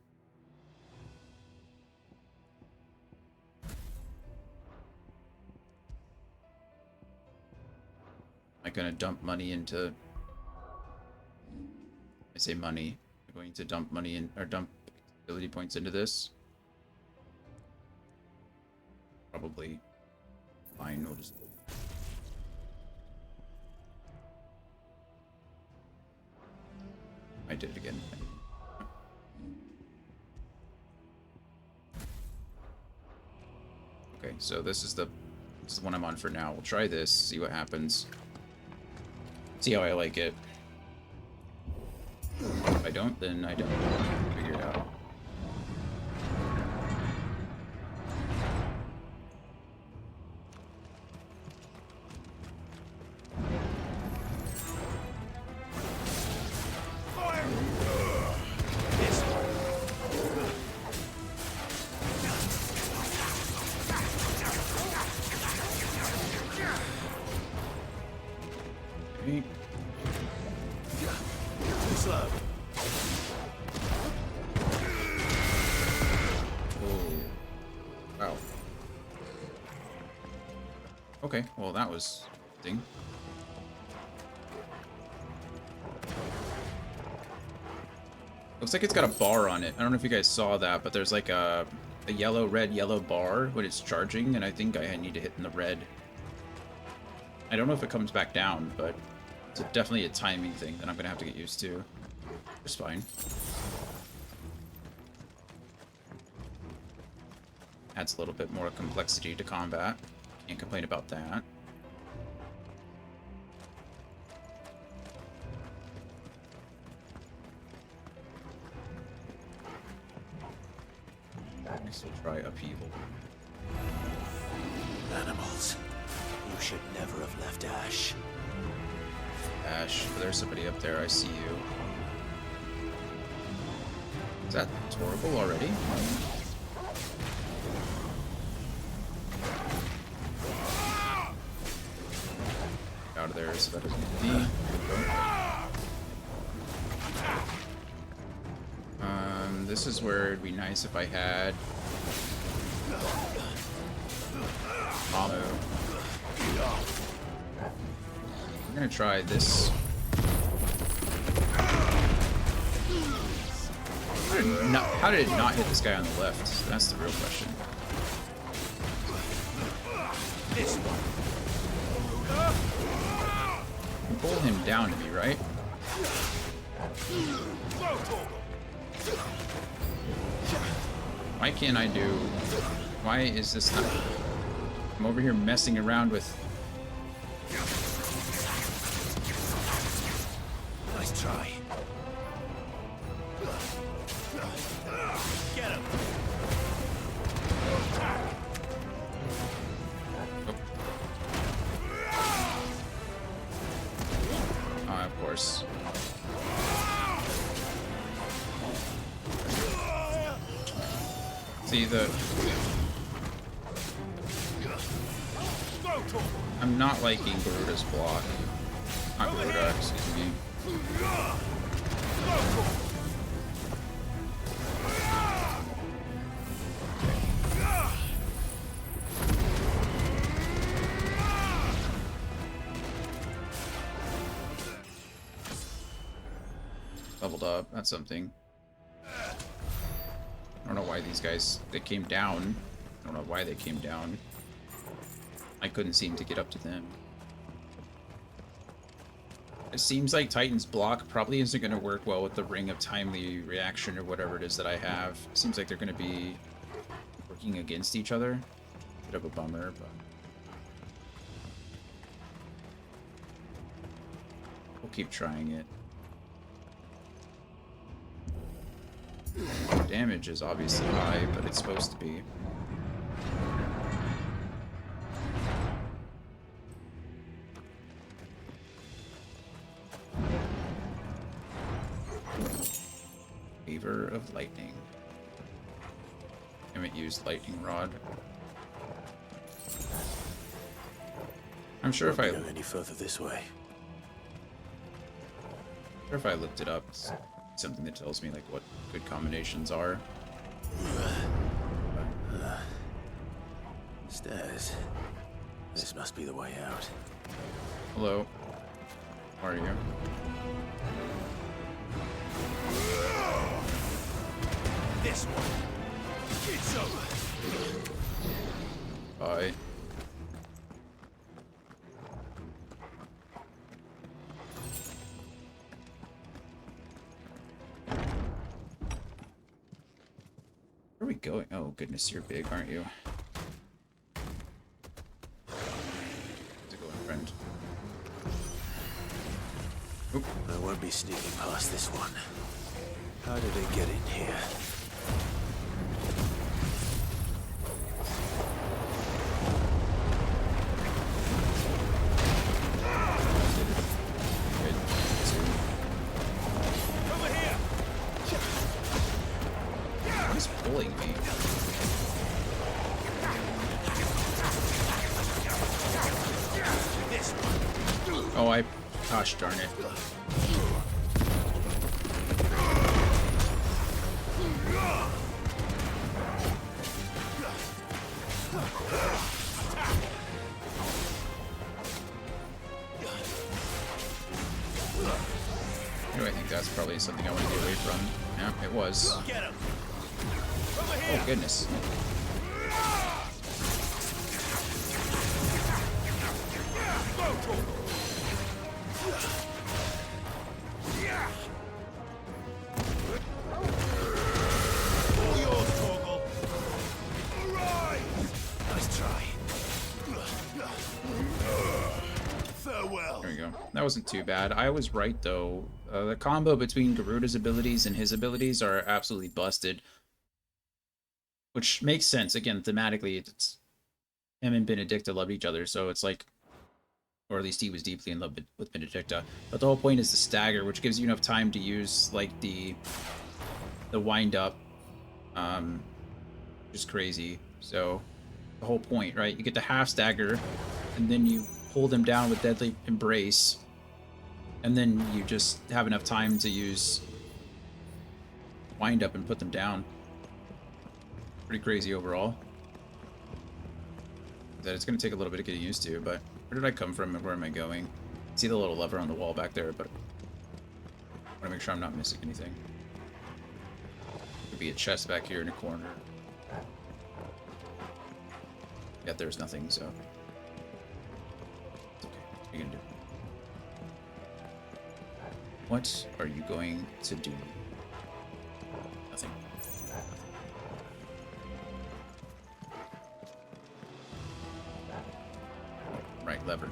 I'm gonna dump money into... I say money. I'm going to dump money in, or dump ability points into this. Probably fine. We'll just... I did it again. Okay, so this is the one I'm on for now. We'll try this, see what happens. See how I like it. If I don't, then I don't. Figure it out. Okay, well that was ding. Looks like it's got a bar on it. I don't know if you guys saw that, but there's like a yellow, red, yellow bar when it's charging, and I think I need to hit in the red. I don't know if it comes back down, but it's definitely a timing thing that I'm gonna have to get used to. It's fine. Adds a little bit more complexity to combat. Can't complain about that. Next we'll try upheaval. Animals. You should never have left Ash. Ash, there's somebody up there. I see you. Is that Torgal already? Out of there so that doesn't hit me. This is where it'd be nice if I had Amu. I'm gonna try this. How did it not hit this guy on the left? That's the real question. You can pull him down to me, right? Why can't I do... Why is this not... I'm over here messing around with... Nice try. Get him. Of course. See, I'm not liking Garuda's block. Not Garuda, excuse me. Leveled up, that's something. I don't know why these guys, they came down. I don't know why they came down. I couldn't seem to get up to them. It seems like Titan's block probably isn't going to work well with the Ring of Timely Reaction or whatever it is that I have. It seems like they're going to be working against each other. Bit of a bummer, but... we'll keep trying it. Damage is obviously high, but it's supposed to be. Favor of Lightning. I haven't used Lightning Rod. I'm sure if I go any further this way. Sure if I looked it up, it's something that tells me like what good combinations are. Stairs. This must be the way out. Hello. How are you? This one. It's over. Bye. Where are we going? Oh goodness, you're big, aren't you? How's it going, friend? Oop. I won't be sneaking past this one. How did it get in here? He's pulling me. Oh, gosh darn it. Anyway, I think that's probably something I want to get away from. Yeah, it was. Oh, goodness. farewell. There we go. That wasn't too bad. I was right, though. The combo between Garuda's abilities and his abilities are absolutely busted. Which makes sense. Again, thematically, it's him and Benedicta loved each other, so it's like... Or at least he was deeply in love with Benedicta. But the whole point is the stagger, which gives you enough time to use, like, the wind-up. Just crazy. So, the whole point, right? You get the half stagger, and then you pull them down with Deadly Embrace, and then you just have enough time to use wind up and put them down. Pretty crazy overall. That it's going to take a little bit of getting used to, but where did I come from and where am I going? See the little lever on the wall back there, but I want to make sure I'm not missing anything. Could be a chest back here in a corner. Yeah, there's nothing, so it's okay. What are you gonna do? What are you going to do? Nothing. Right lever.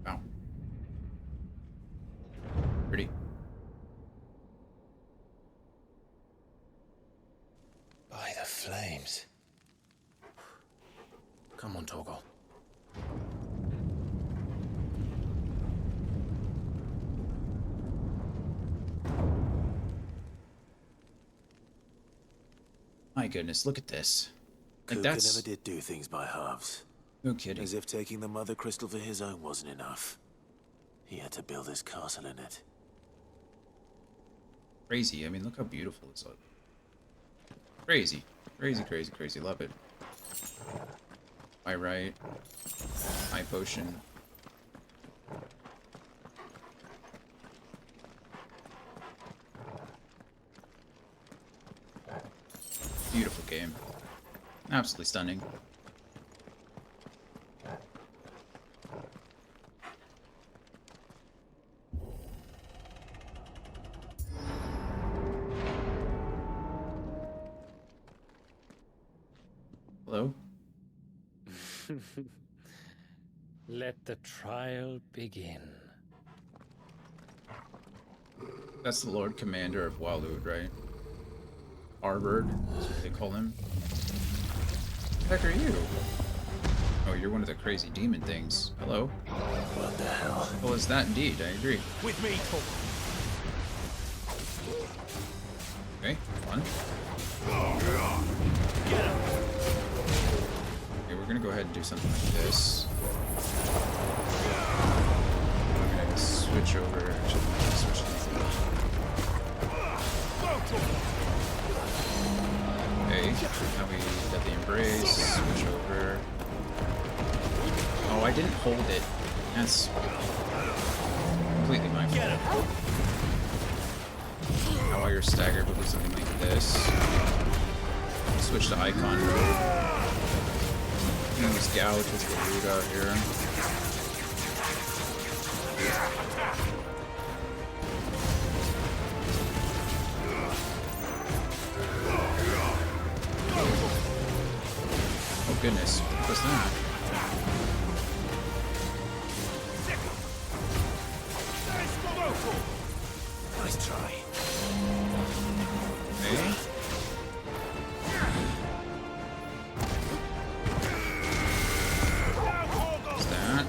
Wow. Pretty. By the flames. Come on, Torgal. My goodness, look at this. Like Kuka that's never did do things by halves. no kidding. As if taking the Mother Crystal for his own wasn't enough. He had to build his castle in it. Crazy. I mean, look how beautiful it's like. Crazy. Crazy, crazy, crazy. Love it. My right. My potion. Beautiful game. Absolutely stunning. Hello? Let the trial begin. That's the Lord Commander of Waloed, right? Arbord, that's what they call him. What the heck are you? Oh, you're one of the crazy demon things. Hello? What the hell? Well, it's that indeed, I agree. With me, Torgal. Okay, fun. Okay, we're gonna go ahead and do something like this. We're gonna switch over. Actually, switch anything. Okay, now we got the embrace. Switch over. Oh, I didn't hold it. That's completely my fault. Now while you're staggered, we'll do something like this. Switch to icon mode. Use gouge with the root out here. Oh goodness, what was that? Nice try. Okay. What's that?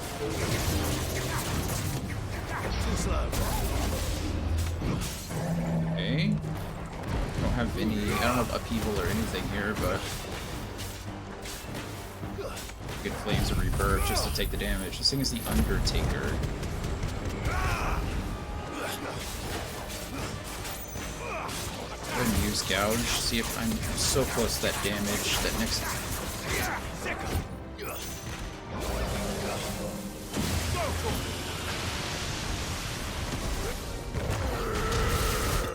Too slow. Okay. Don't have any, I don't have upheaval or anything here, but good Flames of Rebirth just to take the damage. This thing is the Undertaker. Go ahead and use Gouge. See if I'm so close to that damage. That next.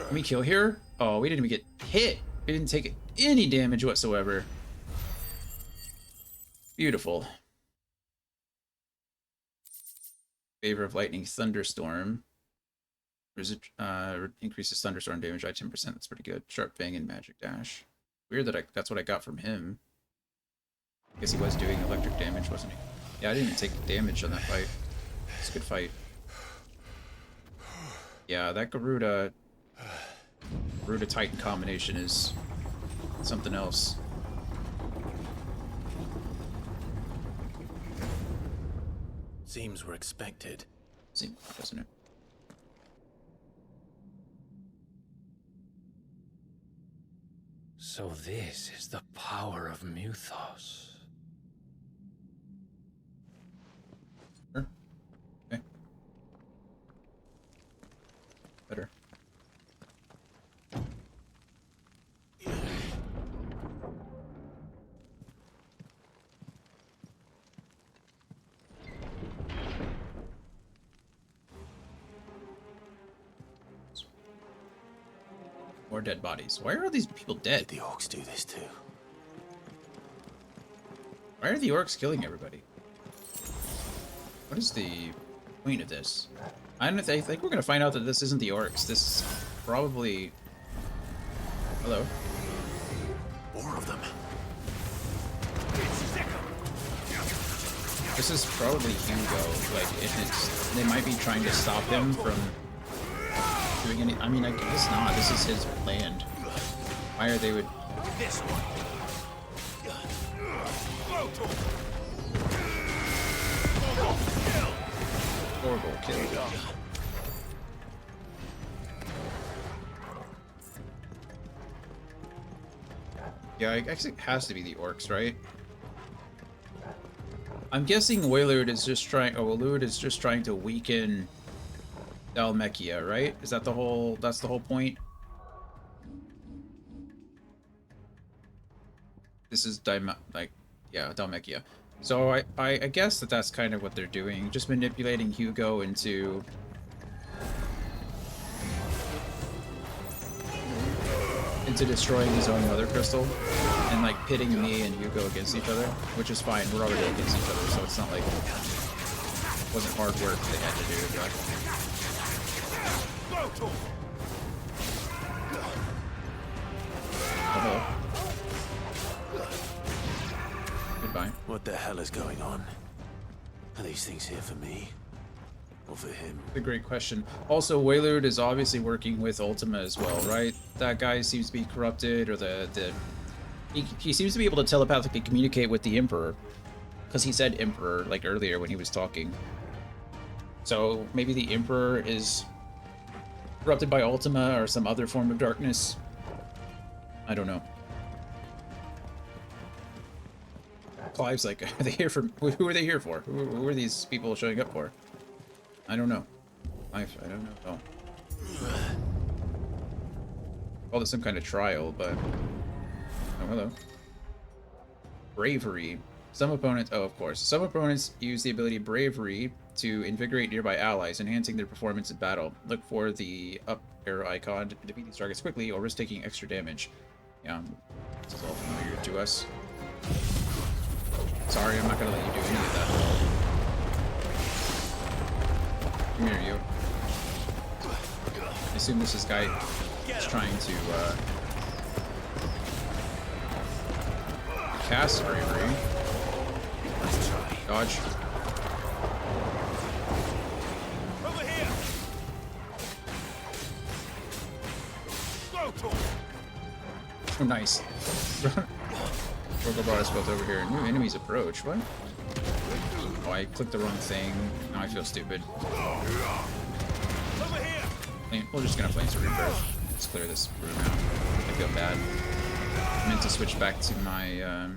Can we kill here? Oh, we didn't even get hit. We didn't take any damage whatsoever. Beautiful. Favor of Lightning Thunderstorm. Increases thunderstorm damage by 10%. That's pretty good. Sharp Fang and Magic Dash. Weird that that's what I got from him. I guess he was doing electric damage, wasn't he? Yeah, I didn't even take damage on that fight. It's a good fight. Yeah, that Garuda Titan combination is something else. Seems we're expected. Seems, doesn't it? So this is the power of Muthos. Sure. Okay. Better. More dead bodies. Why are all these people dead? Did the orcs do this too? Why are the orcs killing everybody? What is the point of this? I think we're gonna find out that this isn't the orcs. This is probably... Hello. More of them. This is probably Hugo. Like, if it's... They might be trying to stop him from doing any... I mean, I guess not. This is his land. Why are they would... This one. Horrible kill. Yeah, I guess it has to be the orcs, right? I'm guessing Wailord is just trying... Oh, Wailord is just trying to weaken Dhalmekia, right? Is that the whole... That's the whole point? This is Dhalmekia. So I guess that's kind of what they're doing. Just manipulating Hugo into... destroying his own mother crystal. And like pitting me and Hugo against each other. Which is fine, we're already against each other, so it's not like... It wasn't hard work they had to do, but... Uh-oh. Goodbye. What the hell is going on? Are these things here for me? Or for him? A great question. Also, Wailord is obviously working with Ultima as well, right? That guy seems to be corrupted, or he seems to be able to telepathically communicate with the Emperor. Because he said Emperor, like, earlier when he was talking. So, maybe the Emperor is corrupted by Ultima, or some other form of darkness. I don't know. Clive's like, are they here for... Who are they here for? Who are these people showing up for? I don't know. I don't know. Oh. Called it some kind of trial, but... Oh, hello. Bravery. Some opponents... Oh, of course. Some opponents use the ability Bravery to invigorate nearby allies, enhancing their performance in battle. Look for the up arrow icon to defeat these targets quickly or risk taking extra damage. Yeah, this is all familiar to us. Sorry, I'm not gonna let you do any of that. Come here, you. I assume this is guy is trying to cast Bravery. Dodge. Over here. Oh, nice. Rogobar's built over here. New enemies approach. What? Oh, I clicked the wrong thing. Now I feel stupid. We're just gonna Flames of Rebirth. Let's clear this room out. I feel bad. I meant to switch back to my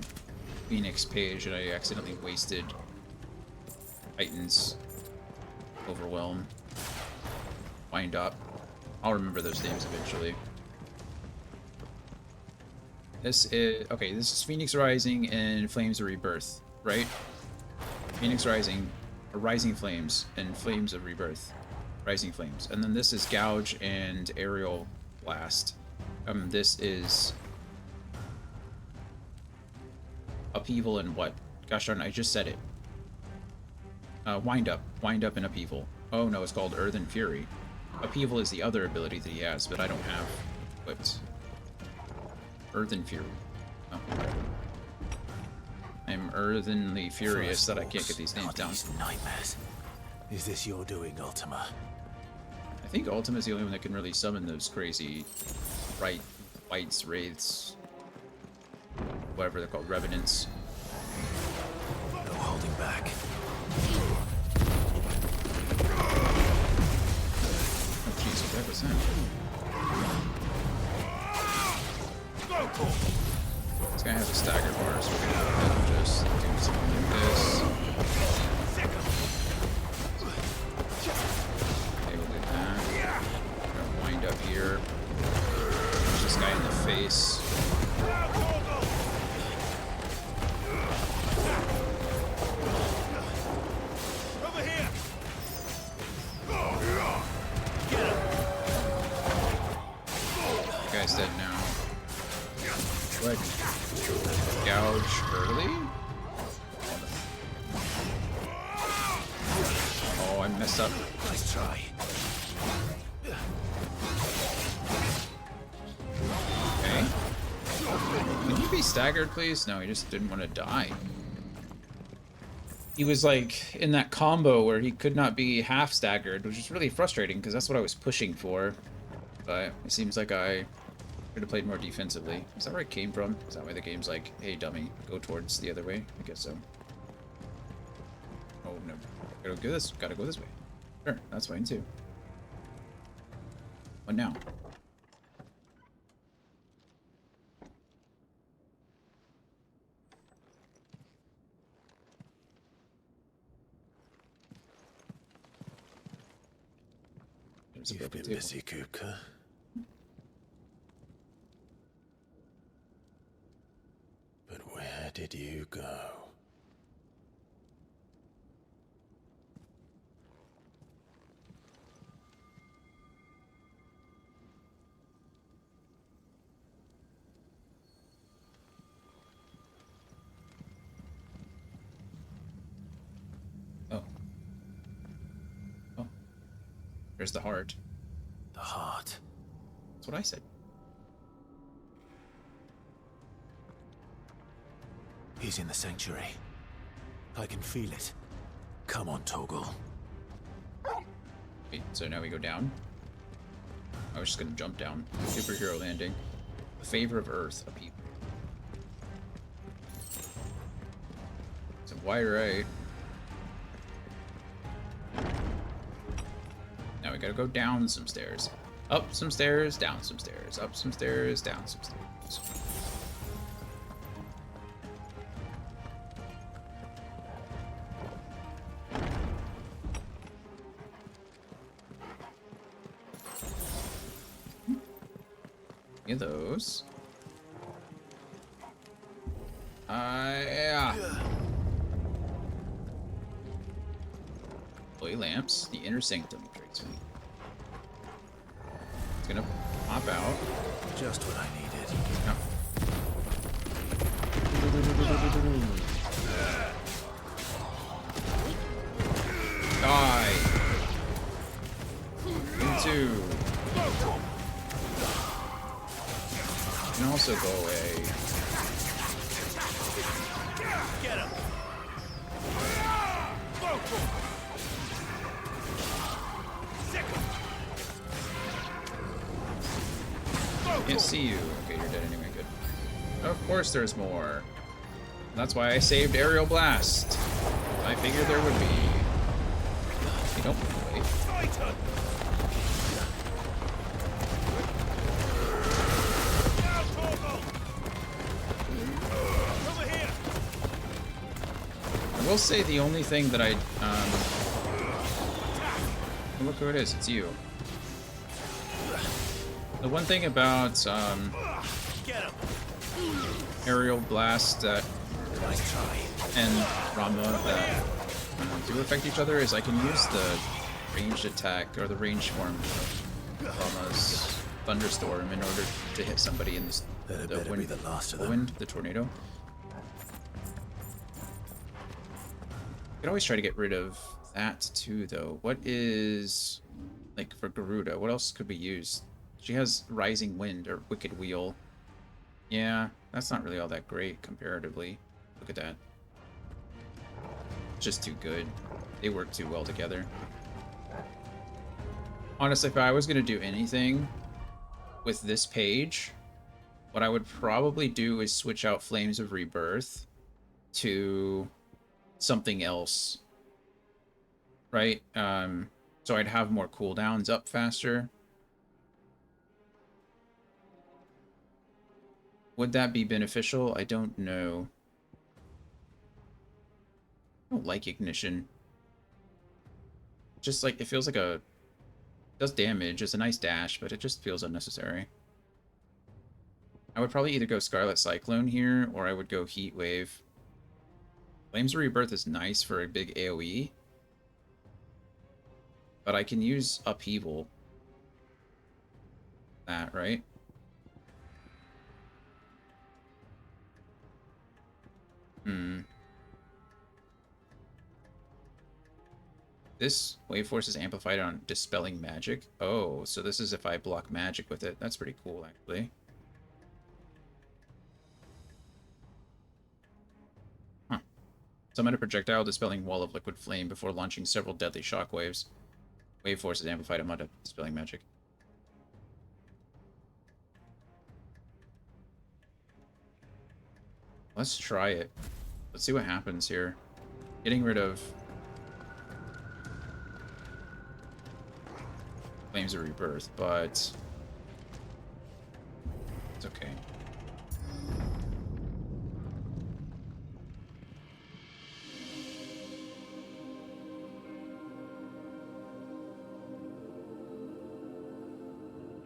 Phoenix page and I accidentally wasted Titan's Overwhelm. Wind Up. I'll remember those names eventually. This is... Okay, this is Phoenix Rising and Flames of Rebirth, right? Phoenix Rising, or Rising Flames, and Flames of Rebirth. Rising Flames. And then this is Gouge and Aerial Blast. This is... Upheaval and what? Gosh darn, I just said it. Wind Up. Wind Up and Upheaval. Oh no, it's called Earth and Fury. Upheaval is the other ability that he has, but I don't have equipped. Earthen Fury. Oh, whatever. I'm earthenly furious that I can't get these names down. Nightmares. Is this your doing, Ultima? I think Ultima is the only one that can really summon those crazy whites, wraiths, whatever they're called, revenants. No holding back. Oh jeez, what was that? This guy has a stagger bar, so we're gonna go ahead and just do something like this. Okay, we'll do that. We're gonna wind up here. Punch this guy in the face. Over here! The guy's dead now. What? Gouge early? Oh, I messed up. Nice try. Okay. Can you be staggered, please? No, he just didn't want to die. He was like in that combo where he could not be half staggered, which is really frustrating because that's what I was pushing for. But it seems like I could have played more defensively. Is that where it came from? Is that why the game's like, hey dummy, go towards the other way? I guess so. Oh no. Gotta go this way. Sure, that's fine too. What now? You've been busy, Kupka. But where did you go? Oh. Oh. There's the heart. The heart. That's what I said. He's in the sanctuary. I can feel it. Come on, Torgal. Wait, so now we go down? I was just gonna jump down. Superhero landing. The favor of Earth, a people. It's a wide right. Now we gotta go down some stairs. Up some stairs, down some stairs. Up some stairs, down some stairs. Of those. Yeah. Holy lamps, the inner sanctum tricks me. It's gonna pop out. Just what I needed. Die. Into. Can also go away. Get him! Can't see you. Okay, you're dead anyway. Good. Of course, there's more. That's why I saved Aerial Blast. I figured there would be. You don't wait. I will say the only thing that I look who it is. It's you. The one thing about Aerial Blast that and Rama that do affect each other is I can use the ranged attack or the ranged form of Rama's Thunderstorm in order to hit somebody in this, the wind, the tornado. You can always try to get rid of that too, though. What is, like, for Garuda, what else could we use? She has Rising Wind or Wicked Wheel. Yeah, that's not really all that great comparatively. Look at that. Just too good. They work too well together. Honestly, if I was going to do anything with this page, what I would probably do is switch out Flames of Rebirth to something else. Right? So I'd have more cooldowns up faster. Would that be beneficial? I don't know. I don't like Ignition. Just like, it feels like a... does damage. It's a nice dash, but it just feels unnecessary. I would probably either go Scarlet Cyclone here, or I would go Heat Wave. Flames of Rebirth is nice for a big AoE. But I can use Upheaval. That, right? This Wave Force is amplified on Dispelling Magic. Oh, so this is if I block magic with it. That's pretty cool, actually. Huh. Summon a projectile dispelling wall of liquid flame before launching several deadly shockwaves. Wave Force is amplified on Dispelling Magic. Let's try it. Let's see what happens here. Getting rid of Flames of Rebirth, but it's okay.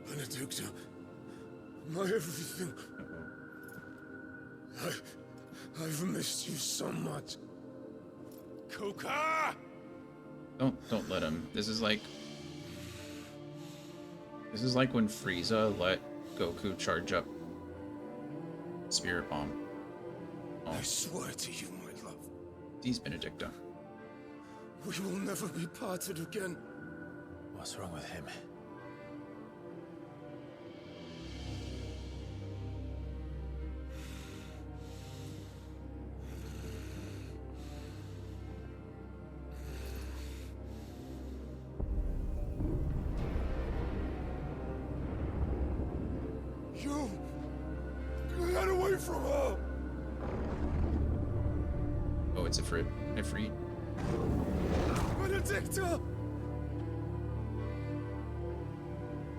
Benedicta, my everything. I've missed you so much. Kuka! Don't let him. This is like when Frieza let Goku charge up Spirit Bomb. Oh. I swear to you, my love. These Benedicta. We will never be parted again. What's wrong with him? Get away from her! Oh, it's Ifrit. Benedicta!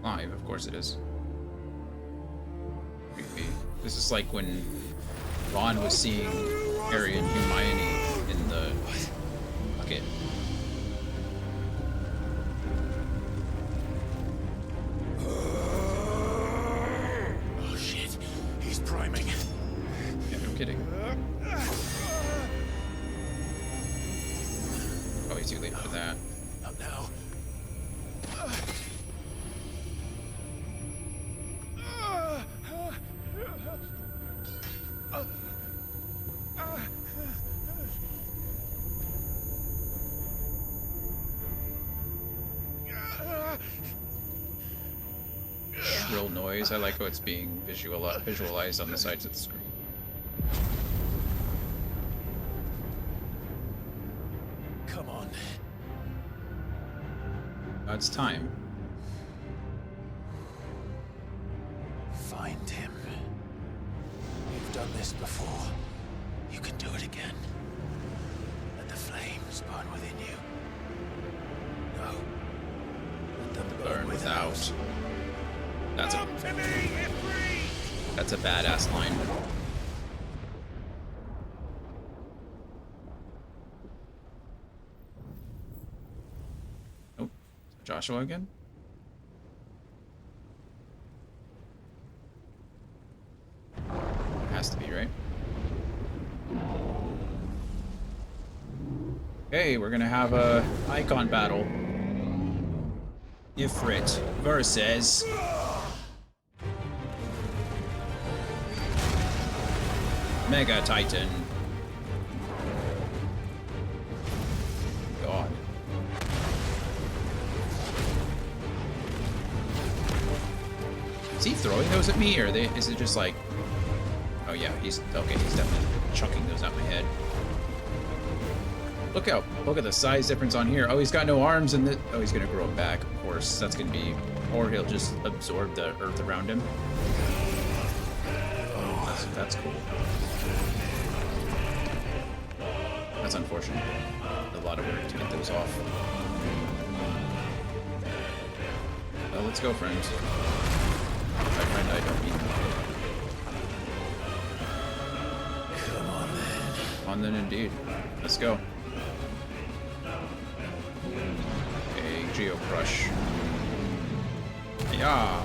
Live, of course it is. Creepy. This is like when Ron was seeing Harry and Hermione in the bucket. Priming. Yeah, no kidding. Probably too late for that. Not now. Shrill noise. I like how it's being visualized on the sides of the screen. Come on. It's time. Find him. You've done this before. You can do it again. Let the flames burn within you. No. Let them Burn without. That's a badass line. Oh, Joshua again? Has to be, right? Okay, we're gonna have a icon battle. Ifrit versus Mega Titan. God. Is he throwing those at me, or is it just like... Oh yeah, he's definitely chucking those at my head. Look at the size difference on here. Oh, he's got no arms, and oh, he's gonna grow them back. Of course, that's gonna be, or he'll just absorb the earth around him. Oh, that's cool. That's unfortunate. A lot of work to get those off. Well, let's go, friends. By friend, I don't mean Come on, then. On then, indeed. Let's go. A Geo Crush. Yeah.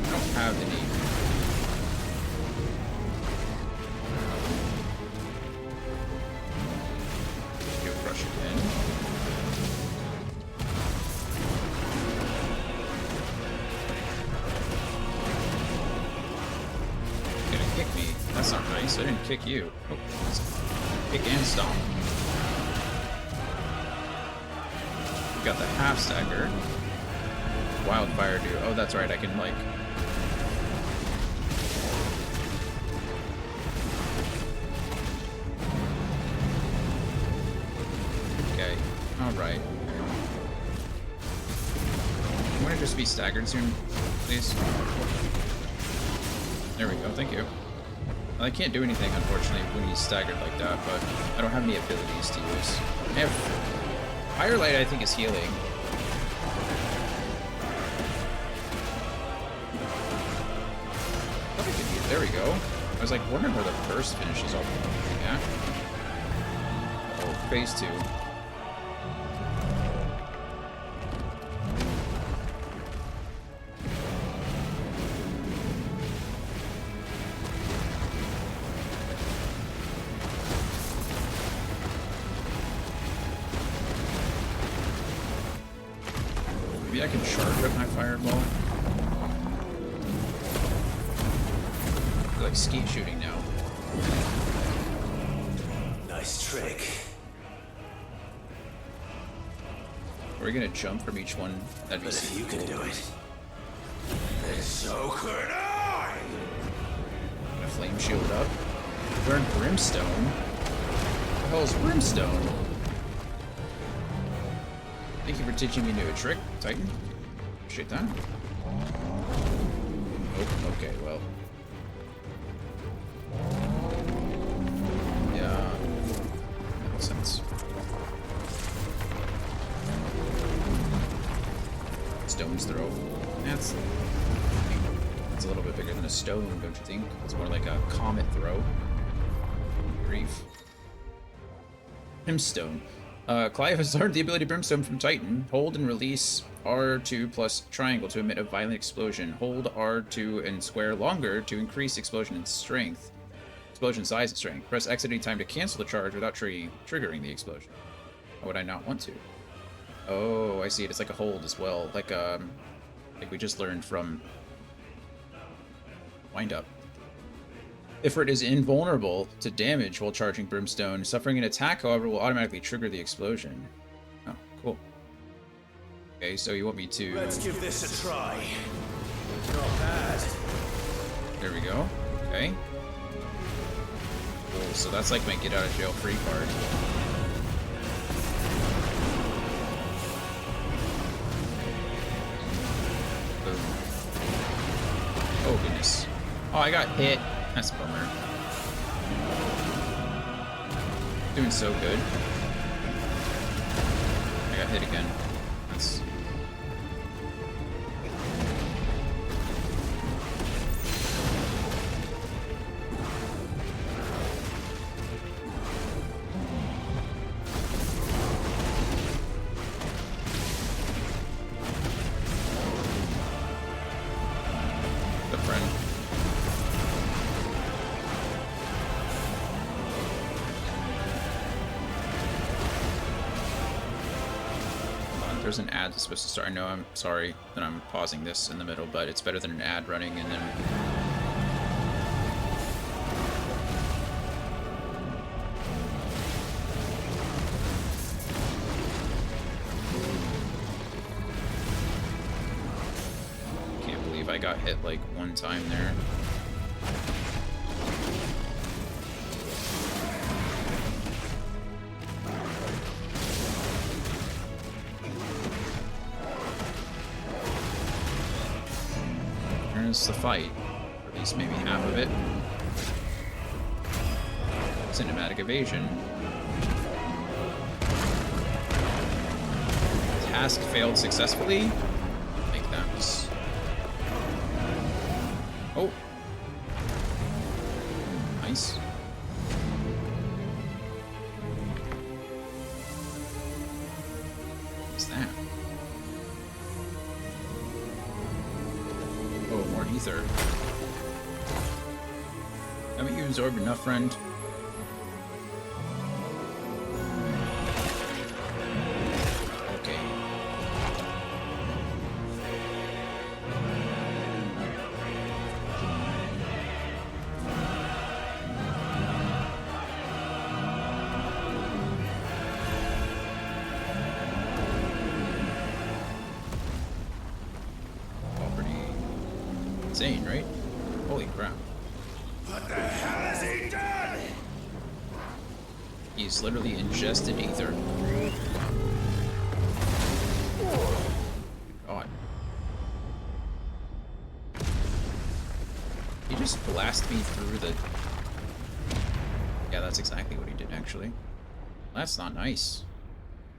I don't have any. Geo Crush again. Kick me. That's not nice. I didn't kick you. Oh, kick and stomp. We got the half stagger. Wildfire do. Oh, that's right. I can like. Okay. All right. You want to just be staggered soon, please? There we go. Thank you. I can't do anything, unfortunately, when he's staggered like that, but I don't have any abilities to use. I have Firelight, I think, is healing. There we go. I was like wondering where the burst finishes off. Yeah. Oh, phase 2. Maybe I can charge up my fireball. Like skeet shooting now. Nice trick. Are we gonna jump from each one? That'd be But if you can do it, then so could I! Gonna flame shield up. Learn Brimstone. What the hell is Brimstone? Thank you for teaching me a new trick, Titan. Appreciate that. Oh, okay, well. Yeah. That makes sense. Stone's throw. That's a little bit bigger than a stone, don't you think? It's more like a comet throw. Grief. Brimstone. Clive has learned the ability Brimstone from Titan. Hold and release R2 plus triangle to emit a violent explosion. Hold R2 and square longer to increase explosion size and strength. Press X at any time to cancel the charge without triggering the explosion. Why would I not want to? Oh, I see it. It's like a hold as well. Like we just learned from Wind Up. Ifrit is invulnerable to damage while charging Brimstone. Suffering an attack, however, will automatically trigger the explosion. Oh, cool. Okay, so you want me to... Let's give this a try. Not bad. There we go. Okay. Cool, so that's like my get out of jail free card. Boom. Oh, goodness. Oh, I got hit. That's a bummer. Doing so good. I got hit again. That's... the friend. There's an ad that's supposed to start. I know, I'm sorry that I'm pausing this in the middle, but it's better than an ad running and then... I got hit like one time there. There's the fight, or at least maybe half of it. Cinematic evasion. Task failed successfully. I think that was... Oh. Nice. What's that? Oh, more ether. Haven't you absorbed enough, friend? Insane, right? Holy crap. What the hell has he done? He's literally ingested ether. God. He just blasted me through the... Yeah, that's exactly what he did, actually. That's not nice.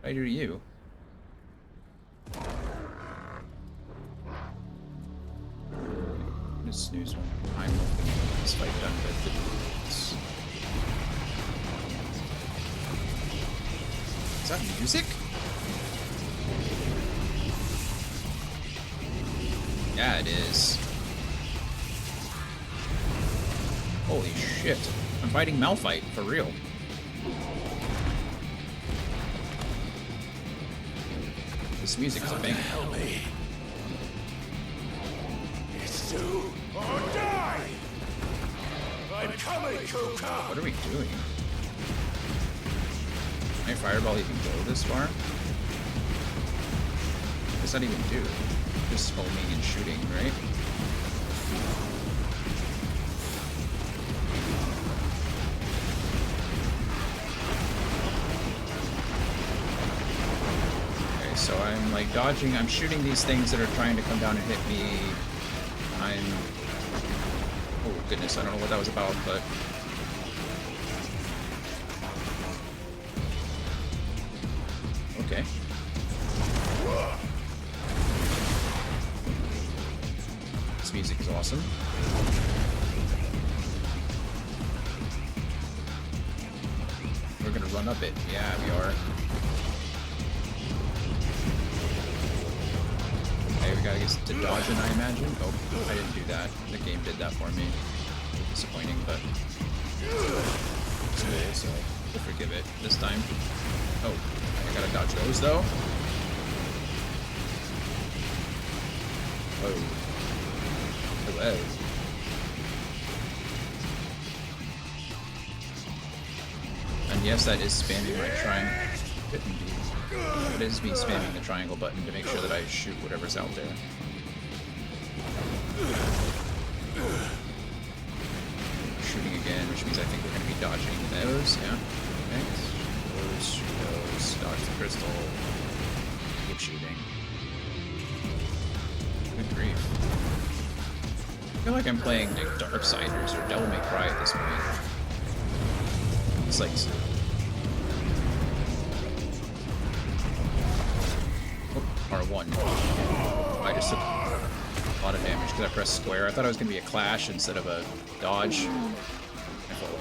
What did I do to you? Snooze one time this fight done with the Is that music? Yeah, it is. Holy shit. I'm fighting Malphite, for real. This music is a banger. Help me. It's too or die! I'm coming, Kuka! What are we doing? Can my fireball even go this far? What does that even do? Just foaming and shooting, right? Okay, so I'm like dodging, I'm shooting these things that are trying to come down and hit me. Oh goodness, I don't know what that was about, but... Okay. This music is awesome. We're gonna run up it. Yeah, we are. Okay, we gotta get to dodging, I imagine. Oh, I didn't do that. The game did that for me. Disappointing, but it's cool, so we'll forgive it this time. Oh, I gotta dodge those though. Whoa. Hello. And yes, that is spamming my triangle. It is me spamming the triangle button to make sure that I shoot whatever's out there. Shooting again, which means I think we're going to be dodging those, yeah. Okay. Those, shoot those, dodge the crystal, keep shooting. Good grief. I feel like I'm playing like Darksiders or Devil May Cry at this point. It's like... R1. I just took a lot of damage because I pressed square. I thought it was going to be a clash instead of a dodge. My fault.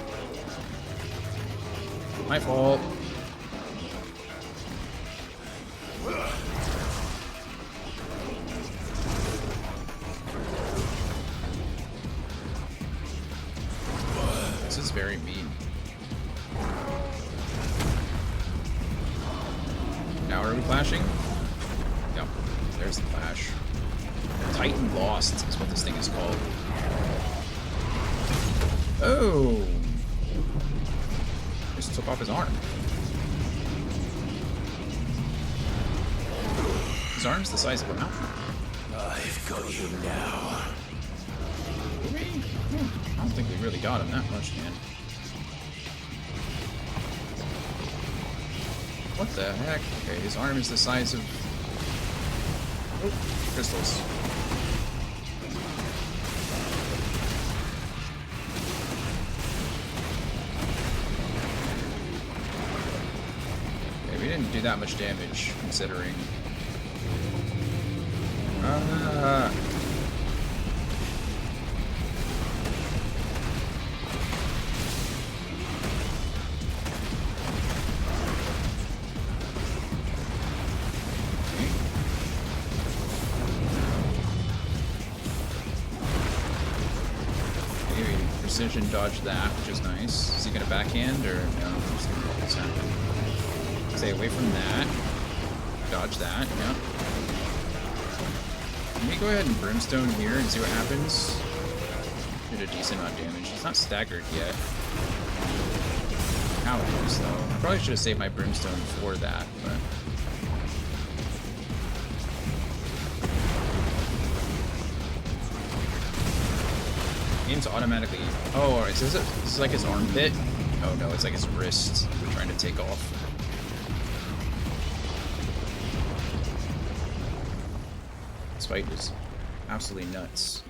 My fault. This is very mean. Now are we clashing? Yep, there's the clash. Titan Lost is what this thing is called. Oh! Just took off his arm. His arm's the size of a mountain. I've got you now. I don't think we really got him that much, man. What the heck? Okay, his arm is the size of... Oh, crystals. Okay, we didn't do that much damage, considering... Precision dodge that, which is nice. Is he gonna backhand or no? I'm just gonna let this happen. Stay away from that. Dodge that, yeah. Can we go ahead and brimstone here and see what happens? Did a decent amount of damage. He's not staggered yet. How it is though. I probably should have saved my brimstone for that, but. Game's automatically. Oh, is this like his armpit? Oh no, it's like his wrist. We're trying to take off. This fight is absolutely nuts.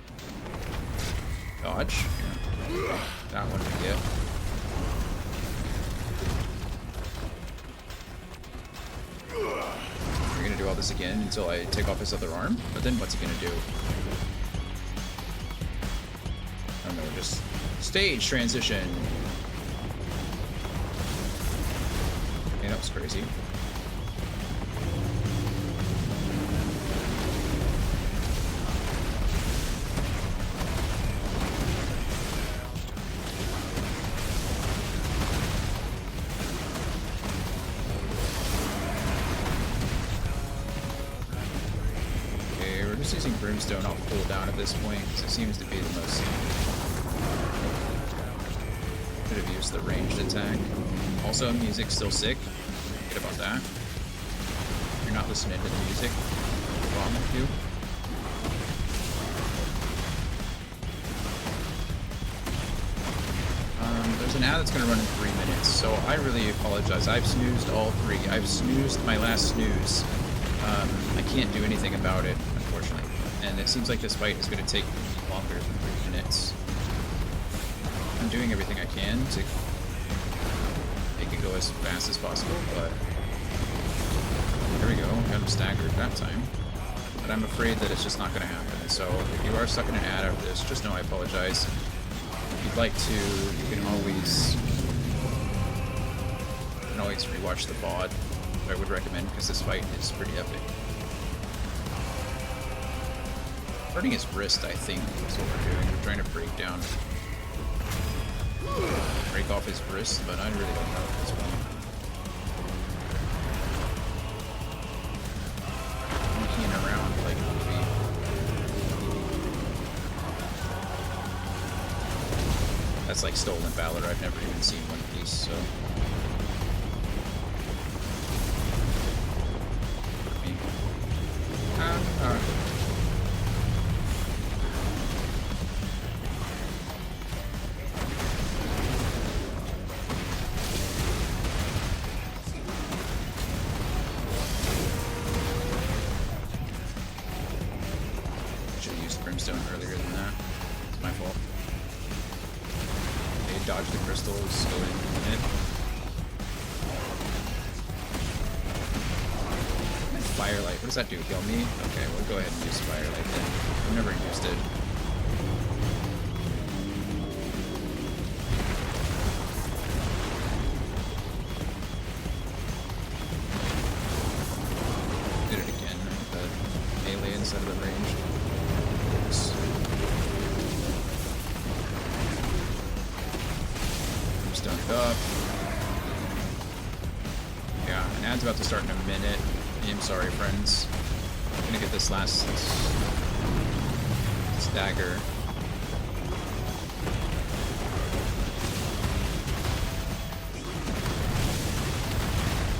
Dodge. Yeah. That one we get. We're gonna do all this again until I take off his other arm. But then what's he gonna do? Just stage transition. Okay, that was crazy. Okay, we're just using Brimstone off cooldown at this point because it seems to be the most. Could have used the ranged attack. Also, music's still sick. Forget about that. If you're not listening to the music, what's wrong with you? There's an ad that's going to run in 3 minutes, so I really apologize. I've snoozed all 3. I've snoozed my last snooze. I can't do anything about it, unfortunately. And it seems like this fight is going to take longer than 3 minutes. I'm doing everything I can to make it go as fast as possible, but there we go. Got him staggered that time. But I'm afraid that it's just not going to happen. So if you are stuck in an ad after this, just know I apologize. If you'd like to, you can always rewatch the VOD. I would recommend because this fight is pretty epic. Hurting his wrist, I think, is what we're doing. We're trying to break off his wrist, but I really don't know at this point. Monkeying around like Goofy. That's like Stolen Valor. I've never even seen One Piece, so. Brimstone earlier than that. It's my fault. Okay, dodge the crystals, go in it. Firelight, what does that do? Heal me? Okay, we'll go ahead and use Firelight then. I've never used it. Did it again with the melee instead of the range. Up. Yeah, an ad's about to start in a minute. I'm sorry, friends. I'm gonna get this last stagger.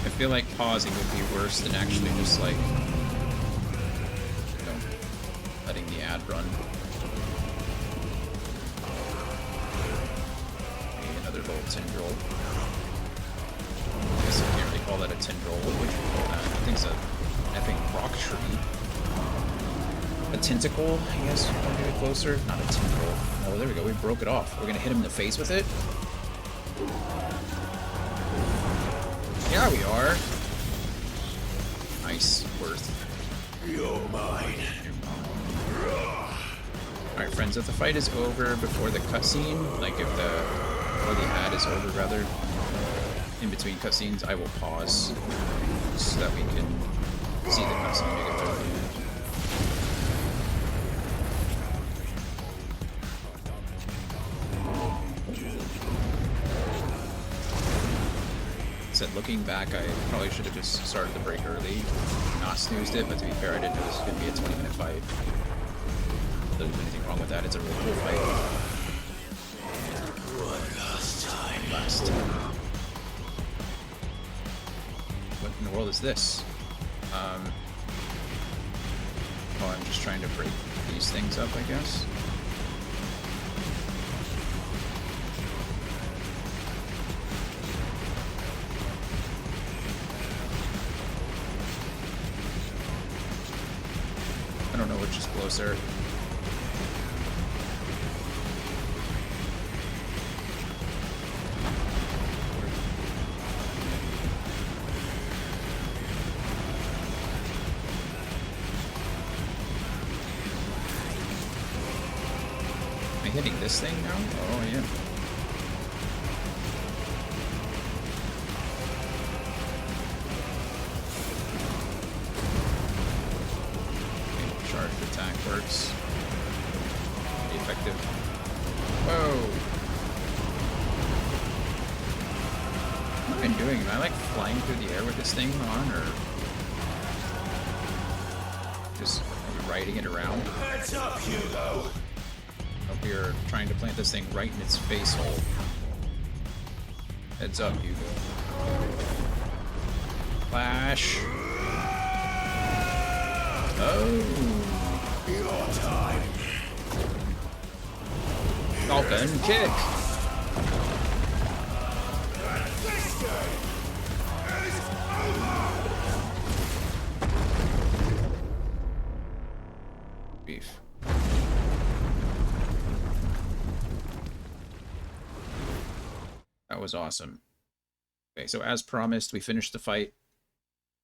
I feel like pausing would be worse than actually just like letting the ad run. Okay, another little tendril. I guess I can't really call that a tendril. What would you call that? I think it's a effing rock tree. A tentacle, I guess. Want to get closer? Not a tendril. Oh, there we go. We broke it off. We're gonna hit him in the face with it. Yeah, we are. Nice. Worth. You're mine. Alright, friends, if the fight is over before the cutscene, like if or the ad is over, rather, in between cutscenes, I will pause so that we can see the cutscene together. Said looking back, I probably should have just started the break early, not snoozed it, but to be fair, I didn't know this was going to be a 20-minute fight. If there's anything wrong with that, it's a real cool fight. One last time. Last time. What in the world is this? Oh, I'm just trying to break these things up, I guess. I don't know which is closer. Am I hitting this thing now? Oh, yeah. Charged attack works. Pretty effective. Whoa! What am I doing? Am I like flying through the air with this thing on, or just riding it around? Heads up, Hugo! Hope you're trying to plant this thing right in its face hole. Heads up, Hugo. Flash. Oh. Your time. Falcon kick. This game is over. Beef. That was awesome. Okay, so as promised, we finished the fight.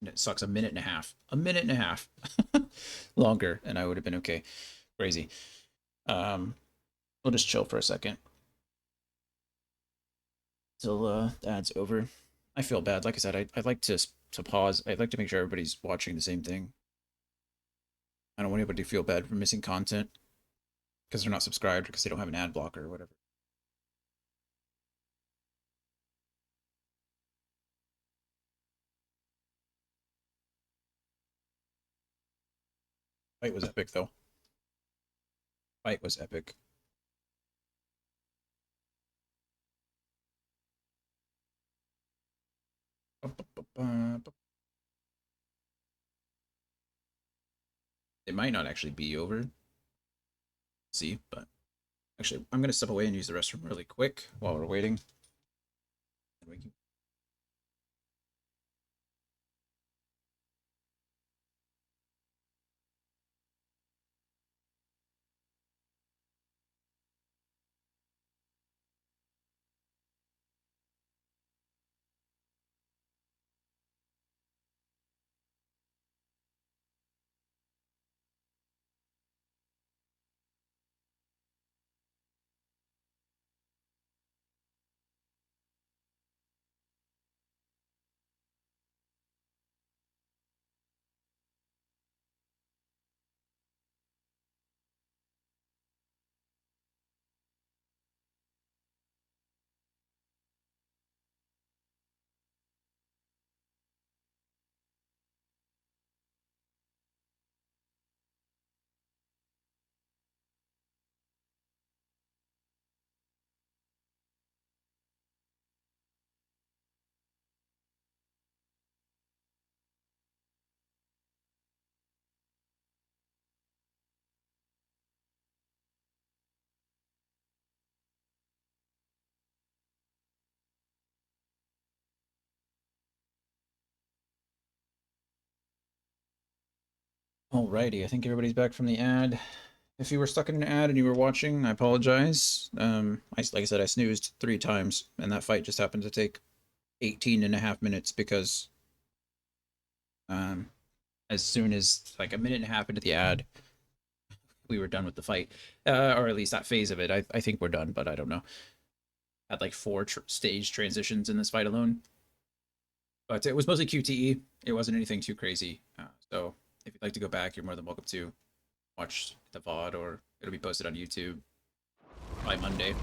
And it sucks, a minute and a half. A minute and a half. Longer, and I would have been okay. Crazy. We'll just chill for a second. Till the ad's over. I feel bad. Like I said, I'd like to pause. I'd like to make sure everybody's watching the same thing. I don't want anybody to feel bad for missing content because they're not subscribed, because they don't have an ad blocker or whatever. Fight was epic, though. Fight was epic. It might not actually be over. See, but actually, I'm gonna step away and use the restroom really quick while we're waiting. And we can Alrighty, I think everybody's back from the ad. If you were stuck in an ad and you were watching, I apologize. Like I said, I snoozed 3 times, and that fight just happened to take 18.5 minutes because as soon as like a minute and a half into the ad, we were done with the fight, or at least that phase of it. I think we're done, but I don't know. Had like 4 stage transitions in this fight alone, but it was mostly QTE. It wasn't anything too crazy. So if you'd like to go back, you're more than welcome to watch the VOD, or it'll be posted on YouTube by Monday.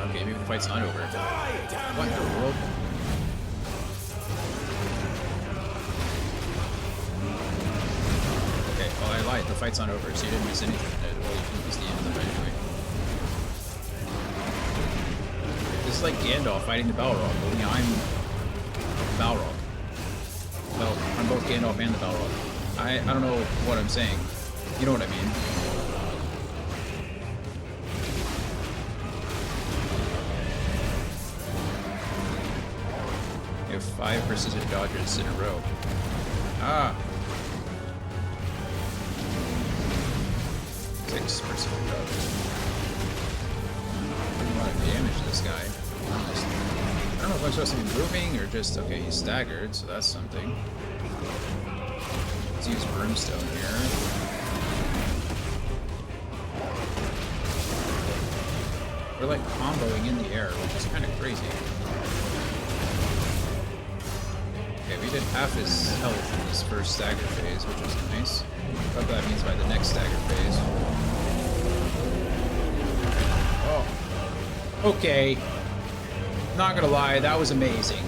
Okay, maybe the fight's not over. What in the world? Okay, well I lied, the fight's not over, so you didn't miss anything. Well, you didn't miss the end of the fight anyway. This is like Gandalf fighting the Balrog, only I'm Balrog. Well, I'm both Gandalf and the Balrog. I don't know what I'm saying. You know what I mean. You have 5 precision dodges in a row. Ah! 6 precision dodges. A lot of damage to this guy. I don't know if I'm supposed to be moving or just... Okay, he's staggered, so that's something. Let's use Brimstone here. We're like comboing in the air, which is kind of crazy. Okay, we did half his health in this first stagger phase, which was nice. What that means by the next stagger phase. Oh. Okay. Not gonna lie, that was amazing.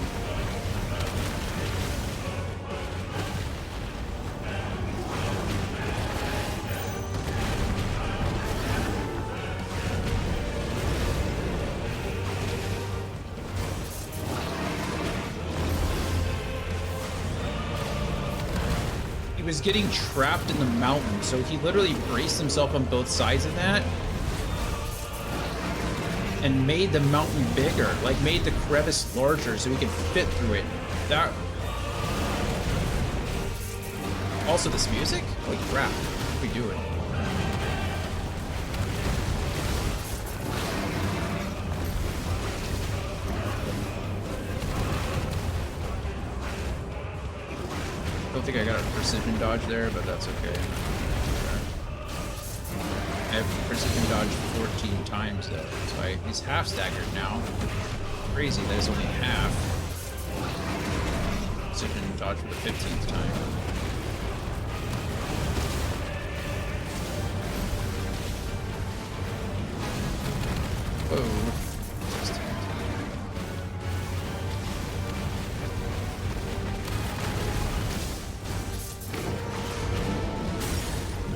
He was getting trapped in the mountain, so he literally braced himself on both sides of that and made the mountain bigger, like made the crevice larger so he could fit through it. That... Also this music? Holy crap, what are we doing? I don't think I got a precision dodge there, but that's okay. I have precision dodge 14 times though, so he's half staggered now. Crazy that it's only half. Precision dodge for the 15th time. Whoa.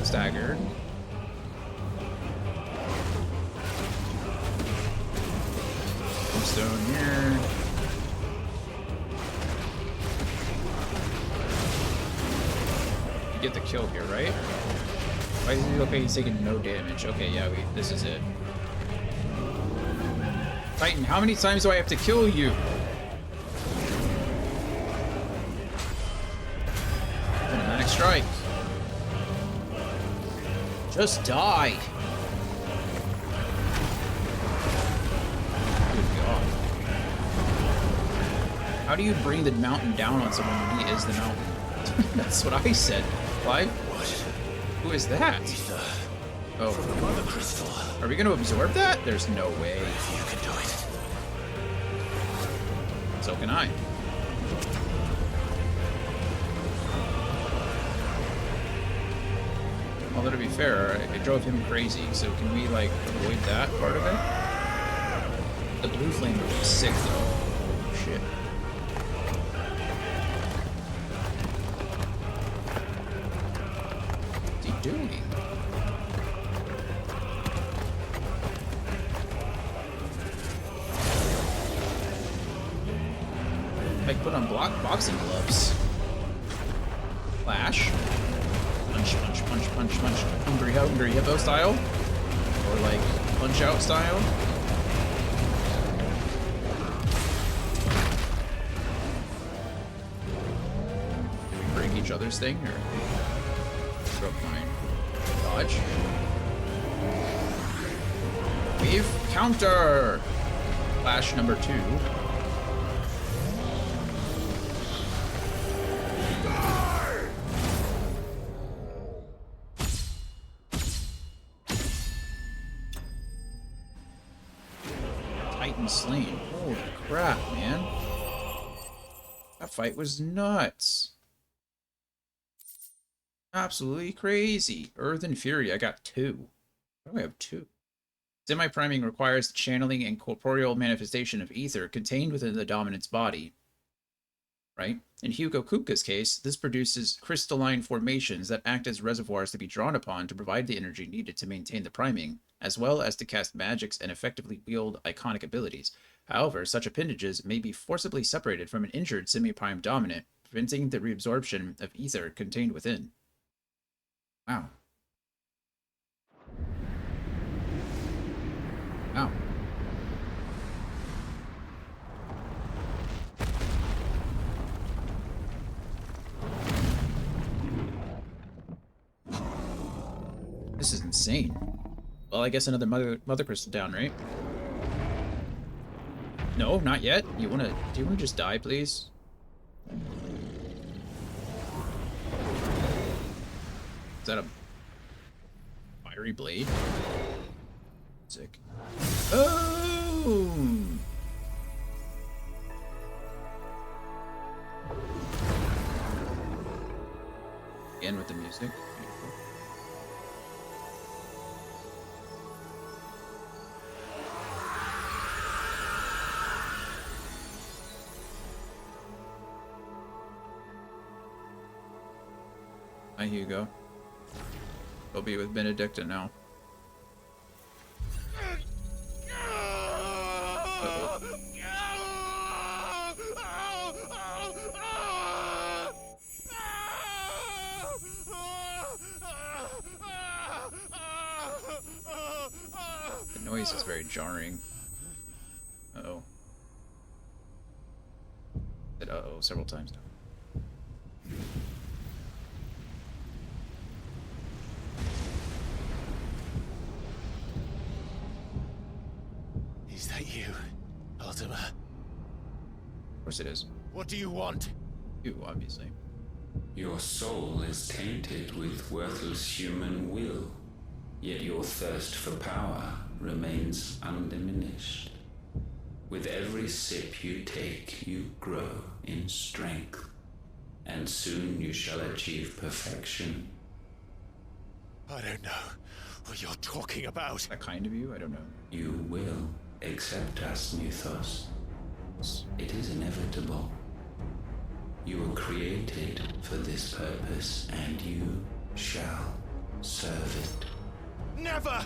Staggered. Stone here. You get the kill here, right? Why is he okay? He's taking no damage. Okay, yeah, this is it. Titan, how many times do I have to kill you? Automatic strike. Just die. How do you bring the mountain down on someone when he is the mountain? That's what I said. Why? What? Who is that? Oh. From the Mother Crystal. Are we going to absorb that? There's no way. You can do it. So can I. Although to be fair, I drove him crazy, so can we like avoid that part of it? The blue flame would be sick though. Shit. Doing? I put on boxing gloves. Flash. Punch, punch, punch, punch, punch. Hungry Hippo style? Or like Punch Out style? each other's thing, or broke mine? Dodge. Weave counter. Flash number 2. Titan slain. Holy crap, man. That fight was nuts. Absolutely crazy. Earth and Fury. I got 2. Why do I have 2? Semi-priming requires the channeling and corporeal manifestation of ether contained within the dominant's body. Right? In Hugo Kupka's case, this produces crystalline formations that act as reservoirs to be drawn upon to provide the energy needed to maintain the priming, as well as to cast magics and effectively wield iconic abilities. However, such appendages may be forcibly separated from an injured semi-prime dominant, preventing the reabsorption of ether contained within. Wow. Wow. This is insane. Well, I guess another mother crystal down, right? No, not yet. Do you wanna just die, please? Is that a fiery blade? Sick. Boom! Again with the music. Beautiful. Hi, Hugo. I'll be with Benedicta now. The noise is very jarring. Uh-oh. Said uh-oh several times now. Is that you, Ultima? Of course it is. What do you want? You, obviously. Your soul is tainted with worthless human will, yet your thirst for power remains undiminished. With every sip you take, you grow in strength, and soon you shall achieve perfection. I don't know what you're talking about. That kind of you? I don't know. You will accept us, Mythos. It is inevitable. You were created for this purpose, and you shall serve it. Never!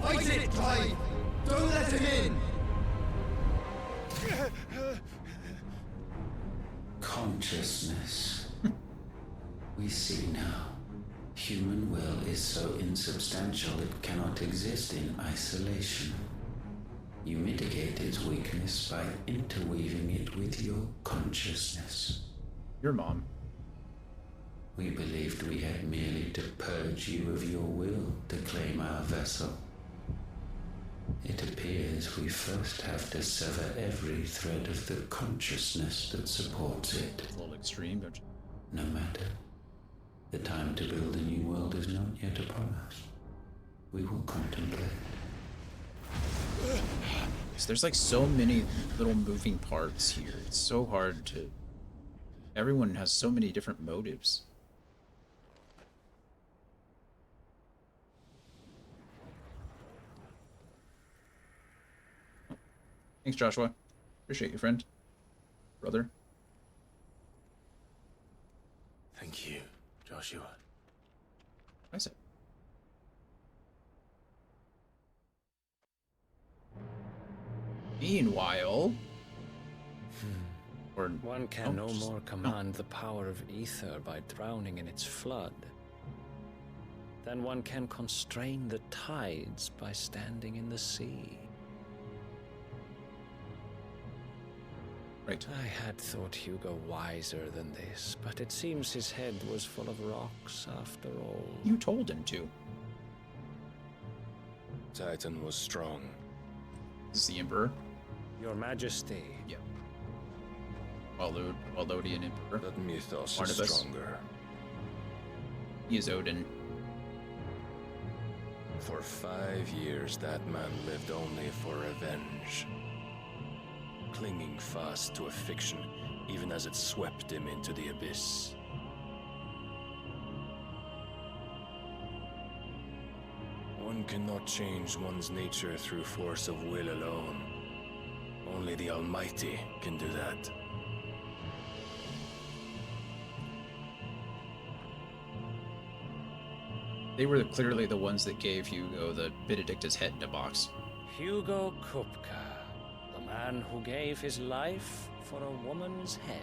Fight it, Clive! Don't let him in! Consciousness. We see now. Human will is so insubstantial it cannot exist in isolation. You mitigate its weakness by interweaving it with your consciousness. Your mom. We believed we had merely to purge you of your will to claim our vessel. It appears we first have to sever every thread of the consciousness that supports it. It's a little extreme, don't you? No matter. The time to build a new world is not yet upon us. We will contemplate. There's like so many little moving parts here. It's so hard to... Everyone has so many different motives. Thanks, Joshua. Appreciate you, friend. Brother. Thank you, Joshua. I said. Meanwhile... Or one can no more command the power of ether by drowning in its flood than one can constrain the tides by standing in the sea. Right. I had thought Hugo wiser than this, but it seems his head was full of rocks after all. You told him to. Titan was strong. This is the Emperor? Your Majesty. Yep. Waldodian Emperor. That mythos Barnabas. is stronger. He is Odin. For 5 years, that man lived only for revenge. Clinging fast to a fiction, even as it swept him into the abyss. One cannot change one's nature through force of will alone. Only the Almighty can do that. They were clearly the ones that gave Hugo the Benedictus head in a box. Hugo Kupka, the man who gave his life for a woman's head.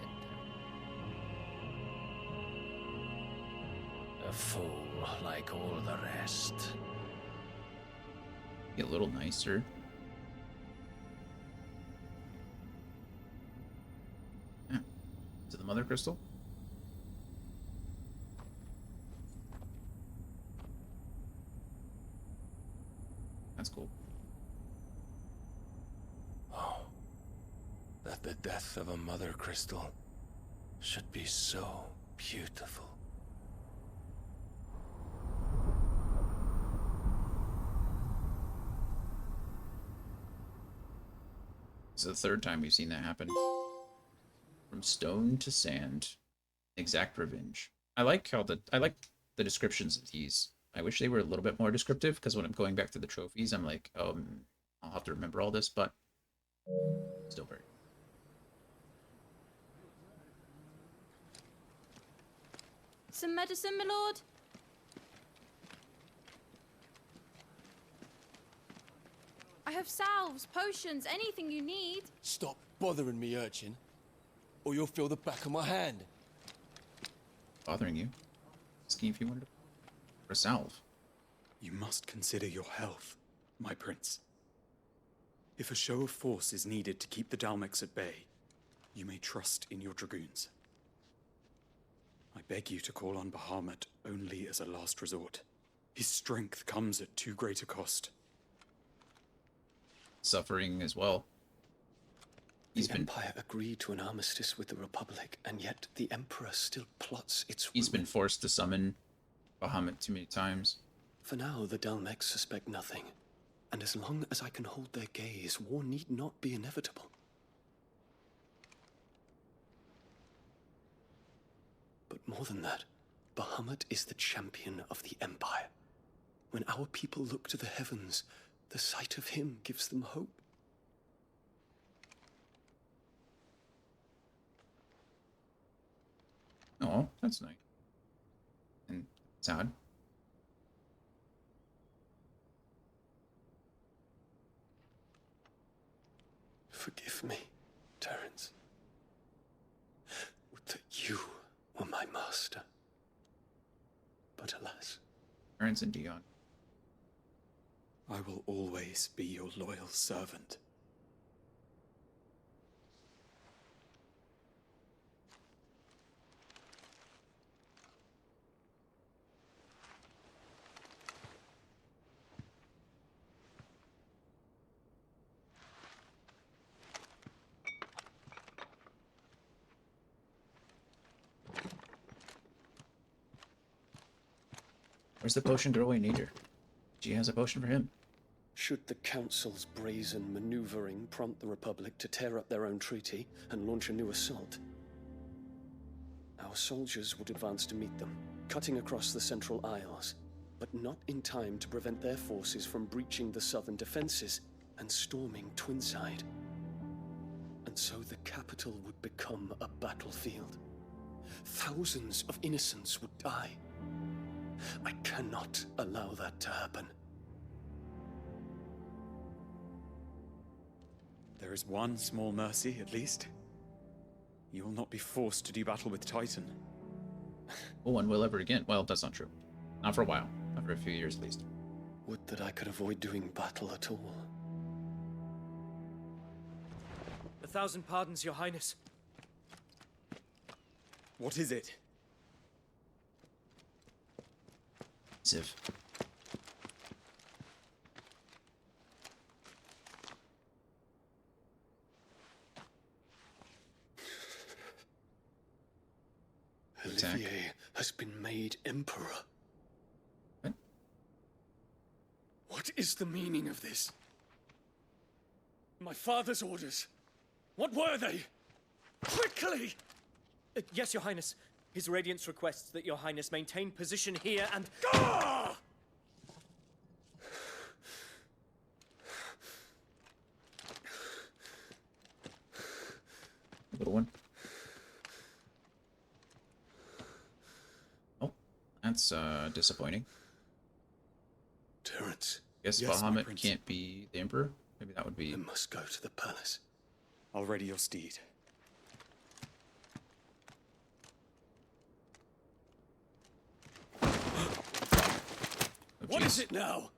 A fool like all the rest. Be a little nicer. Yeah. Is it the Mother Crystal? That's cool. Oh, that the death of a Mother Crystal should be so beautiful. This is the third time we've seen that happen. From stone to sand. Exact revenge. I like the descriptions of these. I wish they were a little bit more descriptive, because when I'm going back to the trophies, I'm like, I'll have to remember all this, but still very. Some medicine, my lord? I have salves, potions, anything you need. Stop bothering me, urchin, or you'll feel the back of my hand. Bothering you? Asking if you wanted a salve. You must consider your health, my prince. If a show of force is needed to keep the Dalmex at bay, you may trust in your dragoons. I beg you to call on Bahamut only as a last resort. His strength comes at too great a cost. Suffering as well. The Empire agreed to an armistice with the Republic, and yet the Emperor still plots its ruin. He's been forced to summon Bahamut too many times. For now, the Dalmex suspect nothing. And as long as I can hold their gaze, war need not be inevitable. But more than that, Bahamut is the champion of the Empire. When our people look to the heavens, the sight of him gives them hope. Oh, that's nice. And sad. Forgive me, Terence. Would that you were my master. But alas. Terence and Dion. I will always be your loyal servant. Where's the potion girl we need her? She has a potion for him. Should the Council's brazen maneuvering prompt the Republic to tear up their own treaty and launch a new assault, our soldiers would advance to meet them, cutting across the Central Isles, but not in time to prevent their forces from breaching the southern defenses and storming Twinside. And so the capital would become a battlefield. Thousands of innocents would die. I cannot allow that to happen. There is one small mercy, at least. You will not be forced to do battle with Titan. No one will ever again. Well, that's not true. Not for a while. Not for a few years at least. Would that I could avoid doing battle at all. 1,000 pardons, Your Highness. What is it? Ziv. Olivier has been made emperor. What? What is the meaning of this? My father's orders. What were they? Quickly! Yes, Your Highness. His Radiance requests that Your Highness maintain position here and... Ah! Little one. Oh, that's disappointing. Terence. Guess Yes, my Bahamut prince. can't be the Emperor? Maybe that would be... I must go to the palace. I'll ready your steed. What is it now?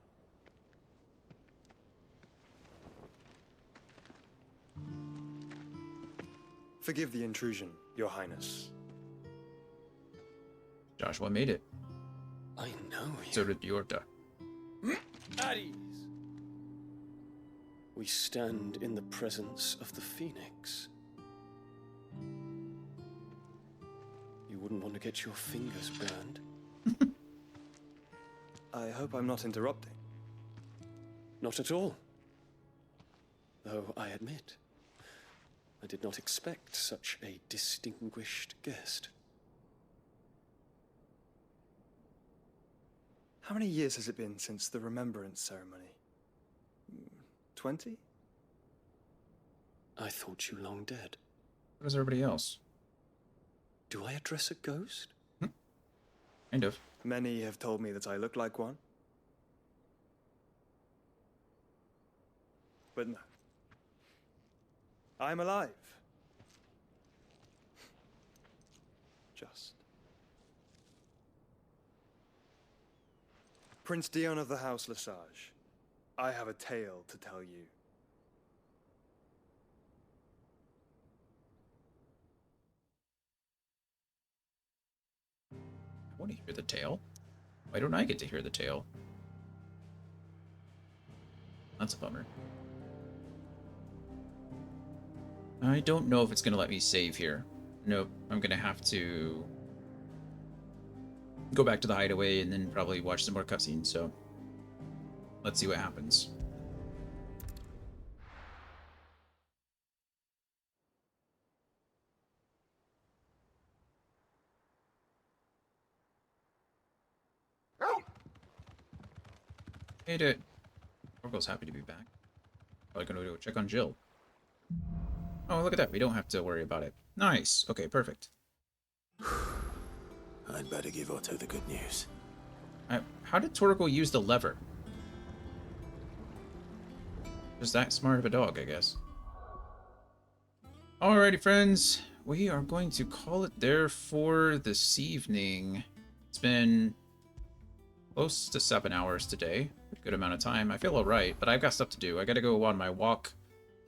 Forgive the intrusion, Your Highness. Joshua made it. I know you. So did Yorta. At ease. We stand in the presence of the Phoenix. You wouldn't want to get your fingers burned. I hope I'm not interrupting. Not at all. Though I admit, I did not expect such a distinguished guest. How many years has it been since the Remembrance ceremony? 20? I thought you long dead. What is everybody else? Do I address a ghost? Kind of. Many have told me that I look like one. But no. I'm alive. Just. Prince Dion of the House Lesage, I have a tale to tell you. I want to hear the tale. Why don't I get to hear the tale? That's a bummer. I don't know if it's going to let me save here. Nope, I'm going to have to go back to the hideaway and then probably watch some more cutscenes, so let's see what happens. Made it. Orgo's happy to be back. Probably gonna go check on Jill. Oh, look at that. We don't have to worry about it. Nice. Okay, perfect. I'd better give Otto the good news. How did Torgal use the lever? Just that smart of a dog, I guess. Alrighty, friends. We are going to call it there for this evening. It's been close to 7 hours today. Good amount of time. I feel alright, but I've got stuff to do. I gotta go on my walk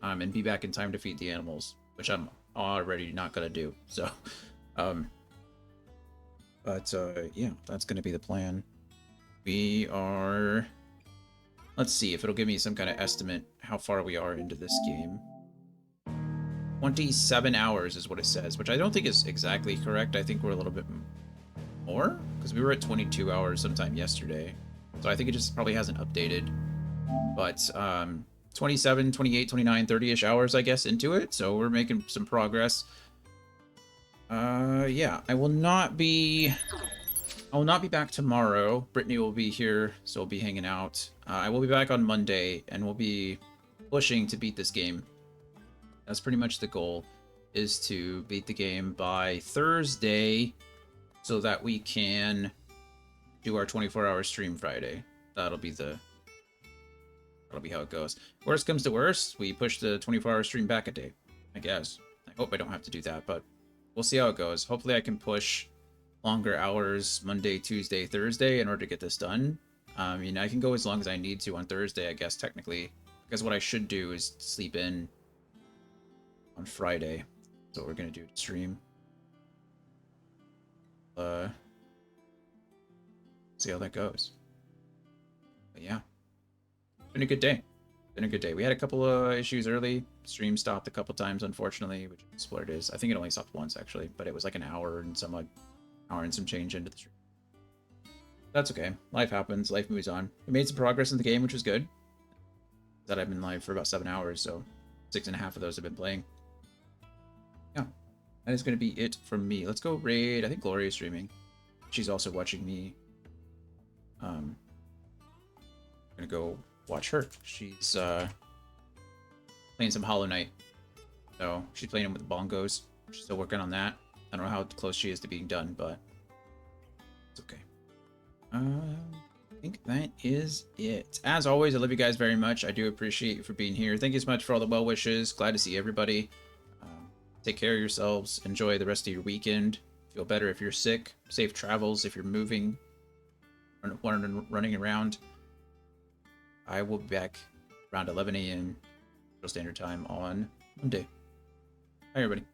and be back in time to feed the animals, which I'm already not gonna do. So, yeah, that's gonna be the plan. We are... Let's see if it'll give me some kind of estimate how far we are into this game. 27 hours is what it says, which I don't think is exactly correct. I think we're a little bit more, because we were at 22 hours sometime yesterday. So I think it just probably hasn't updated. But 27, 28, 29, 30-ish hours, I guess, into it. So we're making some progress. Yeah, I will not be back tomorrow. Brittany will be here, so we'll be hanging out. I will be back on Monday, and we'll be pushing to beat this game. That's pretty much the goal, is to beat the game by Thursday, so that we can do our 24-hour stream Friday. That'll be how it goes. Worst comes to worst, we push the 24-hour stream back a day, I guess. I hope I don't have to do that, but we'll see how it goes. Hopefully I can push longer hours Monday, Tuesday, Thursday in order to get this done. I mean, I can go as long as I need to on Thursday, I guess, technically. Because what I should do is sleep in on Friday. That's what we're going to do to stream. See how that goes. But yeah. Been a good day. Been a good day. We had a couple of issues early. Stream stopped a couple times, unfortunately, which is what it is. I think it only stopped once, actually. But it was like an hour and some change into the stream. That's okay. Life happens. Life moves on. We made some progress in the game, which was good. That I've been live for about 7 hours, so 6.5 of those have been playing. Yeah, that is going to be it from me. Let's go raid. I think Gloria is streaming. She's also watching me. I'm going to go watch her. She's playing some Hollow Knight. So she's playing with the bongos. She's still working on that. I don't know how close she is to being done, but it's okay. I think that is it. As always, I love you guys very much. I do appreciate you for being here. Thank you so much for all the well wishes. Glad to see everybody. Take care of yourselves. Enjoy the rest of your weekend. Feel better if you're sick. Safe travels if you're moving, running around. I will be back around 11 a.m. Central Standard Time on Monday. Hi, everybody.